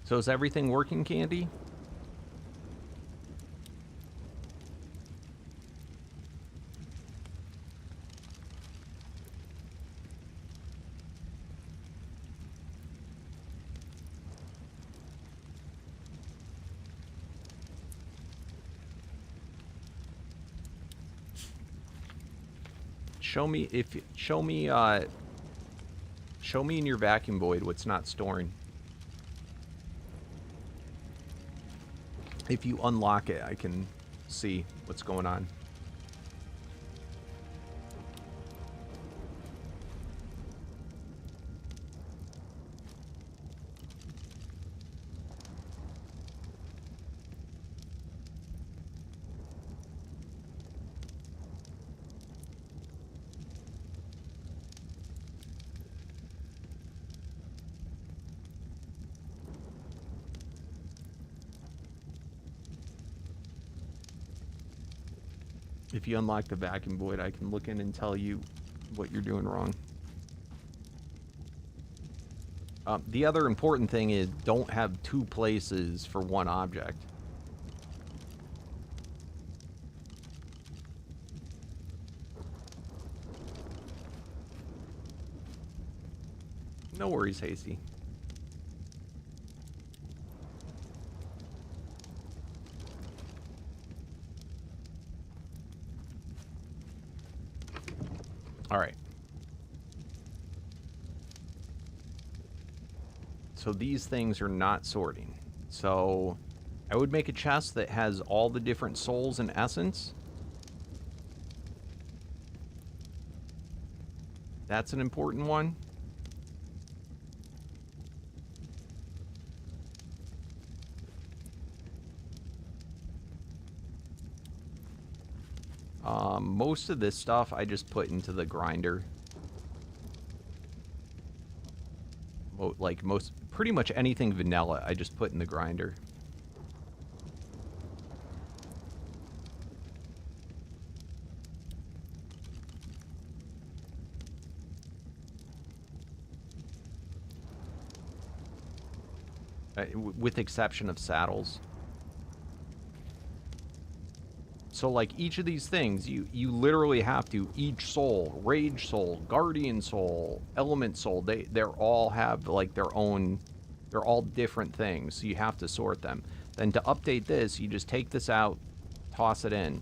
So is everything working, Candy? Show me show me in your vacuum void what's not storing. If you unlock it, I can see what's going on. If you unlock the vacuum void, I can look in and tell you what you're doing wrong. The other important thing is don't have two places for one object. No worries, Hasty. All right. So these things are not sorting. So I would make a chest that has all the different souls and essence. That's an important one. Most of this stuff I just put into the grinder. Pretty much anything vanilla I just put in the grinder. With exception of saddles. So, like, each of these things, you literally have to, each soul, rage soul, guardian soul, element soul, they're all have, like, their own, they're all different things, so you have to sort them. Then to update this, you just take this out, toss it in.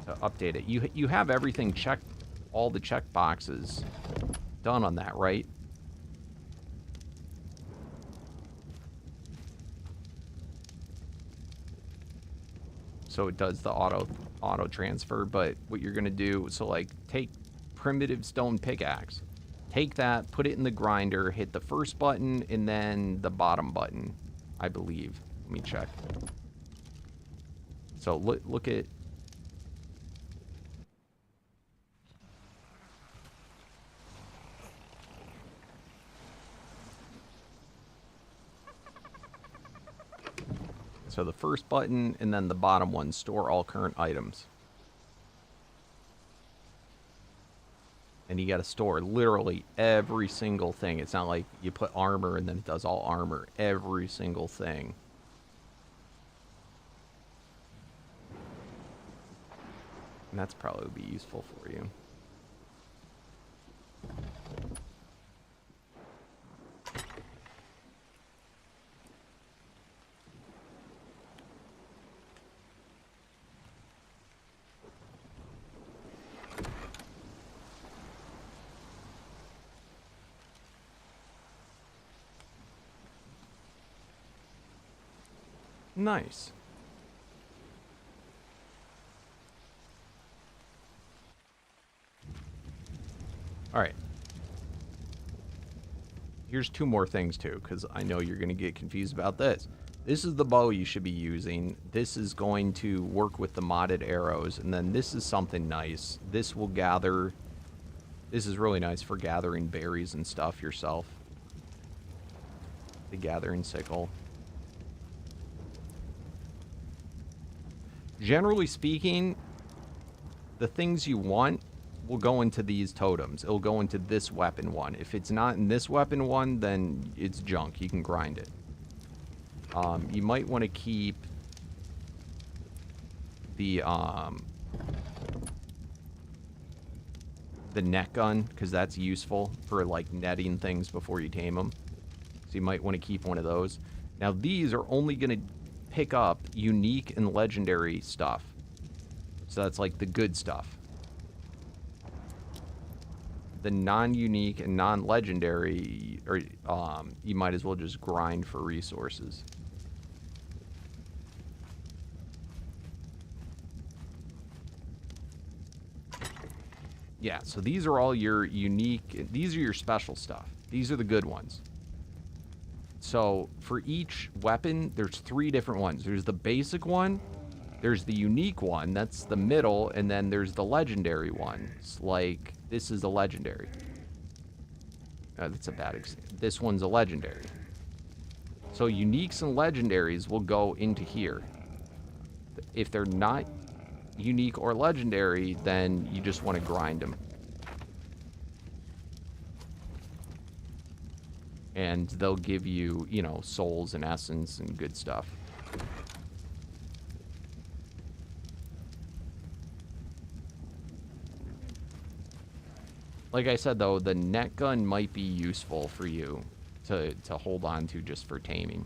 To update it. You have everything checked, all the check boxes done on that, right? So it does the auto transfer, but what you're gonna do, so like take primitive stone pickaxe, take that, put it in the grinder, hit the first button and then the bottom button, I believe. Let me check. So look at. So the first button and then the bottom one, store all current items. And you got to store literally every single thing. It's not like you put armor and then it does all armor. Every single thing. And that's probably be useful for you. Nice. All right. Here's two more things too, because I know you're going to get confused about this. This is the bow you should be using. This is going to work with the modded arrows. And then this is something nice. This will gather. This is really nice for gathering berries and stuff yourself. The gathering sickle. Generally speaking, the things you want will go into these totems. It'll go into this weapon one. If it's not in this weapon one, then it's junk. You can grind it. You might want to keep the net gun, because that's useful for like netting things before you tame them. So you might want to keep one of those. Now these are only going to pick up unique and legendary stuff. So that's like the good stuff. The non-unique and non-legendary, or you might as well just grind for resources. Yeah, so these are all your unique, these are your special stuff. These are the good ones. So for each weapon, there's 3 different ones. There's the basic one, there's the unique one, that's the middle, and then there's the legendary ones. Like, this is a legendary. That's a bad example. This one's a legendary. So uniques and legendaries will go into here. If they're not unique or legendary, then you just want to grind them. And they'll give you, you know, souls and essence and good stuff. Like I said, though, the net gun might be useful for you to hold on to just for taming.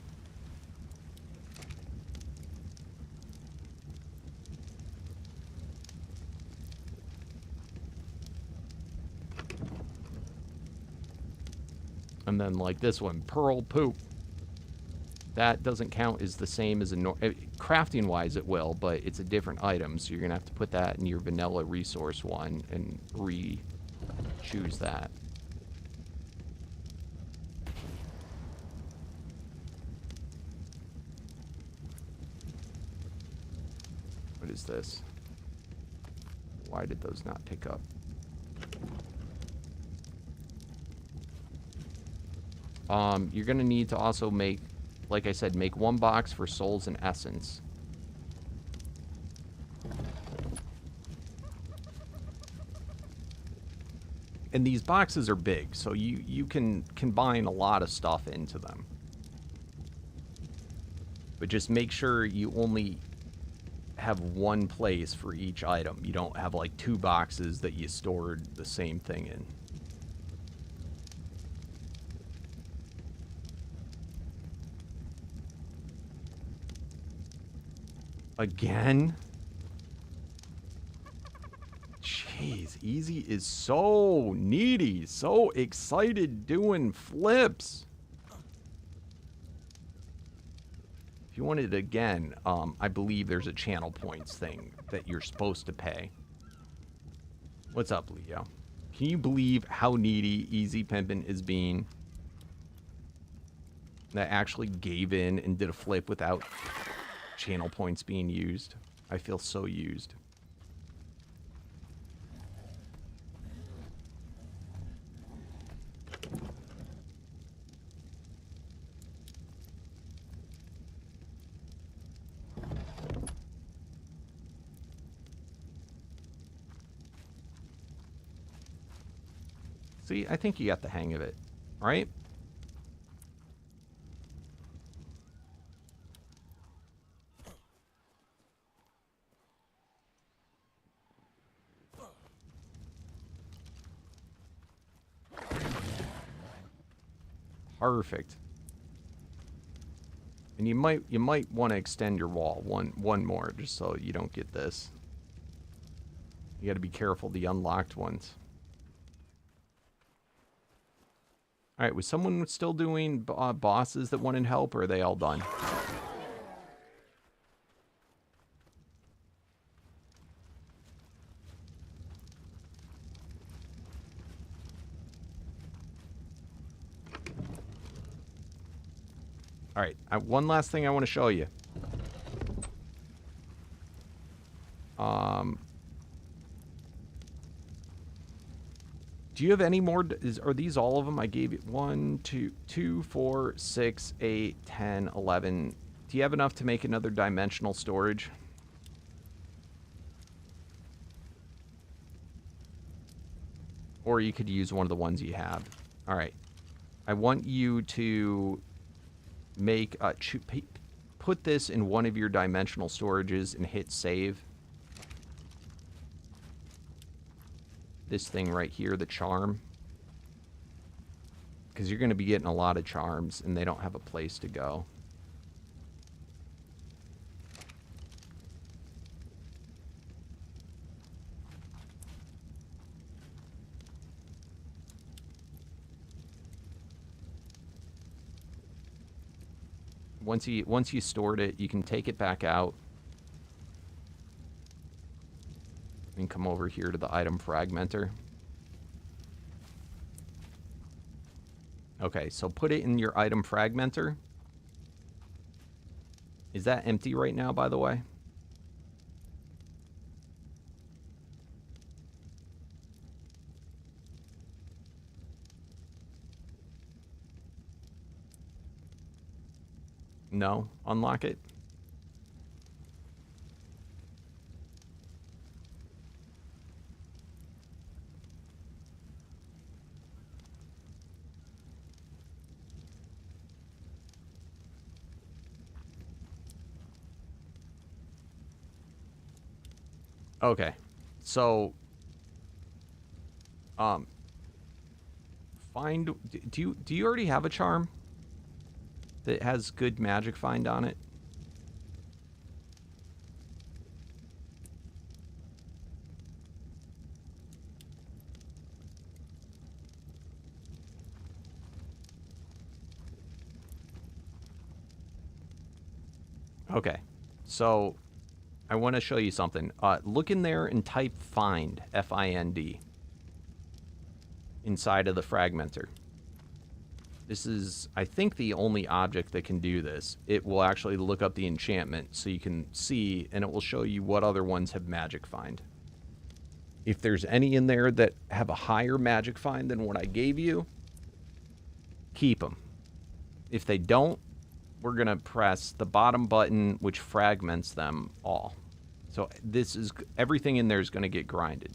And then like this one, pearl poop. That doesn't count as the same as a crafting wise it will, but it's a different item, so you're gonna have to put that in your vanilla resource one and choose that. What is this? Why did those not pick up? You're gonna need to also make, like I said, make 1 box for souls and essence. And these boxes are big, so you can combine a lot of stuff into them. But just make sure you only have 1 place for each item. You don't have like 2 boxes that you stored the same thing in. Again? Jeez, Easy is so needy, so excited doing flips. If you want it again, I believe there's a channel points thing that you're supposed to pay. What's up, Leo? Can you believe how needy Easy Pimpin' is being? That actually gave in and did a flip without channel points being used. I feel so used. See, I think you got the hang of it, right? Perfect. And you might want to extend your wall one more just so you don't get this. You got to be careful the unlocked ones. All right, was someone still doing bosses that wanted help, or are they all done? All right, one last thing I want to show you. Do you have any more? Are these all of them? I gave you 1, 2, 4, 6, 8, 10, 11. Do you have enough to make another dimensional storage? Or you could use one of the ones you have. All right. I want you to make put this in one of your dimensional storages and hit save. This thing right here, the charm. Because you're going to be getting a lot of charms, and they don't have a place to go. Once you stored it, you can take it back out. And come over here to the item fragmenter. Okay, so put it in your item fragmenter. Is that empty right now, by the way? No? Unlock it? Okay, so, find, do you already have a charm that has good magic find on it? Okay, so I want to show you something. Look in there and type find, F-I-N-D, inside of the fragmenter. This is, I think, the only object that can do this. It will actually look up the enchantment so you can see, and it will show you what other ones have magic find. If there's any in there that have a higher magic find than what I gave you, keep them. If they don't, we're going to press the bottom button, which fragments them all. So this is, everything in there is going to get grinded.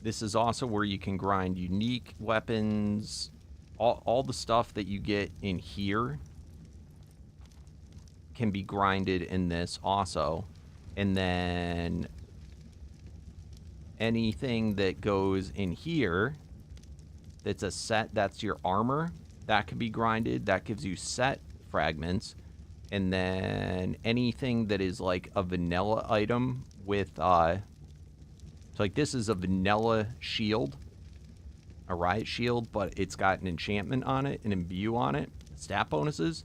This is also where you can grind unique weapons, all the stuff that you get in here can be grinded in this also. And then anything that goes in here that's a set, that's your armor, that can be grinded. That gives you set fragments. And then anything that is like a vanilla item with, so like this is a vanilla shield, a riot shield, but it's got an enchantment on it, an imbue on it, stat bonuses.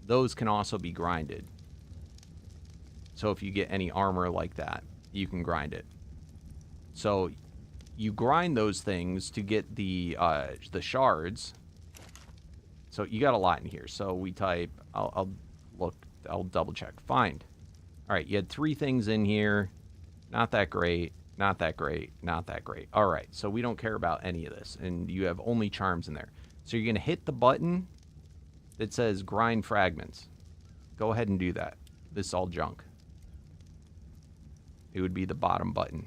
Those can also be grinded. So if you get any armor like that, you can grind it. So you grind those things to get the shards. So you got a lot in here. So we type, I'll double check. Find. All right, you had 3 things in here. Not that great. Not that great. Not that great. All right, so we don't care about any of this. And you have only charms in there. So you're going to hit the button that says grind fragments. Go ahead and do that. This is all junk. It would be the bottom button.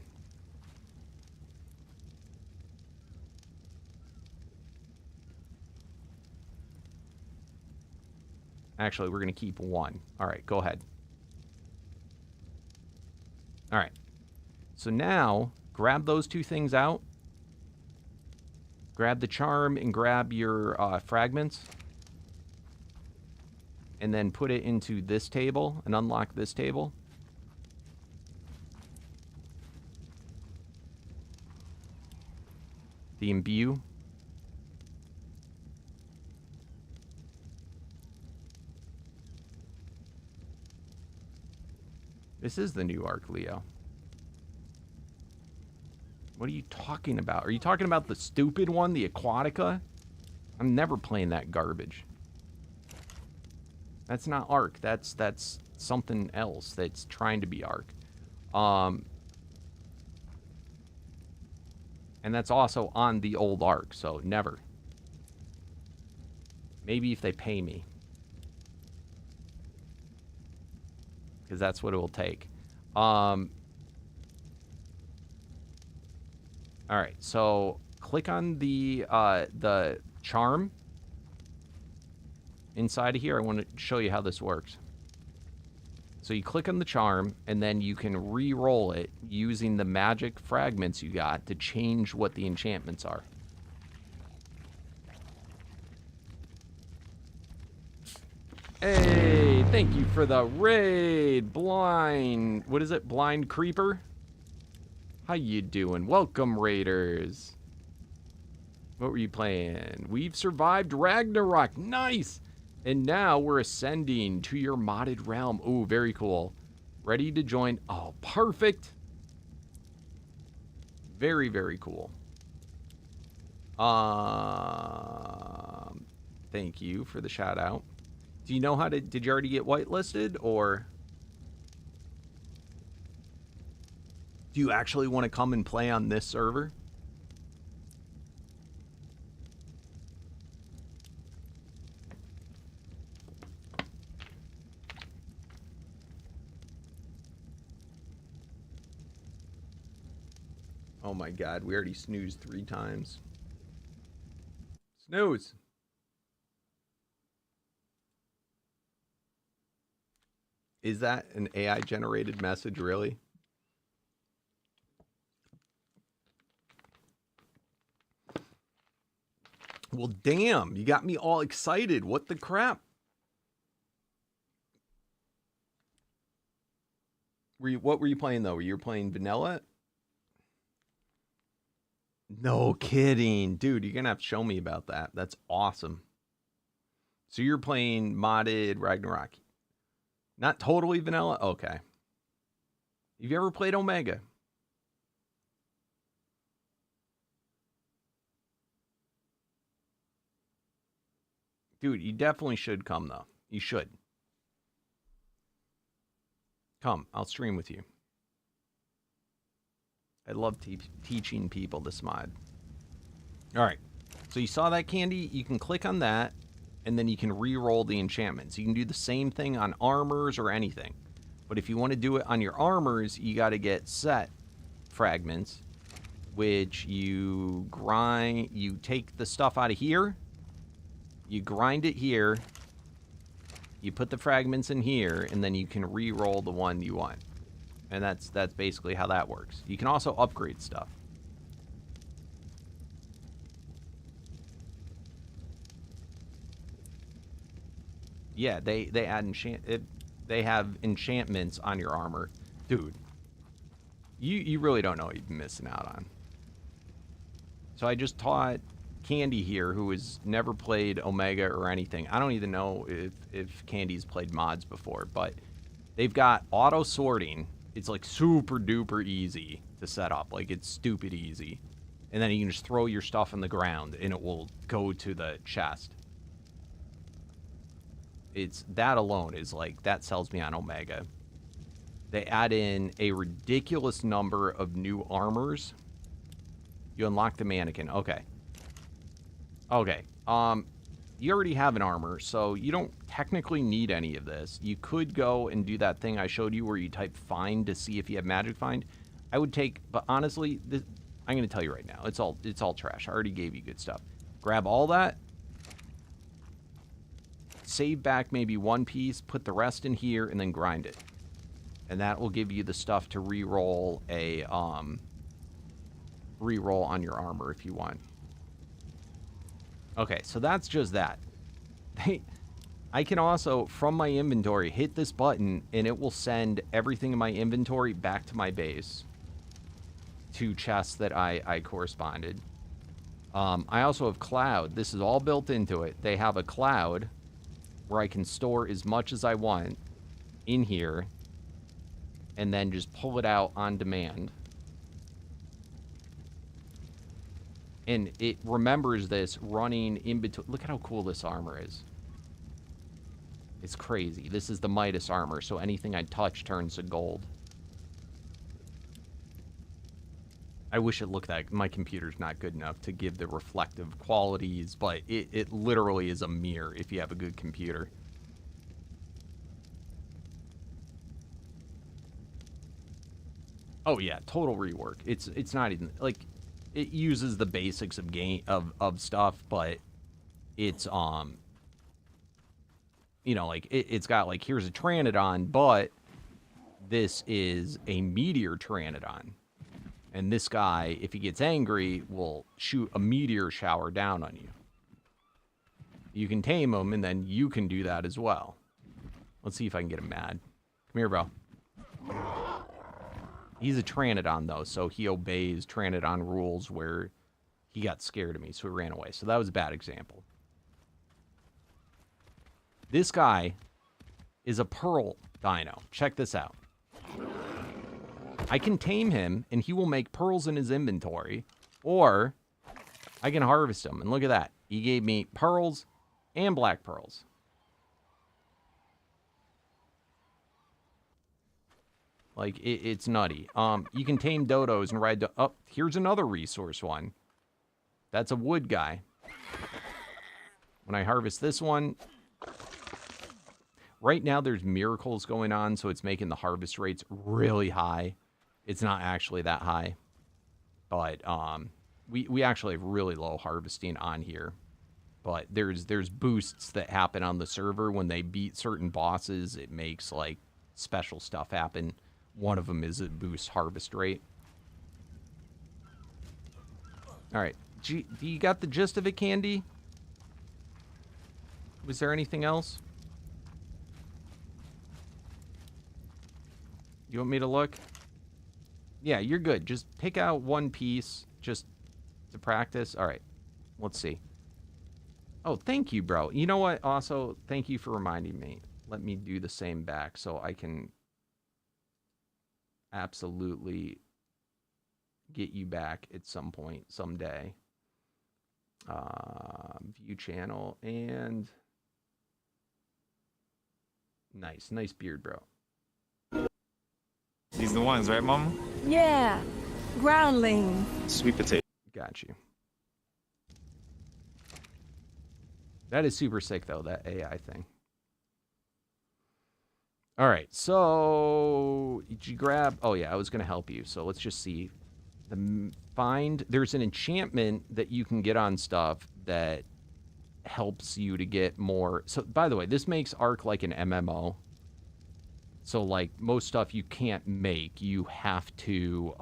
Actually, we're going to keep 1. All right, go ahead. All right. So now, grab those 2 things out. Grab the charm and grab your fragments. And then put it into this table and unlock this table. The imbue. This is the new arc, Leo. What are you talking about? Are you talking about the stupid one, the Aquatica? I'm never playing that garbage. That's not Arc. That's something else that's trying to be Arc. And that's also on the old Arc, so never. Maybe if they pay me. Because that's what it will take. All right, so click on the charm inside of here. I want to show you how this works. So you click on the charm, and then you can re-roll it using the magic fragments you got to change what the enchantments are. Hey, thank you for the raid, Blind. What is it, Blind Creeper? How you doing? Welcome, Raiders. What were you playing? We've survived Ragnarok. Nice. And now we're ascending to your modded realm. Ooh, very cool. Ready to join. Oh, perfect. Very, very cool. Thank you for the shout out. Do you know how to, did you already get whitelisted, or do you actually want to come and play on this server? Oh my God, we already snoozed 3 times. Snooze. Is that an AI generated message, really? Well, damn, you got me all excited. What the crap? What were you playing though? Were you playing vanilla? No kidding, dude. You're gonna have to show me about that. That's awesome. So you're playing modded Ragnarok, not totally vanilla. Okay. Have you ever played Omega? Dude, you definitely should come though. You should. Come, I'll stream with you. I love teaching people this mod. All right. So you saw that, Candy? You can click on that, and then you can re-roll the enchantments. You can do the same thing on armors or anything. But if you want to do it on your armors, you got to get set fragments, which you grind. You take the stuff out of here. You grind it here. You put the fragments in here, and then you can re-roll the one you want. And that's basically how that works. You can also upgrade stuff. Yeah, they add they have enchantments on your armor. Dude, you really don't know what you've been missing out on. So I just taught Candy here, who has never played Omega or anything. I don't even know if Candy's played mods before, but they've got auto sorting. It's like super duper easy to set up. Like, it's stupid easy. And then you can just throw your stuff on the ground and it will go to the chest. It's that alone is like, that sells me on Omega. They add in a ridiculous number of new armors. You unlock the mannequin. Okay. Okay. You already have an armor, so you don't technically need any of this. You could go and do that thing I showed you where you type find to see if you have magic find. I would take, but honestly, I'm going to tell you right now, it's all trash. I already gave you good stuff. Grab all that, save back maybe one piece, put the rest in here, and then grind it. And that will give you the stuff to re-roll a re-roll on your armor if you want. Okay, so that's just that. I can also, from my inventory, hit this button, and it will send everything in my inventory back to my base. To chests that I corresponded. I also have cloud. This is all built into it. They have a cloud where I can store as much as I want in here, and then just pull it out on demand. And it remembers this running in between. Look at how cool this armor is. It's crazy. This is the Midas armor, so anything I touch turns to gold. I wish it looked like my computer's not good enough to give the reflective qualities, but it literally is a mirror if you have a good computer. Oh yeah, total rework. It's not even like it uses the basics of of stuff, but it's you know, like it's got like, here's a Pteranodon, but this is a meteor Pteranodon. And this guy, if he gets angry, will shoot a meteor shower down on you. You can tame him, and then you can do that as well. Let's see if I can get him mad. Come here, bro. He's a Pteranodon, though, so he obeys Pteranodon rules where he got scared of me, so he ran away. So that was a bad example. This guy is a pearl dino. Check this out. I can tame him, and he will make pearls in his inventory, or I can harvest him. And look at that. He gave me pearls and black pearls. Like, it's nutty. You can tame dodos and ride... Oh, here's another resource one. That's a wood guy. When I harvest this one... Right now, there's miracles going on, so it's making the harvest rates really high. It's not actually that high. But we actually have really low harvesting on here. But there's boosts that happen on the server when they beat certain bosses. It makes, like, special stuff happen. One of them is a boost harvest rate. All right. Do you got the gist of it, Candy? Was there anything else? You want me to look? Yeah, you're good. Just pick out one piece just to practice. All right. Let's see. Oh, thank you, bro. You know what? Also, thank you for reminding me. Let me do the same back so I can absolutely get you back at some point, someday. View channel and... Nice beard, bro. These the ones, right, Mama? Yeah, groundling. Sweet potato. Got you. That is super sick, though, that AI thing. All right, so did you grab... Oh, yeah, I was going to help you. So let's just see. There's an enchantment that you can get on stuff that helps you to get more... So, by the way, this makes Ark like an MMO. So, like, most stuff you can't make. You have to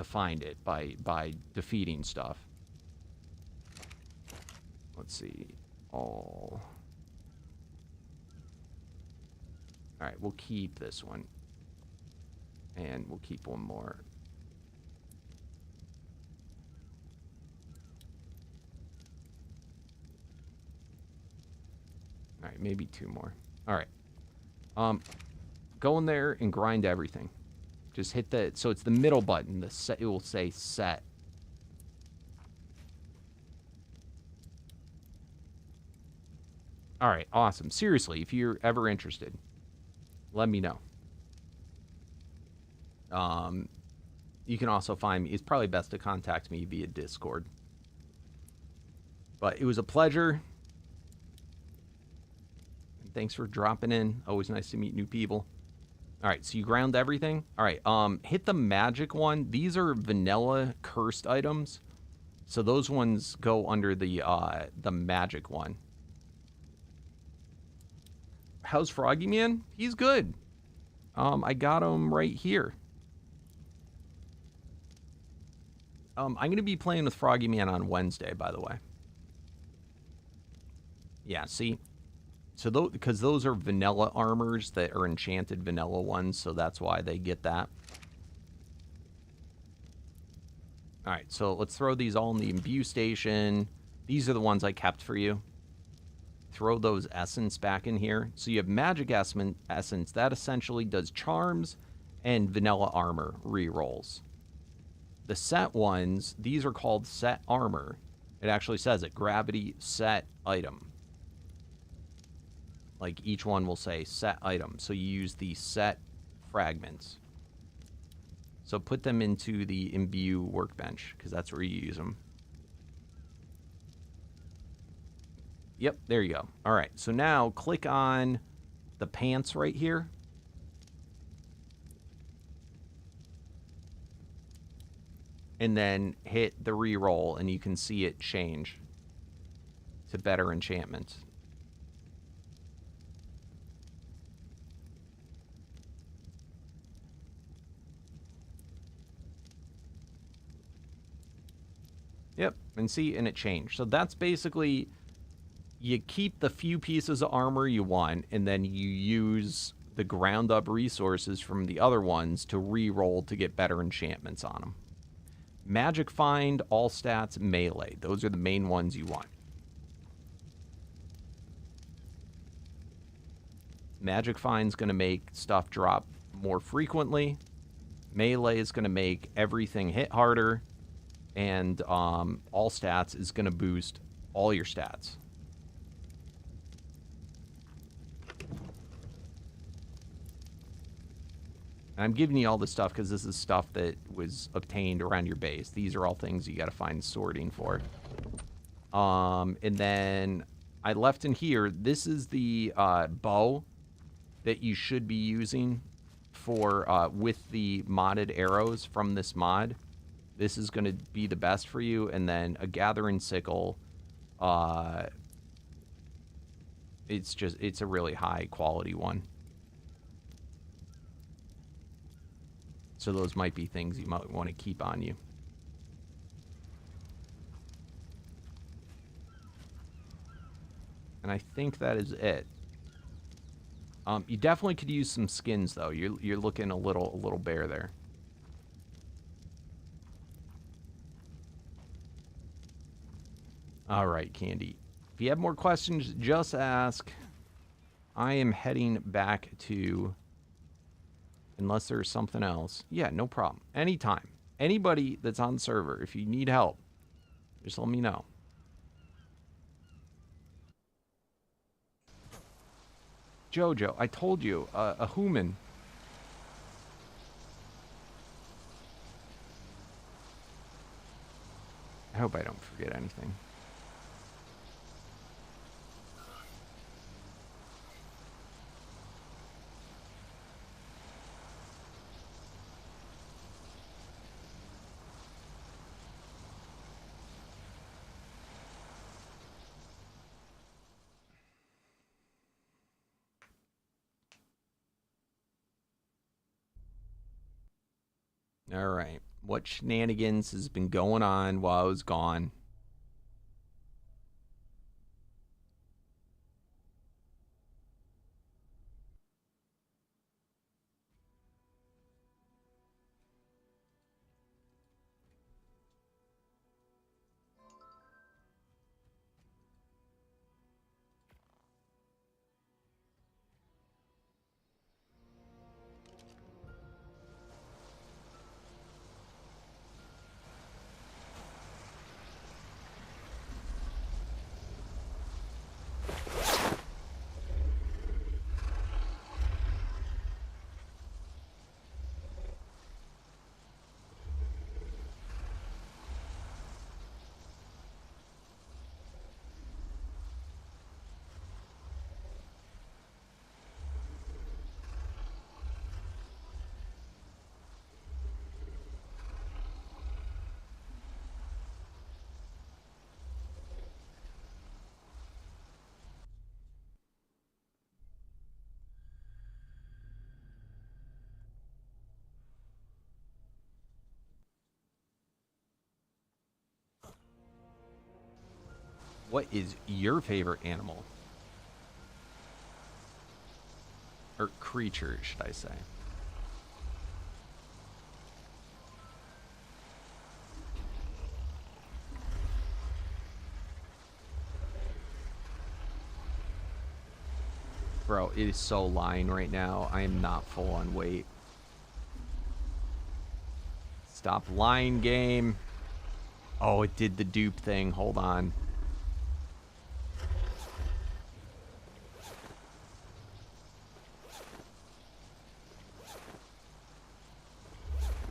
find it by defeating stuff. Let's see. All right, we'll keep this one. And we'll keep one more. All right, maybe two more. All right. Go in there and grind everything. Just hit the... So it's the middle button. The set, it will say set. All right, awesome. Seriously, if you're ever interested, let me know. You can also find me. It's probably best to contact me via Discord. But it was a pleasure. And thanks for dropping in. Always nice to meet new people. All right, so you ground everything. All right, hit the magic one. These are vanilla cursed items. So those ones go under the magic one. How's Froggy Man? He's good. I got him right here. I'm going to be playing with Froggy Man on Wednesday, by the way. Yeah, see? So because those are vanilla armors that are enchanted vanilla ones, so that's why they get that. All right, so let's throw these all in the imbue station. These are the ones I kept for you. Throw those essence back in here. So you have magic essence. That essentially does charms and vanilla armor rerolls. The set ones, these are called set armor. It actually says it, gravity set item. Like each one will say set item. So you use the set fragments. So put them into the imbue workbench because that's where you use them. Yep, there you go. All right, so now click on the pants right here. And then hit the reroll, and you can see it change to better enchantments. Yep, and see, and it changed. So that's basically... You keep the few pieces of armor you want, and then you use the ground-up resources from the other ones to re-roll to get better enchantments on them. Magic Find, all stats, melee. Those are the main ones you want. Magic Find's going to make stuff drop more frequently. Melee is going to make everything hit harder. And all stats is going to boost all your stats. And I'm giving you all this stuff because this is stuff that was obtained around your base. These are all things you got to find sorting for. And then I left in here, this is the bow that you should be using for with the modded arrows from this mod. This is going to be the best for you. And then a gathering sickle. It's a really high quality one. So those might be things you might want to keep on you. And I think that is it. You definitely could use some skins though. You're looking a little bare there. All right, Candy. If you have more questions, just ask. I am heading back to, unless there's something else. Yeah, no problem. Anytime. Anybody that's on the server, if you need help, just let me know. Jojo, I told you, a human. I hope I don't forget anything. All right. What shenanigans has been going on while I was gone? What is your favorite animal? Or creature, should I say? Bro, it is so lying right now. I am not full on weight. Stop lying, game. Oh, it did the dupe thing. Hold on.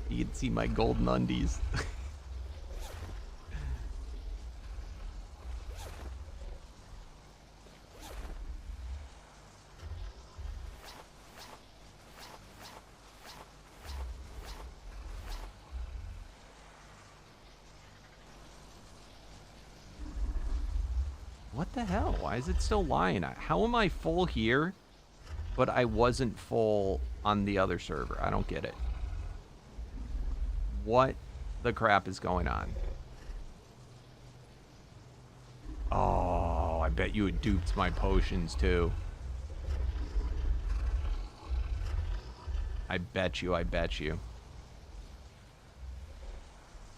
You can see my golden undies. What the hell? Why is it still lying? How am I full here, but I wasn't full on the other server? I don't get it. What the crap is going on? Oh, I bet you it duped my potions too. I bet you, I bet you.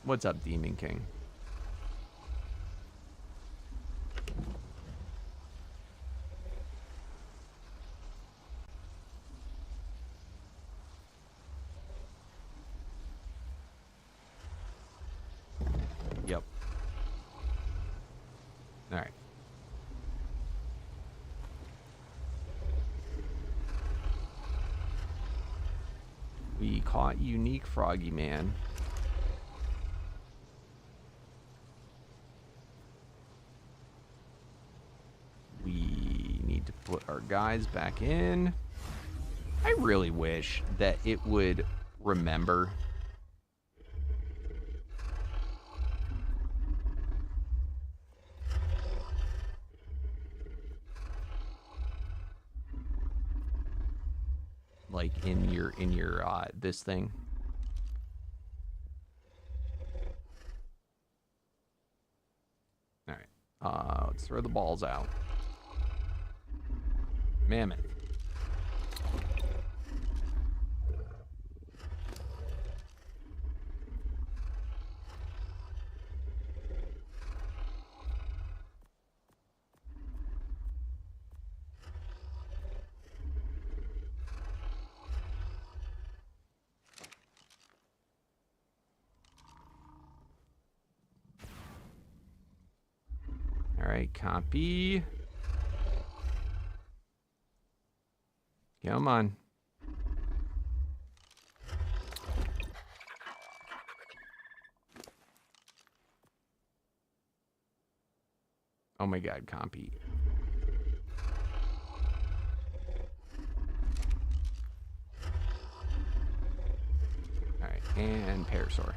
What's up, Demon King? Yep. All right. We caught Unique Froggy Man. We need to put our guys back in. I really wish that it would remember. Like in your this thing. All right. Let's throw the balls out. Mammoth. right, copy. Come on. Oh my god, copy. Alright, and Parasaur.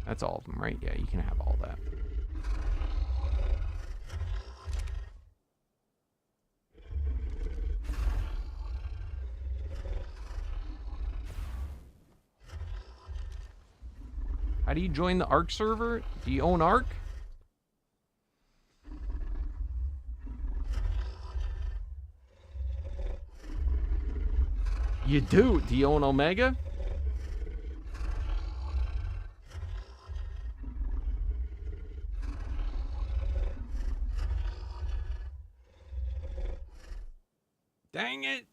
That's all of them, right? Yeah, you can have all that. How do you join the Ark server? Do you own Ark? You do? Do you own Omega? Dang it.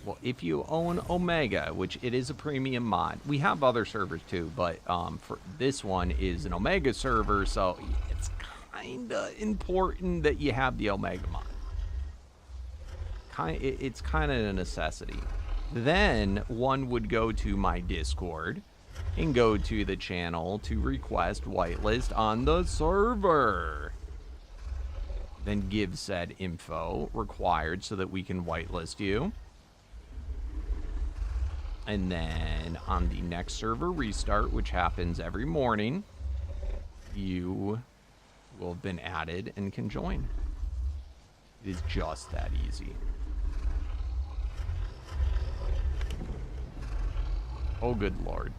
Well, if you own Omega, which it is a premium mod, we have other servers too, but for this one is an Omega server, so it's kind of important that you have the Omega mod. It's kind of a necessity. Then one would go to my Discord and go to the channel to request whitelist on the server. Then give said info required so that we can whitelist you. And then on the next server restart, which happens every morning, you will have been added and can join. It is just that easy. Oh, good Lord.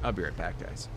I'll be right back, guys.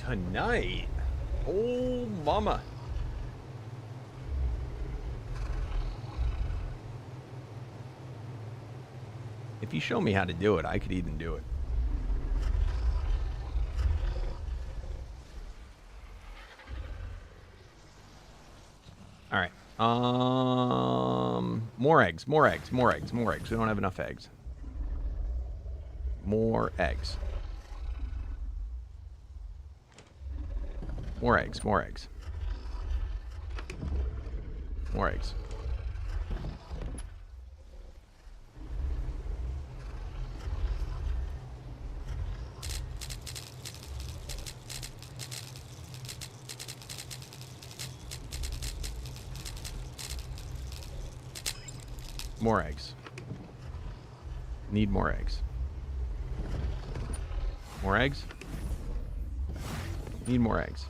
Tonight? Oh, mama. If you show me how to do it, I could even do it. All right. More eggs, more eggs, more eggs, more eggs. We don't have enough eggs. More eggs. More eggs, more eggs. More eggs. More eggs. Need more eggs. More eggs. Need more eggs.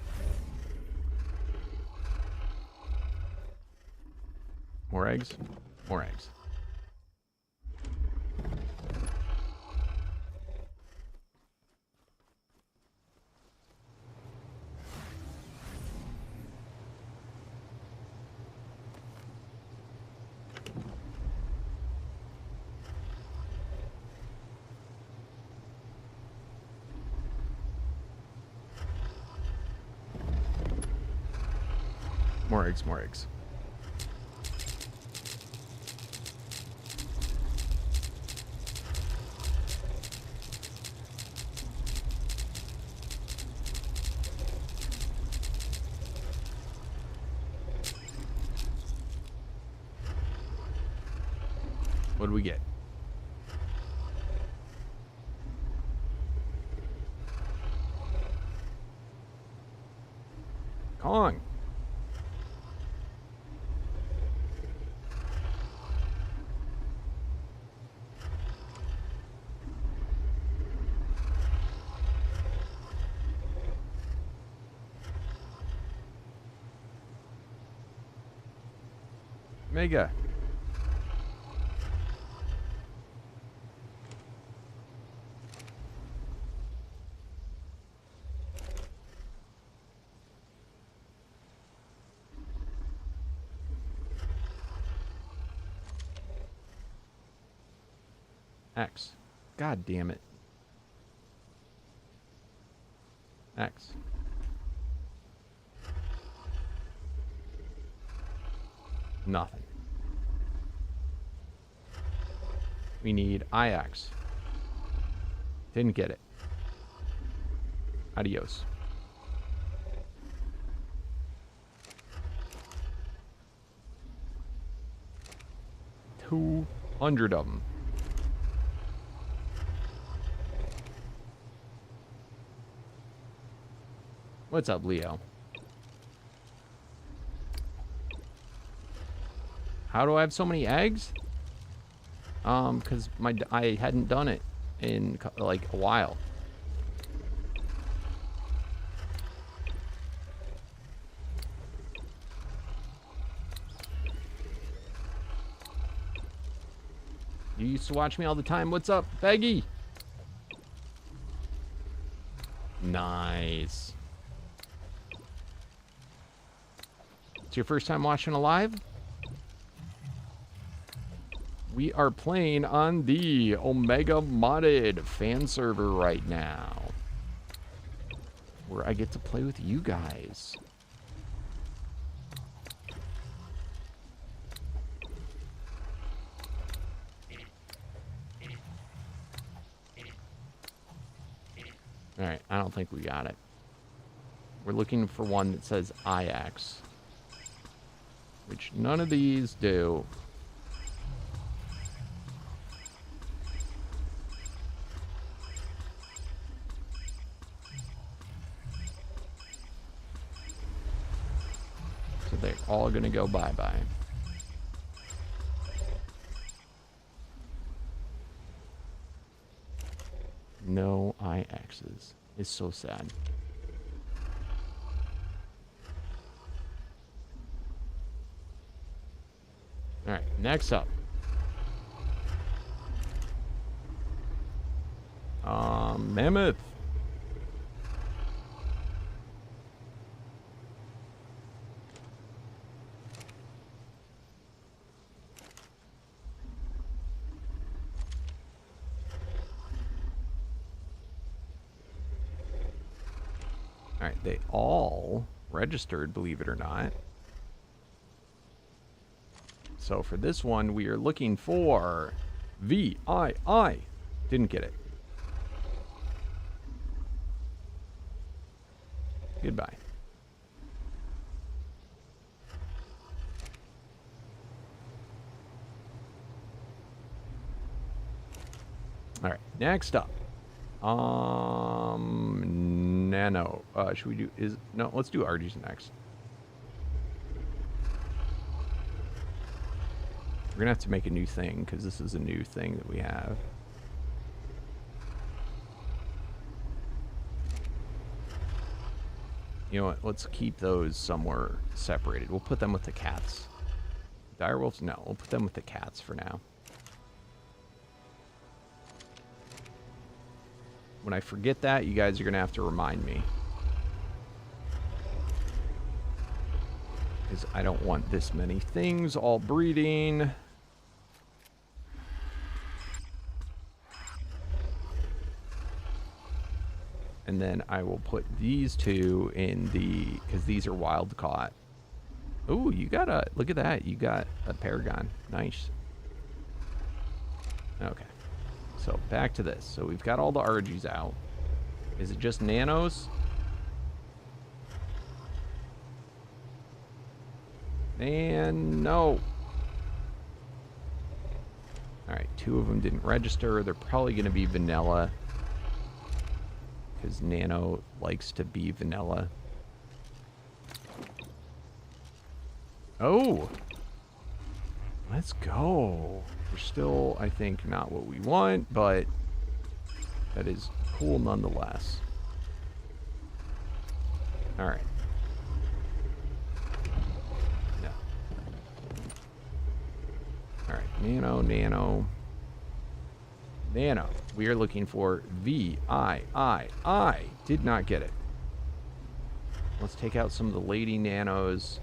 More eggs. More eggs. More eggs, more eggs. What do we get? Kong. Mega. X. God damn it. X. Nothing. We need IX. Didn't get it. Adios. $200 of them. What's up, Leo? How do I have so many eggs? Because I hadn't done it in like a while. You used to watch me all the time. What's up, Peggy? Nice. It's your first time watching a live? We are playing on the Omega modded fan server right now, where I get to play with you guys. Alright, I don't think we got it. We're looking for one that says IX, which none of these do. So they're all gonna go bye-bye. No IXs. It's so sad. All right, next up. Mammoth. All right, they all registered, believe it or not. So for this one, we are looking for VII. Didn't get it. Goodbye. All right, next up. Nano. Should we do, no, let's do RGs next. We're gonna have to make a new thing because this is a new thing that we have. You know what? Let's keep those somewhere separated. We'll put them with the cats. Direwolves? No, we'll put them with the cats for now. When I forget that, you guys are gonna have to remind me. Because I don't want this many things all breeding. And then I will put these two in the, because these are wild caught. Ooh, you got a, look at that. You got a Paragon. Nice. Okay. So back to this. So we've got all the RGs out. Is it just nanos? And no. All right, 2 of them didn't register. They're probably going to be vanilla. Because Nano likes to be vanilla. Oh! Let's go. We're still, I think, not what we want, but that is cool nonetheless. Alright. No. Alright, Nano. We are looking for VII. Did not get it. Let's take out some of the lady nanos.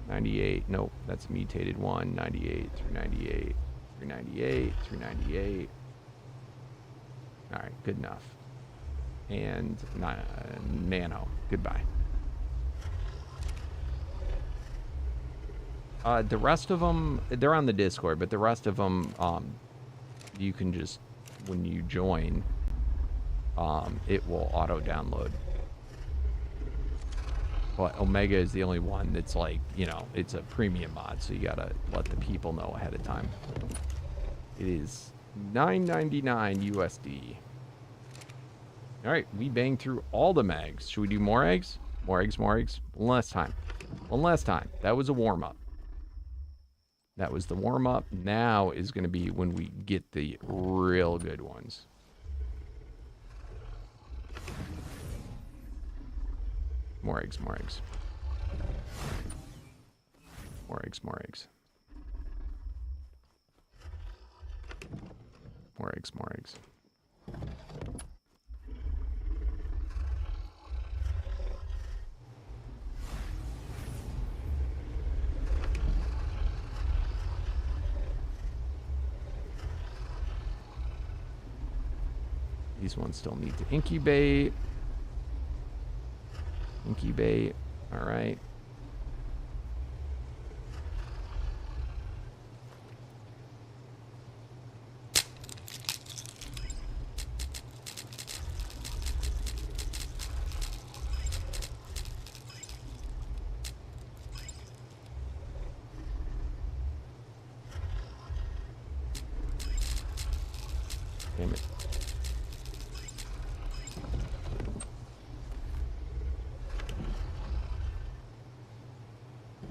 $98. Nope, that's mutated one. 98 through 98. 398 through 98. Alright, good enough. And nano. Goodbye. The rest of them, they're on the Discord, but the rest of them, you can just, when you join, it will auto-download. But Omega is the only one that's like, you know, it's a premium mod, so you gotta let the people know ahead of time. It is $9.99 USD. Alright, we banged through all the mags. Should we do more eggs? More eggs. One last time. That was a warm-up. That was the warm-up. Now is going to be when we get the real good ones. More eggs. More eggs. These ones still need to incubate. All right. Damn it.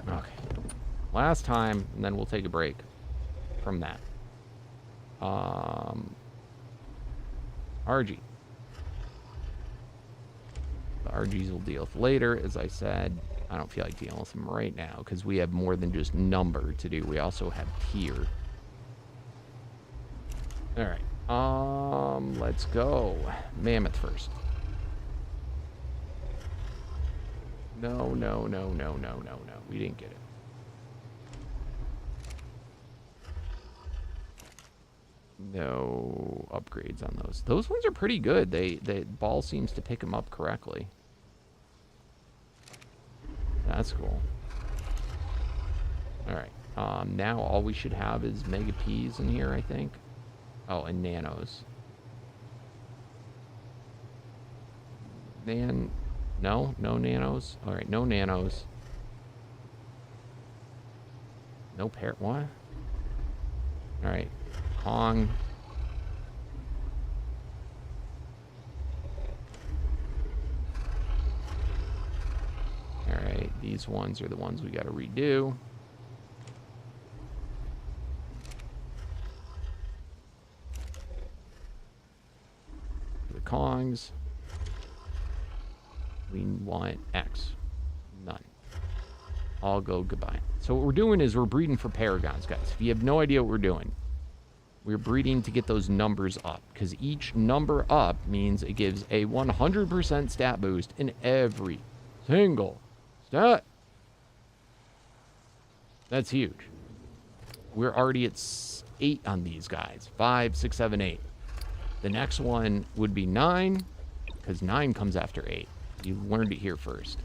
Okay. Last time, and then we'll take a break from that. RG. The RGs we'll deal with later, as I said. I don't feel like dealing with them right now, because we have more than just number to do. We also have tier. Alright. Let's go. Mammoth first. No. We didn't get it. No upgrades on those. Those ones are pretty good. The ball seems to pick them up correctly. That's cool. All right. Now all we should have is Mega Ps in here, I think. Oh, and nanos. No nanos. All right, no nanos. No what? All right, Kong. All right, these ones are the ones we got to redo. The Kongs. We want X. None. All go goodbye. So what we're doing is we're breeding for Paragons, guys. If you have no idea what we're doing, we're breeding to get those numbers up. Because each number up means it gives a 100% stat boost in every single stat. That's huge. We're already at 8 on these guys. 5, 6, 7, 8. The next one would be 9, because 9 comes after 8. You learned it here first.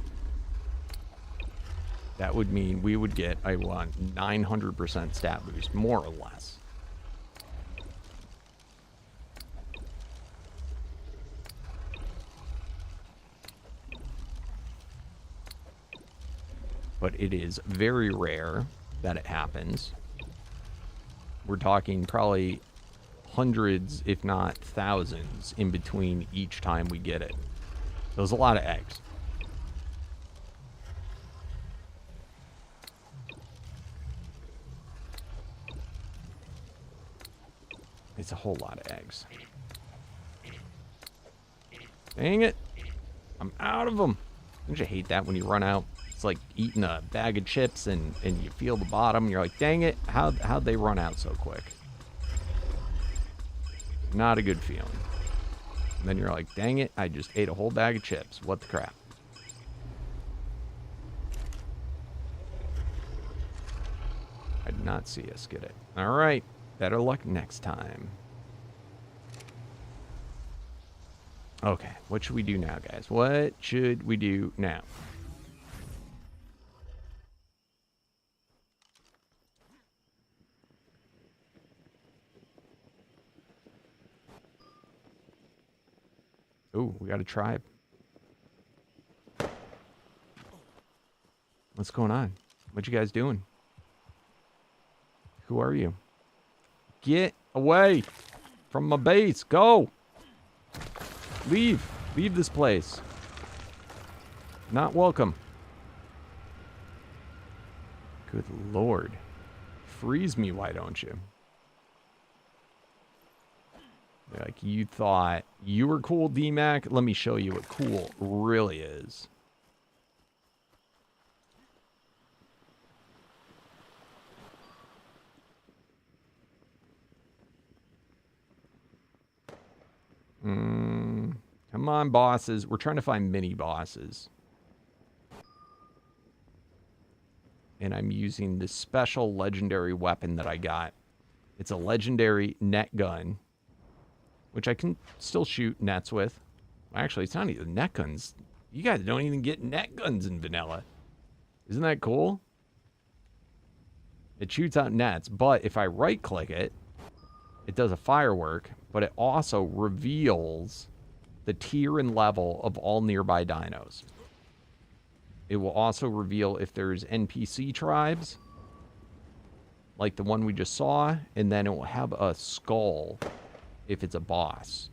That would mean we would get a 900% stat boost, more or less. But it is very rare that it happens. We're talking probably hundreds, if not thousands, in between each time we get it. So there's a lot of eggs. It's a whole lot of eggs. Dang it. I'm out of them. Don't you hate that when you run out? It's like eating a bag of chips and you feel the bottom. You're like, dang it. How'd they run out so quick? Not a good feeling. And then you're like, dang it. I just ate a whole bag of chips. What the crap? I did not see us get it. All right. Better luck next time. Okay, what should we do now, guys? What should we do now? Ooh, we got a tribe. What's going on? What you guys doing? Who are you? Get away from my base. Go. Leave. Leave this place. Not welcome. Good Lord. Freeze me, why don't you? Like, you thought you were cool, DMAC? Let me show you what cool really is. Come on, bosses. We're trying to find mini bosses. And I'm using this special legendary weapon that I got. It's a legendary net gun, which I can still shoot nets with. Actually, it's not even net guns. You guys don't even get net guns in vanilla. Isn't that cool? It shoots out nets, but if I right-click it, it does a firework, but it also reveals the tier and level of all nearby dinos. It will also reveal if there's NPC tribes, like the one we just saw, and then it will have a skull if it's a boss.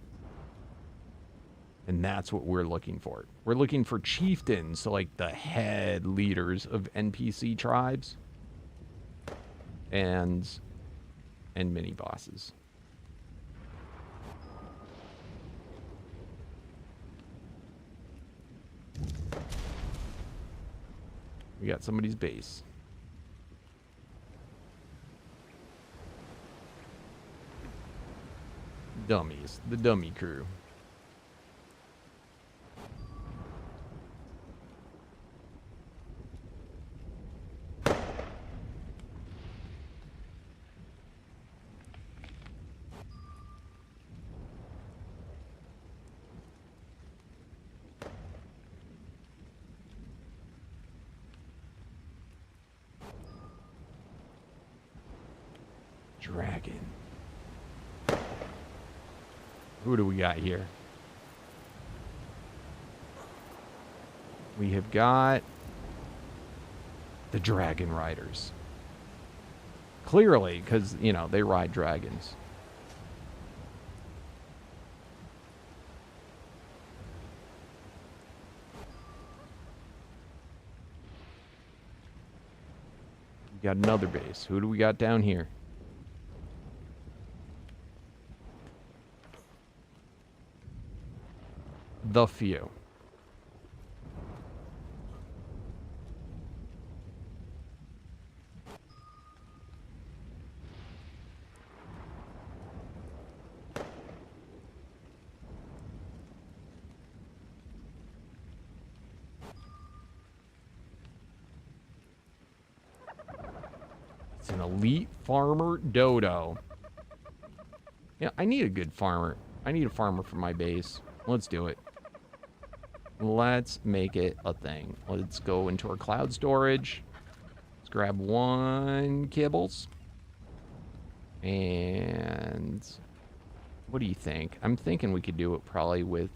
And that's what we're looking for. We're looking for chieftains, so like the head leaders of NPC tribes, and mini bosses. We got somebody's base. Dummies. The dummy crew. Dragon. Who do we got here? We have got the Dragon Riders. Clearly, because, you know, they ride dragons. We got another base. Who do we got down here? The Few. It's an elite farmer dodo. Yeah, I need a good farmer. I need a farmer for my base. Let's do it. Let's make it a thing. Let's go into our cloud storage. Let's grab 1 kibbles. And what do you think? I'm thinking we could do it probably with...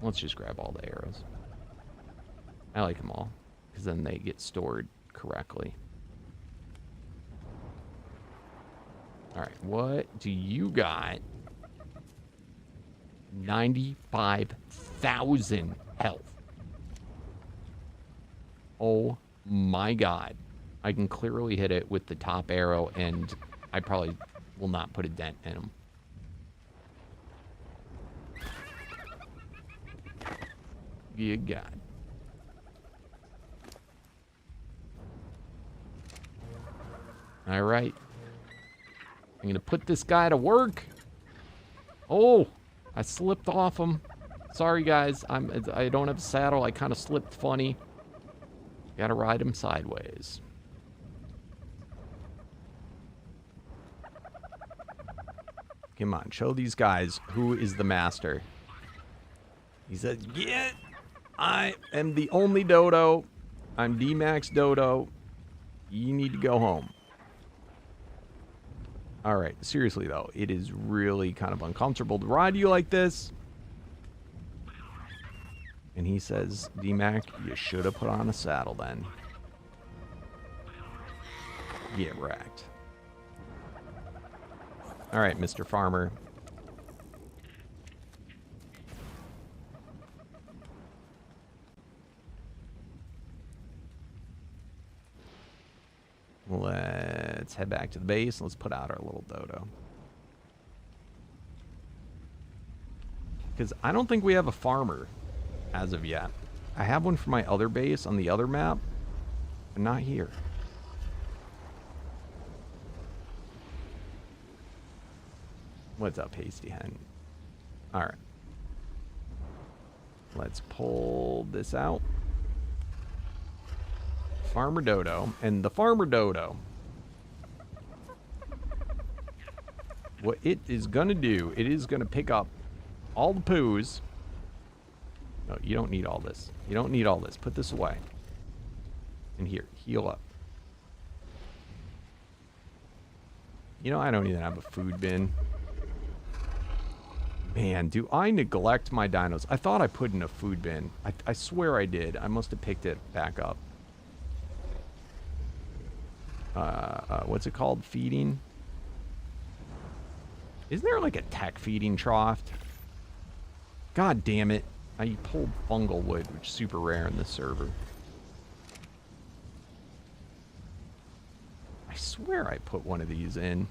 Let's just grab all the arrows. I like them all, because then they get stored correctly. Alright, what do you got? 95,000 health. Oh my god. I can clearly hit it with the top arrow, and I probably will not put a dent in him. Good god. Alright. I'm gonna put this guy to work. Oh! I slipped off him. Sorry, guys. I don't have a saddle. I kind of slipped funny. Gotta ride him sideways. Come on, show these guys who is the master. He said, yeah, I am the only dodo. I'm D-Max Dodo. You need to go home. Alright, seriously though, it is really kind of uncomfortable to ride you like this. And he says, D-Mac, you should have put on a saddle then. Get wrecked. Alright, Mr. Farmer. Let's head back to the base. Let's put out our little dodo. Because I don't think we have a farmer as of yet. I have one for my other base on the other map, but not here. What's up, Hasty Hen? Alright. Let's pull this out. Farmer Dodo. And the Farmer Dodo, what it is going to do, it is going to pick up all the poos. No, you don't need all this. You don't need all this. Put this away. And here, heal up. You know, I don't even have a food bin. Man, do I neglect my dinos? I thought I put in a food bin. I swear I did. I must have picked it back up. What's it called? Feeding? Isn't there like a tech feeding trough? God damn it. I pulled fungal wood, which is super rare in this server. I swear I put one of these in.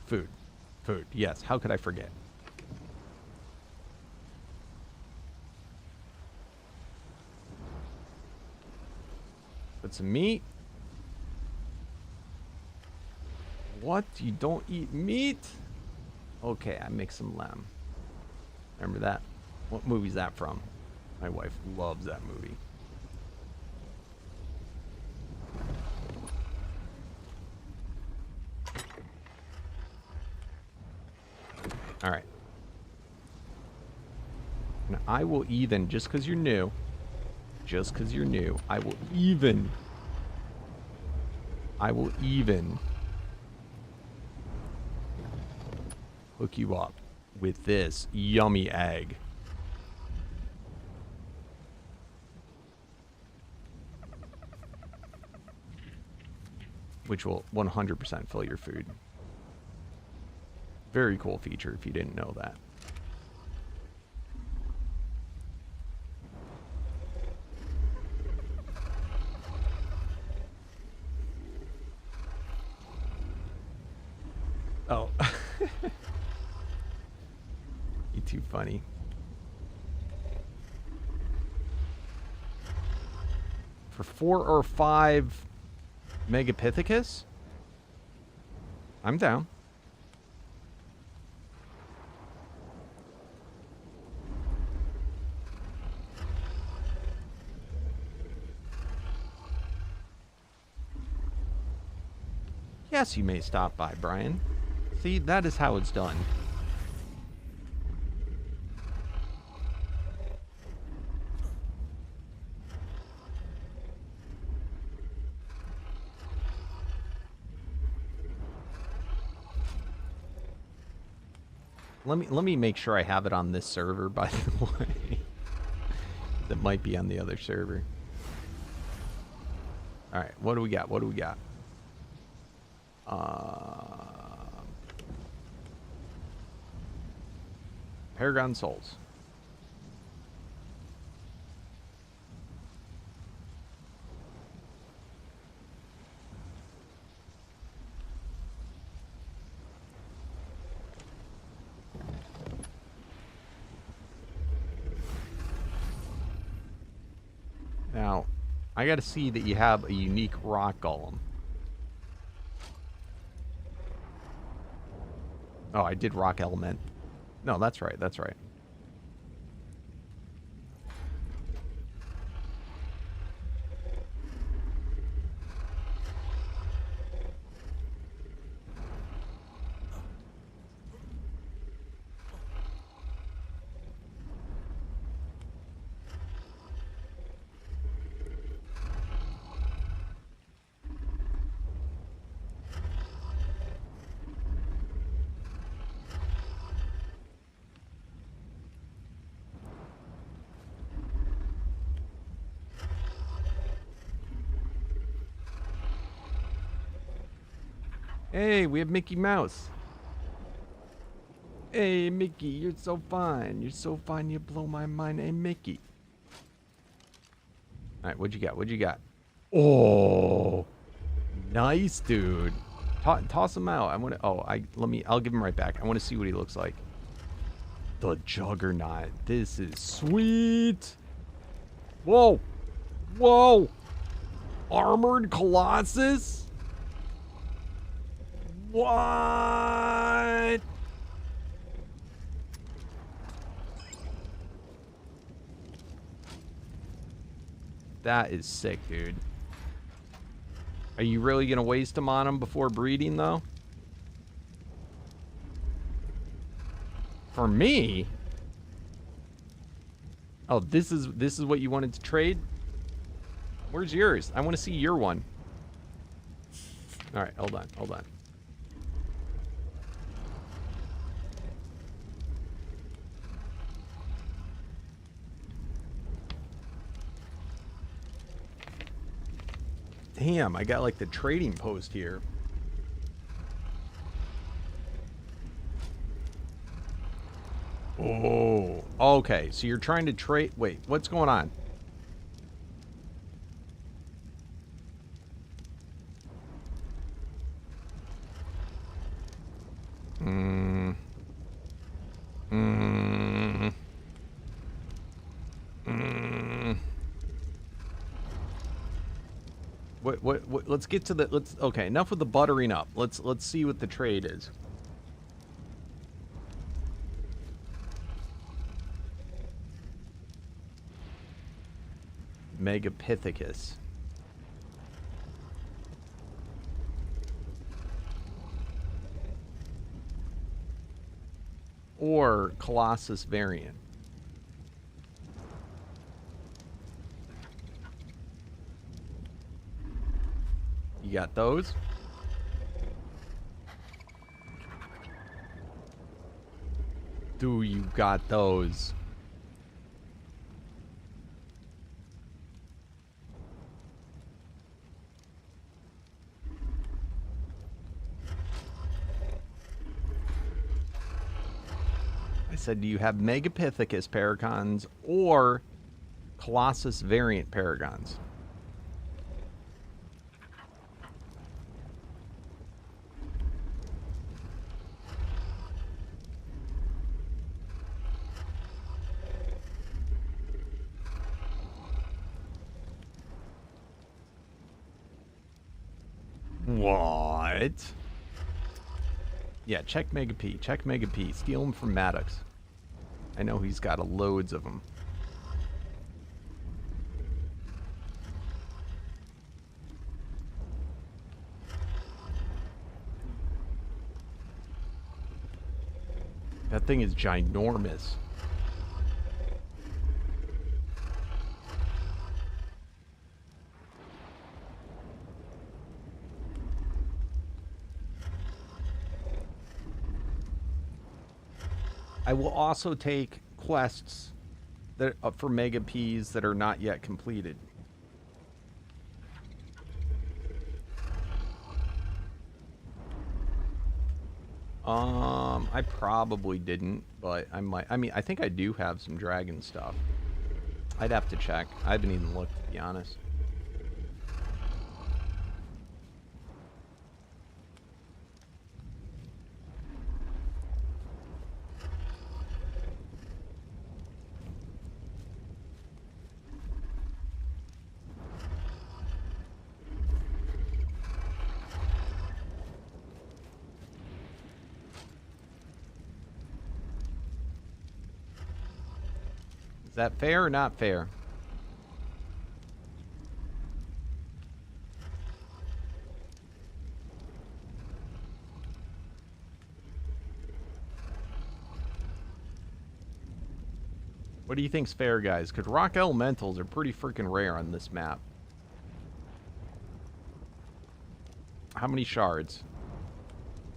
Food. Food. Yes. How could I forget? Put some meat. What? You don't eat meat? Okay, I make some lamb. Remember that? What movie's that from? My wife loves that movie. All right. And I will even, just because you're new, I will even hook you up with this yummy egg. Which will 100% fill your food. Very cool feature if you didn't know that. Oh. You're too funny. For 4 or 5 Megapithecus? I'm down. Yes, you may stop by, Brian. See, that is how it's done. Let me make sure I have it on this server, by the way. That might be on the other server. All right, what do we got? What do we got? Paragon souls. Now, I gotta see that you have a unique rock golem. Oh, I did rock element. No, that's right, that's right. Hey, we have Mickey Mouse. Hey, Mickey, you're so fine. You're so fine, you blow my mind. Hey, Mickey. All right, what'd you got? What'd you got? Oh, nice, dude. Toss him out. I want to. Oh, I'll give him right back. I want to see what he looks like. The Juggernaut. This is sweet. Whoa, whoa. Armored Colossus. What? That is sick, dude. Are you really gonna waste him on him before breeding, though? For me? Oh, this is what you wanted to trade? Where's yours? I want to see your one. All right, hold on, hold on. Damn, I got like the trading post here. Oh, okay. So you're trying to trade. Wait, what's going on? What, let's get to the, okay, enough with the buttering up. Let's see what the trade is. Megapithecus. Or Colossus variant. You got those? Do you got those? I said, do you have Megapithecus Paragons or Colossus variant Paragons? What? Yeah, check Mega P. Check Mega P. Steal him from Maddox. I know he's got loads of them. That thing is ginormous. I will also take quests that for Mega Ps that are not yet completed. I probably didn't, but I might. I mean, I think I do have some dragon stuff. I'd have to check. I haven't even looked, to be honest. Is that fair or not fair? What do you think's fair, guys? Because rock elementals are pretty freaking rare on this map. How many shards?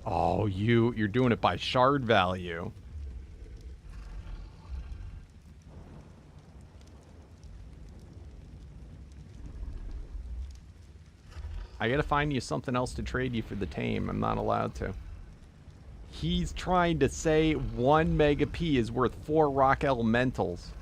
Oh, you're doing it by shard value. I gotta find you something else to trade you for the tame. I'm not allowed to. He's trying to say 1 Mega P is worth 4 rock elementals.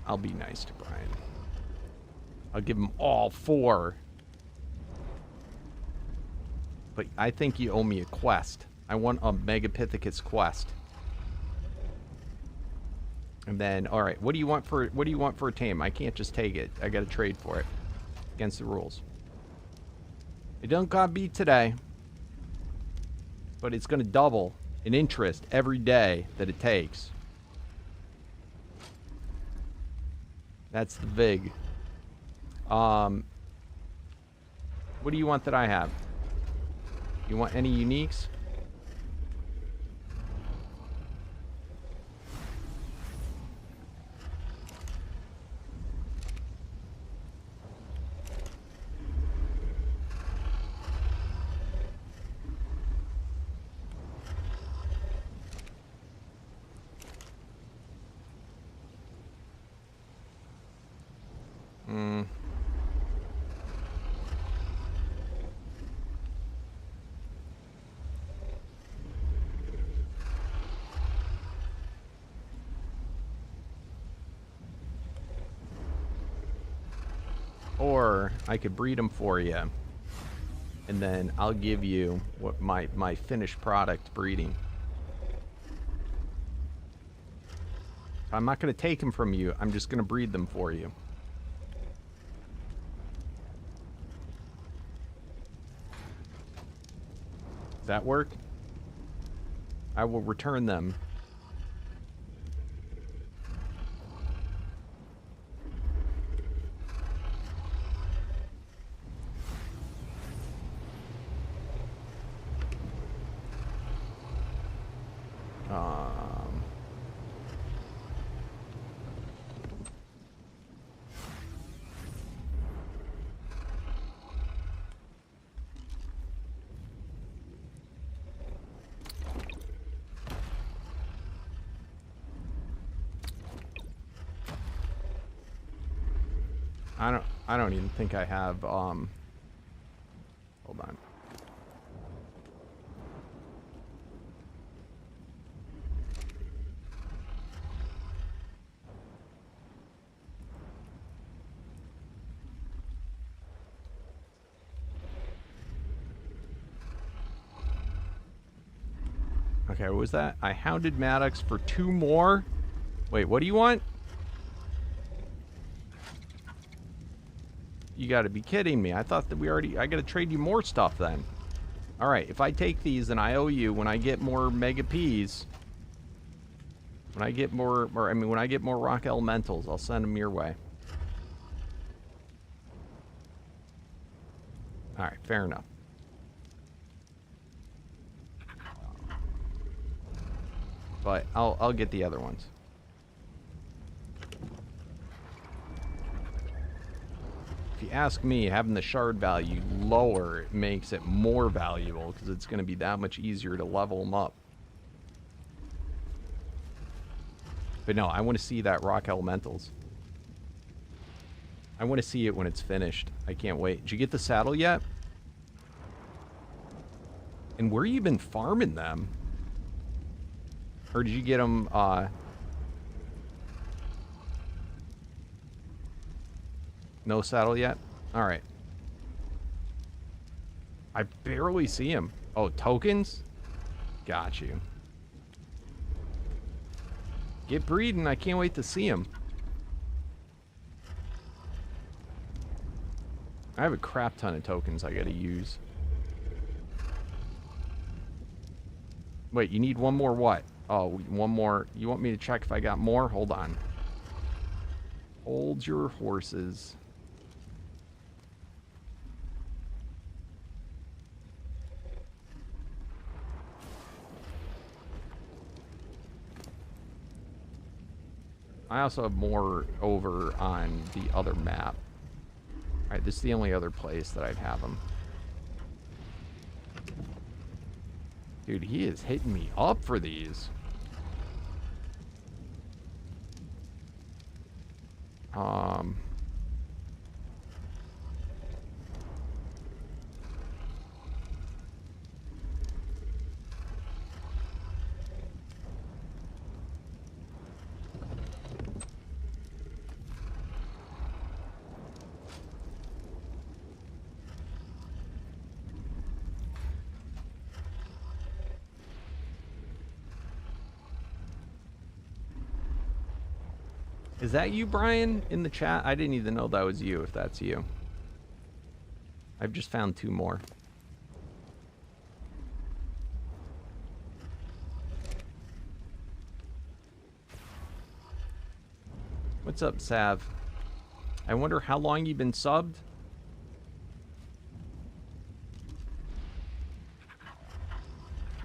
I'll be nice to Brian. I'll give him all 4. But I think you owe me a quest. I want a Megapithecus quest. And then, all right, what do you want for a tame? I can't just take it. I got to trade for it against the rules. It don't gotta be today, but it's gonna double in interest every day that it takes. That's the big. What do you want that I have? You want any uniques? Or I could breed them for you, and then I'll give you what my finished product breeding. I'm not going to take them from you. I'm just going to breed them for you. Does that work? I will return them. I don't even think I have, hold on. Okay, what was that? I hounded Maddox for 2 more? Wait, what do you want? You gotta be kidding me. I thought that I gotta trade you more stuff then. Alright, if I take these, then I owe you when I get more Mega Ps. When I get more, when I get more Rock Elementals, I'll send them your way. Alright, fair enough. But I'll get the other ones. If you ask me, having the shard value lower makes it more valuable because it's going to be that much easier to level them up. But no, I want to see that Rock Elementals. I want to see it when it's finished. I can't wait. Did you get the saddle yet? And where you been farming them? Or did you get them, no saddle yet? Alright. I barely see him. Oh, tokens? Got you. Get breeding. I can't wait to see him. I have a crap ton of tokens I gotta use. Wait, you need one more what? Oh, one more. You want me to check if I got more? Hold on. Hold your horses. I also have more over on the other map. Alright, this is the only other place that I'd have them. Dude, he is hitting me up for these. Is that you, Brian, in the chat? I didn't even know that was you, if that's you. I've just found 2 more. What's up, Sav? I wonder how long you've been subbed?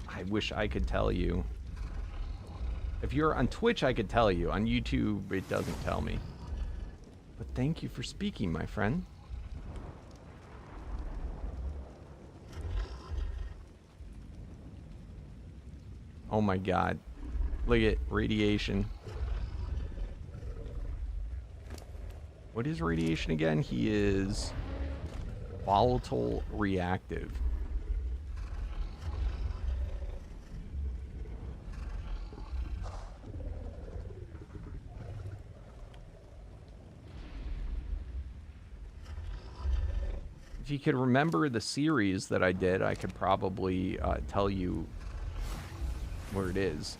I wish I could tell you. If you're on Twitch, I could tell you. On YouTube, it doesn't tell me. But thank you for speaking, my friend. Oh my god. Look at radiation. What is radiation again? He is volatile reactive. If you could remember the series that I did, I could probably tell you where it is.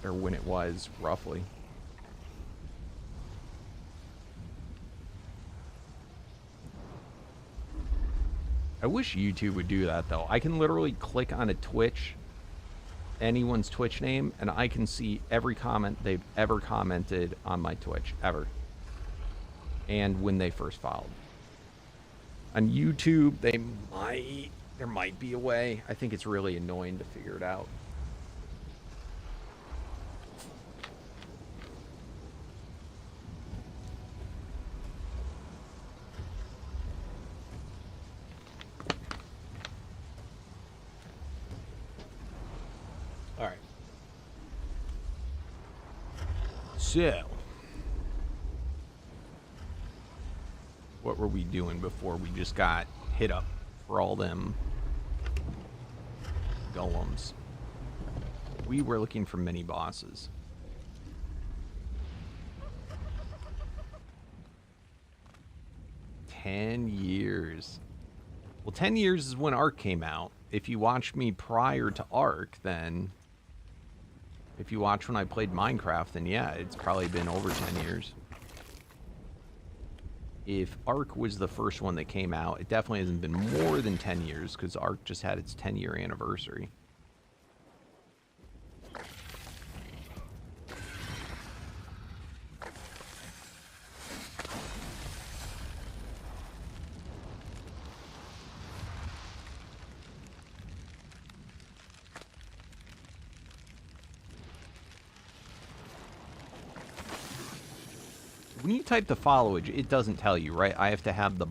Or when it was, roughly. I wish YouTube would do that, though. I can literally click on a Twitch, anyone's Twitch name, and I can see every comment they've ever commented on my Twitch, ever. And when they first followed. On YouTube, there might be a way. I think it's really annoying to figure it out. All right. So, what were we doing before we just got hit up for all them golems? We were looking for mini bosses. $10. Well, 10 years is when Ark came out. If you watched me prior to Ark, then if you watch when I played Minecraft, then yeah, it's probably been over 10 years. If Ark was the first one that came out, it definitely hasn't been more than 10 years because Ark just had its 10-year anniversary. When you type the followage, it doesn't tell you, right? I have to have the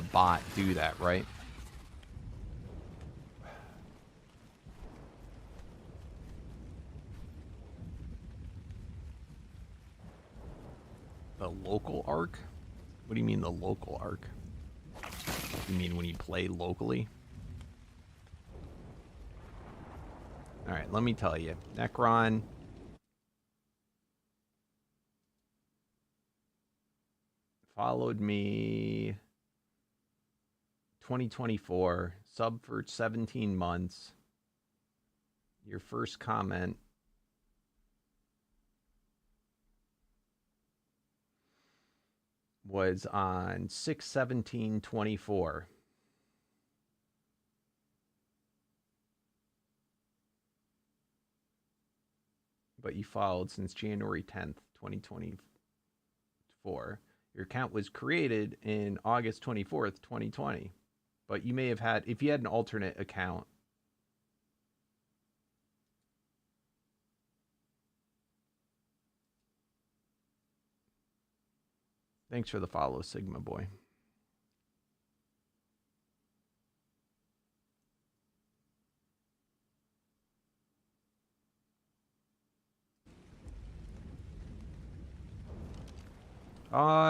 bot do that, right? The local Ark? What do you mean the local Ark? You mean when you play locally? Alright, let me tell you. Necron... followed me 2024, sub for 17 months. Your first comment was on 6/17/24. But you followed since January 10th, 2024. Your account was created in August 24th, 2020. But you may have had, if you had an alternate account. Thanks for the follow, Sigma Boy.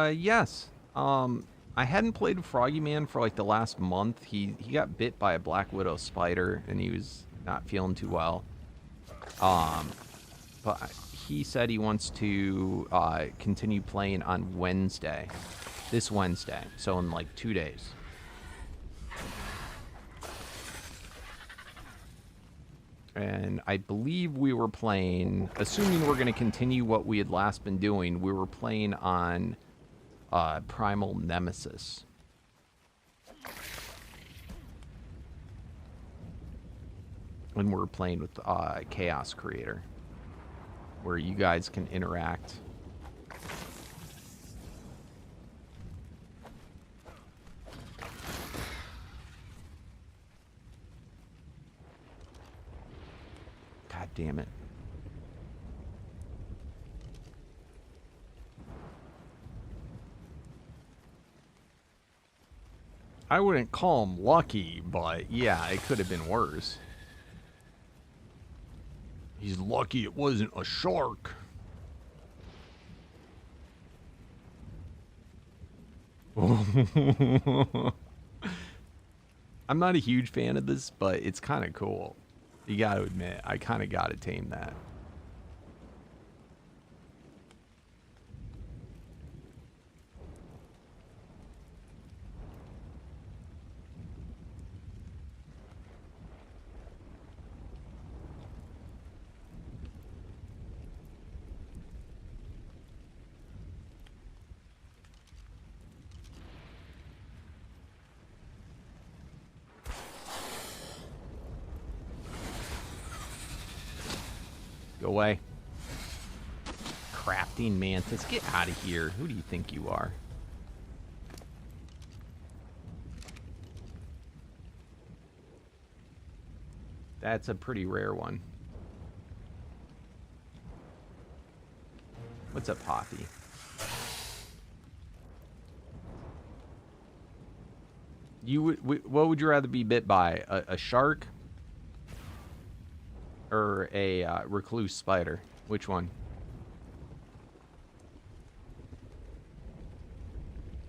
Yes. I hadn't played Froggy Man for like the last month. He got bit by a Black Widow spider and he was not feeling too well. But he said he wants to continue playing on Wednesday. This Wednesday. So in like 2 days. And I believe we were playing, assuming we're going to continue what we had last been doing, we were playing on Primal Nemesis. And we're playing with Chaos Creator, where you guys can interact. God damn it. I wouldn't call him lucky, but yeah, it could have been worse. He's lucky it wasn't a shark. I'm not a huge fan of this, but it's kind of cool. You gotta admit, I kind of gotta tame that. Go away. Crafting mantis. Get out of here. Who do you think you are? That's a pretty rare one. What's up, Poppy? What would you rather be bit by? A shark or a recluse spider? Which one?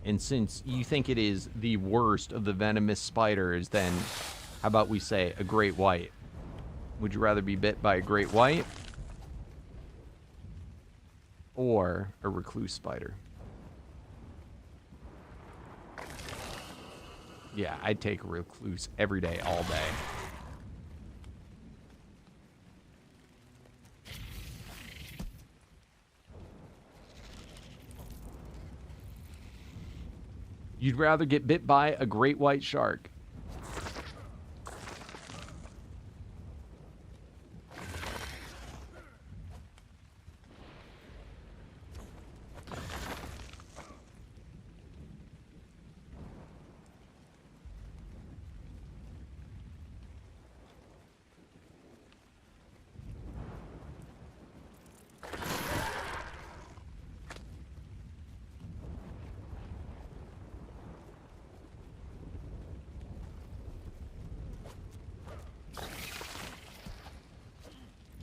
And since you think it is the worst of the venomous spiders, then how about we say a great white? Would you rather be bit by a great white or a recluse spider? Yeah, I'd take a recluse every day, all day. You'd rather get bit by a great white shark.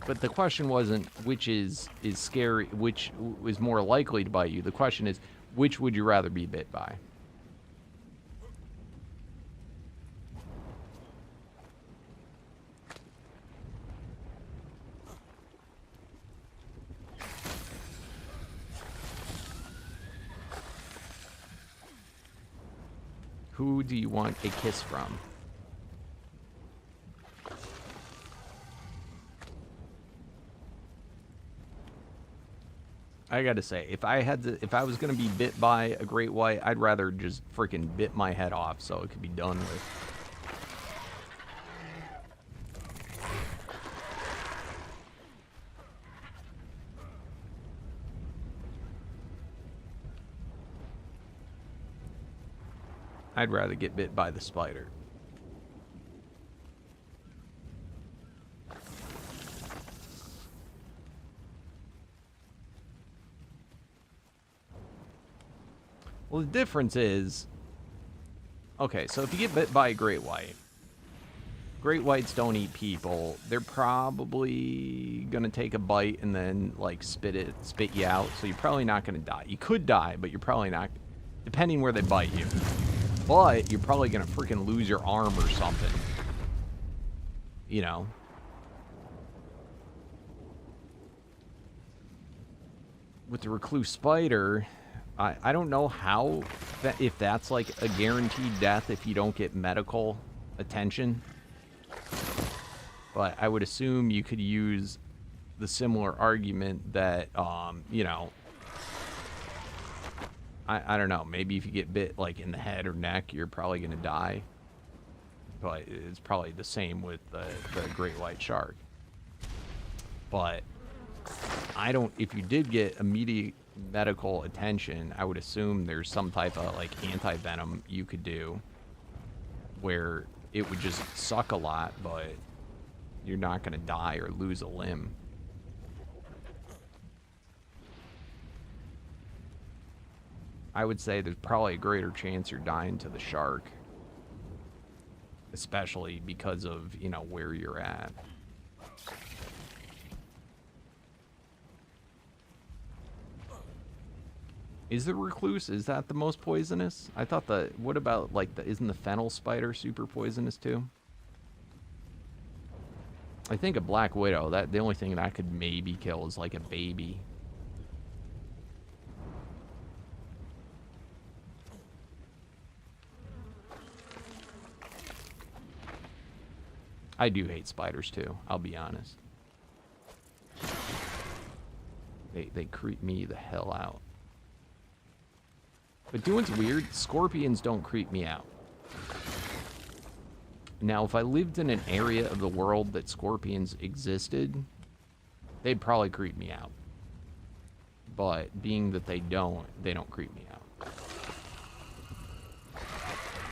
But the question wasn't which is scary, which is more likely to bite you. The question is, which would you rather be bit by? Who do you want a kiss from? I gotta say, if I was gonna be bit by a great white, I'd rather just freaking bit my head off so it could be done with. I'd rather get bit by the spider. Well, the difference is, okay, so if you get bit by a great white, great whites don't eat people. They're probably gonna take a bite and then like spit you out. So you're probably not gonna die. You could die, but you're probably not, depending where they bite you. But you're probably gonna freaking lose your arm or something. You know. With the recluse spider, I don't know how, if that's like a guaranteed death if you don't get medical attention. But I would assume you could use the similar argument that, you know, I don't know, maybe if you get bit like in the head or neck, you're probably going to die. But it's probably the same with the great white shark. But I don't, if you did get immediate medical attention, I would assume there's some type of like anti-venom you could do where it would just suck a lot, but you're not going to die or lose a limb. I would say there's probably a greater chance you're dying to the shark, especially because of, you know, where you're at. Is the recluse, is that the most poisonous? I thought what about like isn't the fennel spider super poisonous too? I think a black widow, the only thing that could maybe kill is like a baby. I do hate spiders too, I'll be honest. They creep me the hell out. But doing what's weird, scorpions don't creep me out. Now, if I lived in an area of the world that scorpions existed, They'd probably creep me out. But being that they don't creep me out.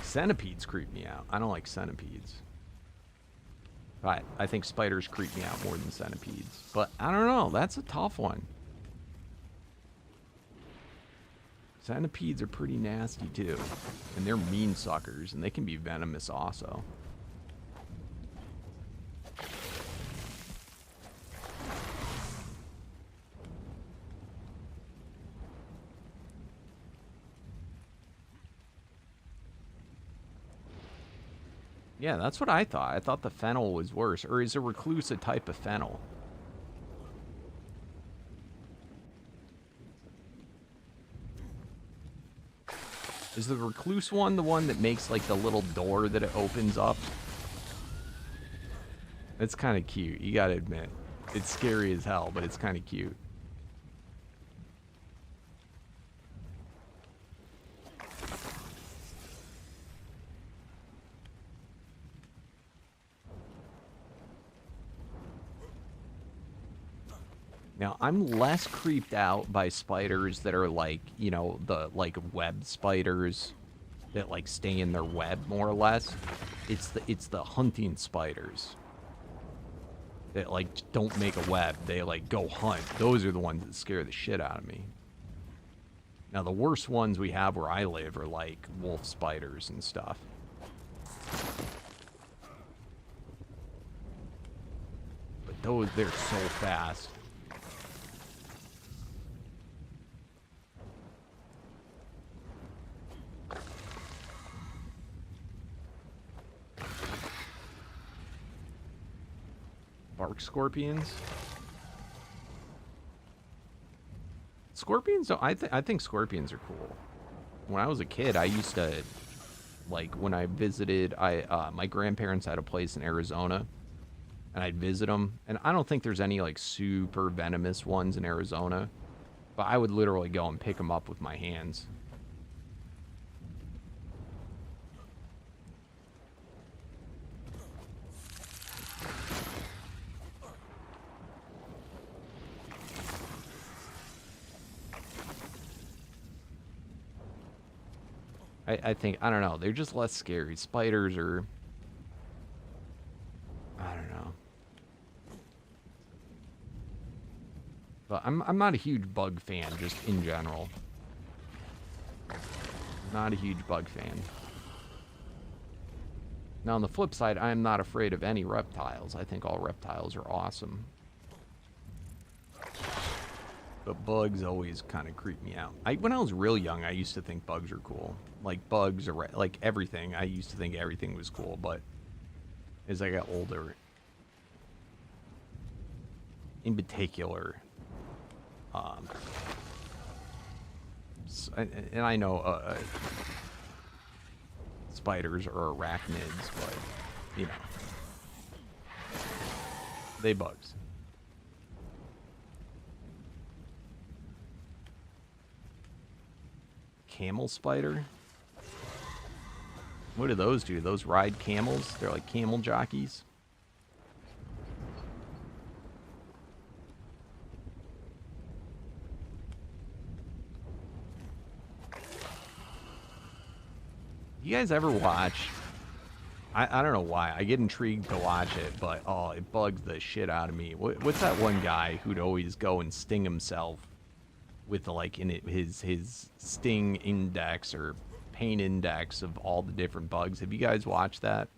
Centipedes creep me out. I don't like centipedes. But I think spiders creep me out more than centipedes. But I don't know. That's a tough one. Centipedes are pretty nasty too. And they're mean suckers. And they can be venomous also. Yeah, that's what I thought. I thought the fennel was worse. Or is a recluse a type of fennel? Is the recluse one the one that makes like the little door that it opens up? It's kind of cute, you gotta admit. It's scary as hell, but it's kind of cute. Now, I'm less creeped out by spiders that are like, you know, the like web spiders that like stay in their web more or less. It's the hunting spiders that like don't make a web. They like go hunt. Those are the ones that scare the shit out of me. Now, the worst ones we have where I live are like wolf spiders and stuff. But those, they're so fast. Bark scorpions. Scorpions, I think scorpions are cool. When I was a kid, I used to, like, when I visited, my grandparents had a place in Arizona, and I'd visit them, and I don't think there's any, like, super venomous ones in Arizona, but I would literally go and pick them up with my hands. I think, I don't know, they're just less scary. Spiders are, I don't know. But I'm not a huge bug fan, just in general. Not a huge bug fan. Now, on the flip side, I'm not afraid of any reptiles. I think all reptiles are awesome. But bugs always kind of creep me out. When I was real young, I used to think bugs were cool. Like bugs, or like everything. I used to think everything was cool, but as I got older, in particular, and I know spiders are arachnids, but you know, they bugs. Camel spider? What do those do? Those ride camels? They're like camel jockeys? You guys ever watch? I don't know why. I get intrigued to watch it, but oh, it bugs the shit out of me. What's that one guy who'd always go and sting himself with the, like, in it, his sting index or pain index of all the different bugs? Have you guys watched that?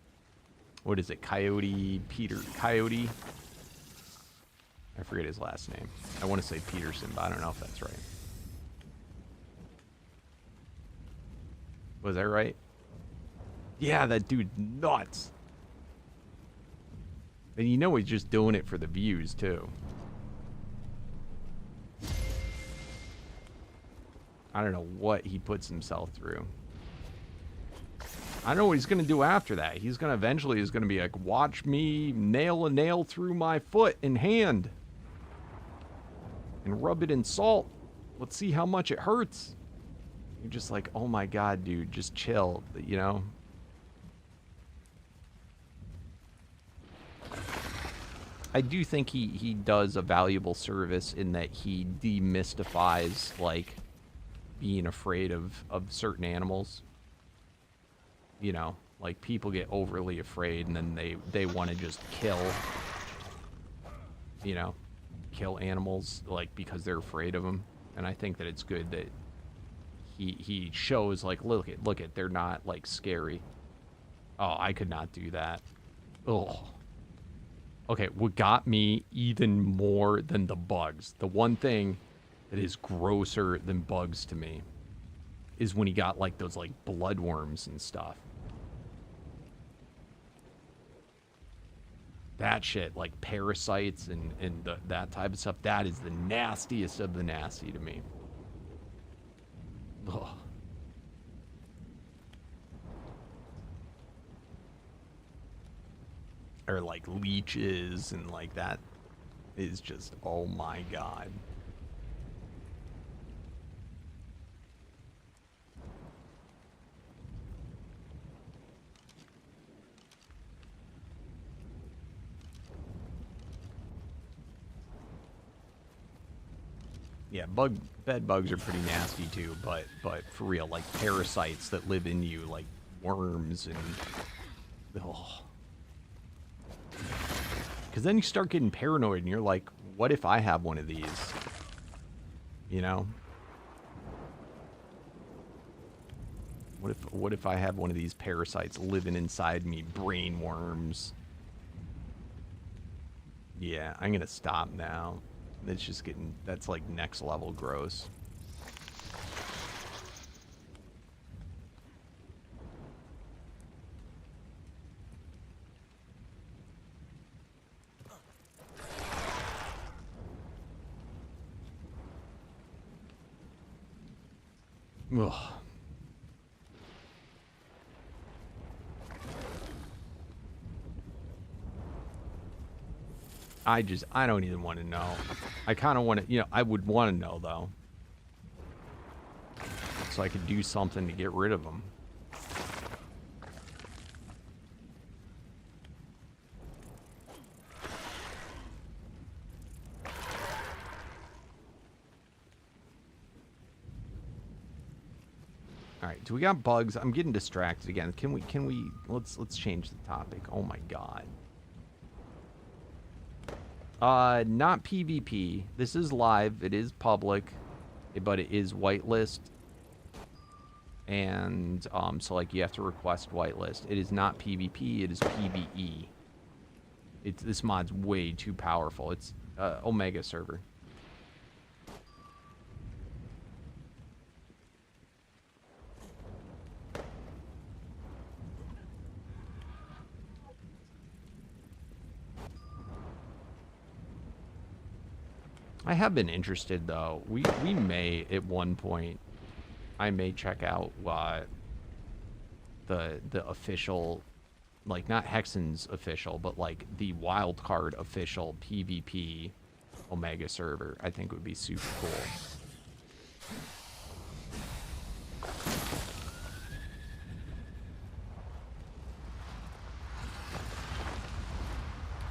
What is it? Coyote? I forget his last name. I want to say Peterson, but I don't know if that's right. Was that right? Yeah, that dude's nuts. And you know he's just doing it for the views, too. I don't know what he puts himself through. I don't know what he's going to do after that. He's going to eventually is going to be like, watch me nail a nail through my foot and hand. And rub it in salt. Let's see how much it hurts. You're just like, oh my God, dude, just chill, you know? I do think he does a valuable service in that he demystifies, like, being afraid of certain animals. You know, like, people get overly afraid and then they want to just kill, you know, kill animals, like, because they're afraid of them. And I think that it's good that he shows, like, look at, they're not, like, scary. Oh, I could not do that. Oh. Okay, what got me even more than the bugs, the one thing that is grosser than bugs to me, is when he got, like, those, like, bloodworms and stuff. That shit, like parasites and that type of stuff, that is the nastiest of the nasty to me. Ugh. Or like leeches and like that is just, oh my god. Yeah, bed bugs are pretty nasty too, but for real, like parasites that live in you, like worms and, oh. Because then you start getting paranoid and you're like, what if I have one of these? You know? What if I have one of these parasites living inside me, brain worms? Yeah, I'm gonna stop now. It's just getting, that's like next level gross. Ugh. I don't even want to know. I kind of want to, you know, I would want to know, though. So I could do something to get rid of them. Alright, do we got bugs? I'm getting distracted again. Can we, let's change the topic. Oh my god. Not PvP. This is live. It is public, but it is whitelist. And, so, like, you have to request whitelist. It is not PvP. It is PvE. This mod's way too powerful. It's, Omega server. I have been interested, though. We may, at one point, I may check out the official, like, not Hexen's official, but, like, the wildcard official PvP Omega server. I think would be super cool.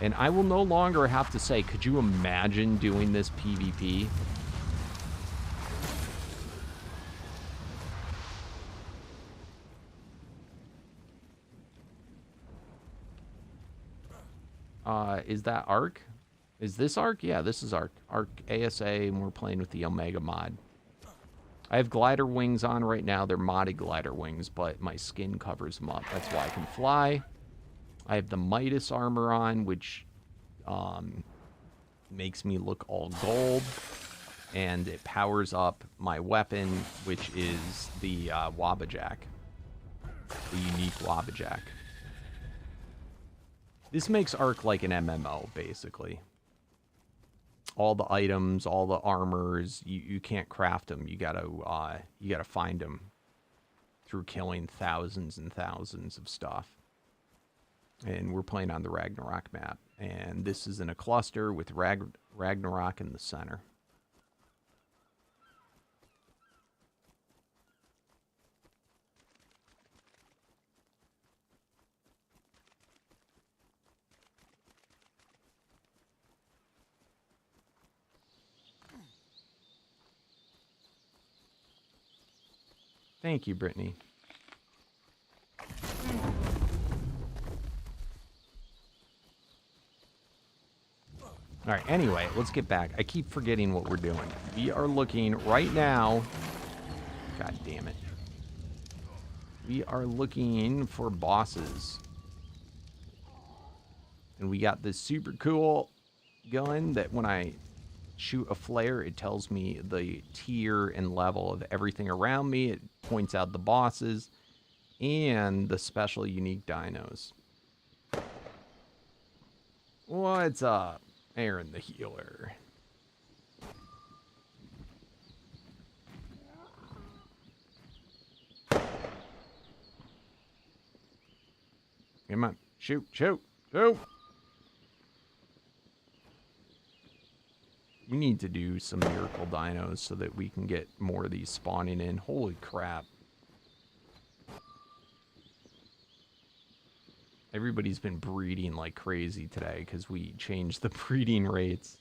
And I will no longer have to say, could you imagine doing this PvP? Is that Arc? Is this Arc? Yeah, this is Arc. Arc ASA, and we're playing with the Omega mod. I have glider wings on right now. They're modded glider wings, but my skin covers them up. That's why I can fly. I have the Midas armor on, which makes me look all gold. And it powers up my weapon, which is the Wabajack. The unique Wabajack. This makes Arc like an MMO, basically. All the items, all the armors, you can't craft them. You gotta find them through killing thousands and thousands of stuff. And we're playing on the Ragnarok map. And this is in a cluster with Ragnarok in the center. Thank you, Brittany. All right, anyway, let's get back. I keep forgetting what we're doing. We are looking right now. God damn it. We are looking for bosses. And we got this super cool gun that when I shoot a flare, it tells me the tier and level of everything around me. It points out the bosses and the special unique dinos. What's up, Aaron the healer? Come on, shoot, shoot, shoot! We need to do some miracle dinos so that we can get more of these spawning in. Holy crap. Everybody's been breeding like crazy today because we changed the breeding rates.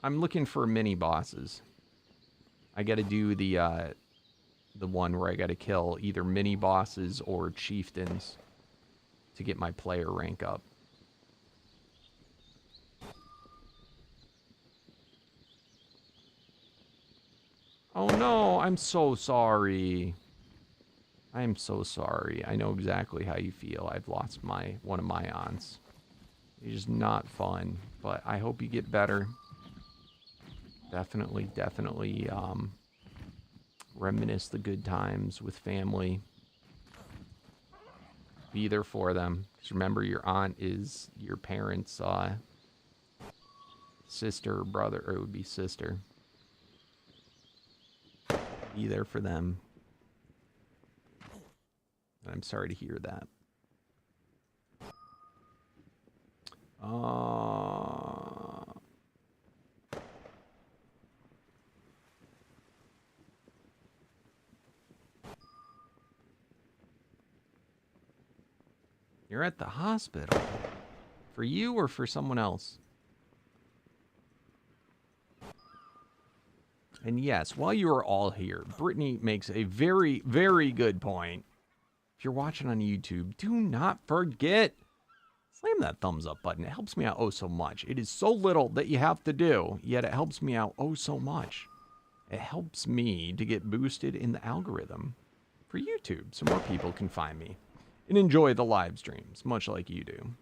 I'm looking for mini bosses. I got to do the one where I got to kill either mini bosses or chieftains to get my player rank up. Oh no, I'm so sorry. I'm so sorry. I know exactly how you feel. I've lost one of my aunts. It's just not fun, but I hope you get better. Definitely reminisce the good times with family. Be there for them. Because remember, your aunt is your parents' sister or brother, or it would be sister. Be there for them. I'm sorry to hear that. You're at the hospital. For you or for someone else? And yes, while you are all here, Brittany makes a very, very good point. If you're watching on YouTube, do not forget, slam that thumbs up button. It helps me out oh so much. It is so little that you have to do, yet it helps me out oh so much. It helps me to get boosted in the algorithm for YouTube so more people can find me and enjoy the live streams, much like you do.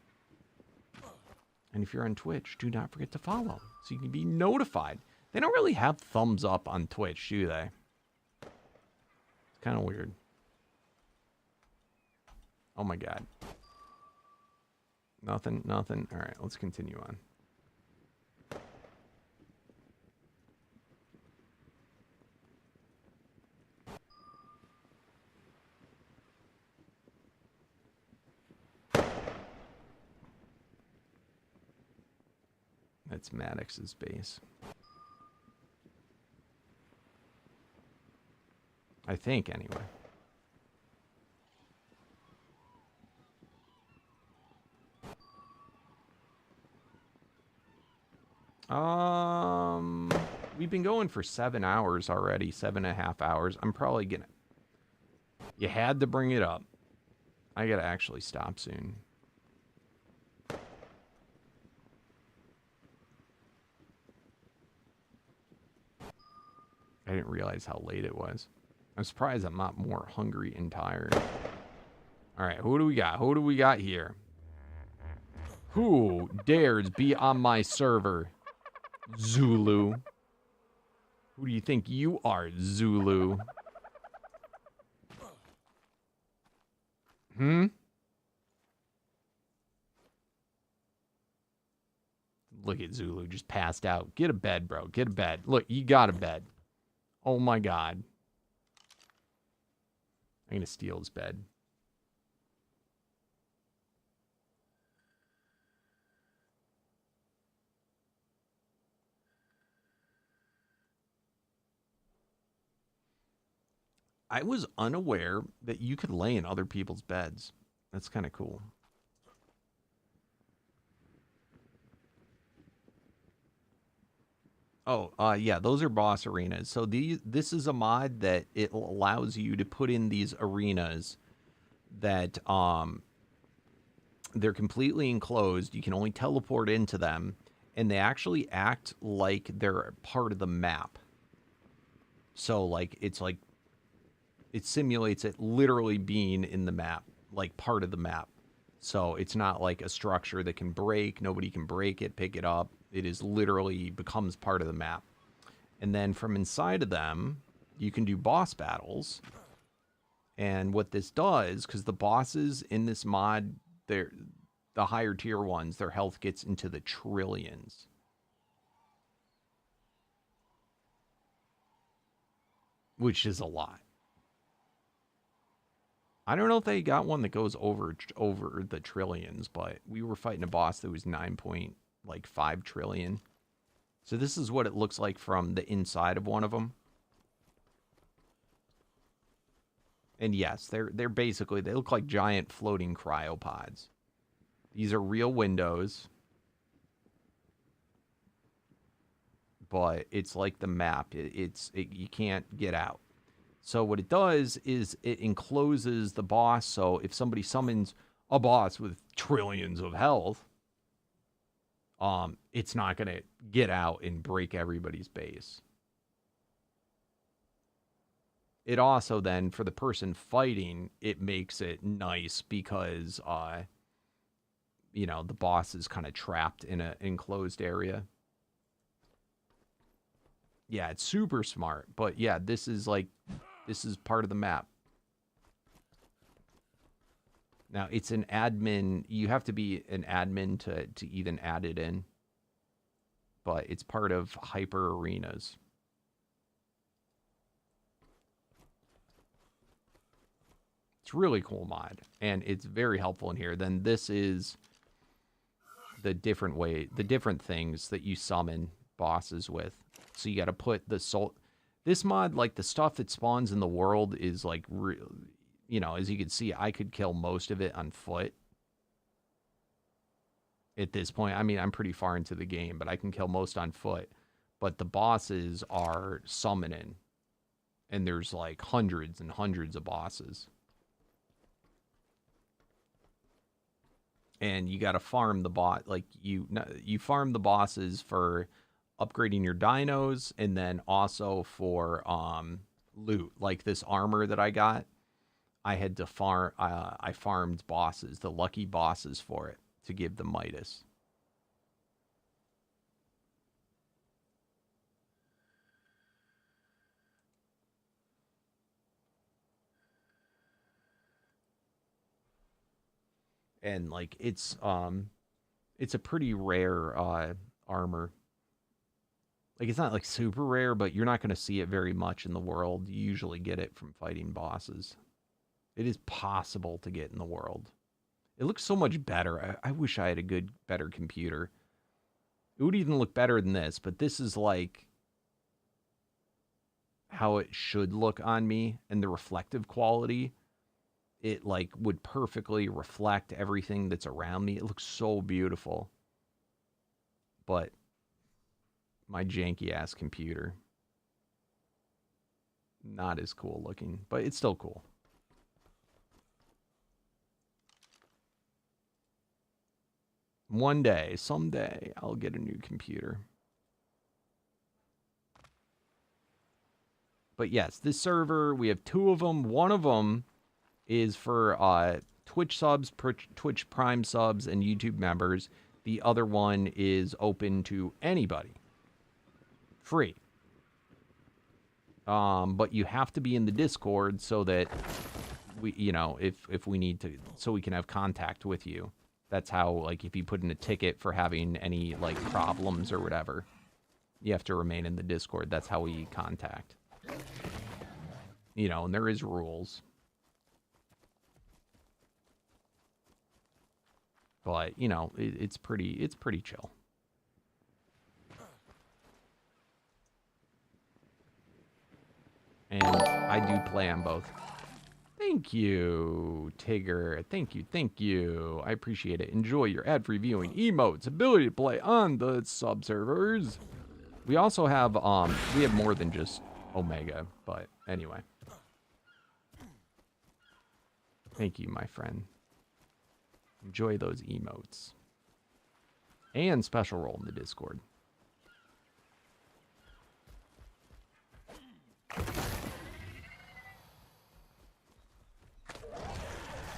And if you're on Twitch, do not forget to follow so you can be notified. They don't really have thumbs up on Twitch, do they? It's kind of weird. Oh my god. Nothing. All right, let's continue on. That's Maddox's base. I think, anyway. We've been going for 7 hours already, 7.5 hours. I'm probably gonna... You had to bring it up. I gotta actually stop soon. I didn't realize how late it was. I'm surprised I'm not more hungry and tired. All right, who do we got? Who do we got here? Who dares be on my server? Zulu. Who do you think you are, Zulu? Look at Zulu, just passed out. Get a bed, bro. Get a bed. Look, you got a bed. Oh my god. I'm gonna steal his bed. I was unaware that you could lay in other people's beds. That's kind of cool. Oh, yeah, those are boss arenas. So this is a mod that it allows you to put in these arenas that they're completely enclosed. You can only teleport into them, and they actually act like they're part of the map. So like it simulates it literally being in the map, like part of the map. So it's not like a structure that can break. Nobody can break it, pick it up. It is literally becomes part of the map. And then from inside of them, you can do boss battles. And what this does, because the bosses in this mod, they're the higher tier ones, their health gets into the trillions. Which is a lot. I don't know if they got one that goes over the trillions, but we were fighting a boss that was 9.5 trillion. So this is what it looks like from the inside of one of them. And yes, they're basically, they look like giant floating cryopods. These are real windows. But it's like the map. You can't get out. So what it does is it encloses the boss. So if somebody summons a boss with trillions of health, it's not going to get out and break everybody's base. It also then, for the person fighting, it makes it nice because, the boss is kind of trapped in an enclosed area. Yeah, it's super smart. But yeah, this is part of the map. Now, it's an admin. You have to be an admin to even add it in. But it's part of Hyper Arenas. It's really cool mod. And it's very helpful in here. Then this is the different things that you summon bosses with. So you got to put the soul. This mod, like the stuff that spawns in the world, is like, as you can see, I could kill most of it on foot. At this point, I mean, I'm pretty far into the game, but I can kill most on foot. But the bosses are summoning, and there's like hundreds and hundreds of bosses. And you got to farm the bot, like you farm the bosses for upgrading your dinos, and then also for loot. Like this armor that I got, I had to farm. I farmed bosses, the lucky bosses for it, to give the Midas. And like it's a pretty rare armor. Like, it's not like super rare, but you're not going to see it very much in the world. You usually get it from fighting bosses. It is possible to get in the world. It looks so much better. I wish I had a better computer. It would even look better than this, but this is like how it should look on me, and the reflective quality. It like would perfectly reflect everything that's around me. It looks so beautiful. But my janky ass computer, not as cool looking, but it's still cool. One day, someday, I'll get a new computer. But yes, this server, we have 2 of them. One of them is for Twitch subs, Twitch Prime subs, and YouTube members. The other one is open to anybody. Free. But you have to be in the Discord so that we, if we need to, so we can have contact with you. That's how, like, if you put in a ticket for having any, like, problems or whatever, you have to remain in the Discord. That's how we contact. And there is rules. But, it's pretty chill. And I do play on both. Thank you, Tigger. Thank you. I appreciate it. Enjoy your ad-free viewing, emotes, ability to play on the sub-servers. We also have, we have more than just Omega, but anyway. Thank you, my friend. Enjoy those emotes. And special role in the Discord.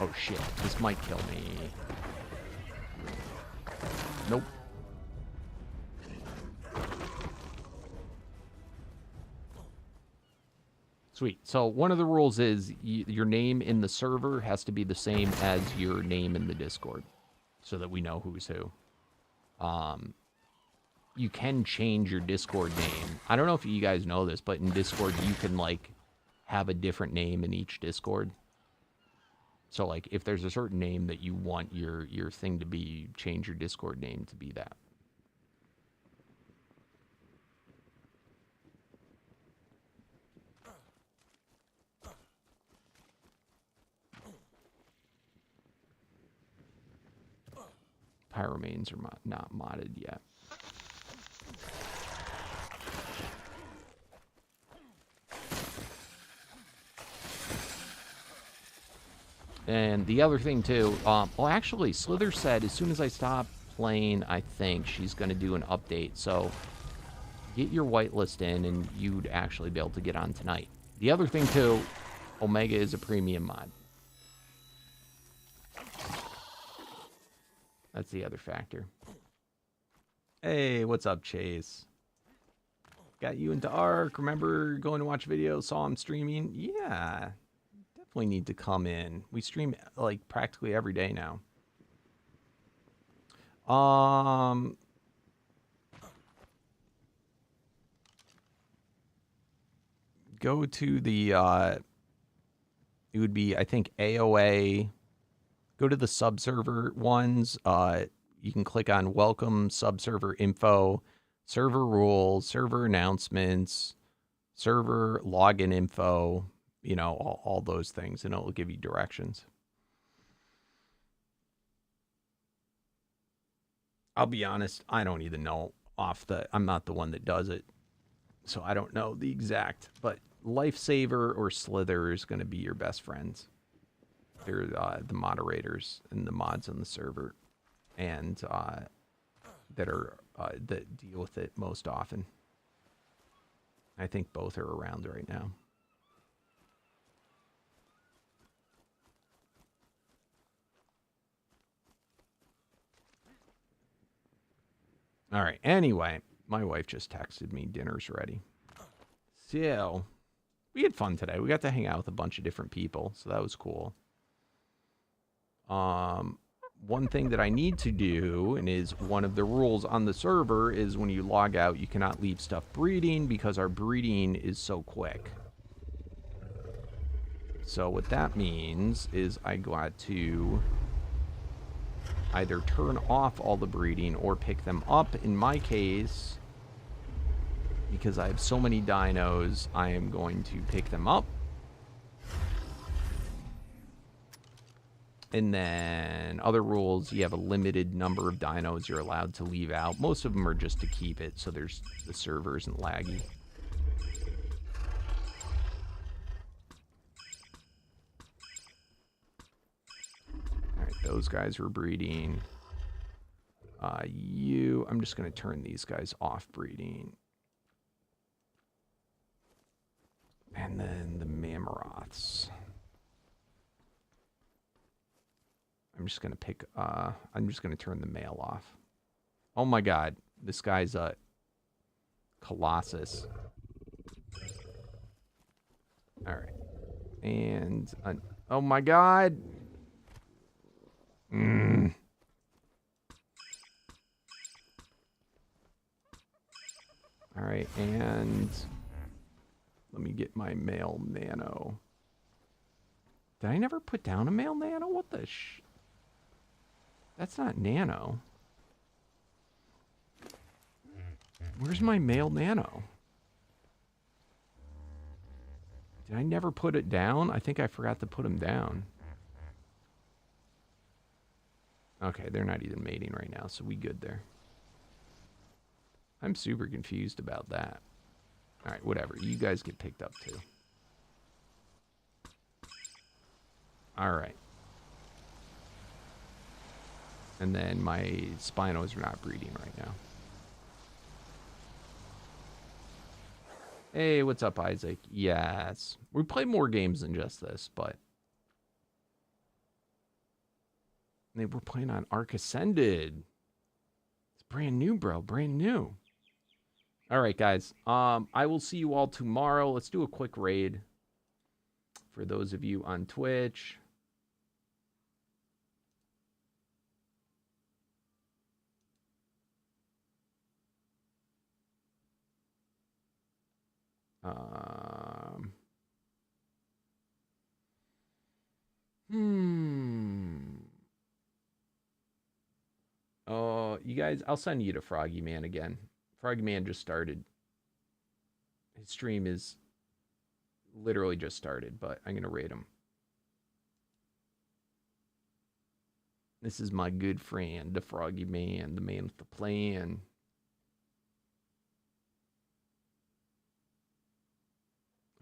Oh shit, this might kill me. Nope. Sweet. So one of the rules is your name in the server has to be the same as your name in the Discord, so that we know who's who. You can change your Discord name. I don't know if you guys know this, but in Discord you can like have a different name in each Discord. So like if there's a certain name that you want your thing to be, you change your Discord name to be that. Pyromanes are not modded yet. And the other thing too, well actually Slither said as soon as I stop playing, I think she's going to do an update. So get your whitelist in and you'd actually be able to get on tonight. The other thing too, Omega is a premium mod. That's the other factor. Hey, what's up, Chase? Got you into ARC. Remember going to watch videos, saw him streaming? Yeah, definitely need to come in. We stream like practically every day now. Go to the, it would be, I think, AOA. Go to the subserver ones. You can click on welcome subserver info, server rules, server announcements, server login info, you know, all those things, and it will give you directions. I'll be honest, I don't even know I'm not the one that does it, so I don't know the exact, but Lifesaver or Slither is going to be your best friends. They're the moderators and the mods on the server, and that deal with it most often. I think both are around right now. All right. Anyway, my wife just texted me dinner's ready. So we had fun today. We got to hang out with a bunch of different people, so that was cool. One thing that I need to do, and is one of the rules on the server, is when you log out, you cannot leave stuff breeding because our breeding is so quick. So what that means is I got to either turn off all the breeding or pick them up. In my case, because I have so many dinos, I am going to pick them up. And then other rules, you have a limited number of dinos you're allowed to leave out. Most of them are just to keep it so the server isn't laggy. All right, those guys were breeding. I'm just going to turn these guys off breeding. And then the Mammoths. I'm just going to turn the male off. Oh my god, this guy's a Colossus. All right. And, oh my god. All right, and let me get my male nano. Did I never put down a male nano? What the That's not nano. Where's my male nano? Did I never put it down? I think I forgot to put him down. Okay, they're not even mating right now, so we good there. I'm super confused about that. All right, whatever. You guys get picked up too. All right. And then my Spinos are not breeding right now. Hey, what's up, Isaac? Yes. We play more games than just this, but... We're playing on Ark Ascended. It's brand new, bro. Brand new. All right, guys. I will see you all tomorrow. Let's do a quick raid. For those of you on Twitch... Oh, you guys, I'll send you to Froggy Man again. Froggy Man just started. His stream is literally just started, but I'm going to rate him. This is my good friend, the Froggy Man, the man with the plan.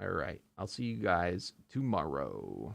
All right, I'll see you guys tomorrow.